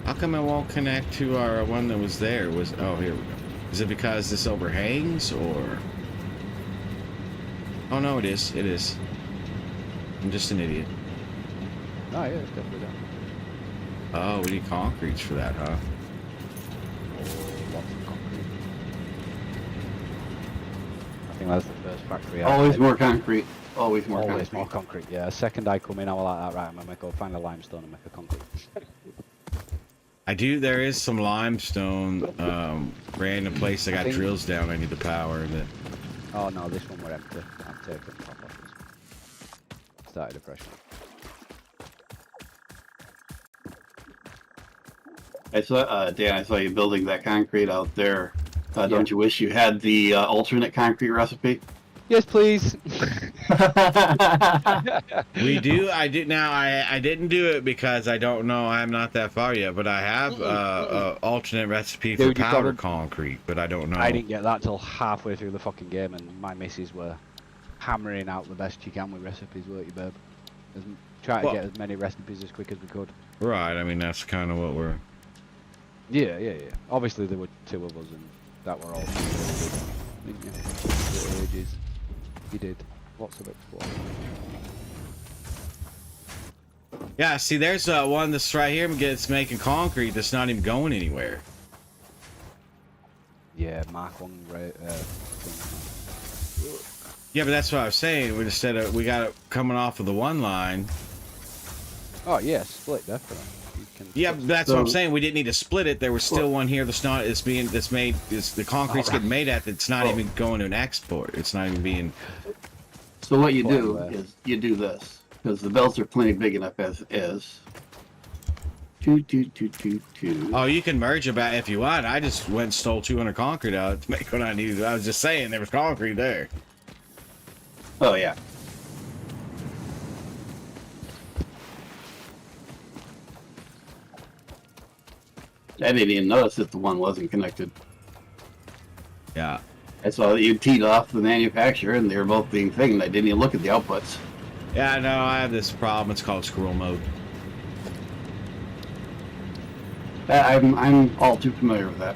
How come it won't connect to our one that was there? Oh, here we go. Is it because this overhangs, or? Oh no, it is. It is. I'm just an idiot. Oh, yeah, it's definitely done. Oh, we need concretes for that, huh? Lots of concrete. I think that's the first factory. Always more concrete. Always more Always concrete. more concrete. Yeah, second I come in, I will like that. Right, I'm gonna go find a limestone and make a concrete. I do. There is some limestone, random place that got think- drills down. I need the power that. Oh no, this one we're empty. I'm taking top off this one. Started afresh. I saw, Dan, I saw you building that concrete out there. Don't you wish you had the alternate concrete recipe? Yes, please. We do. I did. Now I didn't do it because I don't know. I'm not that far yet, but I have alternate recipe for Dude, you powder gotta- concrete. But I don't know. I didn't get that till halfway through the fucking game, and my missus were hammering out the best you can with recipes, weren't you, babe? Try to Well- get as many recipes as quick as we could. Right. I mean, that's kind of what we're. Yeah. Obviously, there were 2 of us, and that were all. Didn't you? For ages. You did. Lots of exploring. Yeah. See, there's one that's right here. Gets making concrete. That's not even going anywhere. Yeah, Mark 1 Yeah, but that's what I was saying. We got it coming off of the one line, Oh yeah, split definitely. You can Yeah, split that's what I'm So- saying. We didn't need to split it. There was still one here that's not. It's being. That's made. It's the concrete's Alright. getting made at. It's not even going to an export. It's not even being. So what you Well, do is you do this because the belts are plenty big enough as is. Two. Oh, you can merge it back if you want. I just went and stole 200 concrete out to make what I needed. I was just saying there was concrete there. Oh yeah. I didn't even notice that the one wasn't connected. Yeah. I saw that you teed off the manufacturer and they were both being thinged. I didn't even look at the outputs. Yeah, no, I have this problem. It's called squirrel mode. I'm all too familiar with that.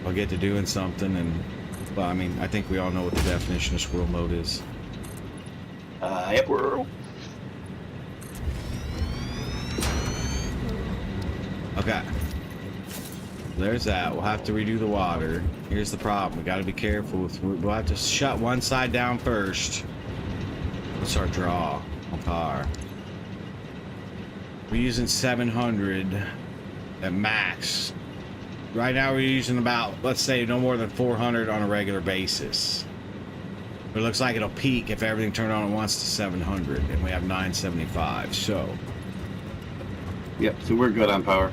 I'll get to doing something, and well, I mean, I think we all know what the definition of squirrel mode is. Yep, we're Okay. There's that. We'll have to redo the water. Here's the problem. We got to be careful. We'll have to shut one side down first. What's our draw on power? We're using 700 at max. Right now we're using about, let's say, no more than 400 on a regular basis. But it looks like it'll peak if everything turned on at once to 700, and we have 975. So, yep. So we're good on power.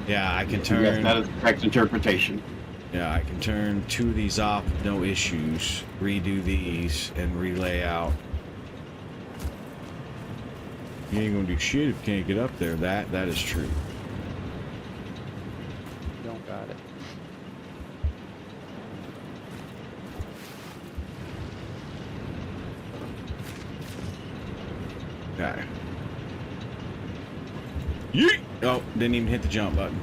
yeah, I can Yes, turn. that is the correct interpretation. Yeah, I can turn 2 of these off with no issues, redo these, and relay out. You ain't gonna do shit if you can't get up there. That is true. Don't got it. Okay. Yeet! Oh, didn't even hit the jump button.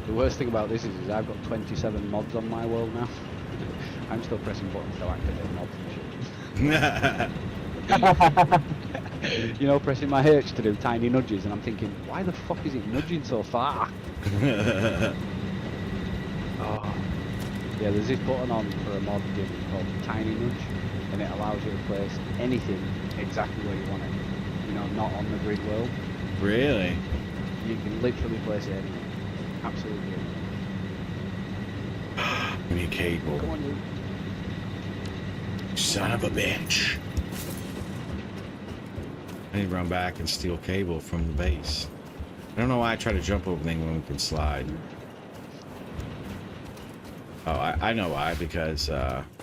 The worst thing about this is I've got 27 mods on my world now. I'm still pressing buttons to activate mods and shit. You know, pressing my H to do tiny nudges, and I'm thinking, why the fuck is it nudging so far? Oh. Yeah, there's this button on for a mod game called Tiny Nudge, and it allows you to place anything exactly where you want it. You know, not on the grid world. Really? You can literally place it anywhere. Absolutely. We need cable. Come on, you. Son of a bitch. I need to run back and steal cable from the base. I don't know why I try to jump over things when we can slide. Oh, I know why. Because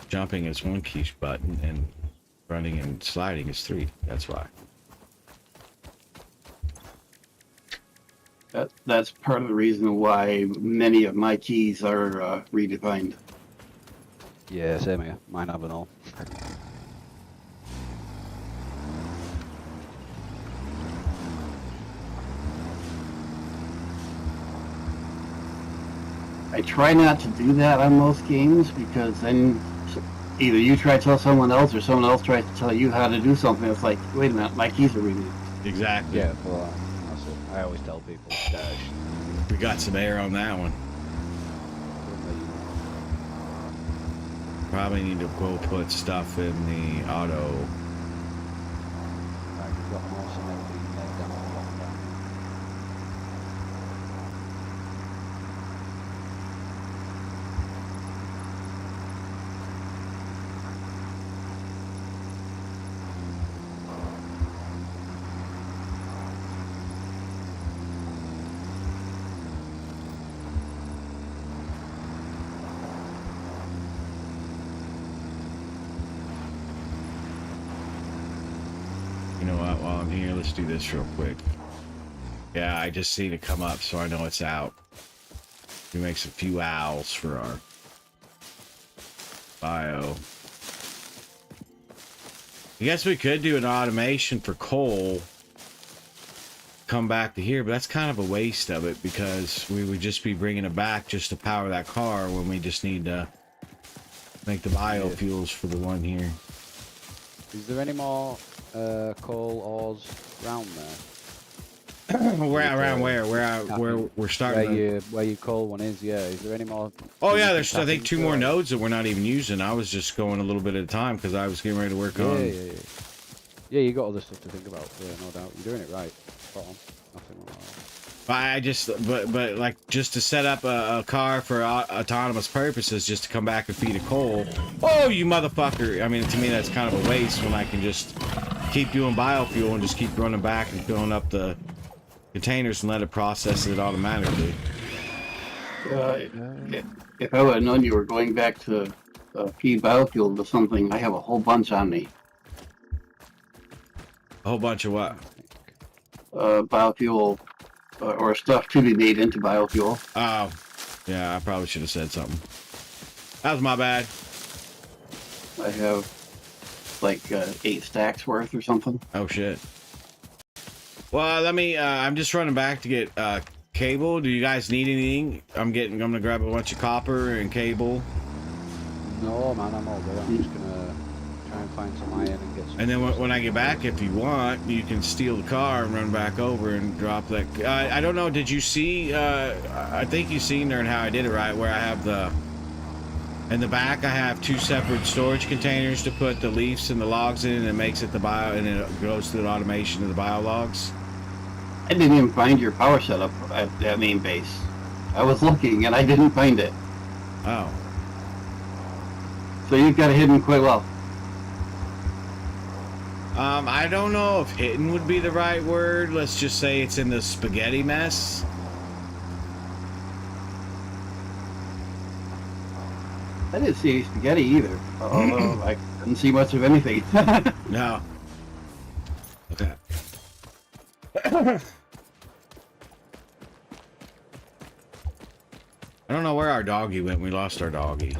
jumping is one key button and running and sliding is 3. That's why. That's part of the reason why many of my keys are redefined. Yeah, same here. Mine haven't all. I try not to do that on most games because then either you try to tell someone else or someone else tries to tell you how to do something. It's like, wait a minute, my keys are reading. Exactly. Yeah, well, that's it. I always tell people, dash. We got some air on that one. Probably need to go put stuff in the auto. Right, we've got more cement being laid down the bottom down here. You know what? While I'm here, let's do this real quick. Yeah, I just seen it come up, so I know it's out. We make some few owls for our bio. I guess we could do an automation for coal. Come back to here, but that's kind of a waste of it because we would just be bringing it back just to power that car when we just need to make the biofuels for the one here. Is there any more coal ores round there? Around where we're starting. Where your coal one is, yeah. Is there any more? Oh yeah, you there's can I tap think 2 into, more or- nodes that we're not even using. I was just going a little bit at a time because I was getting ready to work Yeah, on. yeah, yeah. Yeah, you got other stuff to think about. Yeah, no doubt. You're doing it right. Spot on. Nothing wrong with I just but like just to set up a car for autonomous purposes, just to come back and feed a coal. Oh, you motherfucker! I mean, to me that's kind of a waste when I can just keep doing biofuel and just keep running back and filling up the containers and let it process it automatically. If I would have known you were going back to feed biofuel to something, I have a whole bunch on me. A whole bunch of what? Biofuel or stuff to be made into biofuel. Oh, yeah, I probably should have said something. That was my bad. I have like 8 stacks worth or something. Oh shit. Well, let me. I'm just running back to get cable. Do you guys need anything? I'm gonna grab a bunch of copper and cable. it. No, man, I'm all good. I'm just gonna try and find some iron and get some. And then when I get back, if you want, you can steal the car and run back over and drop that. I don't know. Did you see? I think you seen there and how I did it right, where I have the. In the back, I have 2 separate storage containers to put the leaves and the logs in, and it makes it the bio, and it goes through the automation of the bio logs. I didn't even find your power setup at that main base. I was looking and I didn't find it. Oh. So you've got it hidden quite well. I don't know if hidden would be the right word. Let's just say it's in the spaghetti mess. I didn't see any spaghetti either. Although I couldn't see much of anything. No. Okay. I don't know where our doggy went. We lost our doggy.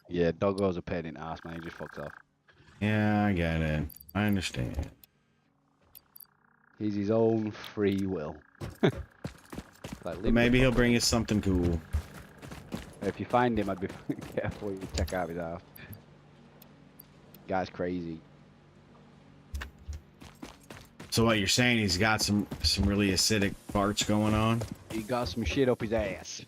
Yeah, Doggo's a pain in the ass, man. He just fucks off. Yeah, I get it. I understand. He's his own free will. Like, But leave maybe him he'll bring us something cool. alone. If you find him, I'd be careful what you check out his house. Guy's crazy. So what you're saying? He's got some really acidic farts going on. He got some shit up his ass.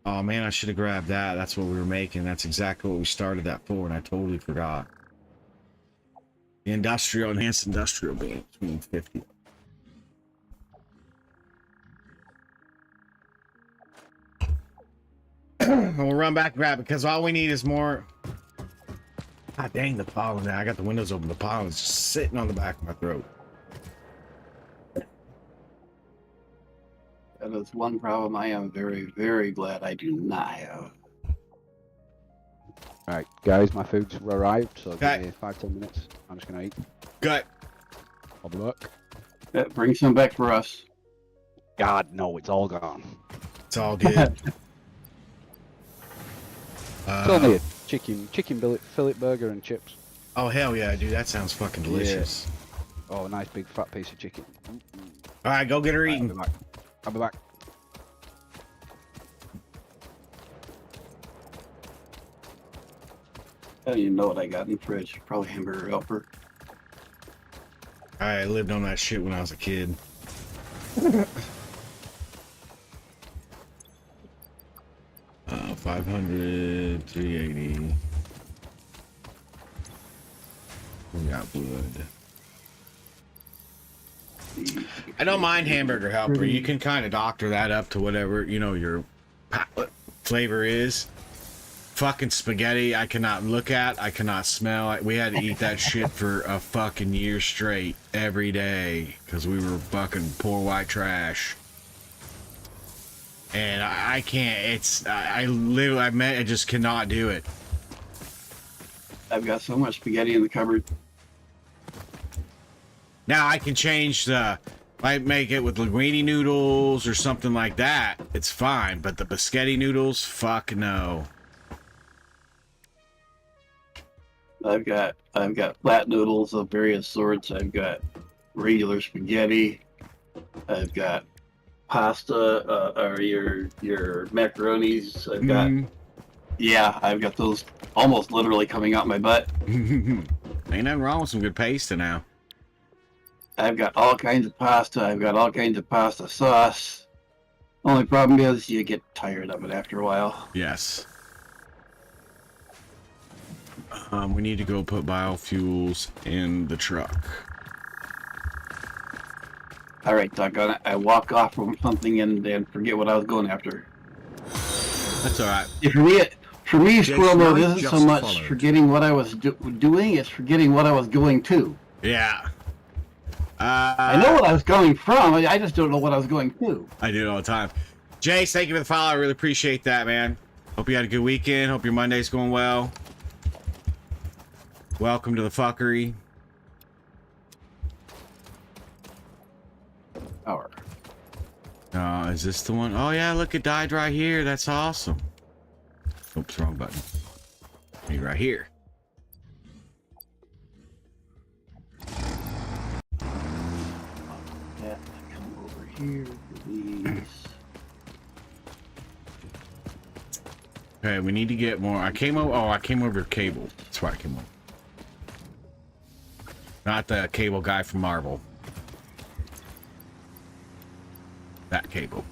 Oh man, I should have grabbed that. That's what we were making. That's exactly what we started that for, and I totally forgot. The industrial, enhanced industrial being between 50. We'll run back and grab it because all we need is more. God dang, the pollen now. I got the windows open. The pollen's just sitting on the back of my throat. That is one problem I am very, very glad I do not have. Right, guys, my food's arrived, so Okay. give me 5-10 minutes. I'm just gonna eat. Gut. I'll be back. Bring some back for us. God, no, it's all gone. It's all good. It's only a chicken fillet burger and chips. Oh hell yeah, dude! That sounds fucking delicious. Oh, a nice big fat piece of chicken. All right, go get her Right, eating. I'll be back. I don't even know what I got in the fridge. Probably hamburger helper. I lived on that shit when I was a kid. 500, 380. We got wood. I don't mind hamburger helper. You can kind of doctor that up to whatever, you know, your palate flavor is. Fucking spaghetti, I cannot look at, I cannot smell. We had to eat that shit for a fucking year straight, every day, because we were fucking poor white trash. And I can't, I just cannot do it. I've got so much spaghetti in the cupboard. Now I can change might make it with linguine noodles or something like that. It's fine, but the biscotti noodles, fuck no. I've got flat noodles of various sorts. I've got regular spaghetti. I've got pasta or your macaronis. I've got those almost literally coming out my butt. Ain't nothing wrong with some good pasta now. I've got all kinds of pasta. I've got all kinds of pasta sauce. Only problem is you get tired of it after a while. Yes. We need to go put biofuels in the truck. All right, doggone it. I walk off from something and forget what I was going after. That's all right. For me, Squirrel Mode isn't so just much followed. forgetting what I was doing, it's forgetting what I was going to. Yeah. I know what I was going from, I just don't know what I was going to. I do it all the time. Jace, thank you for the follow. I really appreciate that, man. Hope you had a good weekend. Hope your Monday's going well. Welcome to the fuckery. Power. Is this the one? Oh, yeah, look, it died right here. That's awesome. Oops, wrong button. Me right here. Yeah, come over here for these. Okay, we need to get more. I came over cable. That's why I came over. Not the cable guy from Marvel. That cable.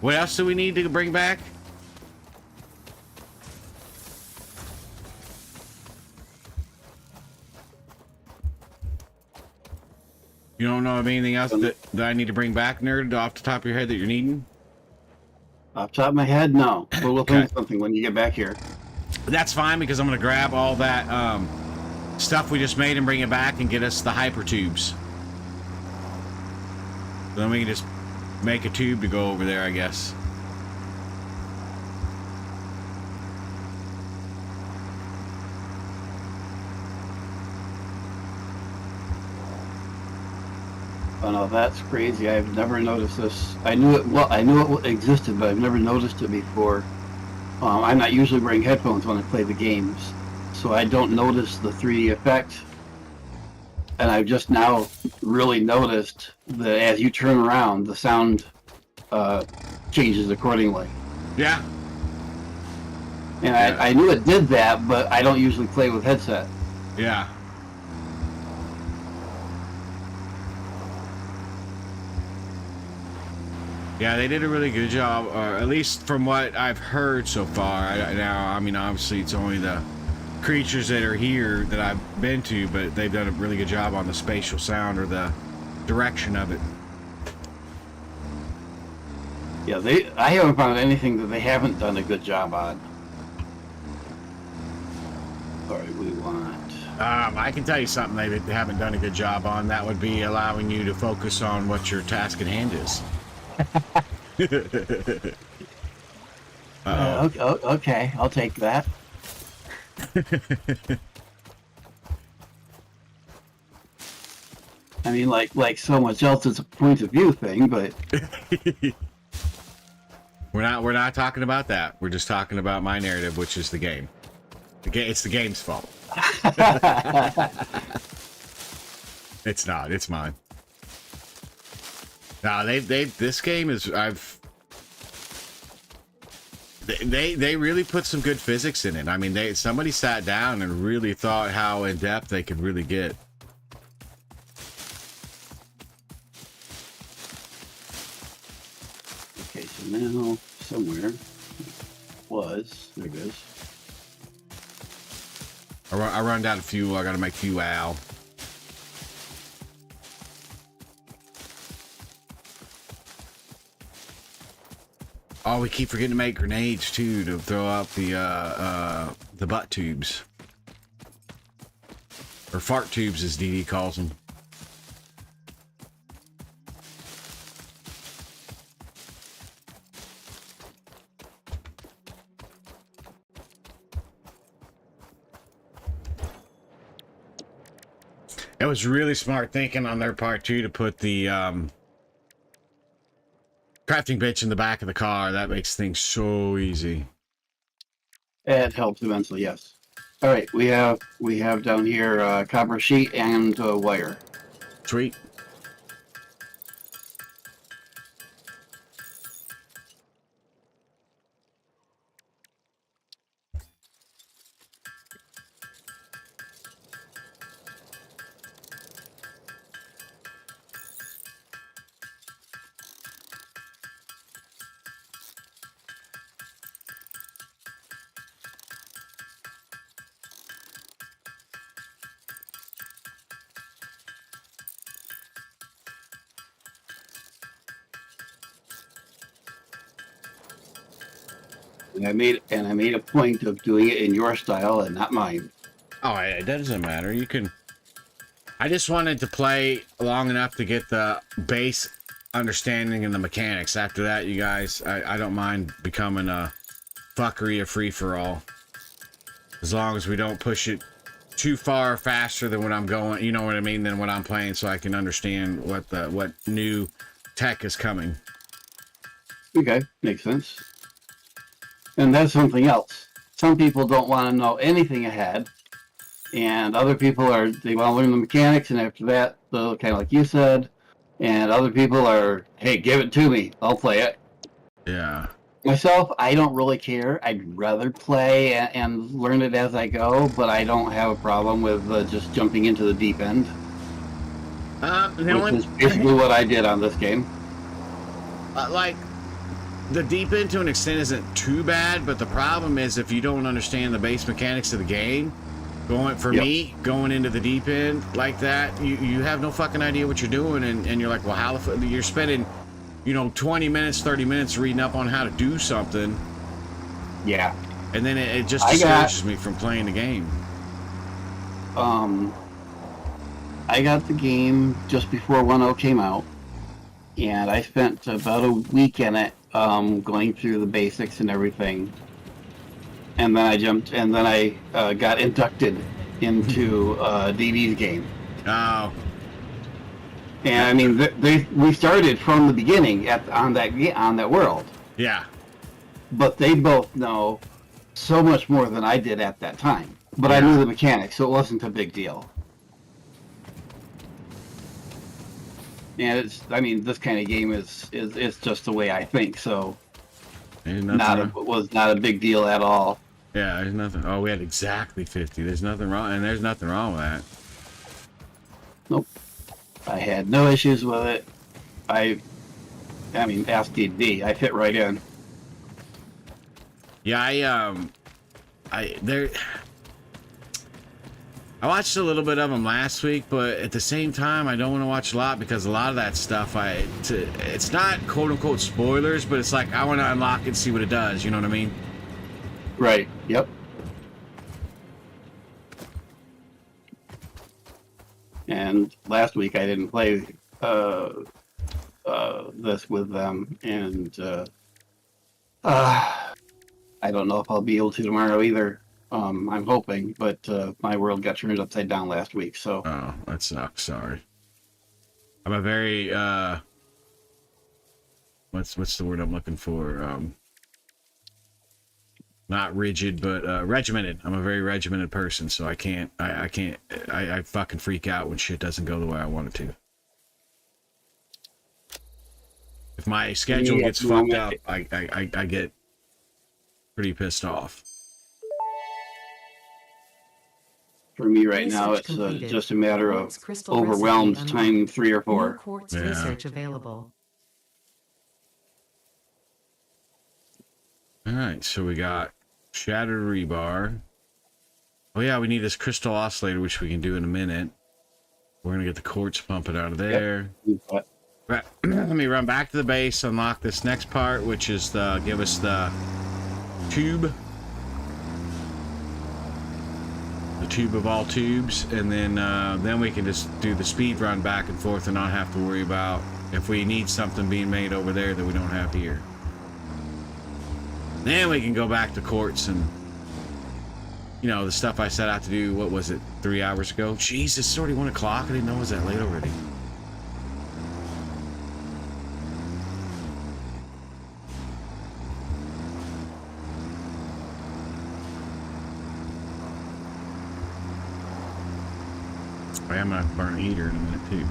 What else do we need to bring back? You don't know of anything else that I need to bring back, nerd, off the top of your head that you're needing? Off the top of my head, no. But we'll Okay. think of something when you get back here. That's fine because I'm gonna grab all that stuff we just made and bring it back and get us the hyper tubes. Then we can just make a tube to go over there, I guess. Oh no, that's crazy. I've never noticed this. I knew it existed, but I've never noticed it before. I'm not usually wearing headphones when I play the games, so I don't notice the 3D effect. And I've just now really noticed that as you turn around, the sound changes accordingly. Yeah. And Yeah. I knew it did that, but I don't usually play with headset. Yeah. Yeah, they did a really good job, or at least from what I've heard so far. I mean, obviously, it's only the creatures that are here that I've been to, but they've done a really good job on the spatial sound or the direction of it. Yeah, I haven't found anything that they haven't done a good job on. All right, we want. I can tell you something they haven't done a good job on. That would be allowing you to focus on what your task at hand is. Okay, I'll take that. I mean, like so much else, it's a point of view thing, but We're not talking about that. We're just talking about my narrative, which is the game. It's the game's fault. It's not. It's mine. No, this game is they really put some good physics in it. I mean, somebody sat down and really thought how in depth they could really get. okay. So now somewhere there it is. I run down fuel. I got to make fuel. Oh, we keep forgetting to make grenades too to throw out the butt tubes. Or fart tubes, as DD calls them. It was really smart thinking on their part too to put the crafting bench in the back of the car. That makes things so easy. It helps immensely, yes. All right, we have down here copper sheet and wire. Sweet. And I made a point of doing it in your style and not mine. Oh, it doesn't matter. You can. I just wanted to play long enough to get the base understanding and the mechanics. After that, you guys, I don't mind becoming a fuckery of free for all, as long as we don't push it too far faster than what I'm going. You know what I mean? Than what I'm playing, so I can understand what new tech is coming. Okay, makes sense. And that's something else. Some people don't want to know anything ahead, and other people they want to learn the mechanics, and after that, kind of like you said, and other people are, hey, give it to me, I'll play it. Yeah. Myself, I don't really care. I'd rather play and learn it as I go, but I don't have a problem with just jumping into the deep end, which is basically what I did on this game. Like, the deep end to an extent isn't too bad, but the problem is if you don't understand the base mechanics of the game, going into the deep end like that, you have no fucking idea what you're doing, and you're like, well, how the fuck, you're spending, 20 minutes, 30 minutes reading up on how to do something. Yeah. And then it just discourages me from playing the game. I got the game just before 1.0 came out, and I spent about a week in it, going through the basics and everything. And then I got inducted into DD's game. Oh. And I mean, we started from the beginning on that world. Yeah. But they both know so much more than I did at that time. But I knew the mechanics, so it wasn't a big deal. And this kind of game is just the way I think. So, was not a big deal at all. Yeah, there's nothing. Oh, we had exactly 50. There's nothing wrong, and there's nothing wrong with that. Nope. I had no issues with it. Ask DD. I fit right in. Yeah, I watched a little bit of them last week, but at the same time, I don't want to watch a lot because a lot of that stuff, it's not quote unquote spoilers, but it's like I want to unlock it and see what it does. You know what I mean? Right. Yep. And last week I didn't play this with them, and I don't know if I'll be able to tomorrow either. I'm hoping, but my world got turned upside down last week, so. Oh, that sucks. Sorry. I'm a very what's the word I'm looking for? Not rigid, but regimented. I'm a very regimented person, so I fucking freak out when shit doesn't go the way I want it to. If my schedule gets fucked up, I get pretty pissed off. For me right now, it's just a matter of overwhelmed time 3 or 4. New quartz research available. All right, so we got shattered rebar. Oh yeah, we need this crystal oscillator, which we can do in a minute. We're gonna get the quartz pumping out of there. Yep. Right. Let me run back to the base, unlock this next part, which is give us the tube. The tube of all tubes, and then we can just do the speed run back and forth and not have to worry about if we need something being made over there that we don't have here. Then we can go back to quartz and the stuff I set out to do. What was it, 3 hours ago? Jesus, it's already 1 o'clock. I didn't know it was that late already. I am gonna burn a heater in a minute too.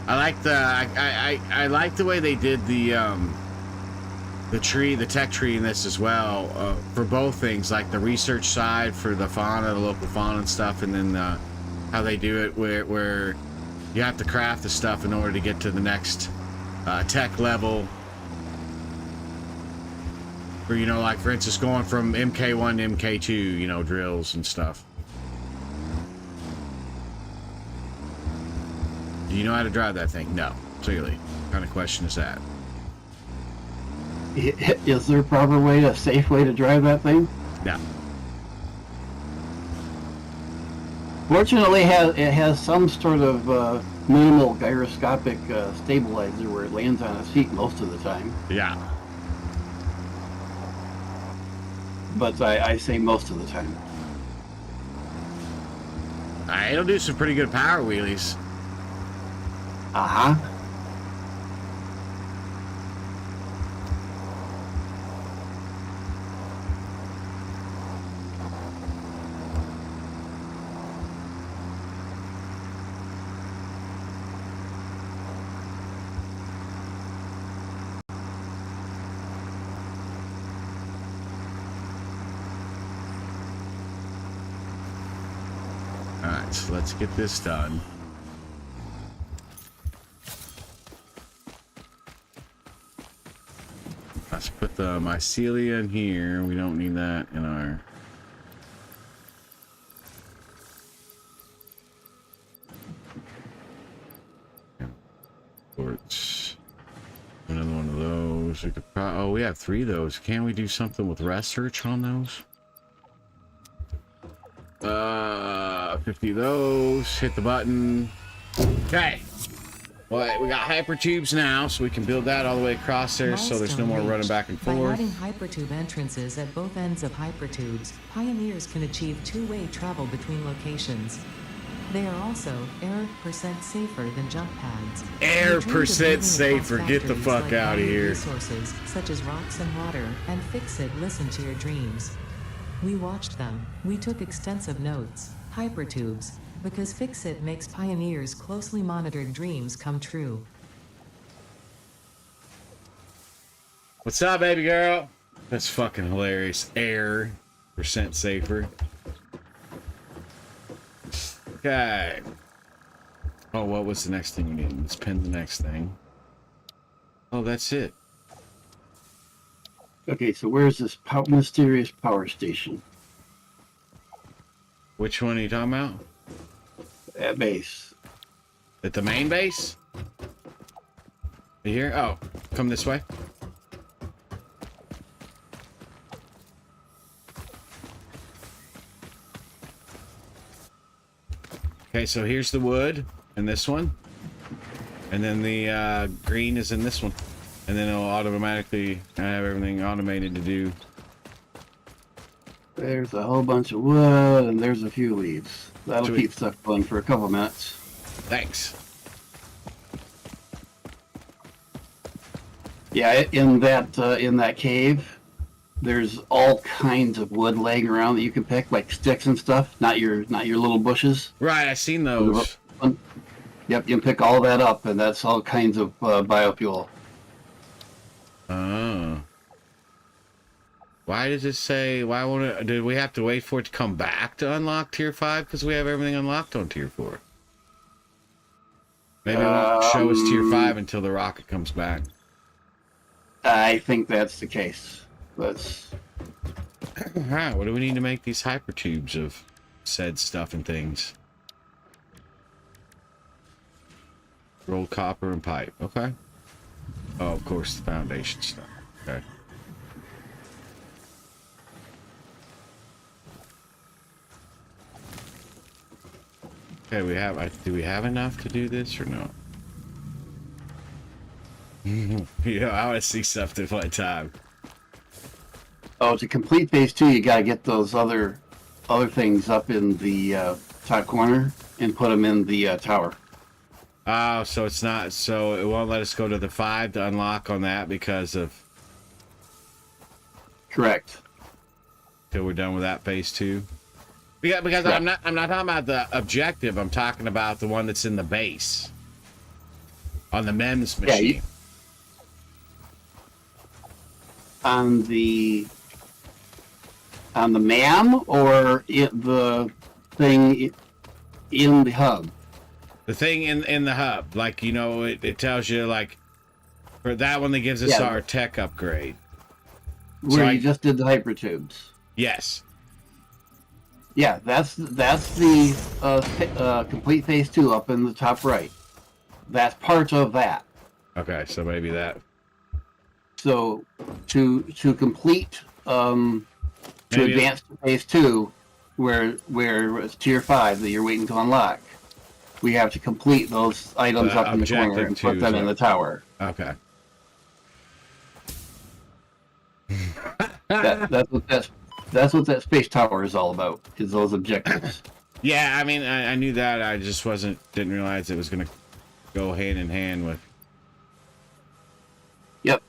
I like the way they did the tech tree in this as well, for both things, like the research side for the fauna, the local fauna and stuff, and then how they do it where you have to craft the stuff in order to get to the next tech level. Or, like for instance, going from MK1 to MK2, drills and stuff. Do you know how to drive that thing? No. Clearly. What kind of question is that? Is there a proper way, a safe way to drive that thing? Yeah. Fortunately, it has some sort of minimal gyroscopic stabilizer where it lands on its feet most of the time. Yeah. But I say most of the time. It'll do some pretty good power wheelies. Uh-huh. Alright, so let's get this done. Let's put the mycelia in here. We don't need that in our... Quartz. Another one of those. We could oh, we have 3 of those. Can we do something with research on those? 50 of those. Hit the button. Okay. Well, we got hypertubes now, so we can build that all the way across there, so there's no more Milestone running reached. back and By forth. adding hypertube entrances at both ends of hypertubes, pioneers can achieve two-way travel between locations. They are also % safer than jump pads. Air They dreamed of moving percent across safer. Get the factories fuck like out of mining here. Resources such as rocks and water, and Fixit listened to your dreams. We watched them. We took extensive notes. Hypertubes, because Fixit makes pioneers' closely monitored dreams come true. What's up, baby girl? That's fucking hilarious. Air % safer. Okay. Oh, what was the next thing we need? Let's pin the next thing. Oh, that's it. Okay, so where's this mysterious power station? Which one are you talking about? At base. At the main base? You here? Oh, come this way. Okay, so here's the wood in this one. And then the green is in this one. And then it'll automatically have everything automated to do. There's a whole bunch of wood, and there's a few leaves. That'll Sweet. keep stuff going for a couple minutes. Thanks. Yeah, in that cave, there's all kinds of wood laying around that you can pick, like sticks and stuff. Not your little bushes. Right, I seen those. Yep, you can pick all that up, and that's all kinds of biofuel. Oh. Why does it say, why won't it, did we have to wait for it to come back to unlock tier 5? Because we have everything unlocked on tier 4. Maybe it won't show us tier 5 until the rocket comes back. I think that's the case. That's Alright, what do we need to make these hypertubes of said stuff and things? Rolled copper and pipe. Okay. Oh, of course, the foundation stuff. Okay. Okay, we have. Do we have enough to do this or no? Yeah, I want to see something one time. to complete phase 2, you gotta get those other things up in the top corner and put them in the tower. Oh, so it's not. So it won't let us go to the 5 to unlock on that because of Correct. till we're done with that phase 2. Because I'm not talking about the objective. I'm talking about the one that's in the base on the MEMS Yeah, machine. On the MAM or the thing in the hub. The thing in the hub, like, you know, it tells you, like, for that one that gives us Yeah. our tech upgrade. Where So you just did the hypertubes. Yes. Yeah, that's the complete phase 2 up in the top right. That's part of that. Okay, so maybe that. So to complete to Maybe- advance to phase 2, where it's tier 5 that you're waiting to unlock, we have to complete those items The up in the corner objective and put too, them so- in the tower. Okay. That's what that space tower is all about. Is those objectives. Yeah, I mean, I knew that. I just didn't realize it was gonna go hand in hand with. Yep.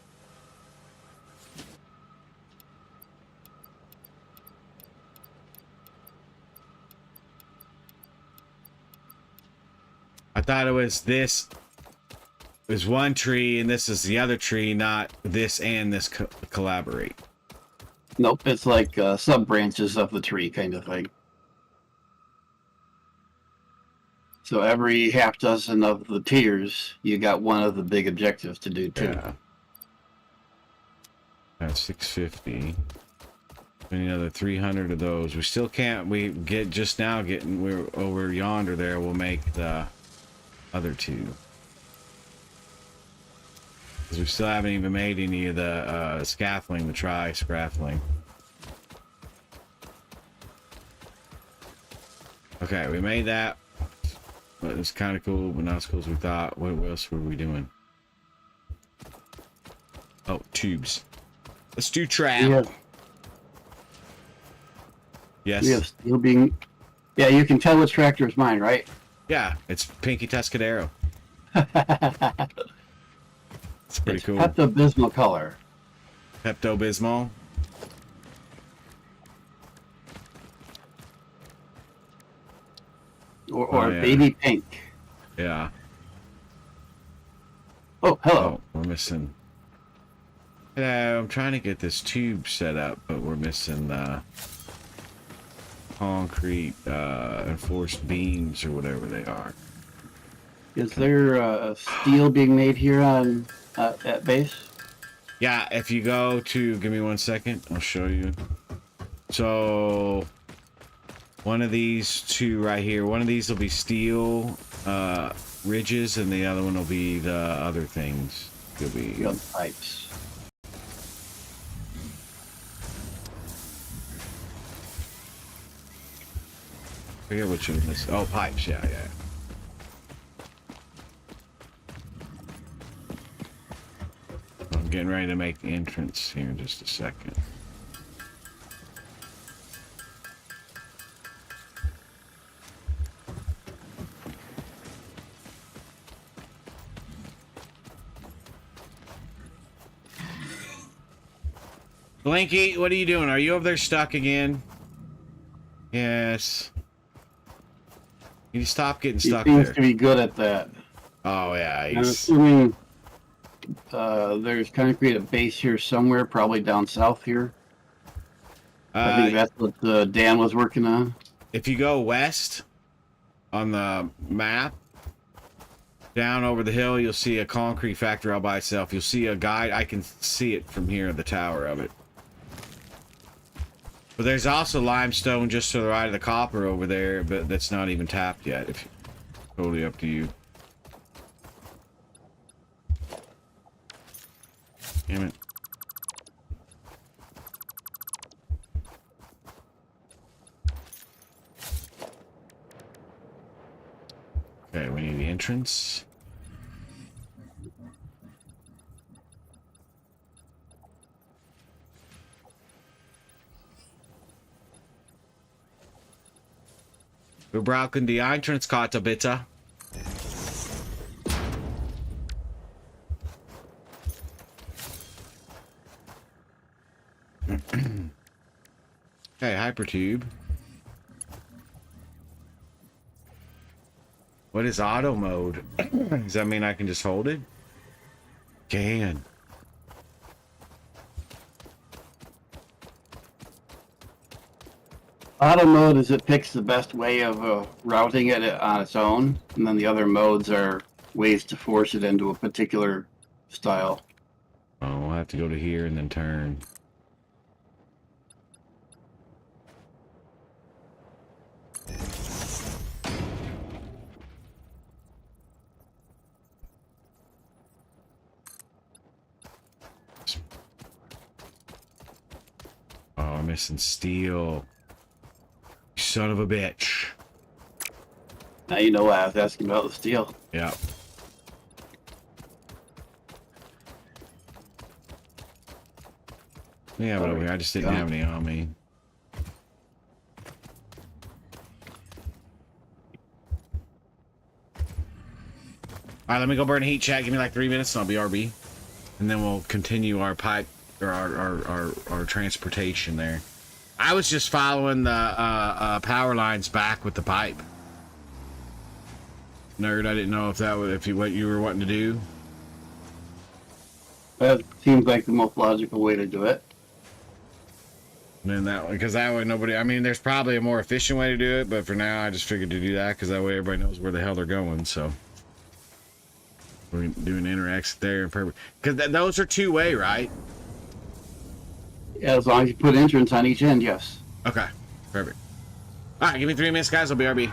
I thought it was this. There's one tree and this is the other tree, not this and this collaborate. Nope. It's like sub branches of the tree kind of thing. So every half dozen of the tiers, you got one of the big objectives to do too. Yeah. That's 650. We need another 300 of those. We still can't. We get just now getting. We're over yonder. There, we'll make the other two. Because we still haven't even made any of the scaffolding, the scaffolding. Okay, we made that. But it's kind of cool, but not as cool as we thought. What else were we doing? Oh, tubes. Let's do trap. Yes. We have steel being. Yeah, you can tell which tractor is mine, right? Yeah, it's Pinky Tuscadero. It's pretty cool. Pepto-Bismol color. Pepto-Bismol. Or yeah. baby pink. Yeah. Oh, hello. Oh, we're missing. Hello, I'm trying to get this tube set up, but we're missing the concrete enforced beams or whatever they are. Is there steel being made here on at base? Yeah, if you go to, give me 1 second, I'll show you. So, one of these two right here, one of these will be steel ridges, and the other one will be the other things. It'll be Gun pipes. I forget which one this. Oh, pipes. Yeah. I'm getting ready to make the entrance here in just a second. Blinky, what are you doing? Are you over there stuck again? Yes. You stop getting He stuck seems there. to be good at that. Oh yeah, I'm he's assuming there's concrete at base here somewhere, probably down south here. I think that's what Dan was working on. if you go west on the map, down over the hill, you'll see a concrete factory all by itself. You'll see a guide. I can see it from here, the tower of it. But there's also limestone just to the right of the copper over there, but that's not even tapped yet. If totally up to you. Damn it. Okay, we need the entrance. Wir brauchen die Eintrittskarte, bitte. Okay, hypertube. What is auto mode? Does that mean I can just hold it? Can. Auto mode is it picks the best way of routing it on its own, and then the other modes are ways to force it into a particular style. Oh, we'll have to go to here and then turn. I'm missing steel. You son of a bitch. Now you know why I was asking about the steel. Yeah. Yeah, but over here, I just didn't have any on me. All right, let me go burn a heat chat. Give me like 3 minutes and I'll be RB. And then we'll continue our pipe or our transportation there. I was just following the power lines back with the pipe. Nerd, I didn't know if that was what you were wanting to do. That seems like the most logical way to do it. And then that way, because that way nobody, I mean, there's probably a more efficient way to do it, but for now I just figured to do that because that way everybody knows where the hell they're going. So we're doing interact there. Because those are two-way, right? Yeah, as long as you put entrance on each end, yes. Okay, perfect. All right, give me 3 minutes, guys. I'll be RB.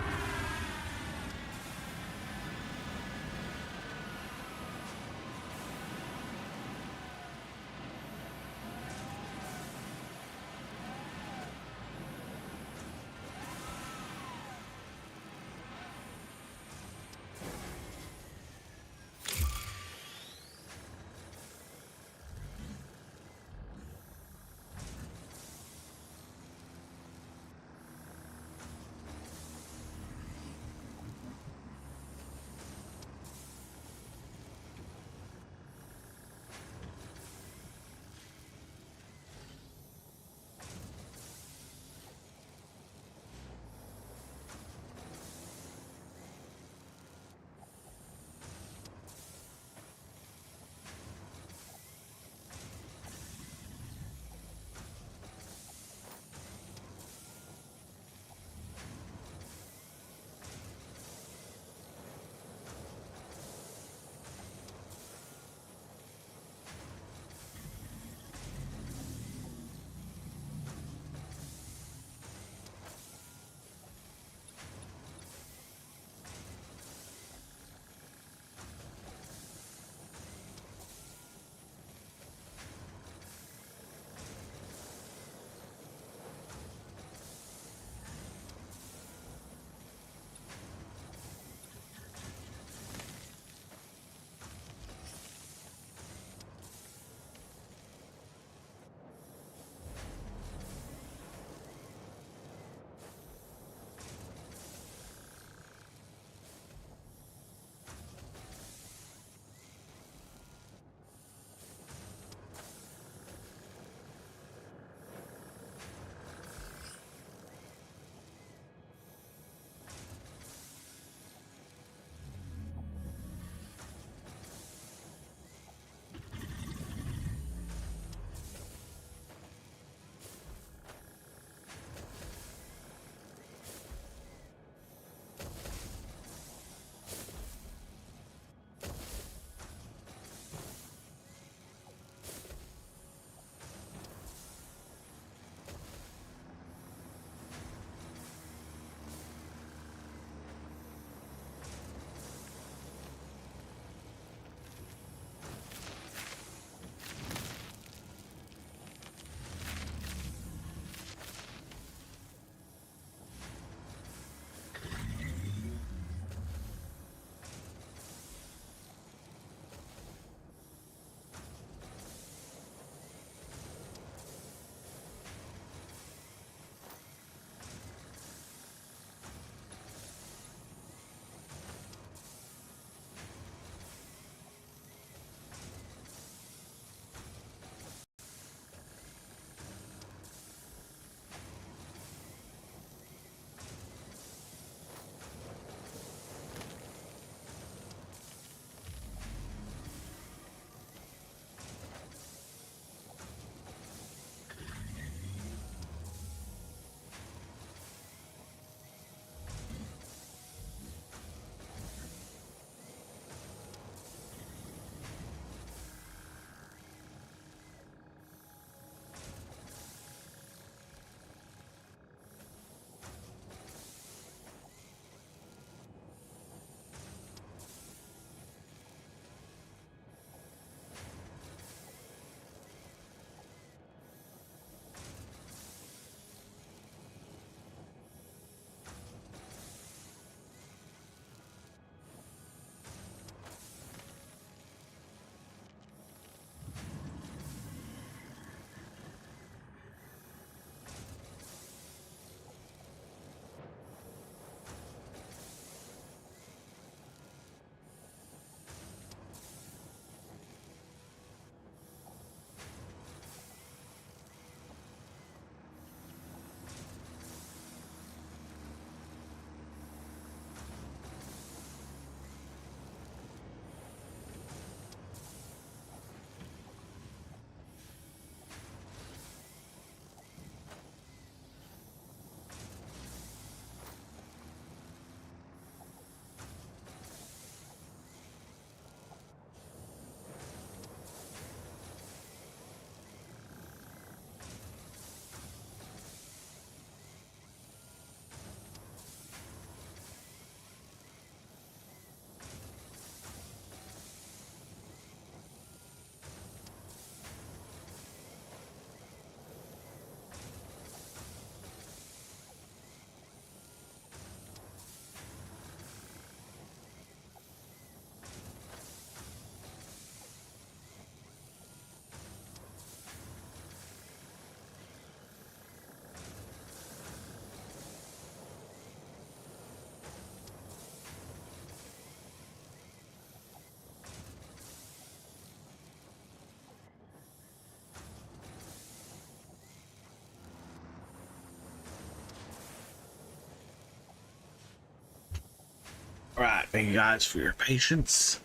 Thank you guys for your patience.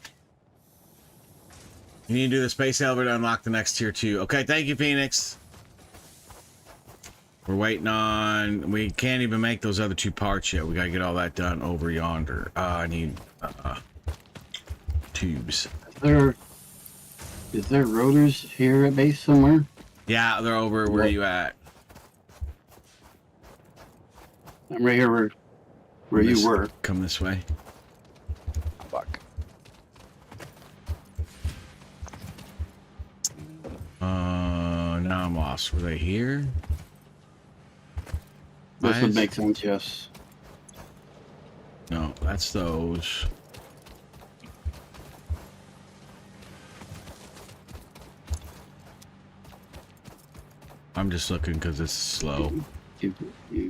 You need to do the space elevator to unlock the next tier 2. Okay, thank you, Phoenix. We're waiting on... We can't even make those other 2 parts yet. We gotta get all that done over yonder. I need tubes. Is there rotors here at base somewhere? Yeah, they're over where you at. I'm right here where you were. Come this way. I'm back. Now I'm lost. Were they here? This would Nice. make sense, yes. No, that's those. I'm just looking because it's slow. You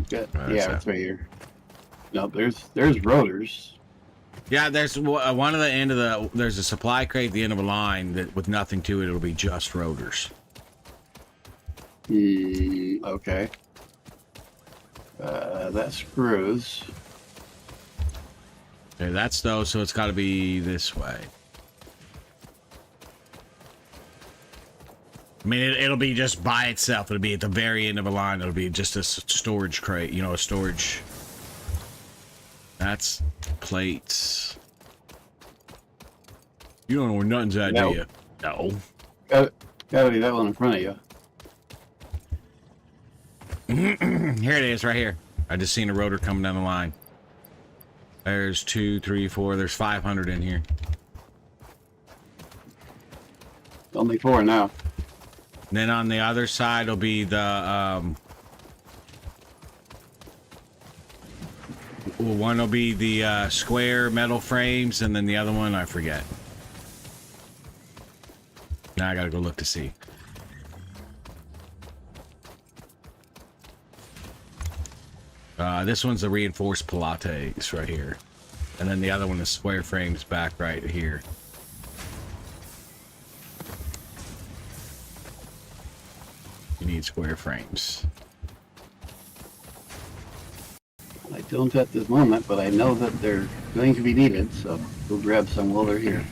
got Right, yeah, that's it's right here. No, there's rotors. Yeah, there's one of the end of the. There's a supply crate at the end of a line that with nothing to it. It'll be just rotors. Okay. That screws. Okay, that's those. So it's got to be this way. I mean, it'll be just by itself. It'll be at the very end of a line. It'll be just a storage crate. You know, a storage. That's plates. You don't know where nothing's at, No. do you? No. Gotta be that one in front of you. Here it is, right here. I just seen a rotor coming down the line. There's 2, 3, 4. There's 500 in here. Only 4 now. And then on the other side will be the one will be the square metal frames, and then the other one I forget. Now I gotta go look to see. This one's the reinforced pilates right here, and then the other one is square frames back right here. You need square frames. I don't at this moment, but I know that they're going to be needed, so we'll grab some while they're here.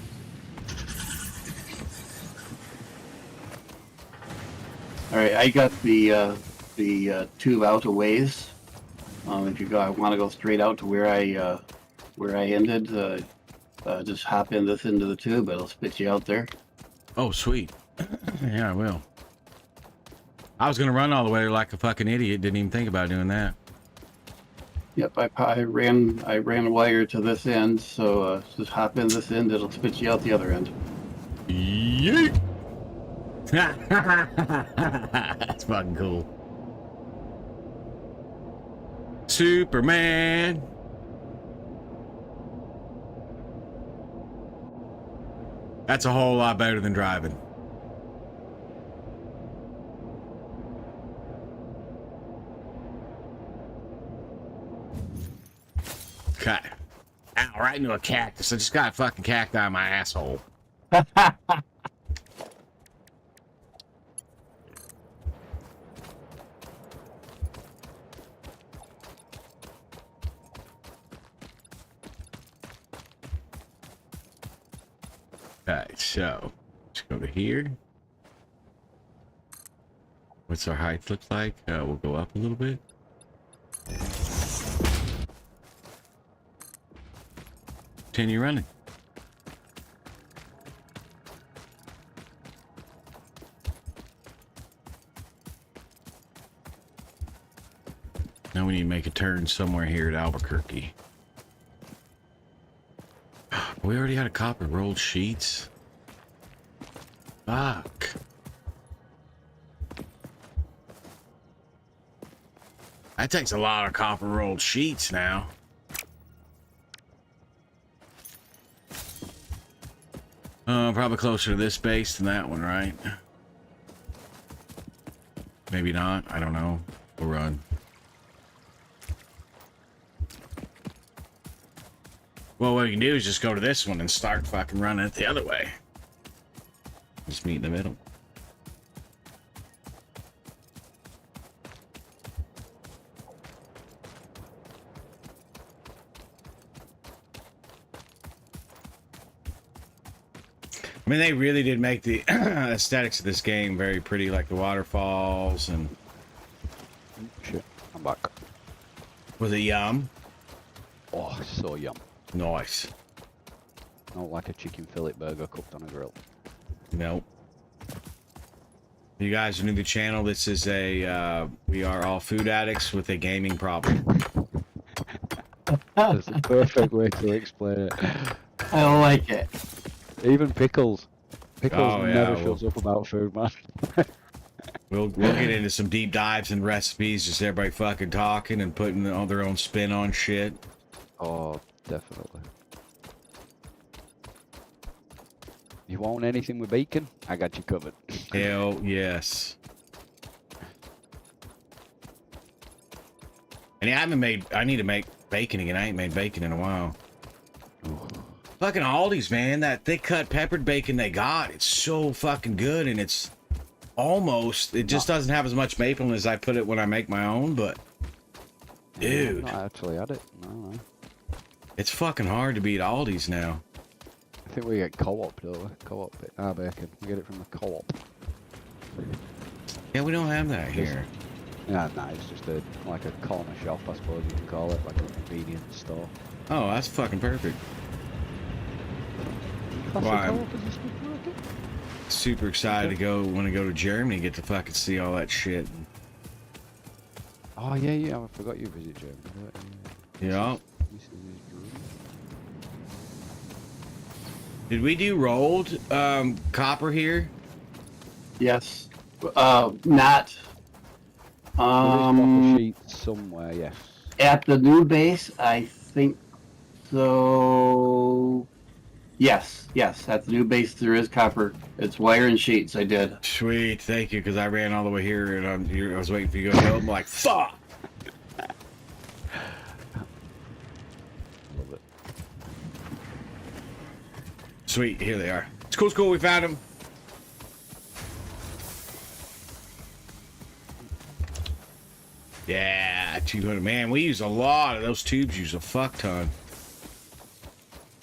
All right, I got the tube out a ways. If you want to go straight out to where I ended, just hop in this into the tube. It'll spit you out there. Oh, sweet. Yeah, I will. I was gonna run all the way there like a fucking idiot. Didn't even think about doing that. Yep, I ran a wire to this end, so just hop in this end. It'll spit you out the other end. Yeet! That's fucking cool. Superman. That's a whole lot better than driving. Okay. Ow, right into a cactus. I just got a fucking cacti in my asshole. Okay, so let's go to here. What's our height look like? We'll go up a little bit. Continue running. Now we need to make a turn somewhere here at Albuquerque. We already had a copper rolled sheets. Fuck. That takes a lot of copper rolled sheets now. Probably closer to this base than that one, right? Maybe not. I don't know. We'll run. Well, what we can do is just go to this one and start fucking running it the other way. Just meet in the middle. I mean, they really did make the aesthetics of this game very pretty, like the waterfalls and. Shit, I'm back. Was it yum? Oh, so yum. Nice. Not like a chicken fillet burger cooked on a grill. Nope. You guys are new to the channel. This is a we are all food addicts with a gaming problem. That's the perfect way to explain it. I like it. Even Pickles. Pickles Oh, yeah, never well- shuts up about food, man. We'll get into some deep dives and recipes, just everybody fucking talking and putting all their own spin on shit. Oh, definitely. You want anything with bacon? I got you covered. Hell yes. And yeah, I need to make bacon again. I ain't made bacon in a while. Fucking Aldi's, man, that thick cut peppered bacon they got, it's so fucking good, and it's almost, it just doesn't have as much maple as I put it when I make my own, but dude, I've not actually had it. No. it's fucking hard to beat Aldi's now. I think we get co-op, don't we? Co-op bacon. We get it from the co-op. Yeah, we don't have that here. Yeah, nah, it's just like a corner shop, I suppose you can call it, like a convenience store. Oh, that's fucking perfect. Classic Why? co-op is a supermarket. Super excited to go, want to go to Germany, get to fucking see all that shit. Oh yeah, I forgot you visit Germany. Yeah. This is Germany. Did we do rolled copper here? Yes. Not. There is copper Um, sheets somewhere, yes. at the new base, I think so. Yes, at the new base there is copper. It's wire and sheets. I did. Sweet, thank you, because I ran all the way here and I was waiting for you to go help. I'm like, fuck! Love it. Sweet, here they are. It's cool, we found them. Yeah, 200. Man, we use a lot of those tubes, use a fuck ton.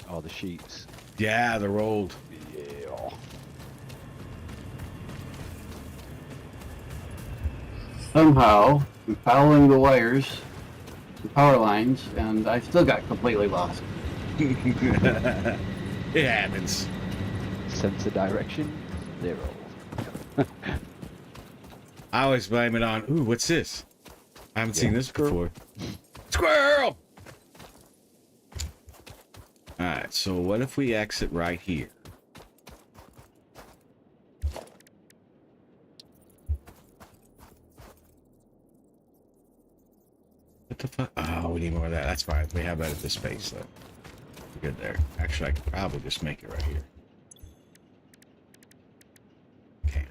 Oh, the sheets. Yeah, they're rolled. Yeah. Somehow, I'm following the wires, the power lines, and I still got completely lost. It happens. Sense of direction, 0. I always blame it on, ooh, what's this? I haven't seen Yeah, this squirrel. before. Squirrel! Alright, so what if we exit right here? What the fuck? Oh, we need more of that. That's fine. We have that at this space, though. We're good there. Actually, I could probably just make it right here. Okay.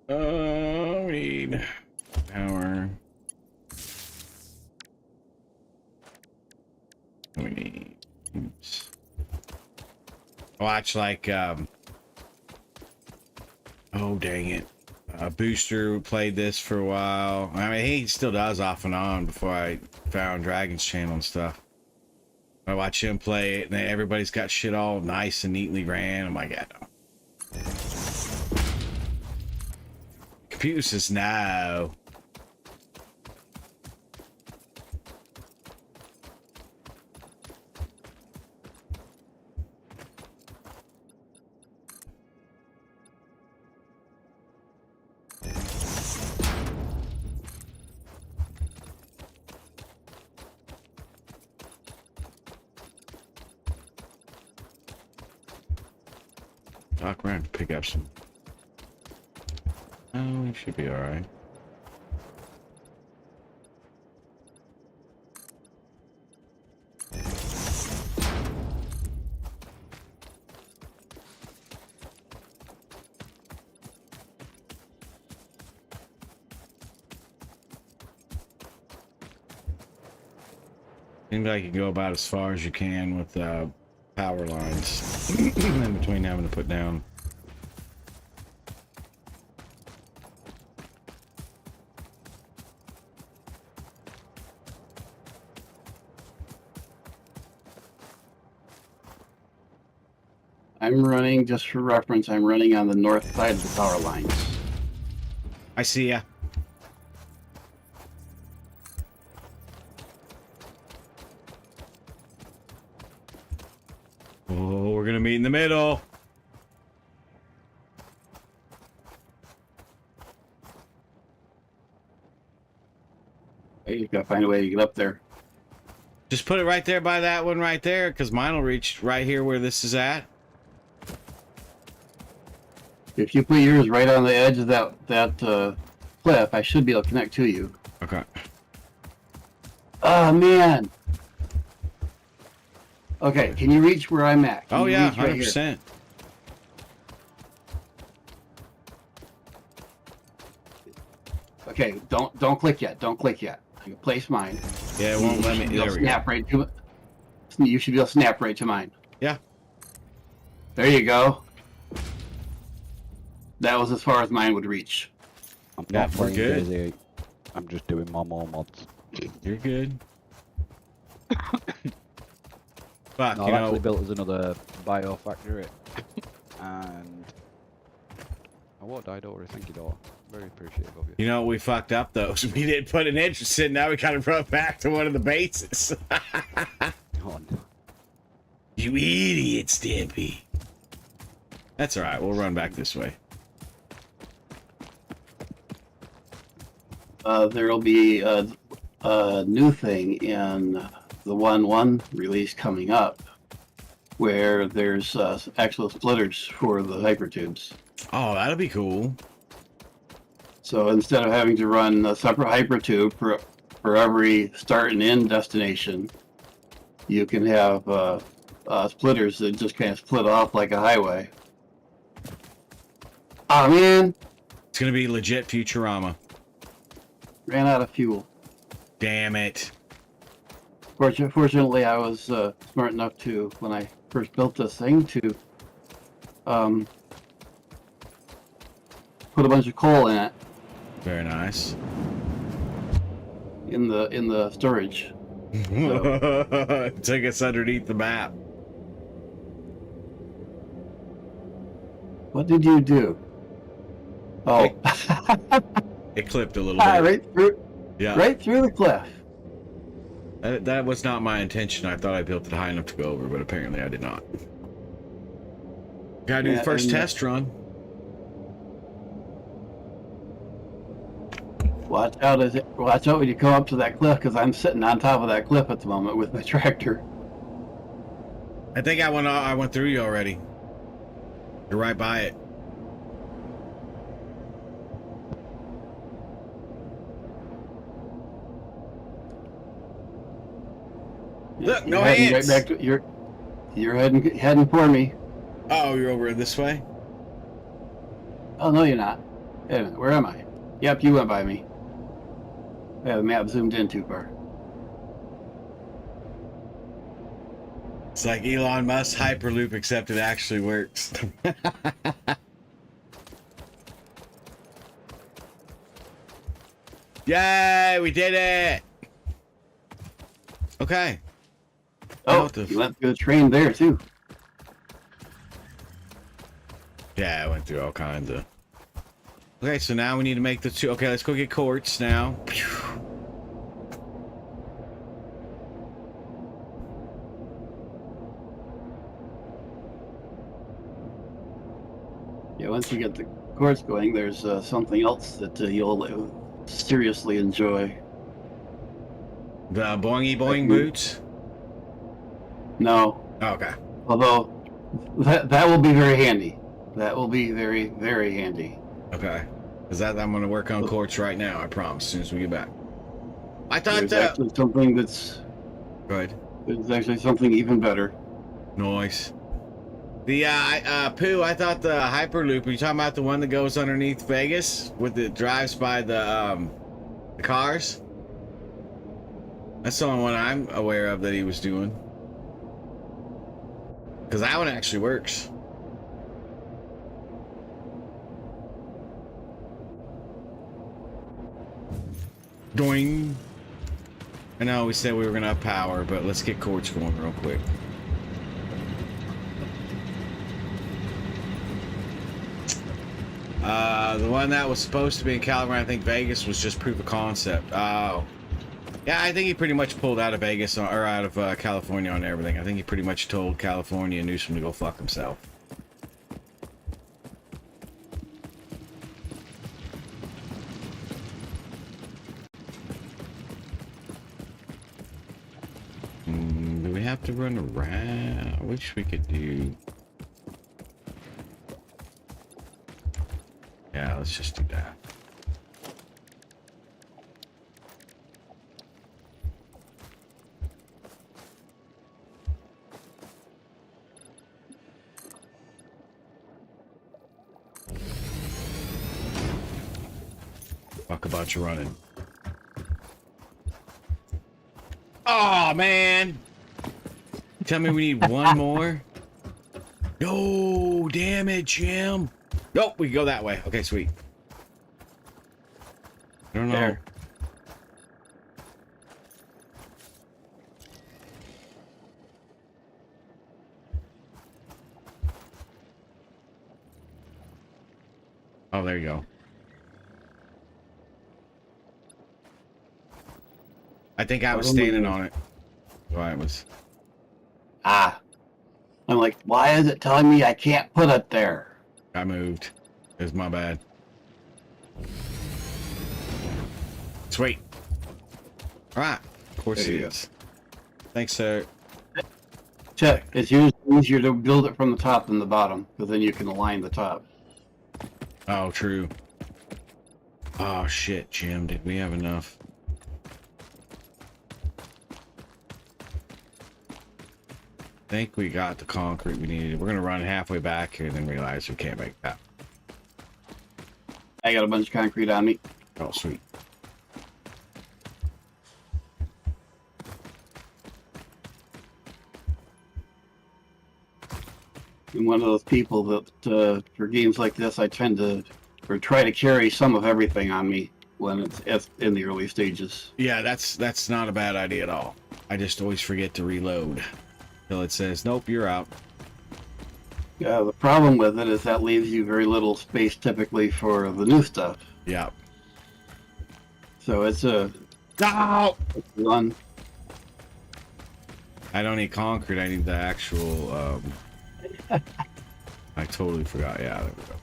We need power. We need. Oops. Watch like oh dang it. Booster played this for a while. I mean, he still does off and on before I found Dragon's channel and stuff. I watch him play it, and then everybody's got shit all nice and neatly ran. I'm like, yeah, no. Computer says no. Walk around, pick up some. Oh, we should be alright. Seems like you can go about as far as you can with power lines in between having to put down. I'm running, just for reference, I'm running on the north side of the power lines. I see ya. Oh, we're gonna meet in the middle. You just gotta find a way to get up there. Just put it right there by that one right there, because mine will reach right here where this is at. If you put yours right on the edge of that cliff, I should be able to connect to you. Okay. Oh man. Okay, can you reach where I'm at? Can Oh you yeah, reach right here? 100%. Okay, don't click yet. Don't click yet. I can place mine. Yeah, it won't let me. You'll There we go. snap right to it. You should be able to snap right to mine. Yeah. There you go. That was as far as mine would reach. I'm Yeah, not we're playing good. Daisy. I'm just doing my more mods. You're good. Fuck, No, you I've know. actually built us another biofactory. And I what died over, thank you, daughter. Very appreciative of you. You know what we fucked up though? We didn't put an entrance in. Now we gotta run back to one of the bases. Oh, no. You idiot, Stampy. That's alright. We'll run back this way. There'll be a new thing in the 1.1 release coming up, where there's actual splitters for the hypertubes. Oh, that'll be cool. So instead of having to run a separate hypertube for every start and end destination, you can have splitters that just kind of split off like a highway. Oh man, It's gonna be legit Futurama. ran out of fuel. Damn it. Fortunately, I was smart enough to, when I first built this thing, to put a bunch of coal in it Very nice. in the storage. Took us underneath the map. What did you do? Oh, It clipped a little bit. right through, Yeah. right through the cliff. That was not my intention. I thought I built it high enough to go over, but apparently I did not. Gotta do the Yeah, first and- test run. Watch out when you come up to that cliff, because I'm sitting on top of that cliff at the moment with my tractor. I think I went through you already. You're right by it. Look, no You're heading hands. right back to, you're heading for me. Oh, you're over this way? Oh no, you're not. Wait a minute, where am I? Yep, you went by me. Yeah, the map zoomed in too far. It's like Elon Musk Hyperloop, except it actually works. Yay, we did it! Okay. Oh, What the you went through the train there too. Yeah, I went through all kinds of... Okay, so now we need to make the two... Okay, let's go get quartz now. Yeah, once you get the course going, there's something else that you'll seriously enjoy. The boingy boing boots? No, Oh, okay. although that will be very handy. That will be very, very handy. Okay. Because I'm going to work on quartz right now, I promise, as soon as we get back. I thought There's that... actually something that's Go ahead. there's actually something even better. Noise. The Pooh, I thought the Hyperloop, are you talking about the one that goes underneath Vegas with the drives by the cars? That's the only one I'm aware of that he was doing. Because that one actually works. Doing. I know we said we were going to up power, but let's get Quartz going real quick. The one that was supposed to be in California, I think Vegas, was just proof of concept. Oh. Yeah, I think he pretty much pulled out of Vegas or out of California on everything. I think he pretty much told California and Newsom to go fuck himself. Do we have to run around? I wish we could do... Yeah, let's just do that. Fuck about you running. Oh man! Tell me we need one more. No, damn it, Jim. Nope, we can go that way. Okay, sweet. I don't know. There. Oh, there you go. I think I was standing on it. Well, I was. Ah. I'm like, why is it telling me I can't put it there? I moved. It was my bad. Sweet. All right. Of course There it you is. Thanks, sir. Check. It's easier to build it from the top than the bottom, because then you can align the top. Oh, true. Oh, shit, Jim. Did we have enough? I think we got the concrete we needed. We're going to run halfway back here and then realize we can't make that. I got a bunch of concrete on me. Oh, sweet. I'm one of those people that, for games like this, I tend to, or try to carry some of everything on me when it's in the early stages. Yeah, that's not a bad idea at all. I just always forget to reload till it says, nope, you're out. Yeah, the problem with it is that leaves you very little space typically for the new stuff. Yeah. So it's a No! run. I don't need concrete. I need the actual, I totally forgot. Yeah, there we go.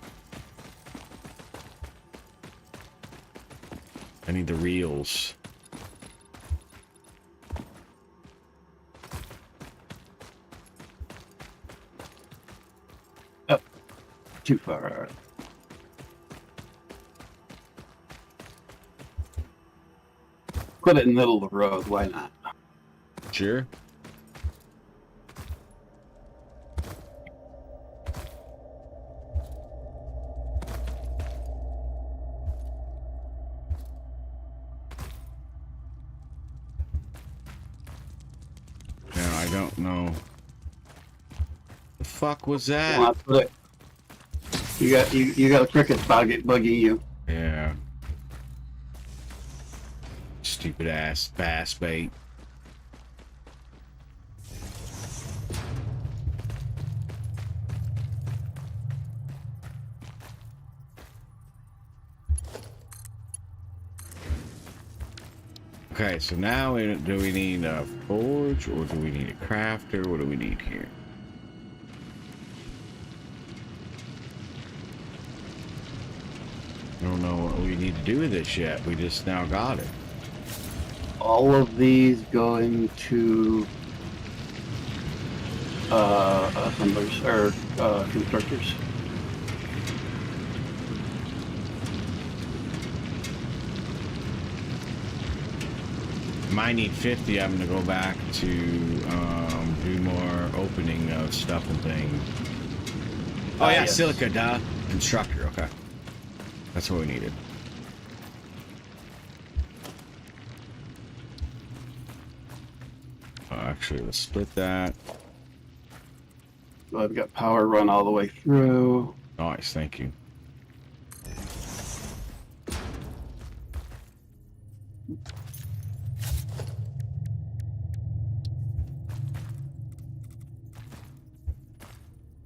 I need the reels. Too far. Put it in the middle of the road. Why not? Sure. Now I don't know. The fuck was Come that? on, put it. You got a cricket bugging you. Yeah. Stupid ass bass bait. Okay, so now do we need a forge or do we need a crafter? What do we need here? I don't know what we need to do with this yet. We just now got it. All of these go into assemblers or constructors. Might need 50. I'm gonna go back to do more opening of stuff and things. Oh yeah, yes. silica, duh. Constructor, okay. That's what we needed. actually, let's split that. So I've got power run all the way through. Nice, thank you.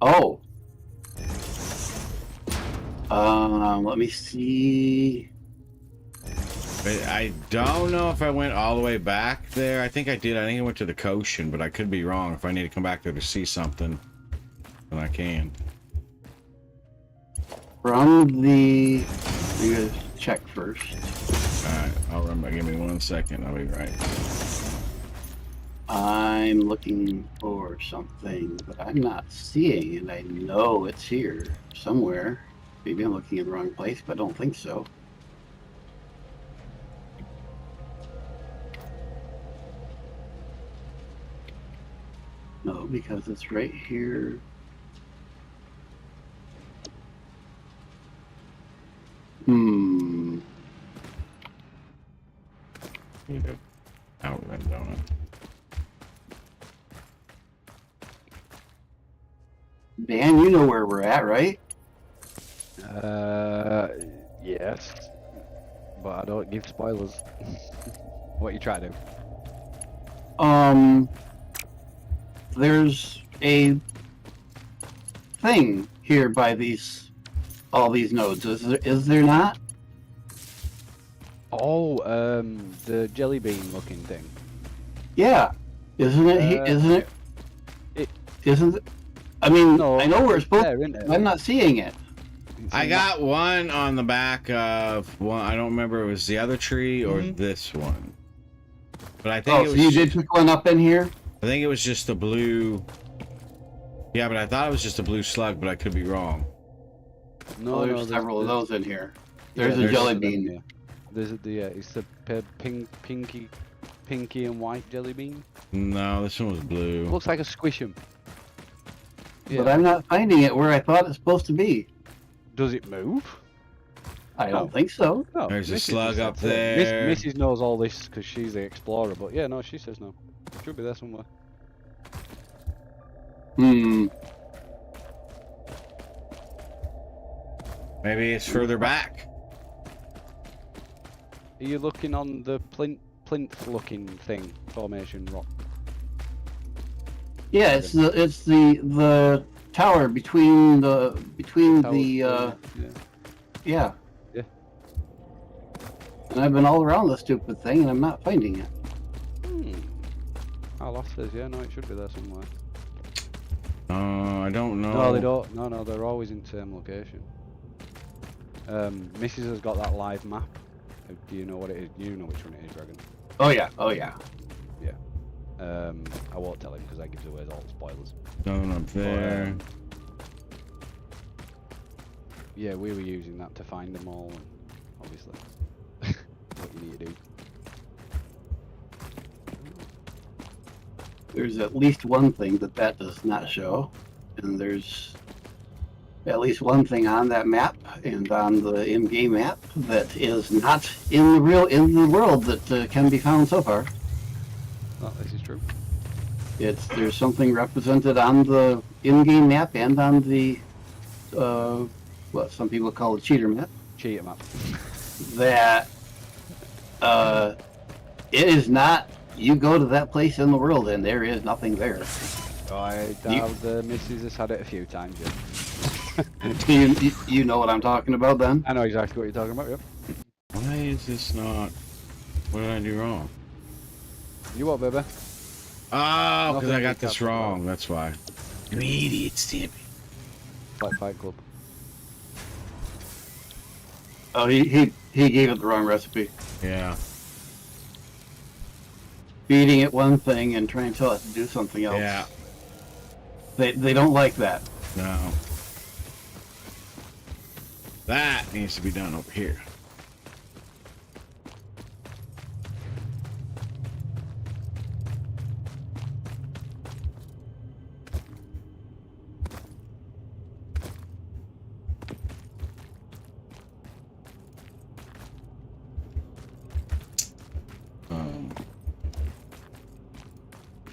Oh. Let me see. I don't know if I went all the way back there. I think I did. I think I went to the Koshin, but I could be wrong. If I need to come back there to see something, then I can. From the... I'm going to check first. Alright, I'll remember. Give me 1 second. I'll be right. I'm looking for something, but I'm not seeing it. I know it's here somewhere. Maybe I'm looking in the wrong place, but I don't think so. No, because it's right here. Hmm. Need to outrun, don't I? Dan, you know where we're at, right? Yes. But I don't give spoilers. What you try to do? There's a thing here by all these nodes. Is there not? Oh, the jelly bean looking thing. Yeah. Isn't it? Isn't it? Isn't it? I mean, No, I know we're supposed there, to, isn't it? I'm not seeing it. I got one on the back of one. I don't remember if it was the other tree or this one. But I think Oh, it so was. you did pick one up in here? I think it was just the blue. Yeah, but I thought it was just a blue slug, but I could be wrong. No, Oh, no, there's several of those in here. There's yeah, a jelly of them, bean. yeah. There's it's the pinky and white jelly bean. No, this one was blue. Looks like a squish'em. Yeah. But I'm not finding it where I thought it's supposed to be. Does it move? I don't think so. No. There's a Mrs. slug just up said so. there. Mrs. knows all this because she's the explorer, but yeah, no, she says no. It should be there somewhere. Hmm. Maybe it's further back. Are you looking on the plinth-looking thing, formation rock? Yeah, it's the tower between the Yeah. yeah. Yeah. And I've been all around the stupid thing and I'm not finding it. Our lost says, yeah, no, it should be there somewhere. I don't know. No, they don't. No, they're always in same location. Mrs. has got that live map. Do you know what it is? You know which one it is, Dragon. Oh yeah, oh yeah. I won't tell him because that gives away all the spoilers. Going up there. Yeah, we were using that to find them all, and obviously, what you need to do. There's at least one thing that does not show, and there's at least one thing on that map and on the in-game map that is not in the world that can be found so far. Oh, this is true. There's something represented on the in-game map and on the what some people call the cheater map, Cheater map. that it is not. You go to that place in the world and there is nothing there. I doubt the missus has had it a few times, yeah. You know what I'm talking about then? I know exactly what you're talking about, yep. Why is this not? What did I do wrong? You what, baby? Oh, because I Nothing got we this talked about. wrong. That's why. You idiot, Stampy. Like Fight Club. Oh, he gave it the wrong recipe. Yeah. Feeding it one thing and trying to tell it to do something else. Yeah. They don't like that. No. That needs to be done over here.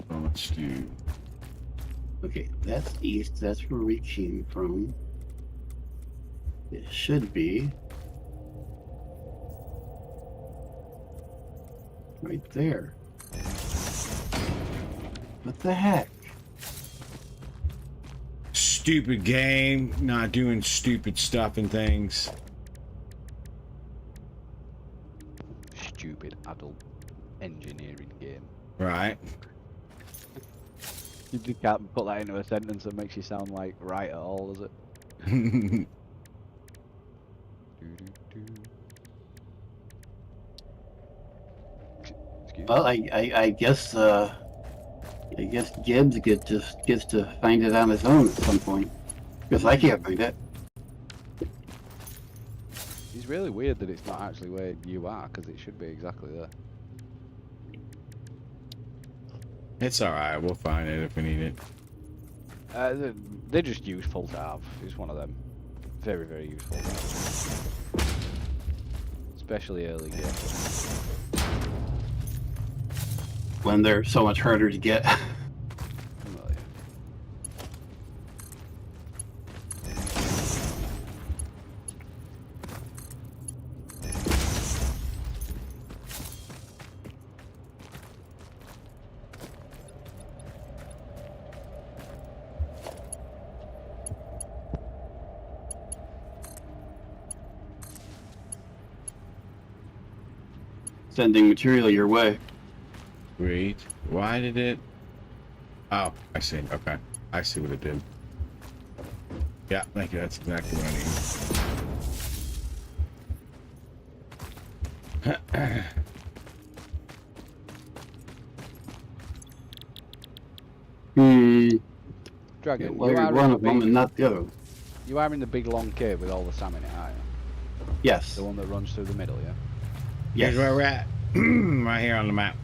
Let's east, dude. Okay, that's east. That's where we came from. It should be right there. What the heck? Stupid game, not doing stupid stuff and things. Stupid adult engineering game. Right. You just can't put that into a sentence that makes you sound like right at all, does it? Doo-doo-doo. Excuse me. Well, I guess Gibbs gets to find it on his own at some point, because I can't find it. It's really weird that it's not actually where you are, because it should be exactly there. It's alright, we'll find it if we need it. They're just useful to have. It's one of them. Very, very useful. Especially early game. When they're so much harder to get. Well, yeah. Sending material your way. Wait, why did it? Oh, I see. Okay, I see what it did. Yeah, thank you. That's exactly what I need. Dragon, Well, you you're are, one in of the them big, and not the other. you are in the big long cave with all the salmon in it, aren't you? Yes. The one that runs through the middle, yeah? Yes. Here's where we're at. Right here on the map.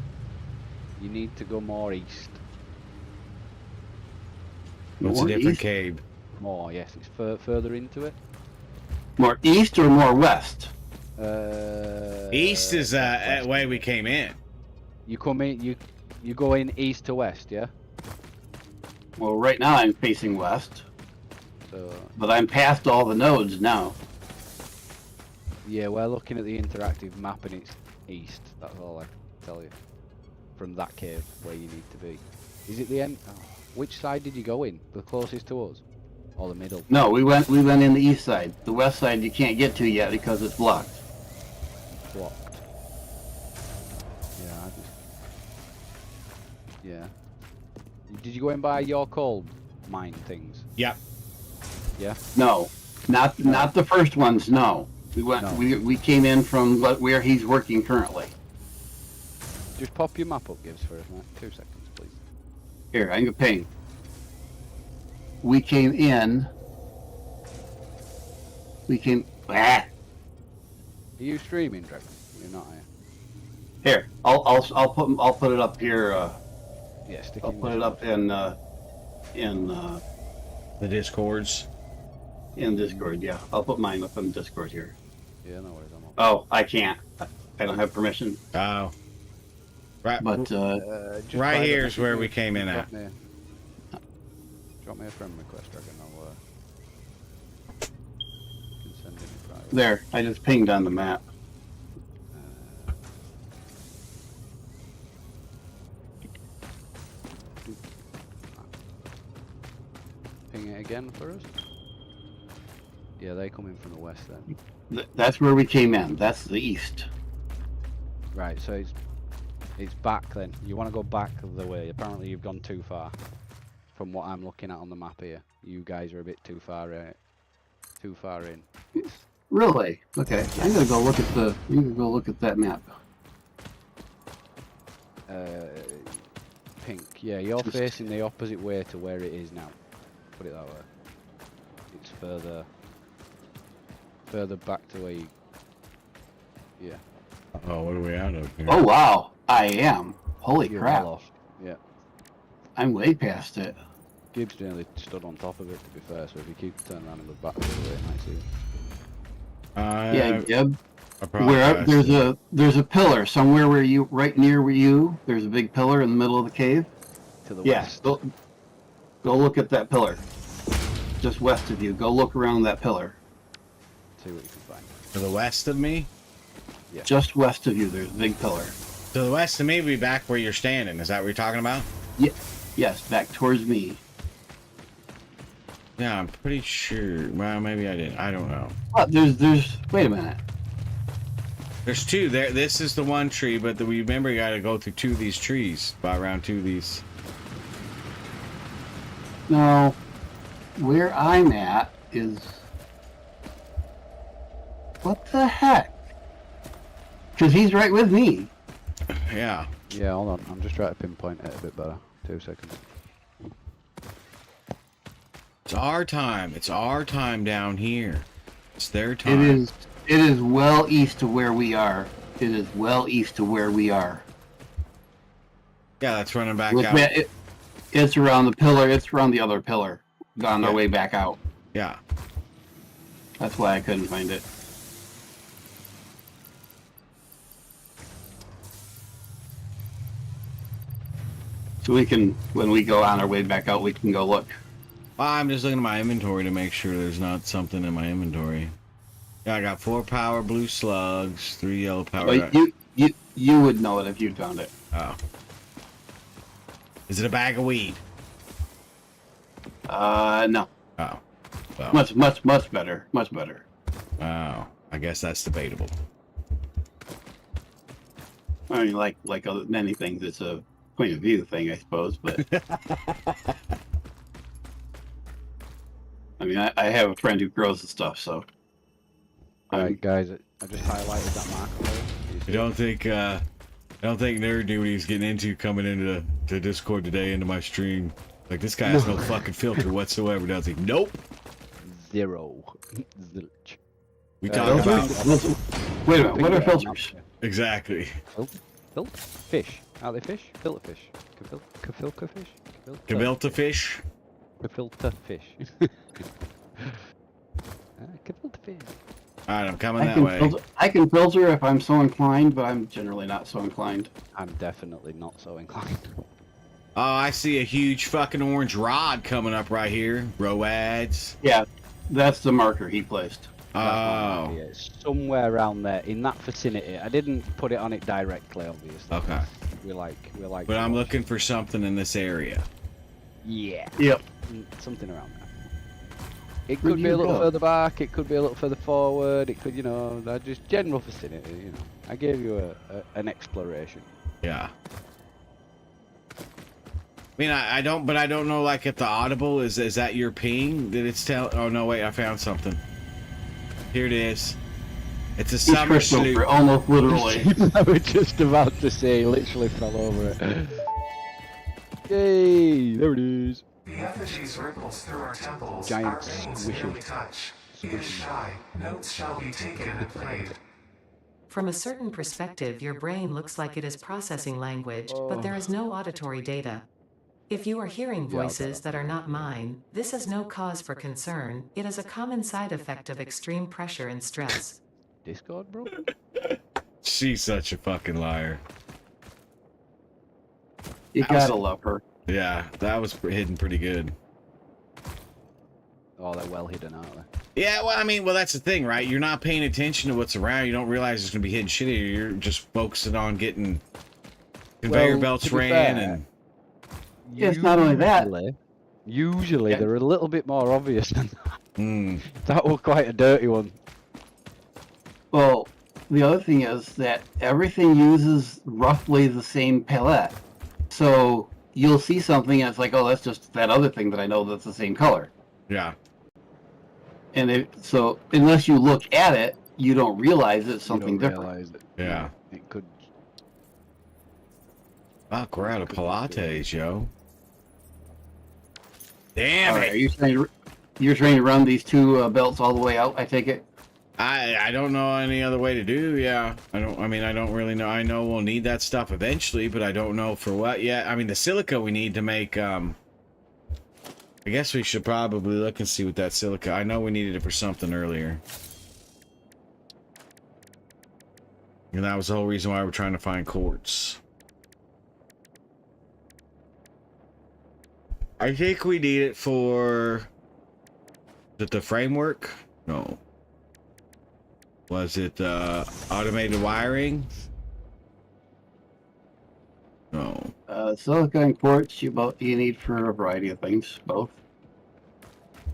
You need to go more east. What's a More different east? cave? More, yes. It's further into it. More east or more west? East is west. way we came in. You come in, you go in east to west, yeah? Well, right now I'm facing west, So, but I'm past all the nodes now. yeah, we're looking at the interactive map and it's east. That's all I can tell you. From that cave where you need to be. Is it the end? Oh, which side did you go in? The closest to us? Or the middle? No, we went in the east side. The west side you can't get to yet because it's blocked. Blocked. Yeah, yeah. Did you go in by your coal mine things? Yep. Yeah? No, not the first ones. No, we went. No. We came in from where he's working currently. Just pop your map up, Gibbs, for us, mate. 2 seconds, please. Here, I'm gonna ping. We came in. Ah, Are you streaming, Dragon? You're not, are you? here, I'll put it up here. Yeah, stick I'll in put with it up in The discords. Discord. Yeah, I'll put mine up in Discord here. Yeah, no worries, I'm up. Oh, I can't. I don't have permission. Oh. Right. But Just Right private here is message where me. we came in at. Drop me a friend request, Dragon. I'll can send in a private. there, I just pinged on the map. Ping it again for us. Yeah, they come in from the west then. That's where we came in. That's the east. Right, so it's back then. You want to go back the way. Apparently you've gone too far. From what I'm looking at on the map here. You guys are a bit too far in. It's, Really? Okay. I'm gonna go look at that map. pink. Yeah, you're facing the opposite way to where it is now. Put it that way. It's further back to where you... Yeah. Oh, what are we out of here? Oh wow, I am. Holy You're crap! well off. Yeah. I'm way past it. Gibbs nearly stood on top of it, to be fair, so if you keep turning around and look back the other way, you might see it. Yeah, Gib. I probably Where passed there's a pillar somewhere right near where you. There's a big pillar in the middle of the cave. to the Yeah, west. go look at that pillar. Just west of you. Go look around that pillar. See what you can find. To the west of me? Just west of you, there's a big pillar. To the west of me would be back where you're standing. Is that what you're talking about? Yes, back towards me. Yeah, I'm pretty sure. Well, maybe I didn't. I don't know. Oh, wait a minute. There's two there. This is the one tree, but we remember you got to go through two of these trees. By around two of these. No, where I'm at is... What the heck? Because he's right with me. Yeah. Yeah, hold on. I'm just trying to pinpoint it a bit better. 2 seconds. It's our time. It's our time down here. It's their time. It is well east of where we are. It is well east of where we are. Yeah, that's running back Look, out. man, it's around the pillar. It's around the other pillar. On our Yeah. way back out. Yeah. That's why I couldn't find it. So we can, when we go on our way back out, we can go look. Well, I'm just looking at my inventory to make sure there's not something in my inventory. Yeah, I got 4 power blue slugs, 3 yellow power. Well, you would know it if you found it. Oh. Is it a bag of weed? No. Oh. Well. Much better. Much better. Oh. I guess that's debatable. I mean, like many things, it's a point of view thing, I suppose. But I mean, I have a friend who grows the stuff, so. Right, guys, I just highlighted that marker there. I don't think Nerd knew what he was getting into coming into the Discord today into my stream. Like, this guy has no fucking filter whatsoever. Does he? Nope. Zero. Zilch. We talk filters? about Wait a minute. What are filters? exactly. Filter? Fish. Are they fish? Filter fish. Kafilka fish? Cabilta fish. Kafilta fish. Kafilta fish. All right, I'm coming that way. I can filter if I'm so inclined, but I'm generally not so inclined. I'm definitely not so inclined. Oh, I see a huge fucking orange rod coming up right here. Roads. Yeah, that's the marker he placed. Oh. Yeah, it's somewhere around there in that vicinity. I didn't put it on it directly, obviously. Okay. We're like. But I'm looking for something in this area. Yeah. Yep. Something around there. It Where could do be you a little go? further back. It could be a little further forward. It could, just general vicinity. I gave you an exploration. Yeah. I mean, I don't know, like, if the audible is that your ping? Did it tell? Oh, no, wait, I found something. Here it is. It's a He's summer tripped over, sloop. almost literally. I was just about to say, literally fell over it. Yay! There it is. The effigies ripples through our temples. Giant Our veins squishy. merely touch. He is shy. Notes shall be taken and played. From a certain perspective, your brain looks like it is processing language, but there is no auditory data. If you are hearing voices that are not mine, this is no cause for concern. It is a common side effect of extreme pressure and stress. Discord, bro? She's such a fucking liar. You gotta love her. Yeah, that was hidden pretty good. Oh, they're well hidden, aren't they? Yeah, well, I mean, that's the thing, right? You're not paying attention to what's around. You don't realize it's going to be hidden shit here. You're just focusing on getting conveyor Well, belts to be ran fair, and... Yeah, it's not only that. Usually Yeah. they're a little bit more obvious than that. Mm, That was quite a dirty one. Well, the other thing is that everything uses roughly the same palette. So you'll see something and it's like, oh, that's just that other thing that I know that's the same color. yeah. And so unless you look at it, you don't realize it's something You don't different. realise it. Yeah. It could. Fuck, we're out of Pilates, yo. Damn All right, it! are you're trying to run these two belts all the way out, I take it? I don't know any other way to do, yeah. I don't really know. I know we'll need that stuff eventually, but I don't know for what yet. I mean, the silica we need to make, I guess we should probably look and see what that silica... I know we needed it for something earlier. And that was the whole reason why we're trying to find quartz. I think we need it for the framework. No. Was it automated wiring? No. Silica and quartz you need for a variety of things, both.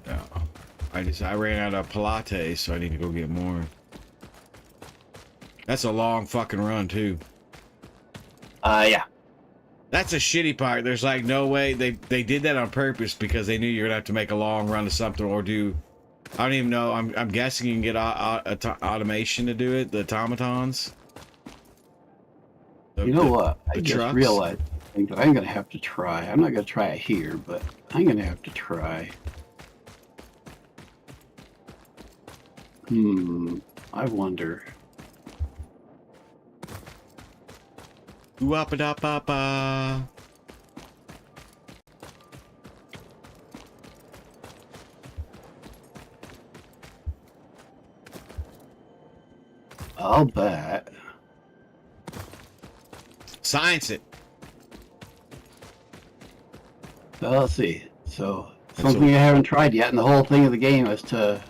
No. I ran out of Pilates, so I need to go get more. That's a long fucking run too. Yeah. That's a shitty part. There's like no way they did that on purpose because they knew you're gonna have to make a long run to something or do. I don't even know. I'm guessing you can get automation to do it. The automatons. You know what? I the just trucks? realized something that I'm gonna have to try. I'm not gonna try it here, but I'm gonna have to try. I wonder. Wappa-da-pa-pa. I'll bet. Science it. Well, let's see. So That's something I haven't tried yet, and the whole thing of the game is to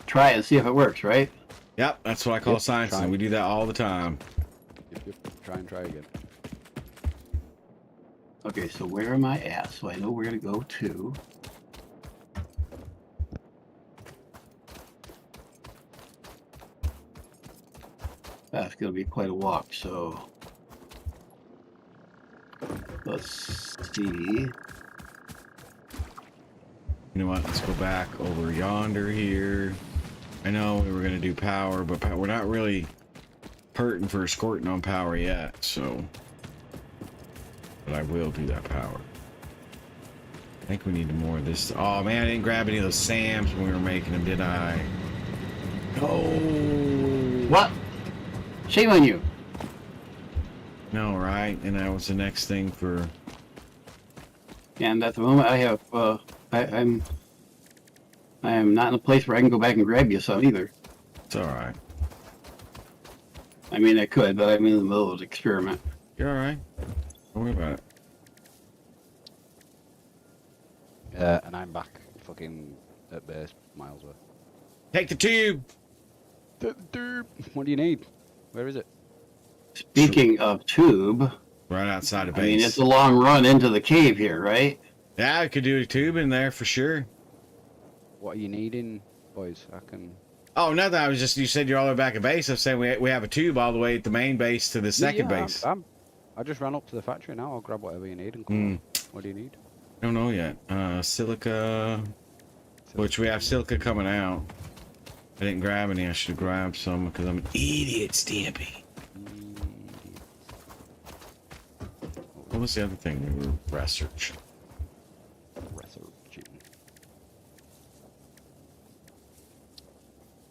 try it and see if it works, right? Yep, that's what I call Yep, science. try. We do that all the time. Yep. Try and try again. Okay, so where am I at? So I know where to go to. That's gonna be quite a walk, so let's see. You know what? Let's go back over yonder here. I know we were gonna do power, but we're not really hurting for escorting on power yet, so. But I will do that power. I think we need more of this. Oh man, I didn't grab any of those SAMs when we were making them, did I? Oh. What? Shame on you. No, right? And that was the next thing for. And at the moment, I have I am not in a place where I can go back and grab you some either. It's all right. I mean, I could, but I'm in the middle of the experiment. You're all right. Don't worry about it. And I'm back fucking at base, miles away. Take the tube. What do you need? Where is it? Speaking of tube, Right outside of I base. mean, it's a long run into the cave here, right? Yeah, I could do a tube in there for sure. What are you needing, boys? I can. Oh, nothing. I was just, you said you're all the way back at base. I was saying we have a tube all the way at the main base to the second Yeah, base. I just ran up to the factory now. I'll grab whatever you need and come on. What do you need? I don't know yet. Silica, which we have silica coming out. I didn't grab any. I should have grabbed some because I'm an idiot, Stampy. What was the other thing we were researching?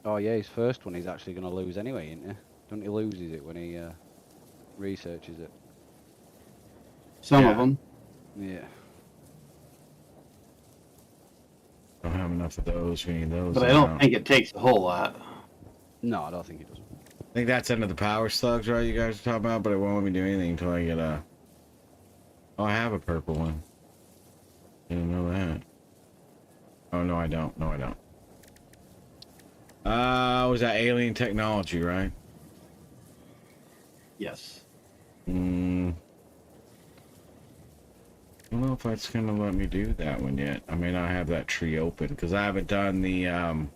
Oh yeah, his first one he's actually going to lose anyway, isn't he? Don't he loses it when he researches it? Some Yeah. of them. Yeah. Don't have enough of those. We need those. But I don't think it takes a whole lot. No, I don't think he does. I think that's under the power slugs, right? You guys are talking about, but it won't let me do anything until I get a. Oh, I have a purple one. Didn't know that. Oh no, I don't. No, I don't. Was that alien technology, right? Yes. I don't know if that's gonna let me do that one yet. I may not have that tree open because I haven't done the You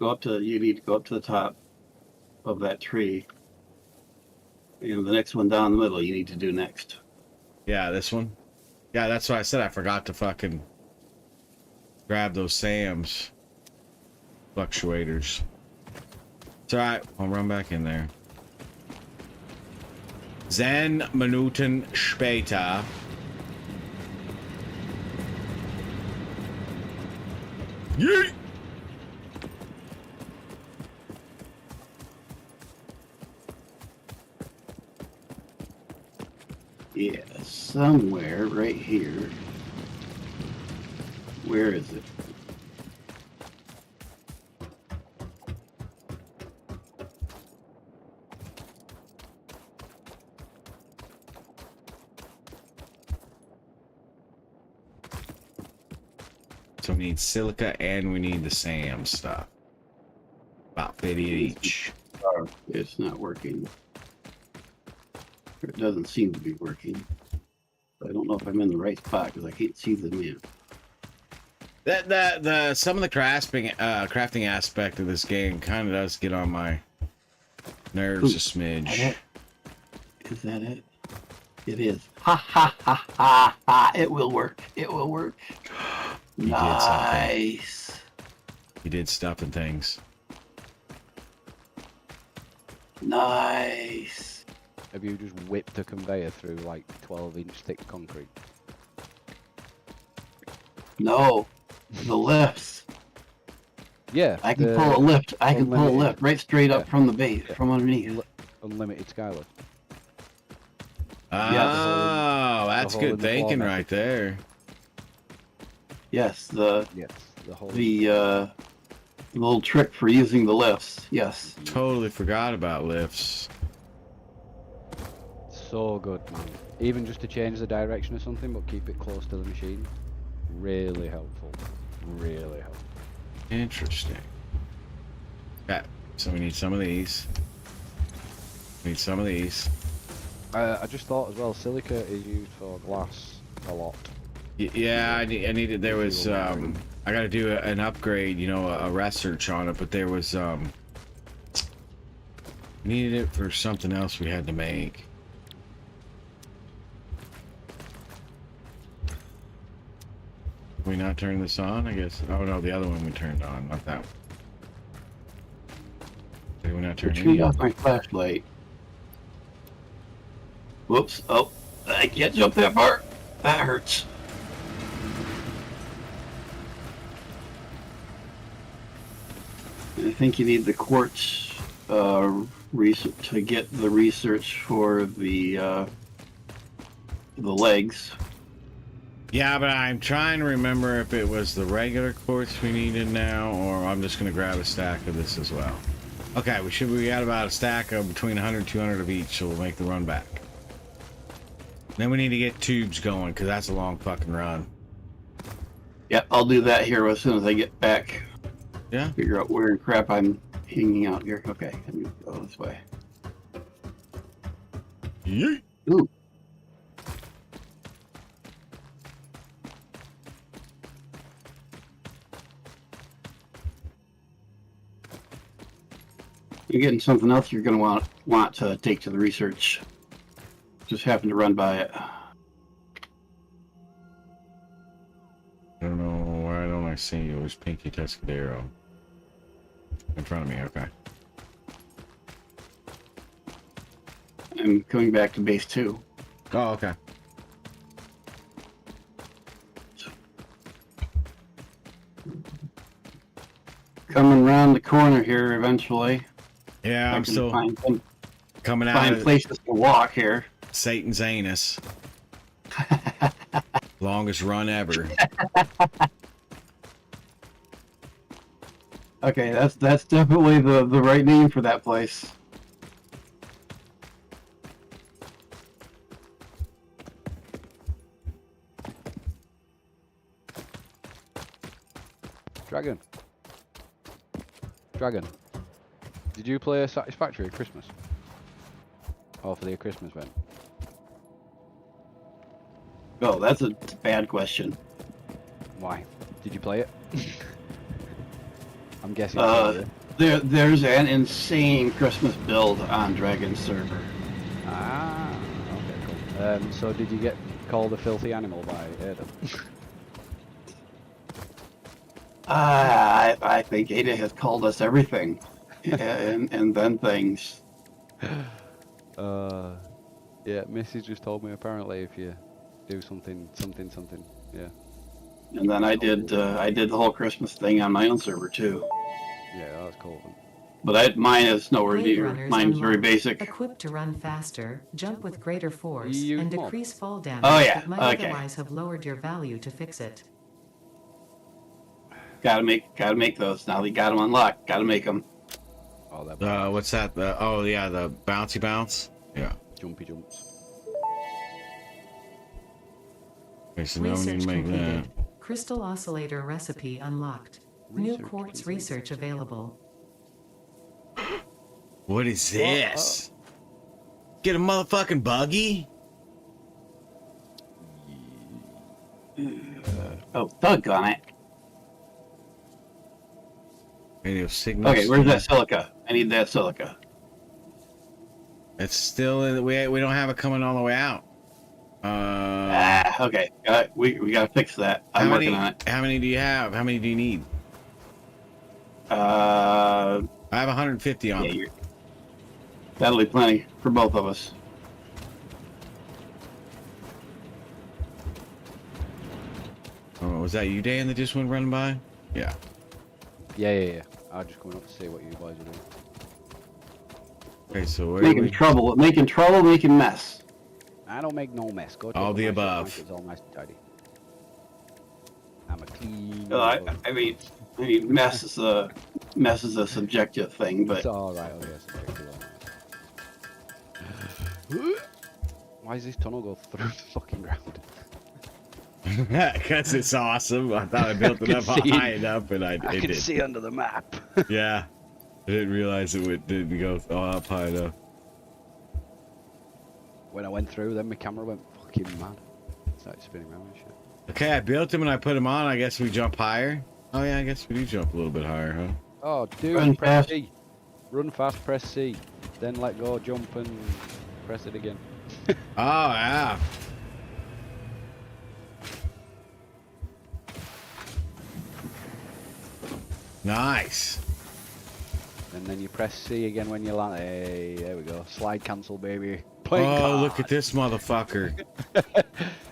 need to go up to the top of that tree. And the next one down the middle you need to do next. yeah, this one. Yeah, that's what I said. I forgot to fucking grab those SAMs fluctuators. It's alright, I'll run back in there. 10 Minuten später. Yeet! Yeah, somewhere right here. Where is it? So we need silica and we need the SAM stuff. About 50 each. It's not working. It doesn't seem to be working. I don't know if I'm in the right spot because I can't see the map. The some of the crafting aspect of this game kind of does get on my nerves a smidge. Is that it? It is. Ha ha ha ha ha! It will work. It will work. You did something. Nice. You did stuff and things. Nice. Have you just whipped a conveyor through like 12-inch thick concrete? No, the lifts. Yeah. I can pull a lift. I can pull a unlimited- lift right straight up yeah. from the base, Yeah. from underneath. Unlimited skylift. Oh, that's hole in good the floor thinking method. right there. Yes, the Yes. The whole. little trick for using the lifts. Yes. Totally forgot about lifts. So good, man. Even just to change the direction or something, but keep it close to the machine. Really helpful. Really helpful. Interesting. Okay, so we need some of these. We need some of these. I just thought as well, silica is used for glass a lot. Yeah, I needed. There was I got to do an upgrade. You know, a research on it, but there was needed it for something else we had to make. Can we not turn this on? I guess. Oh no, the other one we turned on, not that one. Did we not turn Turn it off on? my flashlight. Whoops. Oh, I can't jump that far. That hurts. I think you need the quartz to get the research for the legs. Yeah, but I'm trying to remember if it was the regular quartz we needed now, or I'm just gonna grab a stack of this as well. Okay, we got about a stack of between 100 and 200 of each, so we'll make the run back. Then we need to get tubes going, because that's a long fucking run. Yep, I'll do that here as soon as I get back. Yeah? Figure out where in crap I'm hanging out here. Okay, let me go this way. Yeet. Ooh. You're getting something else you're going to want to take to the research. Just happened to run by it. I don't know, why don't I see it? It was Pinky Tuscadero. In front of me, okay. I'm coming back to base 2. Oh, okay. Coming around the corner here eventually. Yeah, I I'm can still find coming out of places to walk here. Satan's anus. Longest run ever. Okay, that's definitely the right name for that place. Dragon. Did you play a Satisfactory at Christmas? Or for the Christmas event? Oh, that's a bad question. Why? Did you play it? I'm guessing. There's an insane Christmas build on Dragon server. Ah, okay, cool. So did you get called a filthy animal by Ada? I think Ada has called us everything, and then things. Yeah, Missy just told me apparently if you do something, yeah. And then I did the whole Christmas thing on my own server too. Yeah, that's cool. But mine is nowhere Blade near. runners Mine's very unlocked. basic. Equipped to run faster, jump with greater force, You and mob. decrease fall damage Oh, yeah, that might okay. otherwise have lowered your value to fix it. Gotta make those. Now they got them unlocked. Gotta make them. Oh, that What's that? Oh yeah, the bouncy bounce. Yeah. jumpy jumps. Okay, so now we need Research to make that. completed. Crystal oscillator recipe unlocked. New Research quartz complete. research available. What is this? Get a motherfucking buggy? Oh, doggone it. Radio signal. Okay, where's that silica? I need that silica. It's still in. We don't have it coming all the way out. Okay. We gotta fix that. I'm how working many? on it. How many do you have? How many do you need? Uh, I have 150 on. yeah, that'll be plenty for both of us. Oh, was that you, Dan, that just went running by? Yeah. Yeah. I'll just come up to see what you guys are doing. Okay, so where are Making we? trouble, making mess. I don't make no mess. Go All take the a nice look, above. make it all nice and tidy. I'm a clean. I mean, mess is a subjective thing, but It's alright, oh yes. Why does this tunnel go through the fucking ground? Because it's awesome. I thought I built it can up see it. high enough, and it I can did. see under the map. Yeah. I didn't realize didn't go up high enough. When I went through, then my camera went fucking mad. Started spinning around and shit. Okay, I built him and I put him on. I guess we jump higher. Oh yeah, I guess we do jump a little bit higher, huh? Oh, dude, Run press fast. C. Run fast, press C. Then let go, jump, and press it again. Oh yeah. Nice. And then you press C again when you land. Hey, there we go. Slide cancel, baby. Playing Oh, look card. at this motherfucker.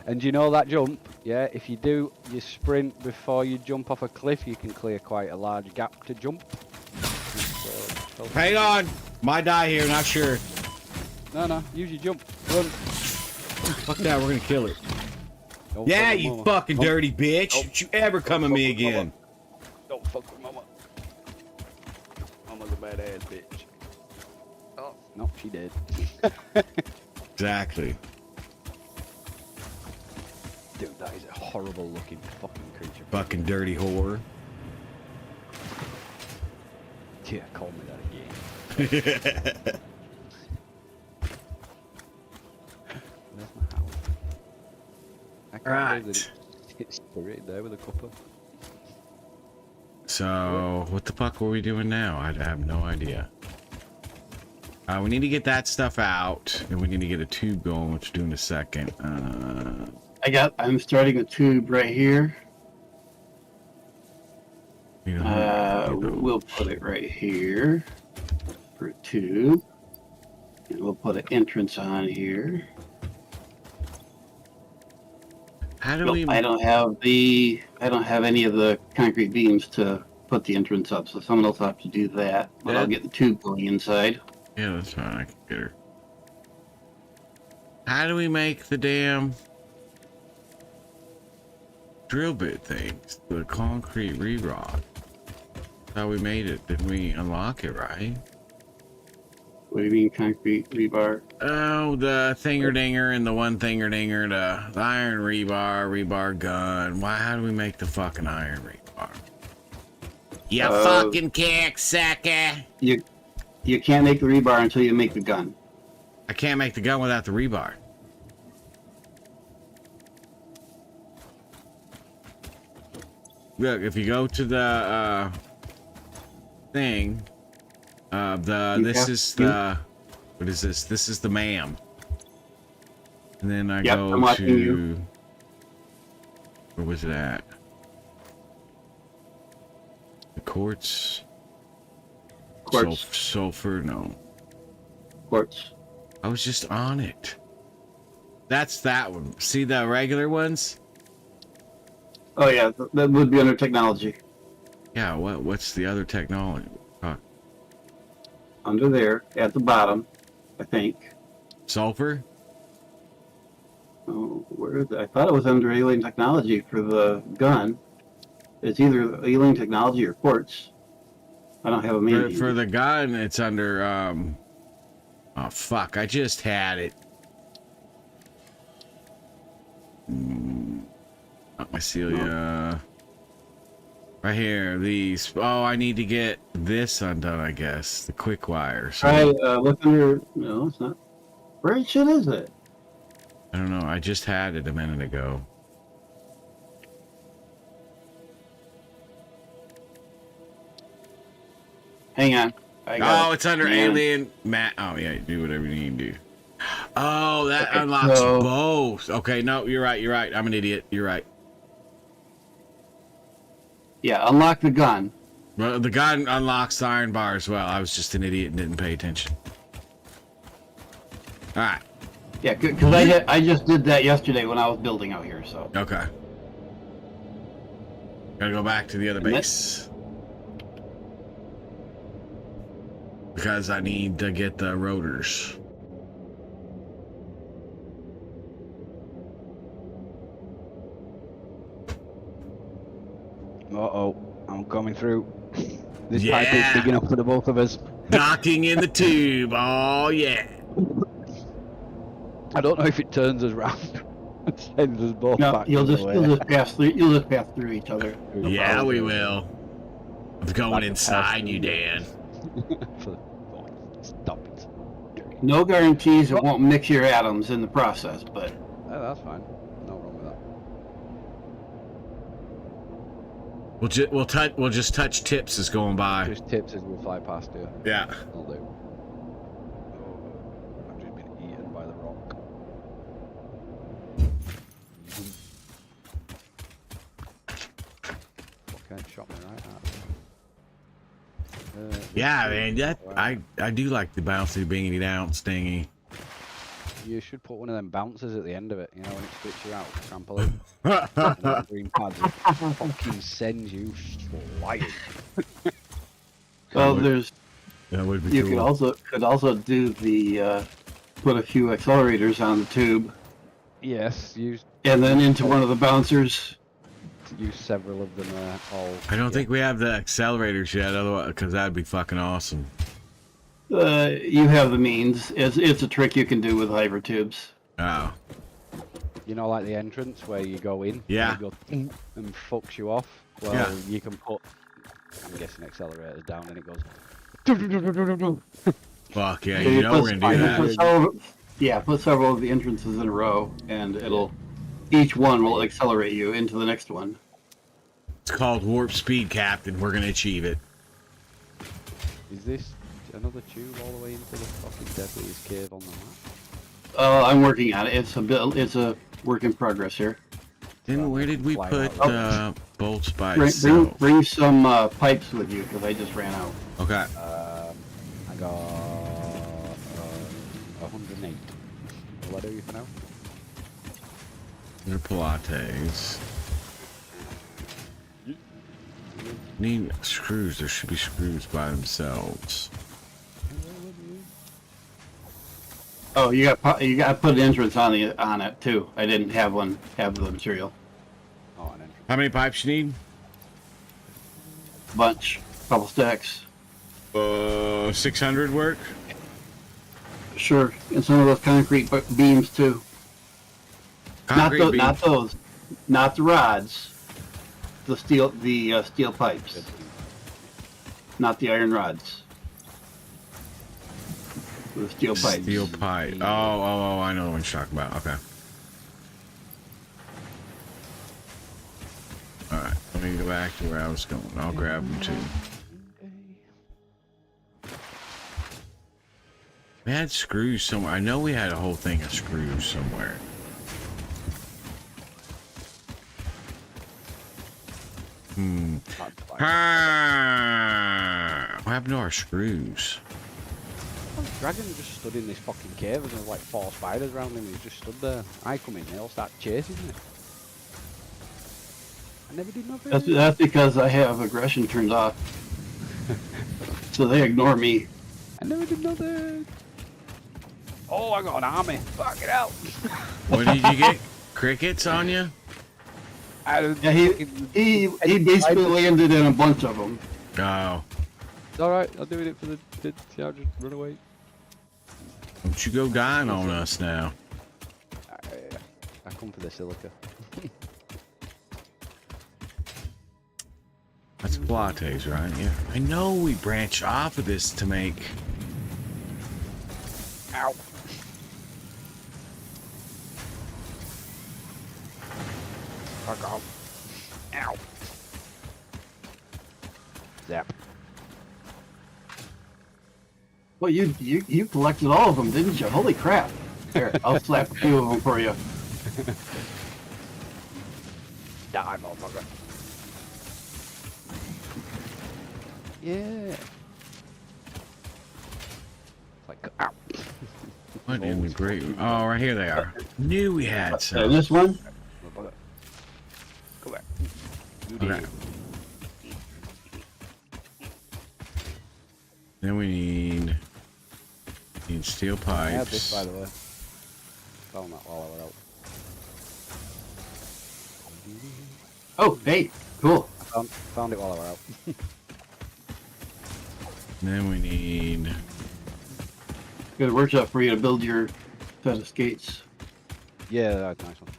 And you know that jump? Yeah, if you do your sprint before you jump off a cliff, you can clear quite a large gap to jump. So, Hang on. Might die here, not sure. No, use your jump. Run. Fuck that, we're gonna kill it. Don't Yeah, fuck with you mama. fucking Don't- dirty bitch. Nope. Don't you ever come at me again. Don't fuck with mama. Mama's a badass bitch. Oh, no, she did. Exactly. Dude, that is a horrible looking fucking creature. Fucking dirty whore. Yeah, call me that again. Where's my house? I can't believe that it's right there with a cuppa. So, what the fuck were we doing now? I have no idea. We need to get that stuff out, and we need to get a tube going, which we'll do in a second. I'm starting a tube right here. You know, We'll put it right here for a tube. And we'll put an entrance on here. how do Nope, we? I don't have any of the concrete beams to put the entrance up, so someone else will have to do that. But I'll get the tube going inside. Yeah, that's fine. I can get her. How do we make the damn drill bit things? The concrete re-rod. That's how we made it. Didn't we unlock it, right? What do you mean concrete rebar? Oh, the thinger-dinger and the one thinger-dinger, the iron rebar gun. Why? How do we make the fucking iron rebar? You fucking cocksucker! You can't make the rebar until you make the gun. I can't make the gun without the rebar. Look, if you go to the thing, this is the what is this? This is the MAM. And then I Yep, I'm go watching to you. where was it at? The quartz. Quartz. Sulfur, no. Quartz. I was just on it. That's that one. See the regular ones? Oh yeah, that would be under technology. Yeah, what's the other technology? Under there, at the bottom, I think. Sulfur? Oh, where is it? I thought it was under alien technology for the gun. It's either alien technology or quartz. I don't have a manual. For the gun, it's under, oh, fuck. I just had it. Mycelia. Right here, these. Oh, I need to get this undone, I guess. The quick wire. So, Try look under. No, it's not. Where shit is it? I don't know. I just had it a minute ago. Hang on. I got Oh, it. it's under Hang on. Alien Matt. Oh, yeah, do whatever you need to do. Oh, that Okay, unlocks so- both. Okay, no, you're right. You're right. I'm an idiot. You're right. Yeah, unlock the gun. Well, the gun unlocks the iron bar as well. I was just an idiot and didn't pay attention. All right. Yeah, because I just did that yesterday when I was building out here. So Okay. Gotta go back to the other And that- base. Because I need to get the rotors. Uh-oh, I'm coming through. This pipe is Yeah. big enough for the both of us. Docking in the tube. Oh, yeah. I don't know if it turns us round. It sends us both no, back. you'll the just other you'll way. just pass through. You'll just pass through each other. No Yeah, problem. we will. I'm going Like a inside you, passenger. Dan. Oh, stop it. No guarantees it won't mix your atoms in the process, but Oh, that's fine. No wrong with that. We'll just touch tips as going by. Just tips as we fly past you. Yeah. I'll do. Oh, I've just been eaten by the rock. Okay, shot me right at. Yeah, man. That I do like the bouncy bingity down stingy. You should put one of them bouncers at the end of it, you know, when it spits you out, trampoline. And then the green pads will fucking send you flying. well, there's That would be you cool. could also do the put a few accelerators on the tube Yes, and then into one of the bouncers. use several of them all. I don't think we have the accelerators yet, otherwise, because that'd be fucking awesome. You have the means. It's a trick you can do with hyper tubes. Oh, You know, like the entrance where you go in, Yeah. and, it goes, and fucks you off. Well, Yeah. you can put, I'm guessing, accelerators down, and it goes. fuck yeah! So You know put- we're gonna do you that. put several- yeah, put several of the entrances in a row, and each one will accelerate you into the next one. It's called warp speed, Captain. We're gonna achieve it. Is this another tube all the way into the fucking deadliest cave on the map? I'm working on it. It's a work in progress here. Then where did we Fly put out. bolts by Bring itself? some pipes with you because I just ran out. Okay. I got 108. Will I do you for now? They're Pilates. Need screws. There should be screws by themselves. Oh, you got to put an entrance on it too. I didn't have the material. Oh, an entrance. How many pipes you need? Bunch, couple stacks. 600 work. Sure, and some of those concrete beams too. Concrete beam. Not those, not the rods. The steel pipes, not the iron rods. The steel pipes. Steel pipe. Oh, I know what you're talking about. Okay. Alright, let me go back to where I was going. I'll grab them too. We had screws somewhere. I know we had a whole thing of screws somewhere. What happened to our screws? Dragon just stood in this fucking cave and there was like 4 spiders around him. He just stood there. I come in, they all start chasing me. I never did nothing. That's because I have aggression turned off, so they ignore me. I never did nothing. Oh, I got an army. Fuck it out. What did you get? Crickets on you? Yeah, he basically landed in a bunch of them. Oh. It's alright, I'm doing it for the see, I'll just run away. Don't you go dying on us now. I come for the silica. That's Pilates, right? Yeah. I know we branch off of this to make. Ow. Fuck off. Ow. Zap. Well, you collected all of them, didn't you? Holy crap! Here, I'll slap a few of them for you. Die, motherfucker. Yeah. Like, ow. What in the great? Oh, right here they are. Knew we had some. This one? Motherfucker. Go back. You Okay. did. Then we need steel I had pipes. this, by the way. Found that while I was out. Oh, hey, cool. I found it while I was out. Then we need. Good workshop for you to build your set of skates. Yeah, that's a nice one.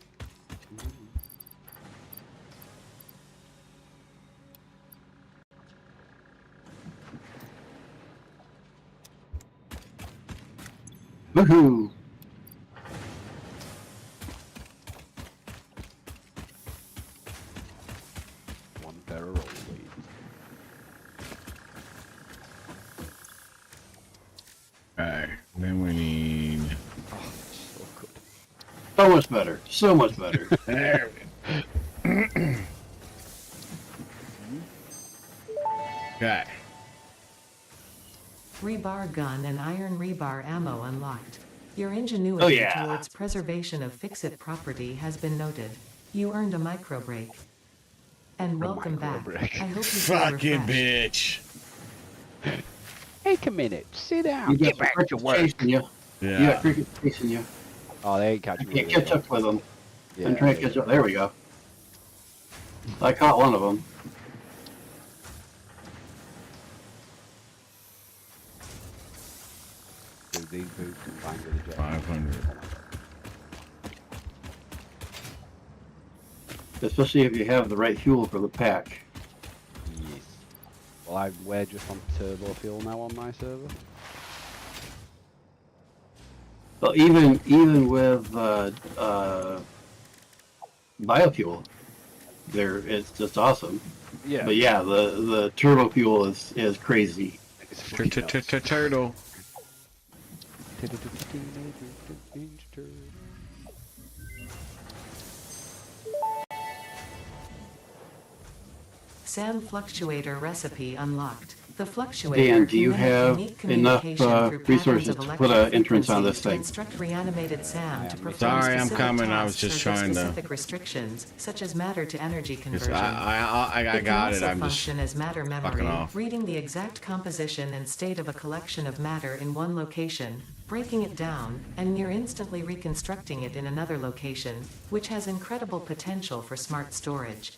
Woohoo! One pair of roll blades. Okay. Then we need. Oh, so good. So much better. So much better. There we go. Okay. Rebar gun and iron rebar ammo unlocked. Your ingenuity Oh, yeah. towards preservation of fix-it property has been noted. You earned a micro break. And welcome back. break. I hope you feel Fucking refreshed. bitch. Take a minute. Sit down. You Get got back to crickets work. chasing you. You Yeah. got crickets chasing you. Oh, they ain't I catching me. can't catch up with them. Yeah, I'm trying to catch up. There we go. I caught one of them. Dude, these boots combined with a jet. 500. Especially if you have the right fuel for the pack. Yes. Well, we're just on turbo fuel now on my server. Well, even with biofuel, it's just awesome. Yeah. But yeah, the turbo fuel is crazy. It's fucking nuts. Turtle. SAM fluctuator recipe unlocked. The fluctuator Dan, do you can make have unique enough communication through resources patterns of to put an electric entrance on this frequencies to thing? instruct reanimated SAM to perform Sorry, I'm specific coming. I was tasks just or trying to- specific restrictions, such as matter to energy Yes, conversion. I It can got it. also I'm just. function as matter fucking memory, off. reading the exact composition and state of a collection of matter in one location, breaking it down, and near instantly reconstructing it in another location, which has incredible potential for smart storage.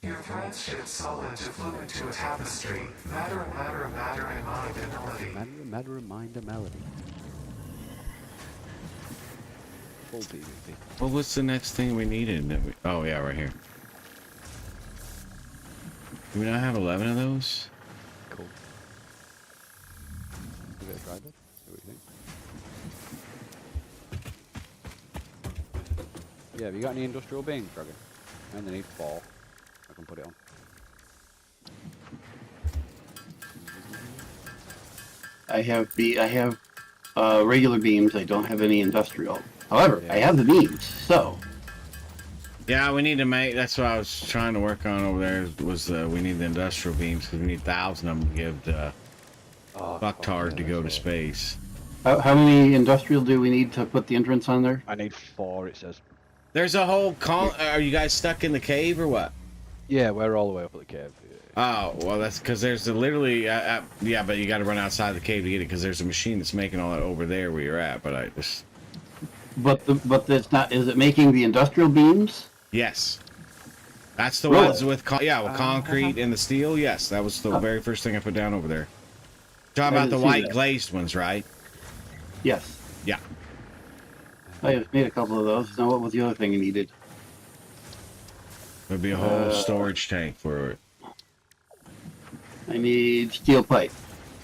Your threads shift solid to fluid to a tapestry. Matter, matter, matter, and mind and melody. Matter, mind, a melody. Full PvP. Well, what's the next thing we needed? Oh yeah, right here. Do we not have 11 of those? Cool. Give it a try, bud. See what you think. Yeah, have you got any industrial beams, Dragon? I only need 4. I can put it on. I have regular beams. I don't have any industrial. However, Yeah. I have the beams. So Yeah, we need to make. That's what I was trying to work on over there. Was we need the industrial beams because we need 1,000 of them to give the Oh, fucktard to yeah, go to that's right. space. how many industrial do we need to put the entrance on there? I need 4, it says. There's a whole Are you guys stuck in the cave or what? Yeah, we're all the way up at the cave. Oh, well, that's because there's literally, yeah, but you got to run outside the cave to get it because there's a machine that's making all that over there where you're at. But I just, But it's not. Is it making the industrial beams? yes, that's the Really? ones with, with concrete and the steel. Yes, that was the very first thing I put down over there. Talking I about the didn't see white that. glazed ones, right? Yes. Yeah. I have made a couple of those. Now, what was the other thing you needed? There'd be a whole storage tank for it. I need steel pipe.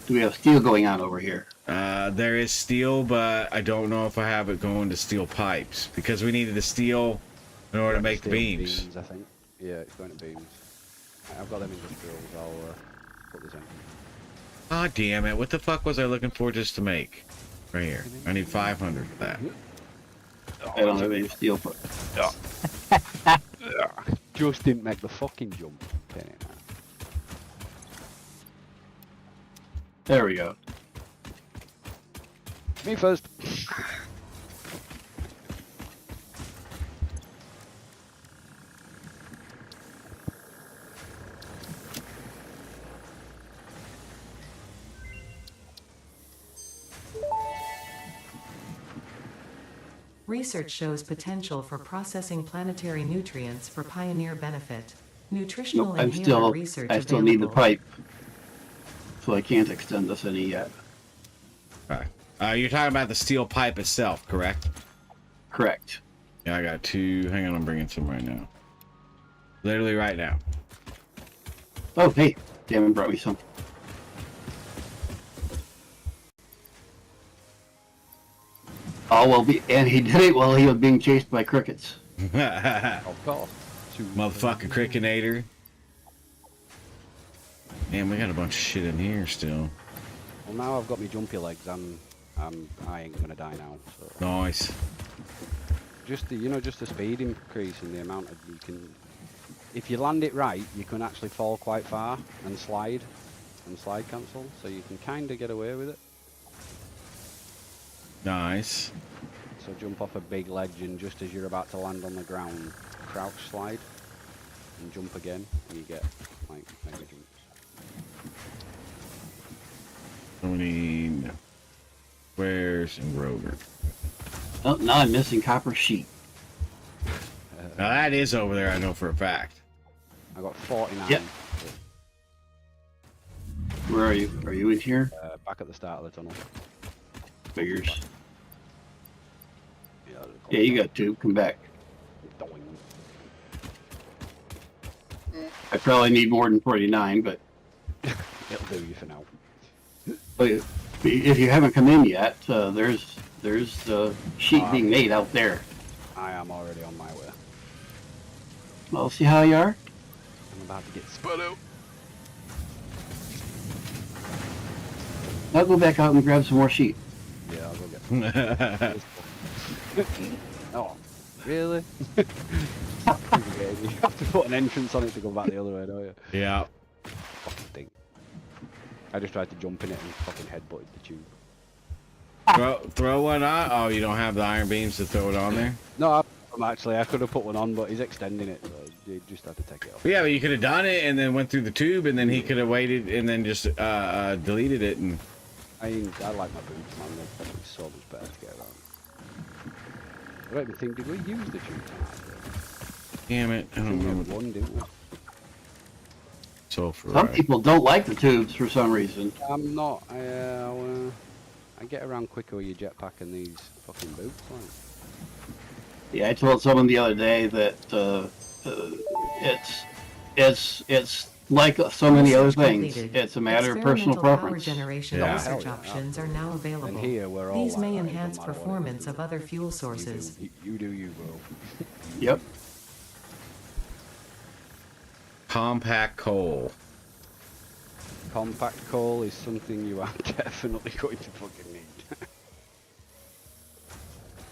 Do we have steel going on over here? There is steel, but I don't know if I have it going to steel pipes because we needed the steel in order to make the Steel beams. I think. Yeah, it's going to beams. I've got them industrials. I'll put this in. Ah, damn it! What the fuck was I looking for just to make? Right here. I need 500 for that. I don't have any steel pipe. Just didn't make the fucking jump. Damn it, man. There we go. Me first. Research shows potential for processing planetary nutrients for pioneer benefit. Nutritional Nope, inhaler research I still need the available. pipe. So I can't extend this any yet. Alright. You're talking about the steel pipe itself, correct? Correct. Yeah, I got 2. Hang on, I'm bringing some right now. Literally right now. Oh, hey, Damon brought me some. Oh, well, and he did it while he was being chased by crickets. Of course. Motherfucking crickinator. Man, we got a bunch of shit in here still. Well, now I've got my jumpy legs. I ain't gonna die now. So Nice. just the just the speed increase and the amount of you can. If you land it right, you can actually fall quite far and slide cancel. So you can kind of get away with it. Nice. So jump off a big ledge and just as you're about to land on the ground, crouch slide and jump again, and you get like mega jumps. So we need squares and Grover. Oh, now I'm missing copper sheet. Now that is over there, I know for a fact. I got 49. Yep. Where are you? Are you in here? Back at the start of the tunnel. Figures. Yeah, Yeah, you got 2. Come back. Doing. I probably need more than 49, but It'll do you for now. if you haven't come in yet, there's sheet being made out there. I am already on my way. Well, see how you are? I'm about to get spun out. I'll go back out and grab some more sheet. Yeah, I'll go get. Oh, really? You have to put an entrance on it to go back the other way, don't you? Yeah. Fucking thing. I just tried to jump in it and fucking headbutted the tube. Throw one on. Oh, you don't have the iron beams to throw it on there? No, I could have put one on, but he's extending it, so you just have to take it off. Yeah, but you could have done it and then went through the tube and then he could have waited and then just deleted it and. I like my boots, man. They're so much better to get around. I don't even think, did we use the tube tonight? Damn it! I I don't think we remember. had one, didn't we? So for Some people don't like the tubes for some reason. I'm not. I get around quicker with your jetpack and these fucking boots. Like. Yeah, I told someone the other day that it's like so many other Research things. completed. It's a matter of personal Experimental power preference. generation Yeah. research Hell yeah, options are now available. And here we're all These like may that, it don't enhance matter what it performance is. of other fuel sources. You do you, bro. Yep. compact coal. Compact coal is something you are definitely going to fucking need.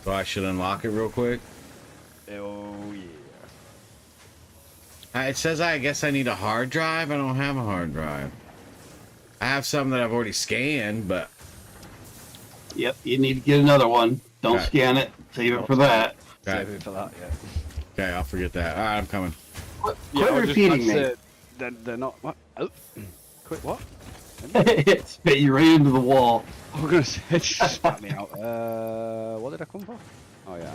So I should unlock it real quick. Oh yeah. It says I guess I need a hard drive. I don't have a hard drive. I have some that I've already scanned, but Yep. You need to get another one. Don't Okay. scan it. Save it for that. okay, Save it for that, yeah. okay, I'll forget that. All right, I'm coming. Quit I was just repeating about to me. say, they're not. What? Oh. Quit what? It spit you right into the wall. I was gonna say, it just spat me out. What did I come for? Oh yeah.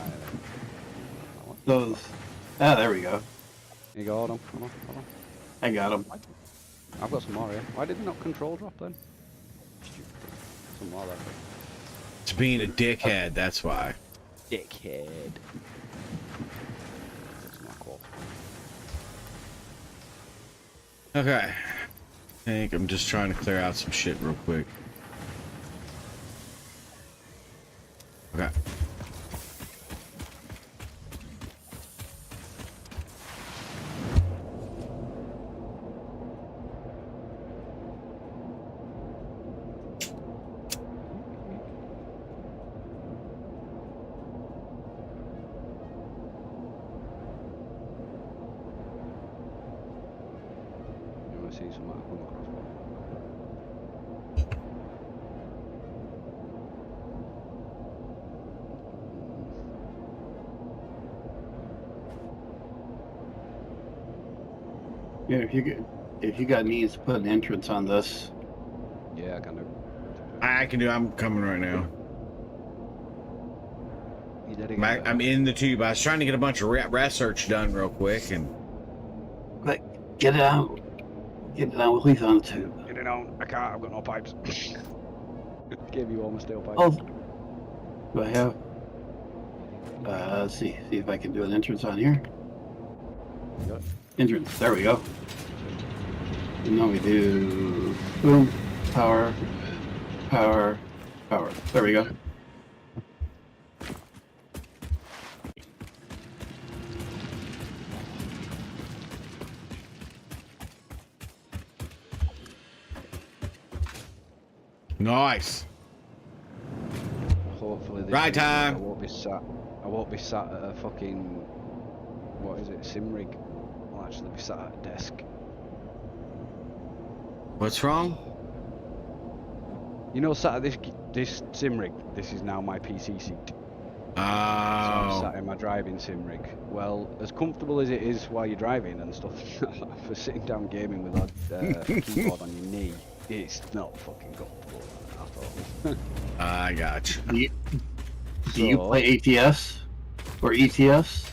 Those. Ah, there we go. Here you go, hold on, hold on, hold on. I got them. I've got some more here. Why did they not control drop then? Stupid. Some more there. It's being a dickhead. That's why. Dickhead. That's my quote. Okay. think I'm just trying to clear out some shit real quick. Okay. You want to see something I come across? Yeah, if you got needs to put an entrance on this, Yeah, I can do. I can do. I'm coming right now. You did again. I'm in the tube. I was trying to get a bunch of research done real quick, and quick, get it out. Get it out with Lisa on the tube. Get it on. I can't. I've got no pipes. Gave you all my steel pipes. Oh, do I have? Let's see if I can do an entrance on here. You got it? Entrance. There we go. And now we do boom, power, power, power. There we go. nice. Hopefully this Right week time. I won't be sat at a fucking, what is it, sim rig. I'll actually be sat at a desk. What's wrong? You know, sat at this sim rig. This is now my PC seat. So I'm Oh, sat in my driving sim rig. Well, as comfortable as it is while you're driving and stuff, for sitting down gaming with a keyboard on your knee, it's not fucking comfortable at all. I got you. Do you play ATS or ETS?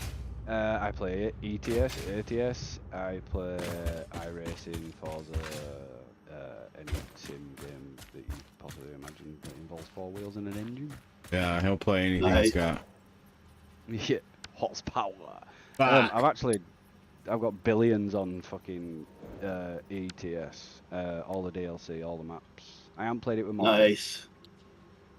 I play ETS, ATS. I play iRacing, Forza, any sim game that you possibly imagine that involves 4 wheels and an engine. Yeah, he'll play anything Nice. he's got. Yeah, horsepower. Fuck. I've got billions on fucking ETS, all the DLC, all the maps. I haven't played it with mods. Nice.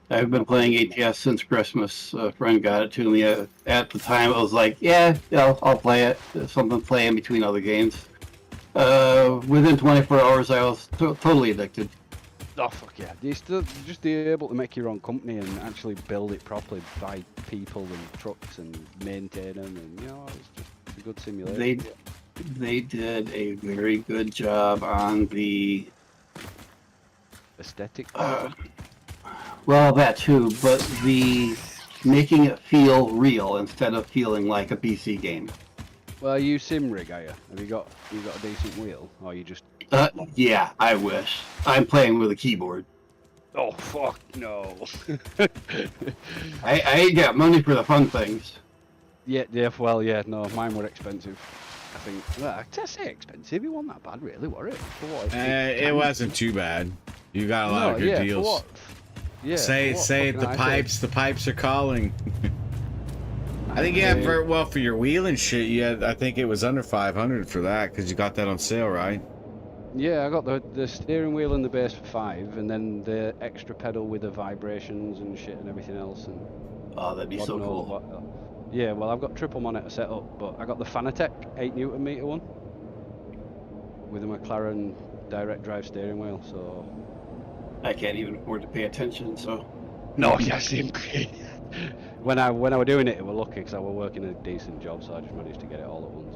I've been playing ATS since Christmas. A friend got it to me at the time. I was like, yeah, I'll play it. Something to play in between other games. Within 24 hours, I was totally addicted. Oh fuck yeah! You still just be able to make your own company and actually build it properly, buy people and trucks and maintain them, and you know it's just a good simulation. They did a very good job on the Aesthetic. well, that too, but the making it feel real instead of feeling like a PC game. Well, you sim rig, are you? Have you got a decent wheel, or you just? Yeah, I wish. I'm playing with a keyboard. Oh fuck no! I ain't got money for the fun things. Yeah, well, yeah, no, mine were expensive. I think. Well, I say expensive. It wasn't that bad, really, were it? For what It wasn't too bad. You got a lot of good yeah, deals. For what? Yeah. Say for what it. fucking The pipes are calling. I think you had for your wheel and shit. I think it was under 500 for that because you got that on sale, right? Yeah, I got the steering wheel and the base for 5, and then the extra pedal with the vibrations and shit and everything else. And Oh, that'd be God so knows cool. what else. Yeah, well, I've got triple monitor set up, but I got the Fanatec 8 Newton meter one with a McLaren direct drive steering wheel. So I can't even afford to pay attention, so. no, yes, when I were doing it, it were lucky because I were working a decent job, so I just managed to get it all at once.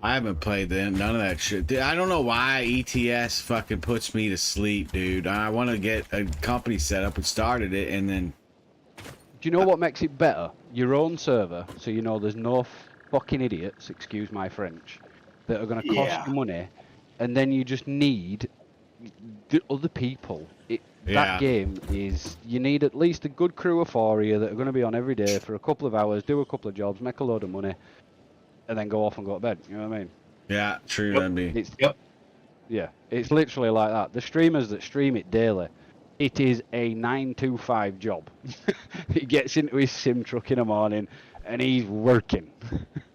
I haven't played none of that shit. Dude, I don't know why ETS fucking puts me to sleep, dude. I want to get a company set up and started it, and then Do you know what makes it better? Your own server, so you know there's no fucking idiots, excuse my French, that are going to cost Yeah. you money, and then you just need the other people. That game is, you need at least a good crew of 4 of you that are going to be on every day for a couple of hours, do a couple of jobs, make a load of money, and then go off and go to bed. You know what I mean? yeah, true. Yep. That'd be. It's, Yep. Yeah, it's literally like that. The streamers that stream it daily, it is a 9 to 5 job. He gets into his sim truck in the morning and he's working.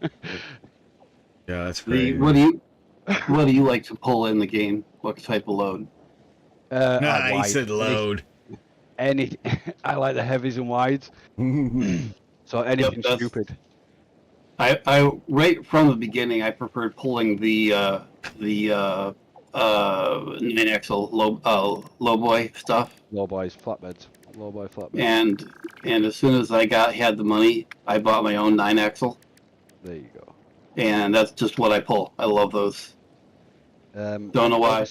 Yeah, that's The, great. what What do you like to pull in the game? What type of load? Nah, he Wide. said load. Any, I like the heavies and wides. So anything that's- stupid. I right from the beginning, I preferred pulling the 9-axle low boy stuff, Low boys, flatbeds. Low boy flatbeds. and as soon as I had the money, I bought my own 9-axle, There you go. and that's just what I pull. I love those. Don't know why.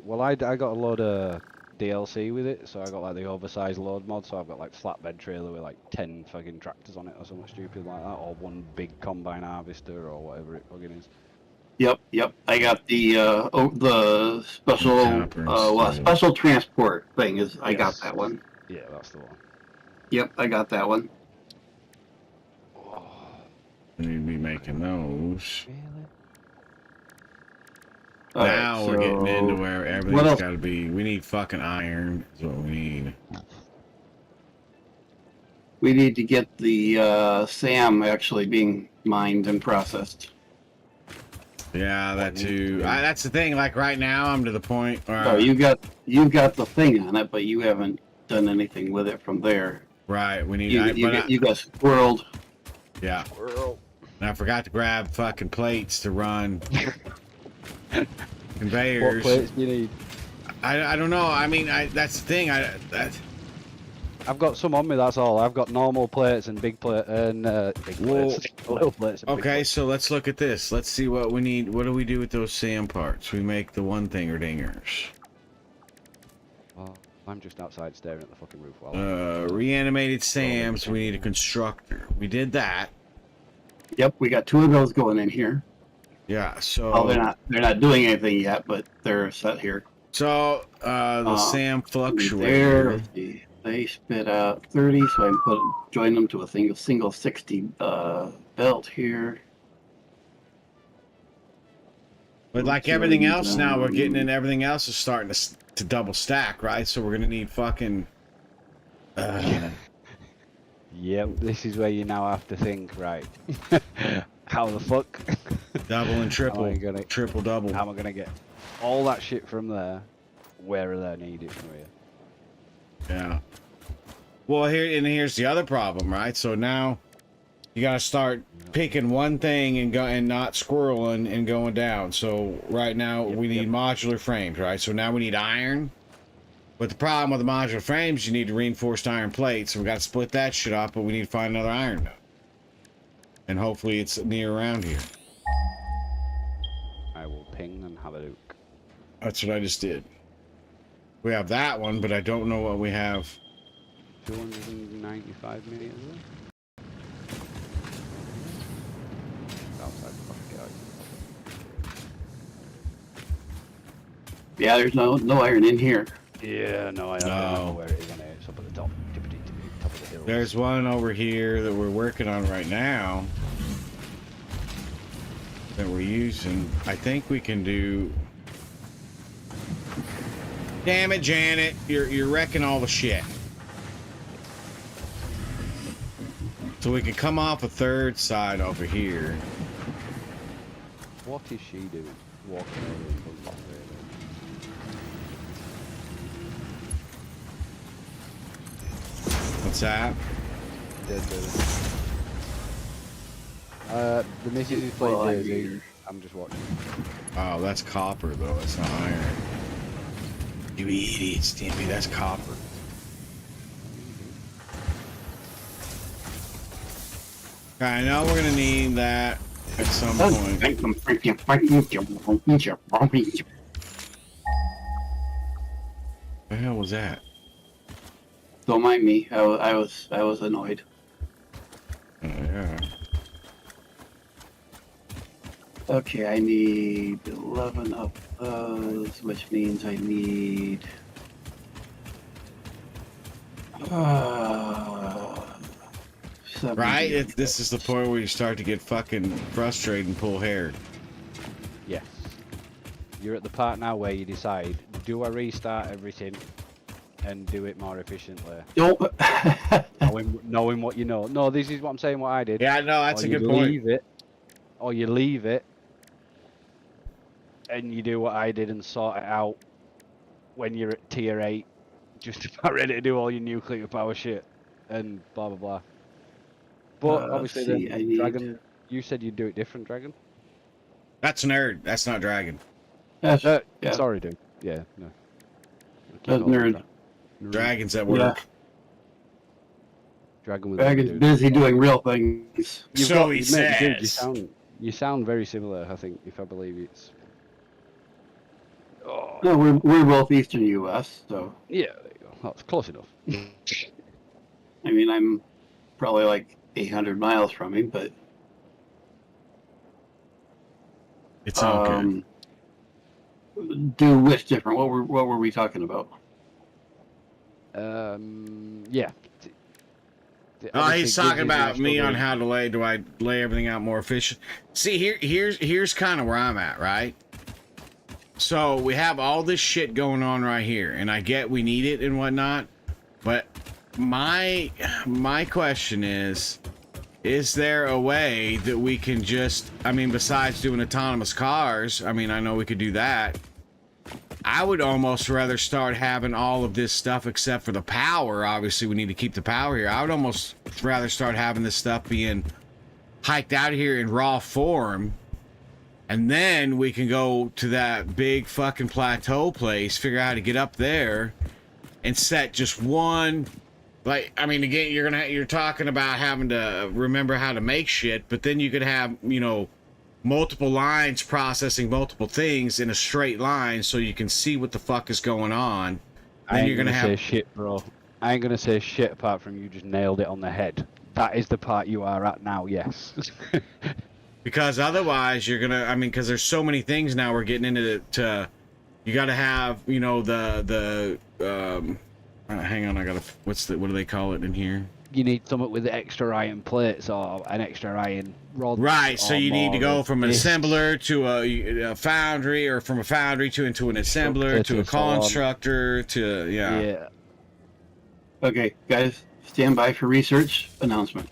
Well, I got a load of DLC with it, so I got like the oversized load mod, so I've got like flatbed trailer with like 10 fucking tractors on it or something stupid like that, or one big combine harvester or whatever it fucking is. Yep. I got the special special transport thing. I got Yes. that one. Yeah, that's the one. Yep, I got that one. We need to be making those. Really? All right, Now we're getting into where what everything's else? got to be. We need fucking iron. Is what we need. We need to get the SAM actually being mined and processed. Yeah, that too. That's the thing. Like right now, I'm to the point where Oh, you've got the thing on it, but you haven't done anything with it from there. right. We need. You got squirreled. Yeah. And I forgot to grab fucking plates to run What conveyors. plates do you need? I don't know. I mean, that's the thing. I've got some on me, that's all. I've got normal plates and big plate and big plates. Little plates and big Okay, plates. so let's look at this. Let's see what we need. What do we do with those SAM parts? We make the one thinger dingers. Well, I'm just outside staring at the fucking roof while Reanimated SAMs. We need a constructor. We did that. Yep, we got 2 of those going in here. Yeah. So. Oh, they're not doing anything yet, but they're set here. So the SAM There, fluctuator. let's see. They spit out 30, so I can join them to a single 60 belt here. But like everything else now, we're getting in. Everything else is starting to double stack, right? So we're gonna need fucking. Yep, this is where you now have to think, right? How the fuck? Double and triple, gonna- triple double. How am I gonna get all that shit from there? Where are they needed from here? Yeah. Well, here's the other problem, right? So now you gotta start picking one thing and not squirreling and going down. So right now we need modular frames, right? So now we need iron. But the problem with the modular frames, you need reinforced iron plates. So we got to split that shit up, but we need to find another iron node. And hopefully it's near around here. I will ping and have a look. That's what I just did. We have that one, but I don't know what we have. 295 meters. Outside the fucking gate. Yeah, there's no iron in here. Yeah, no, I don't know where it is on it. It's up at the top, top of the hill. There's one over here that we're working on right now that we're using. I think we can do. Damn it, Janet! You're wrecking all the shit. So we can come off a third side over here. What is she doing? Walking over into the top there. What's that? Dead. The missus is playing Well, I Daisy. hear. I'm just watching. Oh, that's copper though. That's not iron. You idiot, Stimpy. That's copper. Okay, I know we're gonna need that at some point. The hell was that? Don't mind me. I was annoyed. Oh, yeah. Okay, I need 11 of those, which means I need. Right? This is the point where you start to get fucking frustrated and pull hair. Yes. You're at the part now where you decide, do I restart everything and do it more efficiently? Don't. knowing what you know. No, this is what I'm saying, what I did. Yeah, no, that's Or a you good point. leave it, or you leave it and you do what I did and sort it out when you're at tier 8, just about ready to do all your nuclear power shit and blah blah blah. But obviously, see, then I need- Dragon, you said you'd do it different, Dragon. That's nerd. That's not dragon. That's, yeah. Sorry, dude. Yeah, no. That's nerd. Dragon's at work. Dragon with Dragon's dude. busy doing real things. So he mate, dude, says. you sound very similar. I think, if I believe it's. Oh, No, we're both Eastern U.S., so yeah, there you go. That's close enough. I mean I'm probably like 800 miles from him, but It's all good. do which different? What were we talking about? Yeah. Oh, he's talking about me on how. how to lay. Do I lay everything out more efficient? See, here's kind of where I'm at, right? So we have all this shit going on right here, and I get we need it and whatnot, but my question is there a way that we can just, I mean, besides doing autonomous cars, I mean, I know we could do that. I would almost rather start having all of this stuff except for the power. Obviously, we need to keep the power here. I would almost rather start having this stuff being hiked out here in raw form. And then we can go to that big fucking plateau place, figure out how to get up there and set just one. Like, I mean, again, you're talking about having to remember how to make shit, but then you could have, you know, multiple lines processing multiple things in a straight line so you can see what the fuck is going on. I Then ain't you're gonna gonna say have shit, bro. I ain't gonna say shit apart from you just nailed it on the head. That is the part you are at now, yes. because otherwise you're gonna, I mean, because there's so many things now we're getting into you gotta have, you know, hang on, I gotta, what do they call it in here? You need something with extra iron plates or an extra iron rod. Right, so or you need to more go of from an this. assembler to a foundry, or from a foundry into an assembler to a so on. constructor to, Yeah. Okay, guys, stand by for research announcement.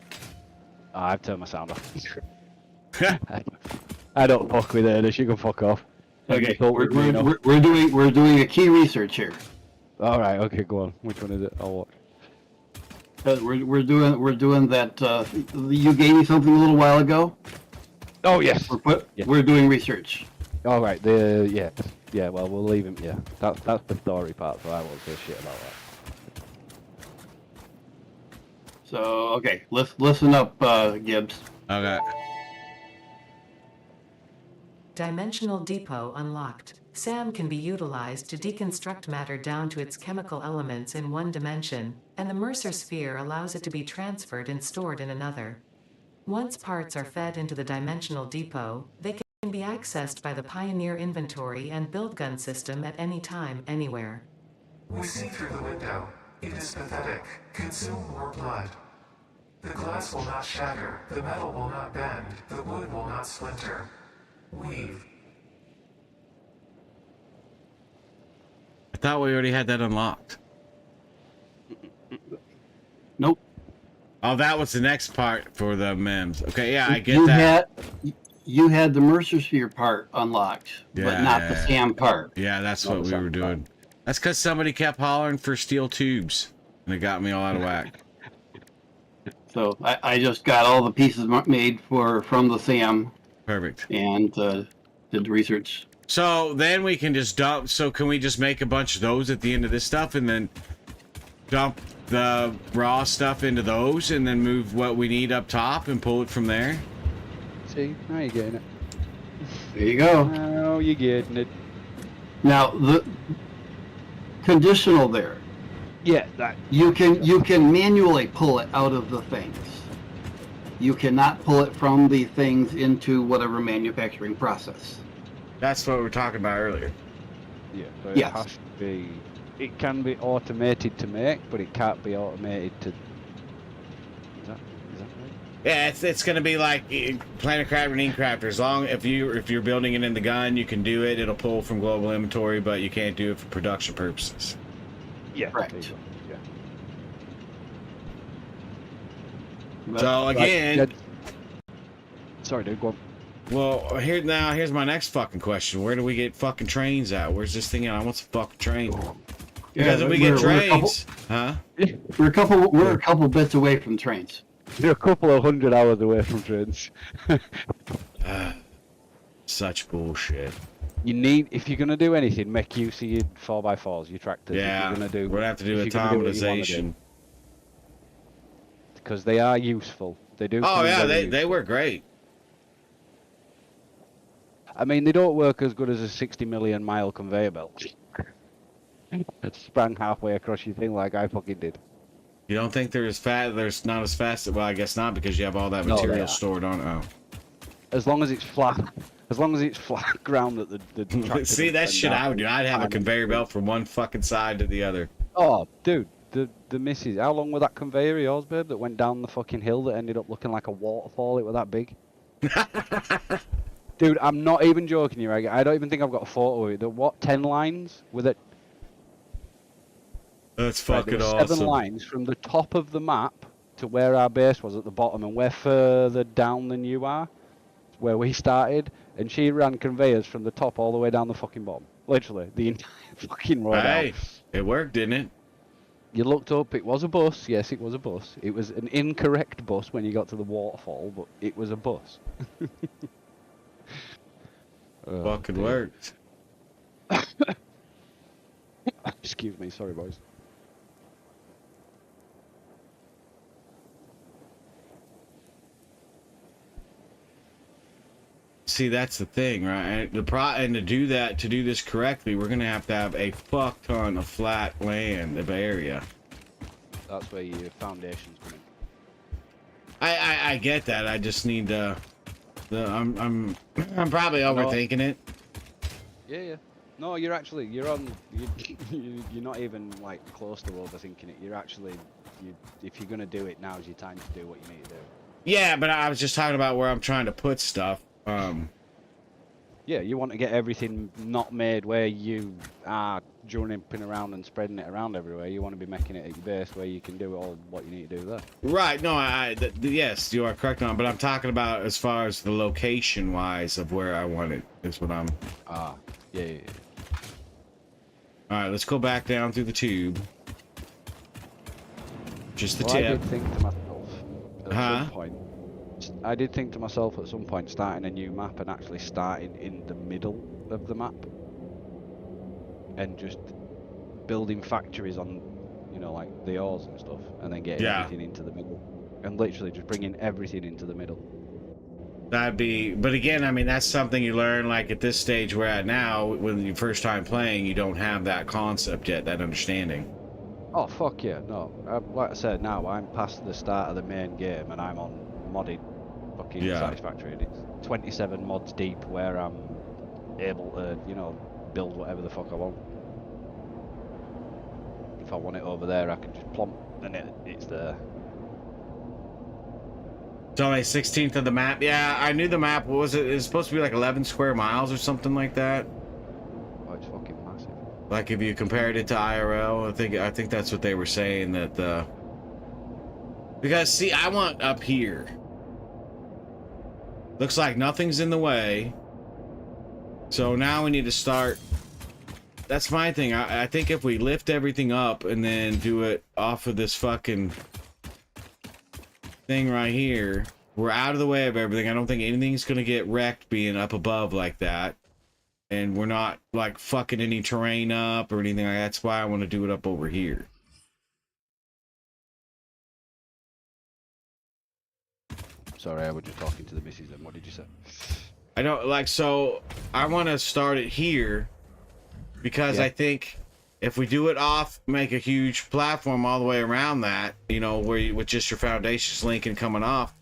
Oh, I've turned my sound off. I don't fuck with Ernest. You can fuck off. Okay, Don't with me, you know. we're doing a key research here. All right. Okay. Go on. Which one is it? I'll watch. We're doing that. You gave me something a little while ago. Oh yes. Yeah. We're doing research. All right. Yeah. Well, we'll leave him. Yeah. That's the story part. So I won't say shit about that. So okay, listen up, Gibbs. Okay. Dimensional Depot unlocked. SAM can be utilized to deconstruct matter down to its chemical elements in one dimension, and the Mercer sphere allows it to be transferred and stored in another. Once parts are fed into the Dimensional Depot, they can be accessed by the Pioneer inventory and build gun system at any time, anywhere. We see through the window. It is pathetic. Consume more blood. The glass will not shatter, the metal will not bend, the wood will not splinter. Weave. I thought we already had that unlocked. Nope. Oh, that was the next part for the MEMS. Okay, yeah, I get that. You had the Mercer sphere part unlocked, but Yeah, not yeah, the yeah. SAM part. Yeah, that's Not what the we were sound doing. That's because somebody kept hollering for steel tubes, and it got me all out of whack. So I just got all the pieces made from the SAM Perfect. and did the research. So then we can just dump. So can we just make a bunch of those at the end of this stuff, and then dump the raw stuff into those, and then move what we need up top and pull it from there? See, now you're getting it. There you go. Now you're getting it. Now the conditional there. Yeah, that. You can manually pull it out of the things. You cannot pull it from the things into whatever manufacturing process. That's what we were talking about earlier. Yeah, so Yes. it has to be. It can be automated to make, but it can't be automated to. Is that right? Yeah, it's gonna be like Planet Crafter and Crafter. As long if you're building it in the gun, you can do it. It'll pull from global inventory, but you can't do it for production purposes. Yeah. Correct. there you go, Yeah. But So again, Right, sorry, dude. Go on. Well, here's my next fucking question. Where do we get fucking trains at? Where's this thing at? I want some fucking train. Because if we get trains, huh? We're a couple bits away from trains. You're a couple of 100 hours away from trains. Such bullshit. You need, if you're gonna do anything, make use of your 4x4s, your tractors. Yeah, if you're gonna we're gonna have to do automatization. Because they are useful. They do. Oh come yeah, very they useful. work great. I mean, they don't work as good as a 60 million mile conveyor belt. It sprang halfway across your thing like I fucking did. You don't think they're as fast? There's not as fast. Well, I guess not because you have all that No, they material are. stored on. Oh. As long as it's flat. As long as it's flat ground that the tractor See, doesn't that bend shit down I would do. I'd have a and- conveyor belt from one fucking side to the other. Oh, dude, the missus. How long was that conveyor of yours, babe, that went down the fucking hill that ended up looking like a waterfall? It was that big. Dude, I'm not even joking you. I don't even think I've got a photo of it. The what? 10 lines with it. That's Right, there fucking were 7 awesome. lines from the top of the map to where our base was at the bottom, and we're further down than you are, where we started. And she ran conveyors from the top all the way down the fucking bottom. Literally, the entire fucking road. Hey, out. it worked, didn't it? You looked up, it was a bus. Yes, it was a bus. It was an incorrect bus when you got to the waterfall, but it was a bus. Oh, Fucking dear. worked. Excuse me, sorry, boys. See, that's the thing, right? And to do that, to do this correctly, we're gonna have to have a fuck ton of flat land of area. That's where your foundations come in. I get that. I just need I'm probably overthinking it. Yeah. No, you're not even like close to overthinking it. You're actually, if you're gonna do it, now's your time to do what you need to do. Yeah, but I was just talking about where I'm trying to put stuff. Yeah, you want to get everything not made where you are jumping around and spreading it around everywhere. You want to be making it at your base where you can do all what you need to do there. Right. No, yes, you are correct on. But I'm talking about as far as the location wise of where I want it is what I'm. Yeah. All right, let's go back down through the tube. Just the Well, I tip. did think to myself at Huh? some point. I did think to myself at some point starting a new map and actually starting in the middle of the map and just building factories on, like the ores and stuff, and then getting Yeah. everything into the middle, and literally just bringing everything into the middle. That'd be, but again, I mean, that's something you learn like at this stage we're at now. When you first time playing, you don't have that concept yet, that understanding. Oh fuck yeah, no. Like I said, now I'm past the start of the main game and I'm on modded fucking Yeah. Satisfactory. And it's 27 mods deep where I'm able to, build whatever the fuck I want. If I want it over there, I can just plump and it's there. It's only 16th of the map. Yeah, I knew the map. What was it? It's supposed to be like 11 square miles or something like that. Oh, it's fucking massive. Like if you compared it to IRL, I think that's what they were saying that. Because see, I want up here. Looks like nothing's in the way. So now we need to start. That's my thing. I think if we lift everything up and then do it off of this fucking thing right here, we're out of the way of everything. I don't think anything's gonna get wrecked being up above like that. And we're not like fucking any terrain up or anything like that. That's why I want to do it up over here. Sorry, I was just talking to the missus then. What did you say? I don't like, so I want to start it here because Yeah. I think if we do it off, make a huge platform all the way around that, where you, with just your foundations linking coming off,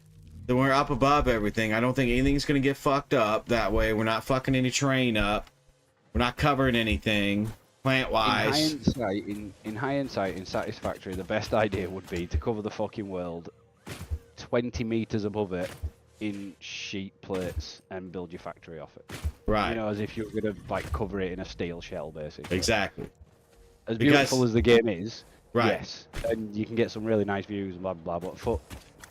then we're up above everything. I don't think anything's going to get fucked up that way. We're not fucking any terrain up. We're not covering anything plant-wise. In hindsight, in Satisfactory, the best idea would be to cover the fucking world 20 meters above it in sheet plates and build your factory off it. Right. As if you were gonna cover it in a steel shell, basically. Exactly. As Because- beautiful as the game is, Right. yes, and you can get some really nice views and blah blah blah. But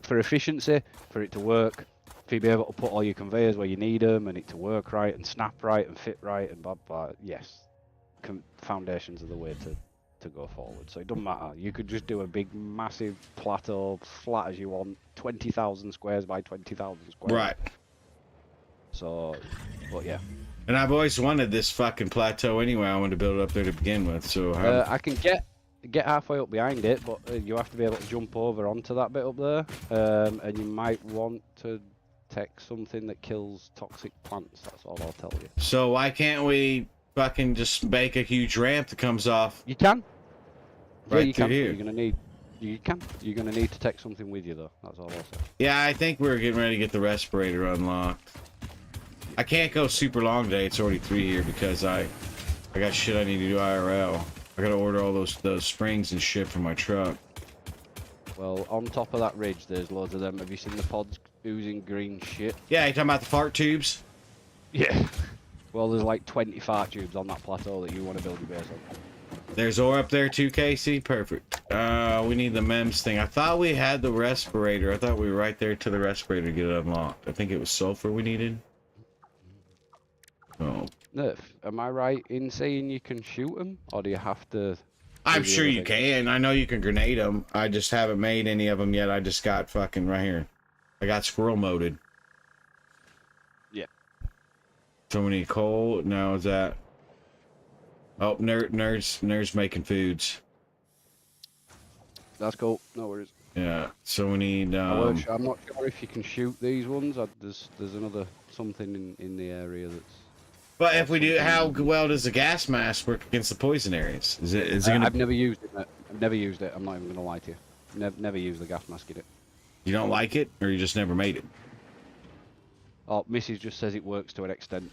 for efficiency, for it to work, to be able to put all your conveyors where you need them and it to work right and snap right and fit right and blah blah. Yes, foundations are the way to go forward. So it doesn't matter. You could just do a big, massive plateau, flat as you want, 20,000 squares by 20,000 squares. Right. So, but yeah. And I've always wanted this fucking plateau anyway. I wanted to build it up there to begin with. So I can get halfway up behind it, but you have to be able to jump over onto that bit up there, and you might want to take something that kills toxic plants. That's all I'll tell you. So why can't we fucking just make a huge ramp that comes off? You can. Right Yeah, you through can. here. You're gonna need. You can. You're gonna need to take something with you though. That's all I'll say. Yeah, I think we're getting ready to get the respirator unlocked. I can't go super long today. It's already 3 here because I got shit I need to do IRL. I gotta order all those springs and shit for my truck. Well, on top of that ridge, there's loads of them. Have you seen the pods oozing green shit? Yeah, you talking about the fart tubes? Yeah. Well, there's like 20 fart tubes on that plateau that you want to build your base on. There's ore up there too, Casey. Perfect. We need the MEMS thing. I thought we had the respirator. I thought we were right there to the respirator to get it unlocked. I think it was sulfur we needed. Oh. Nerf, am I right in saying you can shoot them, or do you have to? I'm do the sure other you thing? can. I know you can grenade them. I just haven't made any of them yet. I just got fucking right here. I got squirrel moded. Yeah. So many coal. Now is that? Oh, nerds making foods. That's cool. No worries. Yeah. So we need. I'm not sure if you can shoot these ones. There's another something in the area that's. But if we do, how well does the gas mask work against the poison areas? Is it gonna? I've never used it. Mate. I've never used it. I'm not even gonna lie to you. Never used the gas mask in it. You don't like it, or you just never made it? Oh, Mrs. just says it works to an extent.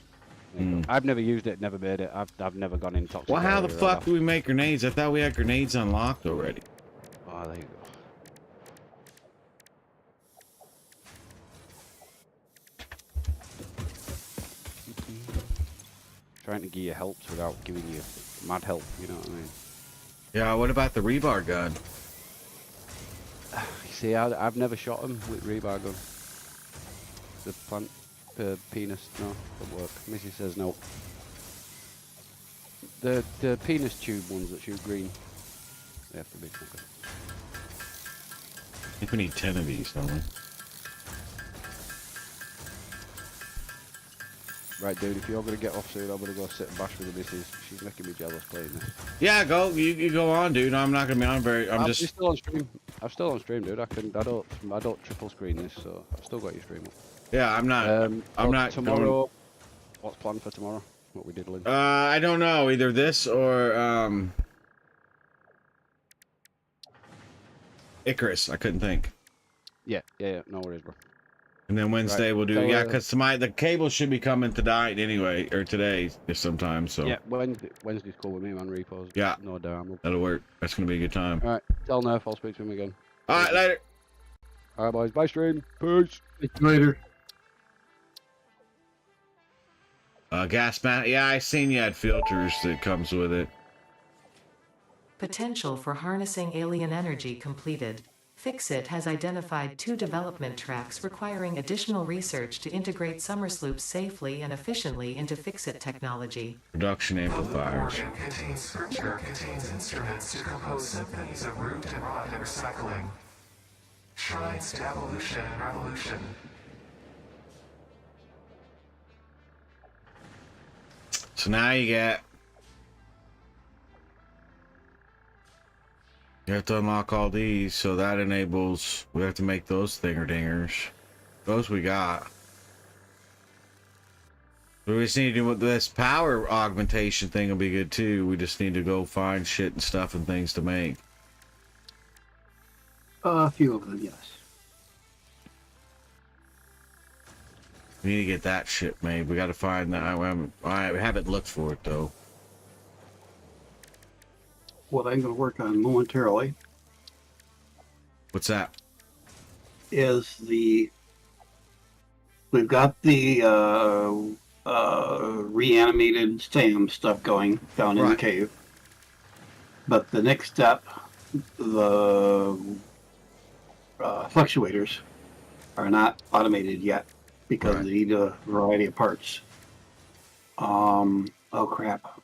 Mm. I've never used it. Never made it. I've never gone in toxic. Well, how the area fuck either. do we make grenades? I thought we had grenades unlocked already. Oh, there you go. Trying to give you helps without giving you mad help, you know what I mean? Yeah. What about the rebar gun? You see, I've never shot him with rebar gun. The plant penis, no, doesn't work. Missy says no. The penis tube ones that shoot green, they have to be okay. I think we need 10 of these, don't we? Right, dude, if you're going to get off soon, I'm going to go sit and bash with the missus. She's making me jealous playing this. Yeah, go. You go on, dude. I'm not gonna be on very. I'm just. still on stream. I'm still on stream, dude. I don't triple screen this, so I've still got your stream up. Yeah, I'm not. I'm so not tomorrow. What's planned for tomorrow? What we did, Lynn? I don't know. Either this or Icarus. I couldn't think. Yeah. No worries, bro. And then Wednesday we'll do. So, Yeah, because the cable should be coming tonight anyway, or today sometime. So Yeah, Wednesday's cool with me, man. Repos. Yeah. No doubt. that'll work. That's gonna be a good time. All right. Tell Nerf I'll speak to him again. All right, later. All right, boys. Bye, stream. Peace. Later. Gas mask. Yeah, I seen you had filters that comes with it. Potential for harnessing alien energy completed. Fixit has identified 2 development tracks requiring additional research to integrate Somersloops safely and efficiently into Fixit technology. Production The loop amplifiers. organ contains scripture, contains instruments to compose symphonies of root and rot and recycling. Shrines to evolution and revolution. So now you have to unlock all these, so that enables, we have to make those thinger-dingers. Those we got. We just need to do with this power augmentation thing will be good too. We just need to go find shit and stuff and things to make. A few of them, yes. We need to get that shit made. We got to find that. I haven't looked for it though. What I'm going to work on momentarily What's that? is we've got the reanimated SAM stuff going down in the Right. cave. But the next step, the fluctuators are not automated yet. because Right. they need a variety of parts. Oh crap.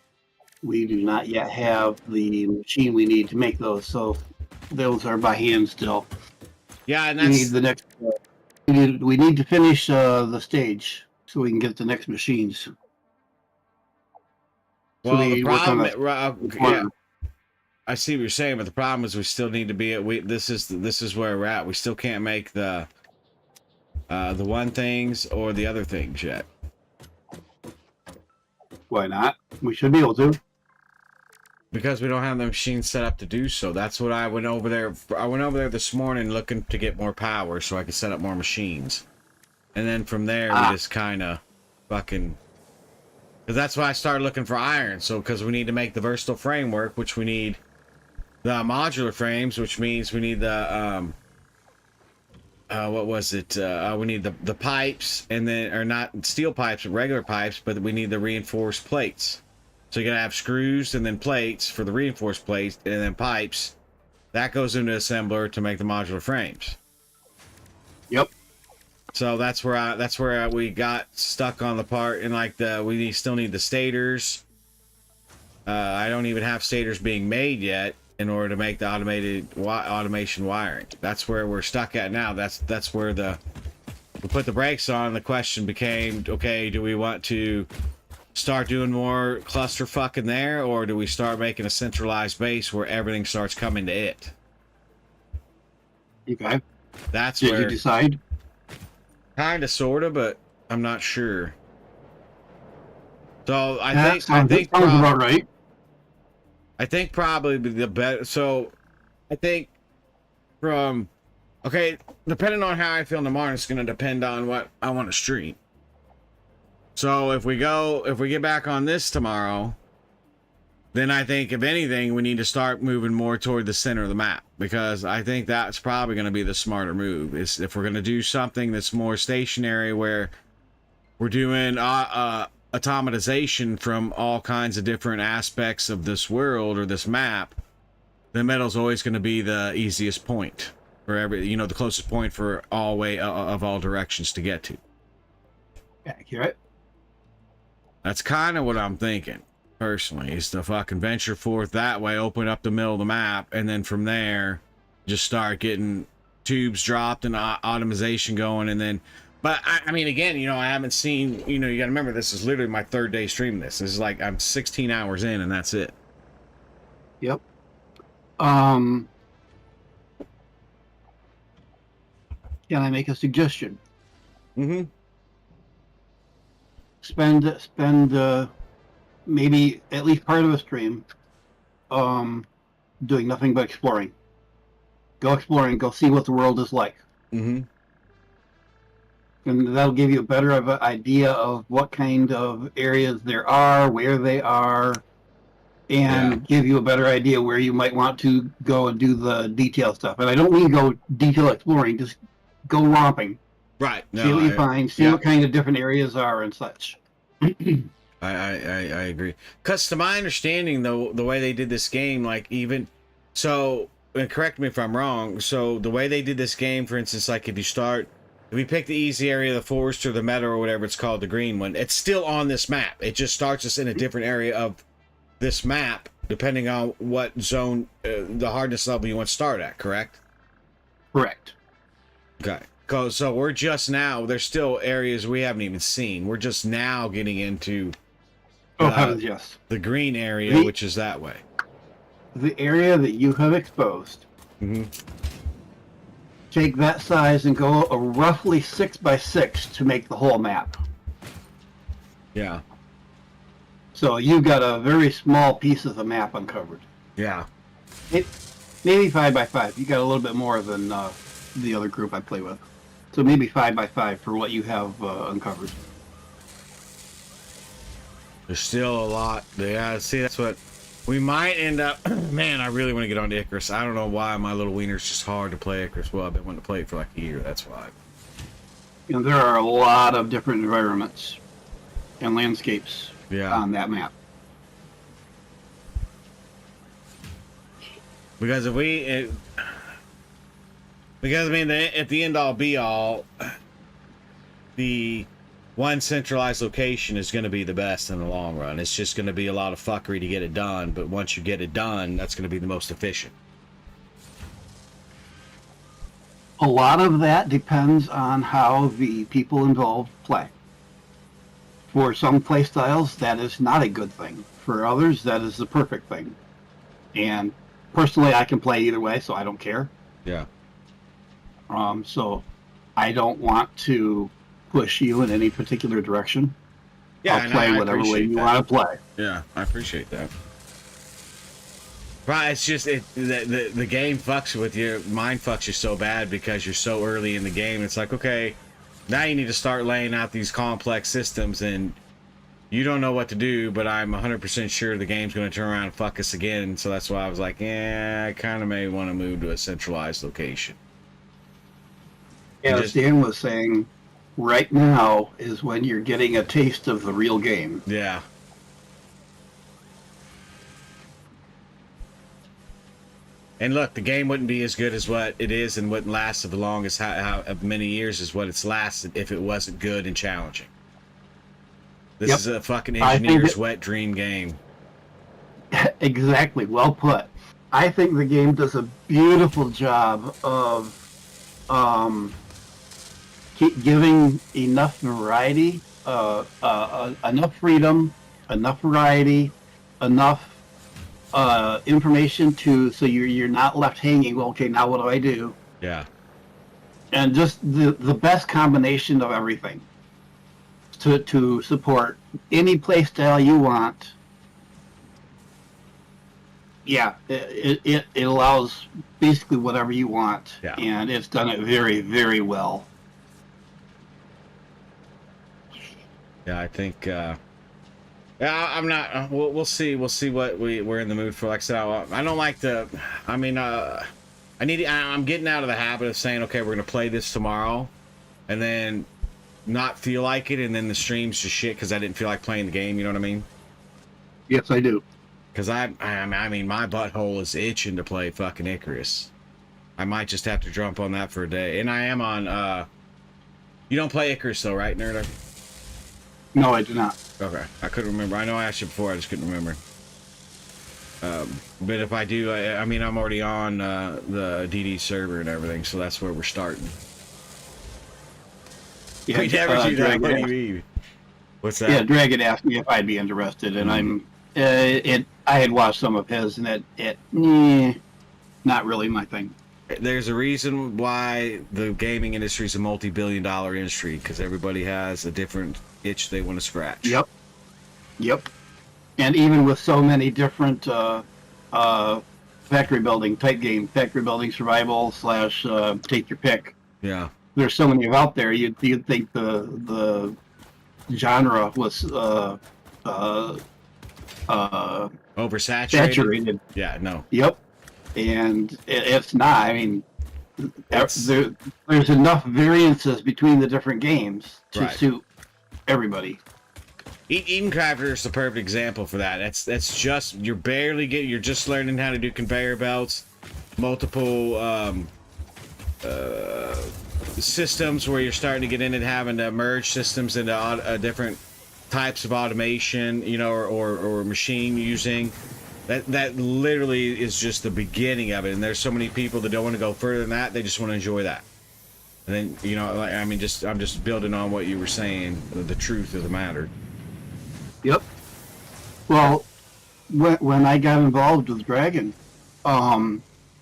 We do not yet have the machine we need to make those, so those are by hand still. Yeah, and We need that's the next. We need to finish the stage so we can get the next machines. So well, we the need to work on problem. that. Yeah, I see what you're saying, but the problem is we still need to be at. This is where we're at. We still can't make the one things or the other things yet. Why not? We should be able to. Because we don't have the machine set up to do so. That's what I went over there. I went over there this morning looking to get more power so I could set up more machines. And then from there, we just kind of fucking... Because that's why I started looking for iron. So, because we need to make the versatile framework, which we need the modular frames, which means we need the... what was it? We need the pipes, and then... Or not steel pipes, but regular pipes, but we need the reinforced plates. So you're going to have screws and then plates for the reinforced plates and then pipes. That goes into assembler to make the modular frames. Yep. So that's where we got stuck on the part, and like we still need the stators. I don't even have stators being made yet in order to make the automation wiring. That's where we're stuck at now. That's where we put the brakes on. The question became, okay, do we want to start doing more cluster fucking there, or do we start making a centralized base where everything starts coming to it? Okay. That's Did where you decide? kind of, sort of, but I'm not sure. So I That think sounds about right. I think probably the better. So I think depending on how I feel tomorrow, it's going to depend on what I want to stream. So if we get back on this tomorrow, then I think if anything, we need to start moving more toward the center of the map, because I think that's probably going to be the smarter move. Is if we're going to do something that's more stationary, where we're doing automatization from all kinds of different aspects of this world or this map, the metal's always going to be the easiest point for the closest point for all way of all directions to get to. Accurate. That's kind of what I'm thinking, personally, is to fucking venture forth that way, open up the middle of the map, and then from there, just start getting tubes dropped and automation going, and then... But, I mean, again, I haven't seen... You gotta remember, this is literally my third day streaming this. This is like, I'm 16 hours in, and that's it. Yep. Can I make a suggestion? Mm-hmm. Spend maybe at least part of a stream doing nothing but exploring. Go exploring, go see what the world is like. Mm-hmm. And that'll give you a better of an idea of what kind of areas there are, where they are, and give you a better idea where you might want to go and do the detail stuff. And I don't mean go detail exploring, just go romping. Right. No, See what you find, see what kind of different areas are and such. I agree. Because to my understanding, though, the way they did this game, like even... So, and correct me if I'm wrong, so the way they did this game, for instance, like if we pick the easy area, the forest or the meadow or whatever it's called, the green one, it's still on this map. It just starts us in a different area of this map, depending on what zone, the hardness level you want to start at, correct? Correct. Okay. So we're just now, there's still areas we haven't even seen. We're just now getting into Heavens, yes. the green area, which is that way. The area that you have exposed, take that size and go a roughly 6 by 6 to make the whole map. Yeah. So you've got a very small piece of the map uncovered. Yeah. Maybe 5 by 5. You got a little bit more than the other group I play with. So maybe 5 by 5 for what you have uncovered. There's still a lot. Yeah, see, that's what we might end up. Man, I really want to get on to Icarus. I don't know why my little wiener's just hard to play Icarus. Well, I've been wanting to play it for like a year. That's why. There are a lot of different environments and landscapes on that map. Because at the end all be all, the one centralized location is going to be the best in the long run. It's just going to be a lot of fuckery to get it done, but once you get it done, that's going to be the most efficient. A lot of that depends on how the people involved play. For some play styles, that is not a good thing. For others, that is the perfect thing. And personally, I can play either way, so I don't care. Yeah. So I don't want to push you in any particular direction. Yeah, I'll and play I whatever way appreciate you that. want to play. Yeah, I appreciate that. Right, it's just the game fucks with you. Mind fucks you so bad because you're so early in the game. It's like, okay, now you need to start laying out these complex systems, and you don't know what to do. But I'm 100% sure the game's going to turn around and fuck us again. So that's why I was like, yeah, I kind of may want to move to a centralized location. Yeah, Just- as Dan was saying, right now is when you're getting a taste of the real game. Yeah. And look, the game wouldn't be as good as what it is and wouldn't last as long as how many years as what it's lasted if it wasn't good and challenging. This Yep. is a fucking I think engineer's it- wet dream game. Exactly, well put. I think the game does a beautiful job of keep giving enough variety, enough freedom, enough variety, enough information so you're not left hanging. Well, okay, now what do I do? Yeah. And just the best combination of everything to support any play style you want. Yeah, it allows basically whatever you want, Yeah. and it's done it very, very well. Yeah, I think. Yeah, I'm not. We'll see. We'll see what we're in the mood for. Like I said, I don't like the. I mean, I'm getting out of the habit of saying, okay, we're gonna play this tomorrow, and then not feel like it, and then the stream's just shit because I didn't feel like playing the game. You know what I mean? Yes, I do. Because I mean, my butthole is itching to play fucking Icarus. I might just have to jump on that for a day. And I am on. You don't play Icarus though, right, Nerdo? No, I do not. Okay, I couldn't remember. I know I asked you before, I just couldn't remember. But if I do, I mean, I'm already on the DD server and everything, so that's where we're starting. Yeah, We never do that. Dragon What do you asked- mean? What's that? Yeah, Dragon asked me if I'd be interested, and I had watched some of his, and not really my thing. There's a reason why the gaming industry is a multi-billion-dollar industry, because everybody has a different itch they want to scratch. Yep. And even with so many different factory building type game, factory building survival / take your pick. Yeah. There's so many out there. You'd think the genre was Oversaturated. saturated. Yeah. No. Yep. And it's not. I mean, It's- there's enough variances between the different games to Right. suit everybody. Eden Crafter is the perfect example for that. That's just you're just learning how to do conveyor belts, multiple systems where you're starting to get in and having to merge systems into different types of automation, you know, or machine using. That literally is just the beginning of it, and there's so many people that don't want to go further than that. They just want to enjoy that. And then, you know, like, I mean, I'm just building on what you were saying, the truth of the matter. Yep. Well, when I got involved with Dragon,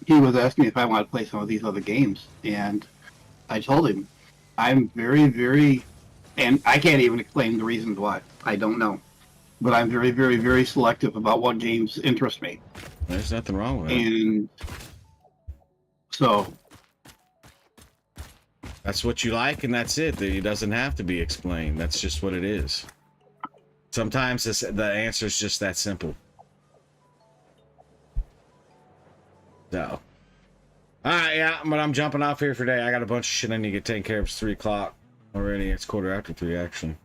he was asking me if I wanted to play some of these other games, and I told him I'm very, very, and I can't even explain the reasons why. I don't know, but I'm very, very, very selective about what games interest me, There's nothing wrong with it. and so That's what you like, and that's it. It doesn't have to be explained. That's just what it is. Sometimes the answer is just that simple. So, all right, yeah, but I'm jumping off here for today. I got a bunch of shit I need to get taken care of. It's 3 o'clock already. It's 3:15 actually.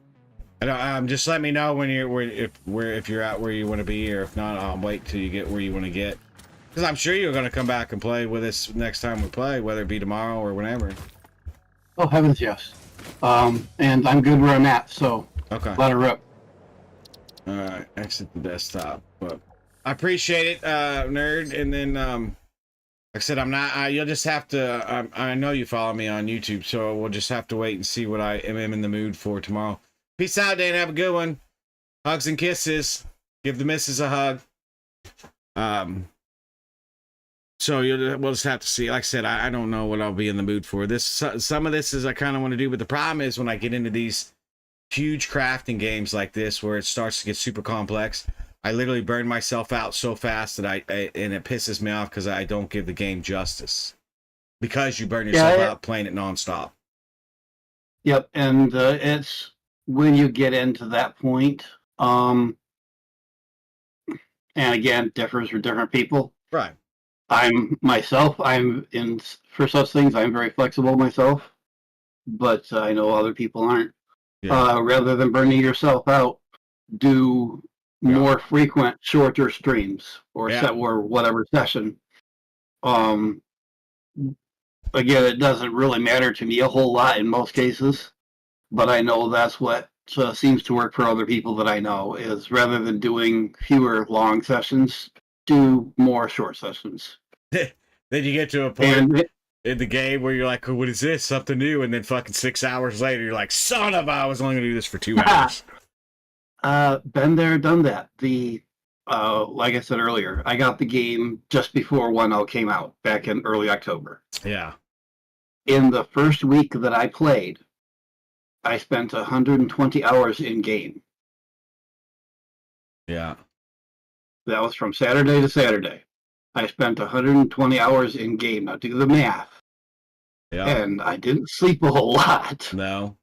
I don't, just let me know when if you're out where you want to be, or if not, I'll wait till you get where you want to get. Because I'm sure you're going to come back and play with us next time we play, whether it be tomorrow or whenever. oh heavens, yes. And I'm good where I'm at, so Okay. let her rip. All right. Exit the desktop. But I appreciate it, nerd. And then, like I said, I'm not. You'll just have to. I know you follow me on YouTube, so we'll just have to wait and see what I am in the mood for tomorrow. Peace out, Dan. Have a good one. Hugs and kisses. Give the missus a hug. So we'll just have to see. Like I said, I don't know what I'll be in the mood for. Some of this is I kind of want to do, but the problem is when I get into these huge crafting games like this, where it starts to get super complex, I literally burn myself out so fast that and it pisses me off because I don't give the game justice. Because you burn yourself out playing it nonstop. Yep, and it's when you get into that point, and again, differs for different people. Right. I'm in for such things, I'm very flexible myself, but I know other people aren't. Yeah. Rather than burning yourself out, do more frequent, shorter streams or whatever session. Again, it doesn't really matter to me a whole lot in most cases, but I know that's what seems to work for other people that I know, is rather than doing fewer long sessions, do more short sessions. Then you get to a point in the game where you're like, oh, what is this? Something new. And then fucking 6 hours later, you're like, son of a, I was only going to do this for 2 hours. Been there, done that. Like I said earlier, I got the game just before 1.0 came out back in early October. Yeah. In the first week that I played, I spent 120 hours in game. Yeah. That was from Saturday to Saturday. I spent 120 hours in game. Now do the math. Yeah. And I didn't sleep a whole lot. No.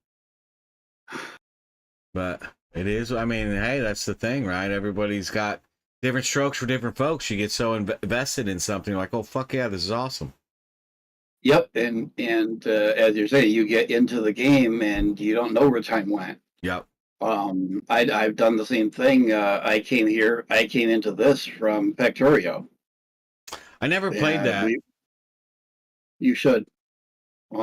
But it is, I mean, hey, that's the thing, right? Everybody's got different strokes for different folks. You get so invested in something, like, oh, fuck yeah, this is awesome. Yep, and as you're saying, you get into the game and you don't know where time went. Yep. I've done the same thing. I came into this from Factorio. I never played that. You should. This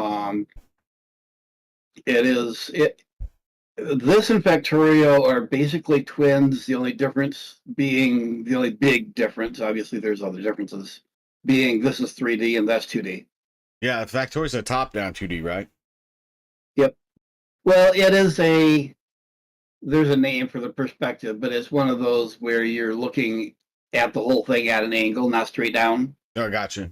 and Factorio are basically twins. The only big difference, obviously there's other differences, being this is 3D and that's 2D. Yeah, Factorio's a top-down 2D, right? Yep. Well, there's a name for the perspective, but it's one of those where you're looking at the whole thing at an angle, not straight down. Oh, gotcha.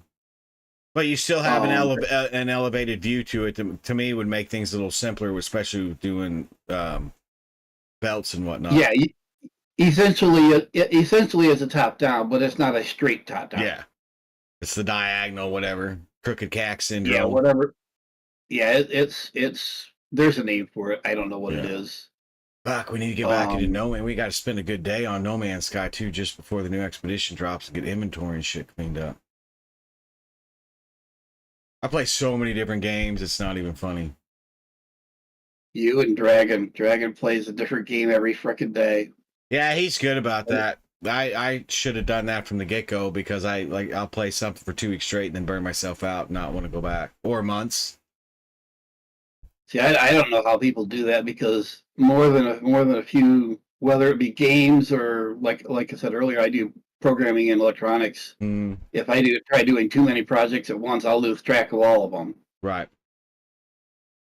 But you still have an elevated view to it. To me, would make things a little simpler, especially with doing belts and whatnot. Yeah, essentially it's a top down, but it's not a straight top down. Yeah, it's the diagonal, whatever, crooked cack syndrome. Yeah, whatever. Yeah, it's there's a name for it. I don't know what it is. Fuck, we need to get back into No Man. We got to spend a good day on No Man's Sky too, just before the new expedition drops, and get inventory and shit cleaned up. I play so many different games, it's not even funny. You and Dragon plays a different game every frickin' day. Yeah, he's good about that. I should have done that from the get-go, because I'll play something for 2 weeks straight and then burn myself out and not want to go back, or months. See, I don't know how people do that, because more than a few, whether it be games or like I said earlier, I do programming and electronics. If I try doing too many projects at once, I'll lose track of all of them. Right.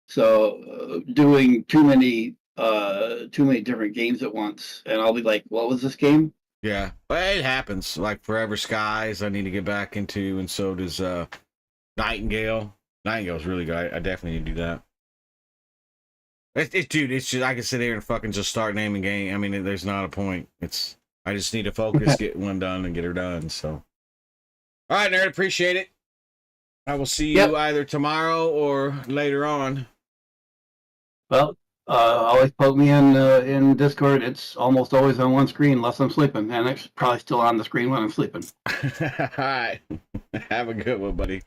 So doing too many different games at once, and I'll be like, what was this game? Yeah, well, it happens. Like Forever Skies, I need to get back into, and so does Nightingale. Nightingale's really good. I definitely need to do that. Dude, it's just, I can sit here and fucking just start naming game. I mean, there's not a point. I just need to focus, get one done, and get her done. So, all right, nerd, appreciate it. I will see you either tomorrow or later on. Well, always poke me in Discord. It's almost always on one screen unless I'm sleeping, and it's probably still on the screen when I'm sleeping. All right, have a good one, buddy.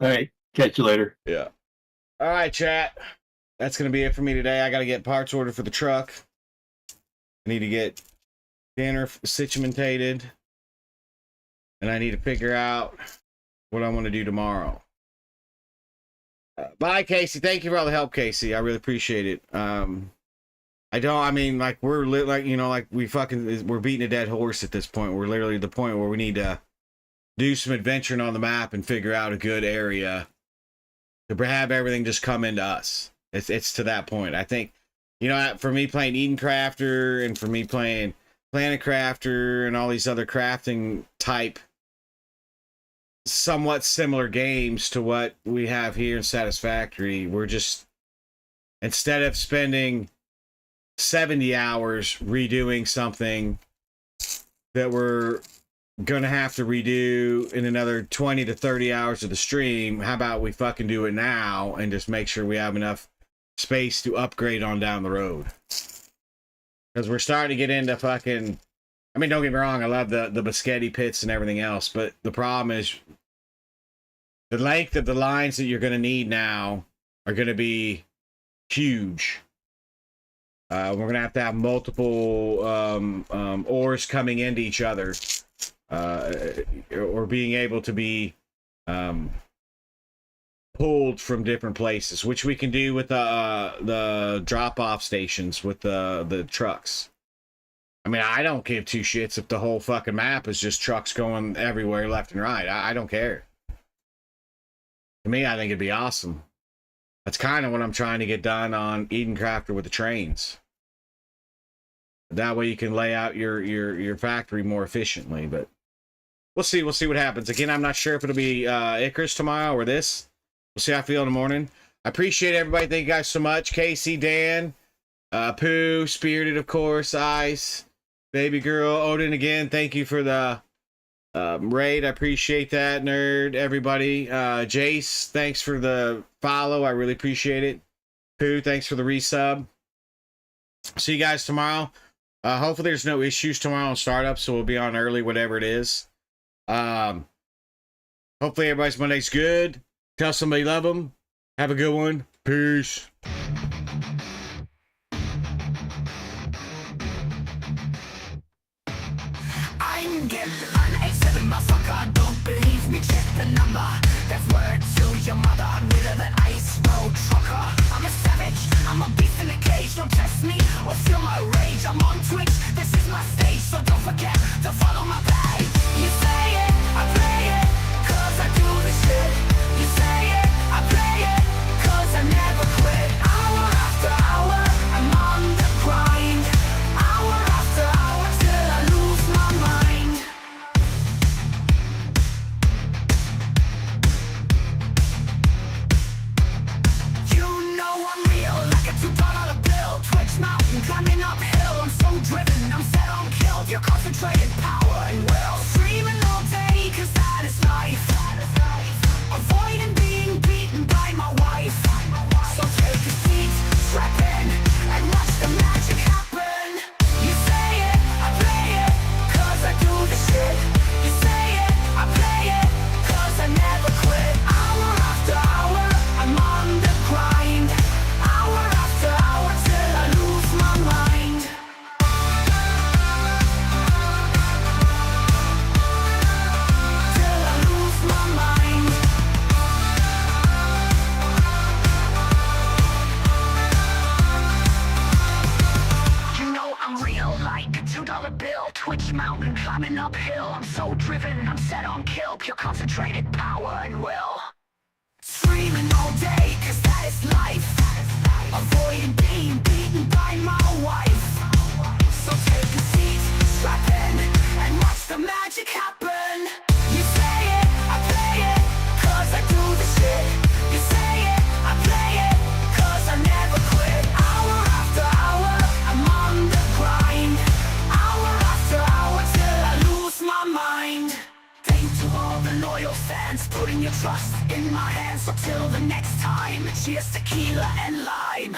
All right, catch you later. Yeah. All right, chat. That's going to be it for me today. I got to get parts ordered for the truck. I need to get dinner situated. And I need to figure out what I want to do tomorrow. Bye, Casey. Thank you for all the help, Casey. I really appreciate it. I mean, like, we're like, you know, like we're beating a dead horse at this point. We're literally at the point where we need to do some adventuring on the map and figure out a good area to have everything just come into us. It's to that point. I think, you know, for me playing Eden Crafter and for me playing Planet Crafter and all these other crafting type somewhat similar games to what we have here in Satisfactory, we're just, instead of spending 70 hours redoing something that we're gonna have to redo in another 20 to 30 hours of the stream, how about we fucking do it now and just make sure we have enough space to upgrade on down the road? Because we're starting to get into fucking, I mean, don't get me wrong, I love the Biscotti pits and everything else, but the problem is the length of the lines that you're going to need now are going to be huge. We're going to have multiple ores coming into each other, or being able to be pulled from different places, which we can do with the drop-off stations with the trucks. I mean, I don't give two shits if the whole fucking map is just trucks going everywhere left and right. I don't care. To me, I think it'd be awesome. That's kind of what I'm trying to get done on Eden Crafter with the trains. That way you can lay out your factory more efficiently, but we'll see what happens. Again, I'm not sure if it'll be Icarus tomorrow or this. We'll see how I feel in the morning. I appreciate everybody. Thank you guys so much. Casey, Dan, Pooh, Spirited, of course, Ice, Baby Girl, Odin again. Thank you for the raid. I appreciate that, Nerd, everybody. Jace, thanks for the follow. I really appreciate it. Pooh, thanks for the resub. See you guys tomorrow. Hopefully there's no issues tomorrow on startup, so we'll be on early, whatever it is. Hopefully everybody's Monday's good. Tell somebody you love them. Have a good one. Peace. I'm getting an 87, motherfucker. Don't believe me, check the number. That's word to your mother. I'm rid of that ice road trucker. I'm a savage, I'm a beast in a cage. Don't test me or feel my rage. I'm on Twitch, this is my stage, so don't forget to follow my page. You say it, I play it, cause I do the shit. You say it, I play it, cause I never quit. Hour after hour, I'm on the grind. Hour after hour till I lose my mind. You know I'm real, like a $2 bill. Twitch mountain, climbing uphill. I'm so driven, I'm set on kill. Your concentrated power and will. Streaming all day, cause that is life. Avoiding being beaten by my wife. So take a seat, strap in, and watch the magic happen. You say it, I play it, cause I do the shit. You say it, I play it, cause I never quit. Hour after hour, I'm on the grind. Hour after hour till I lose my mind. Till I lose my mind. You know I'm real, like a $2 bill. Twitch mountain, climbing uphill. I'm so driven, I'm set on kill. Pure concentrated power and will. Screaming all day, cause that is life. Avoiding being beaten by my wife. So take a seat, strap in, and watch the magic happen. You say it, I play it, cause I do the shit. You say it, I play it, cause I never quit. Hour after hour, I'm on the grind. Hour after hour till I lose my mind. Thank to all the loyal fans, putting your trust in my hands. So till the next time, cheers tequila and lime.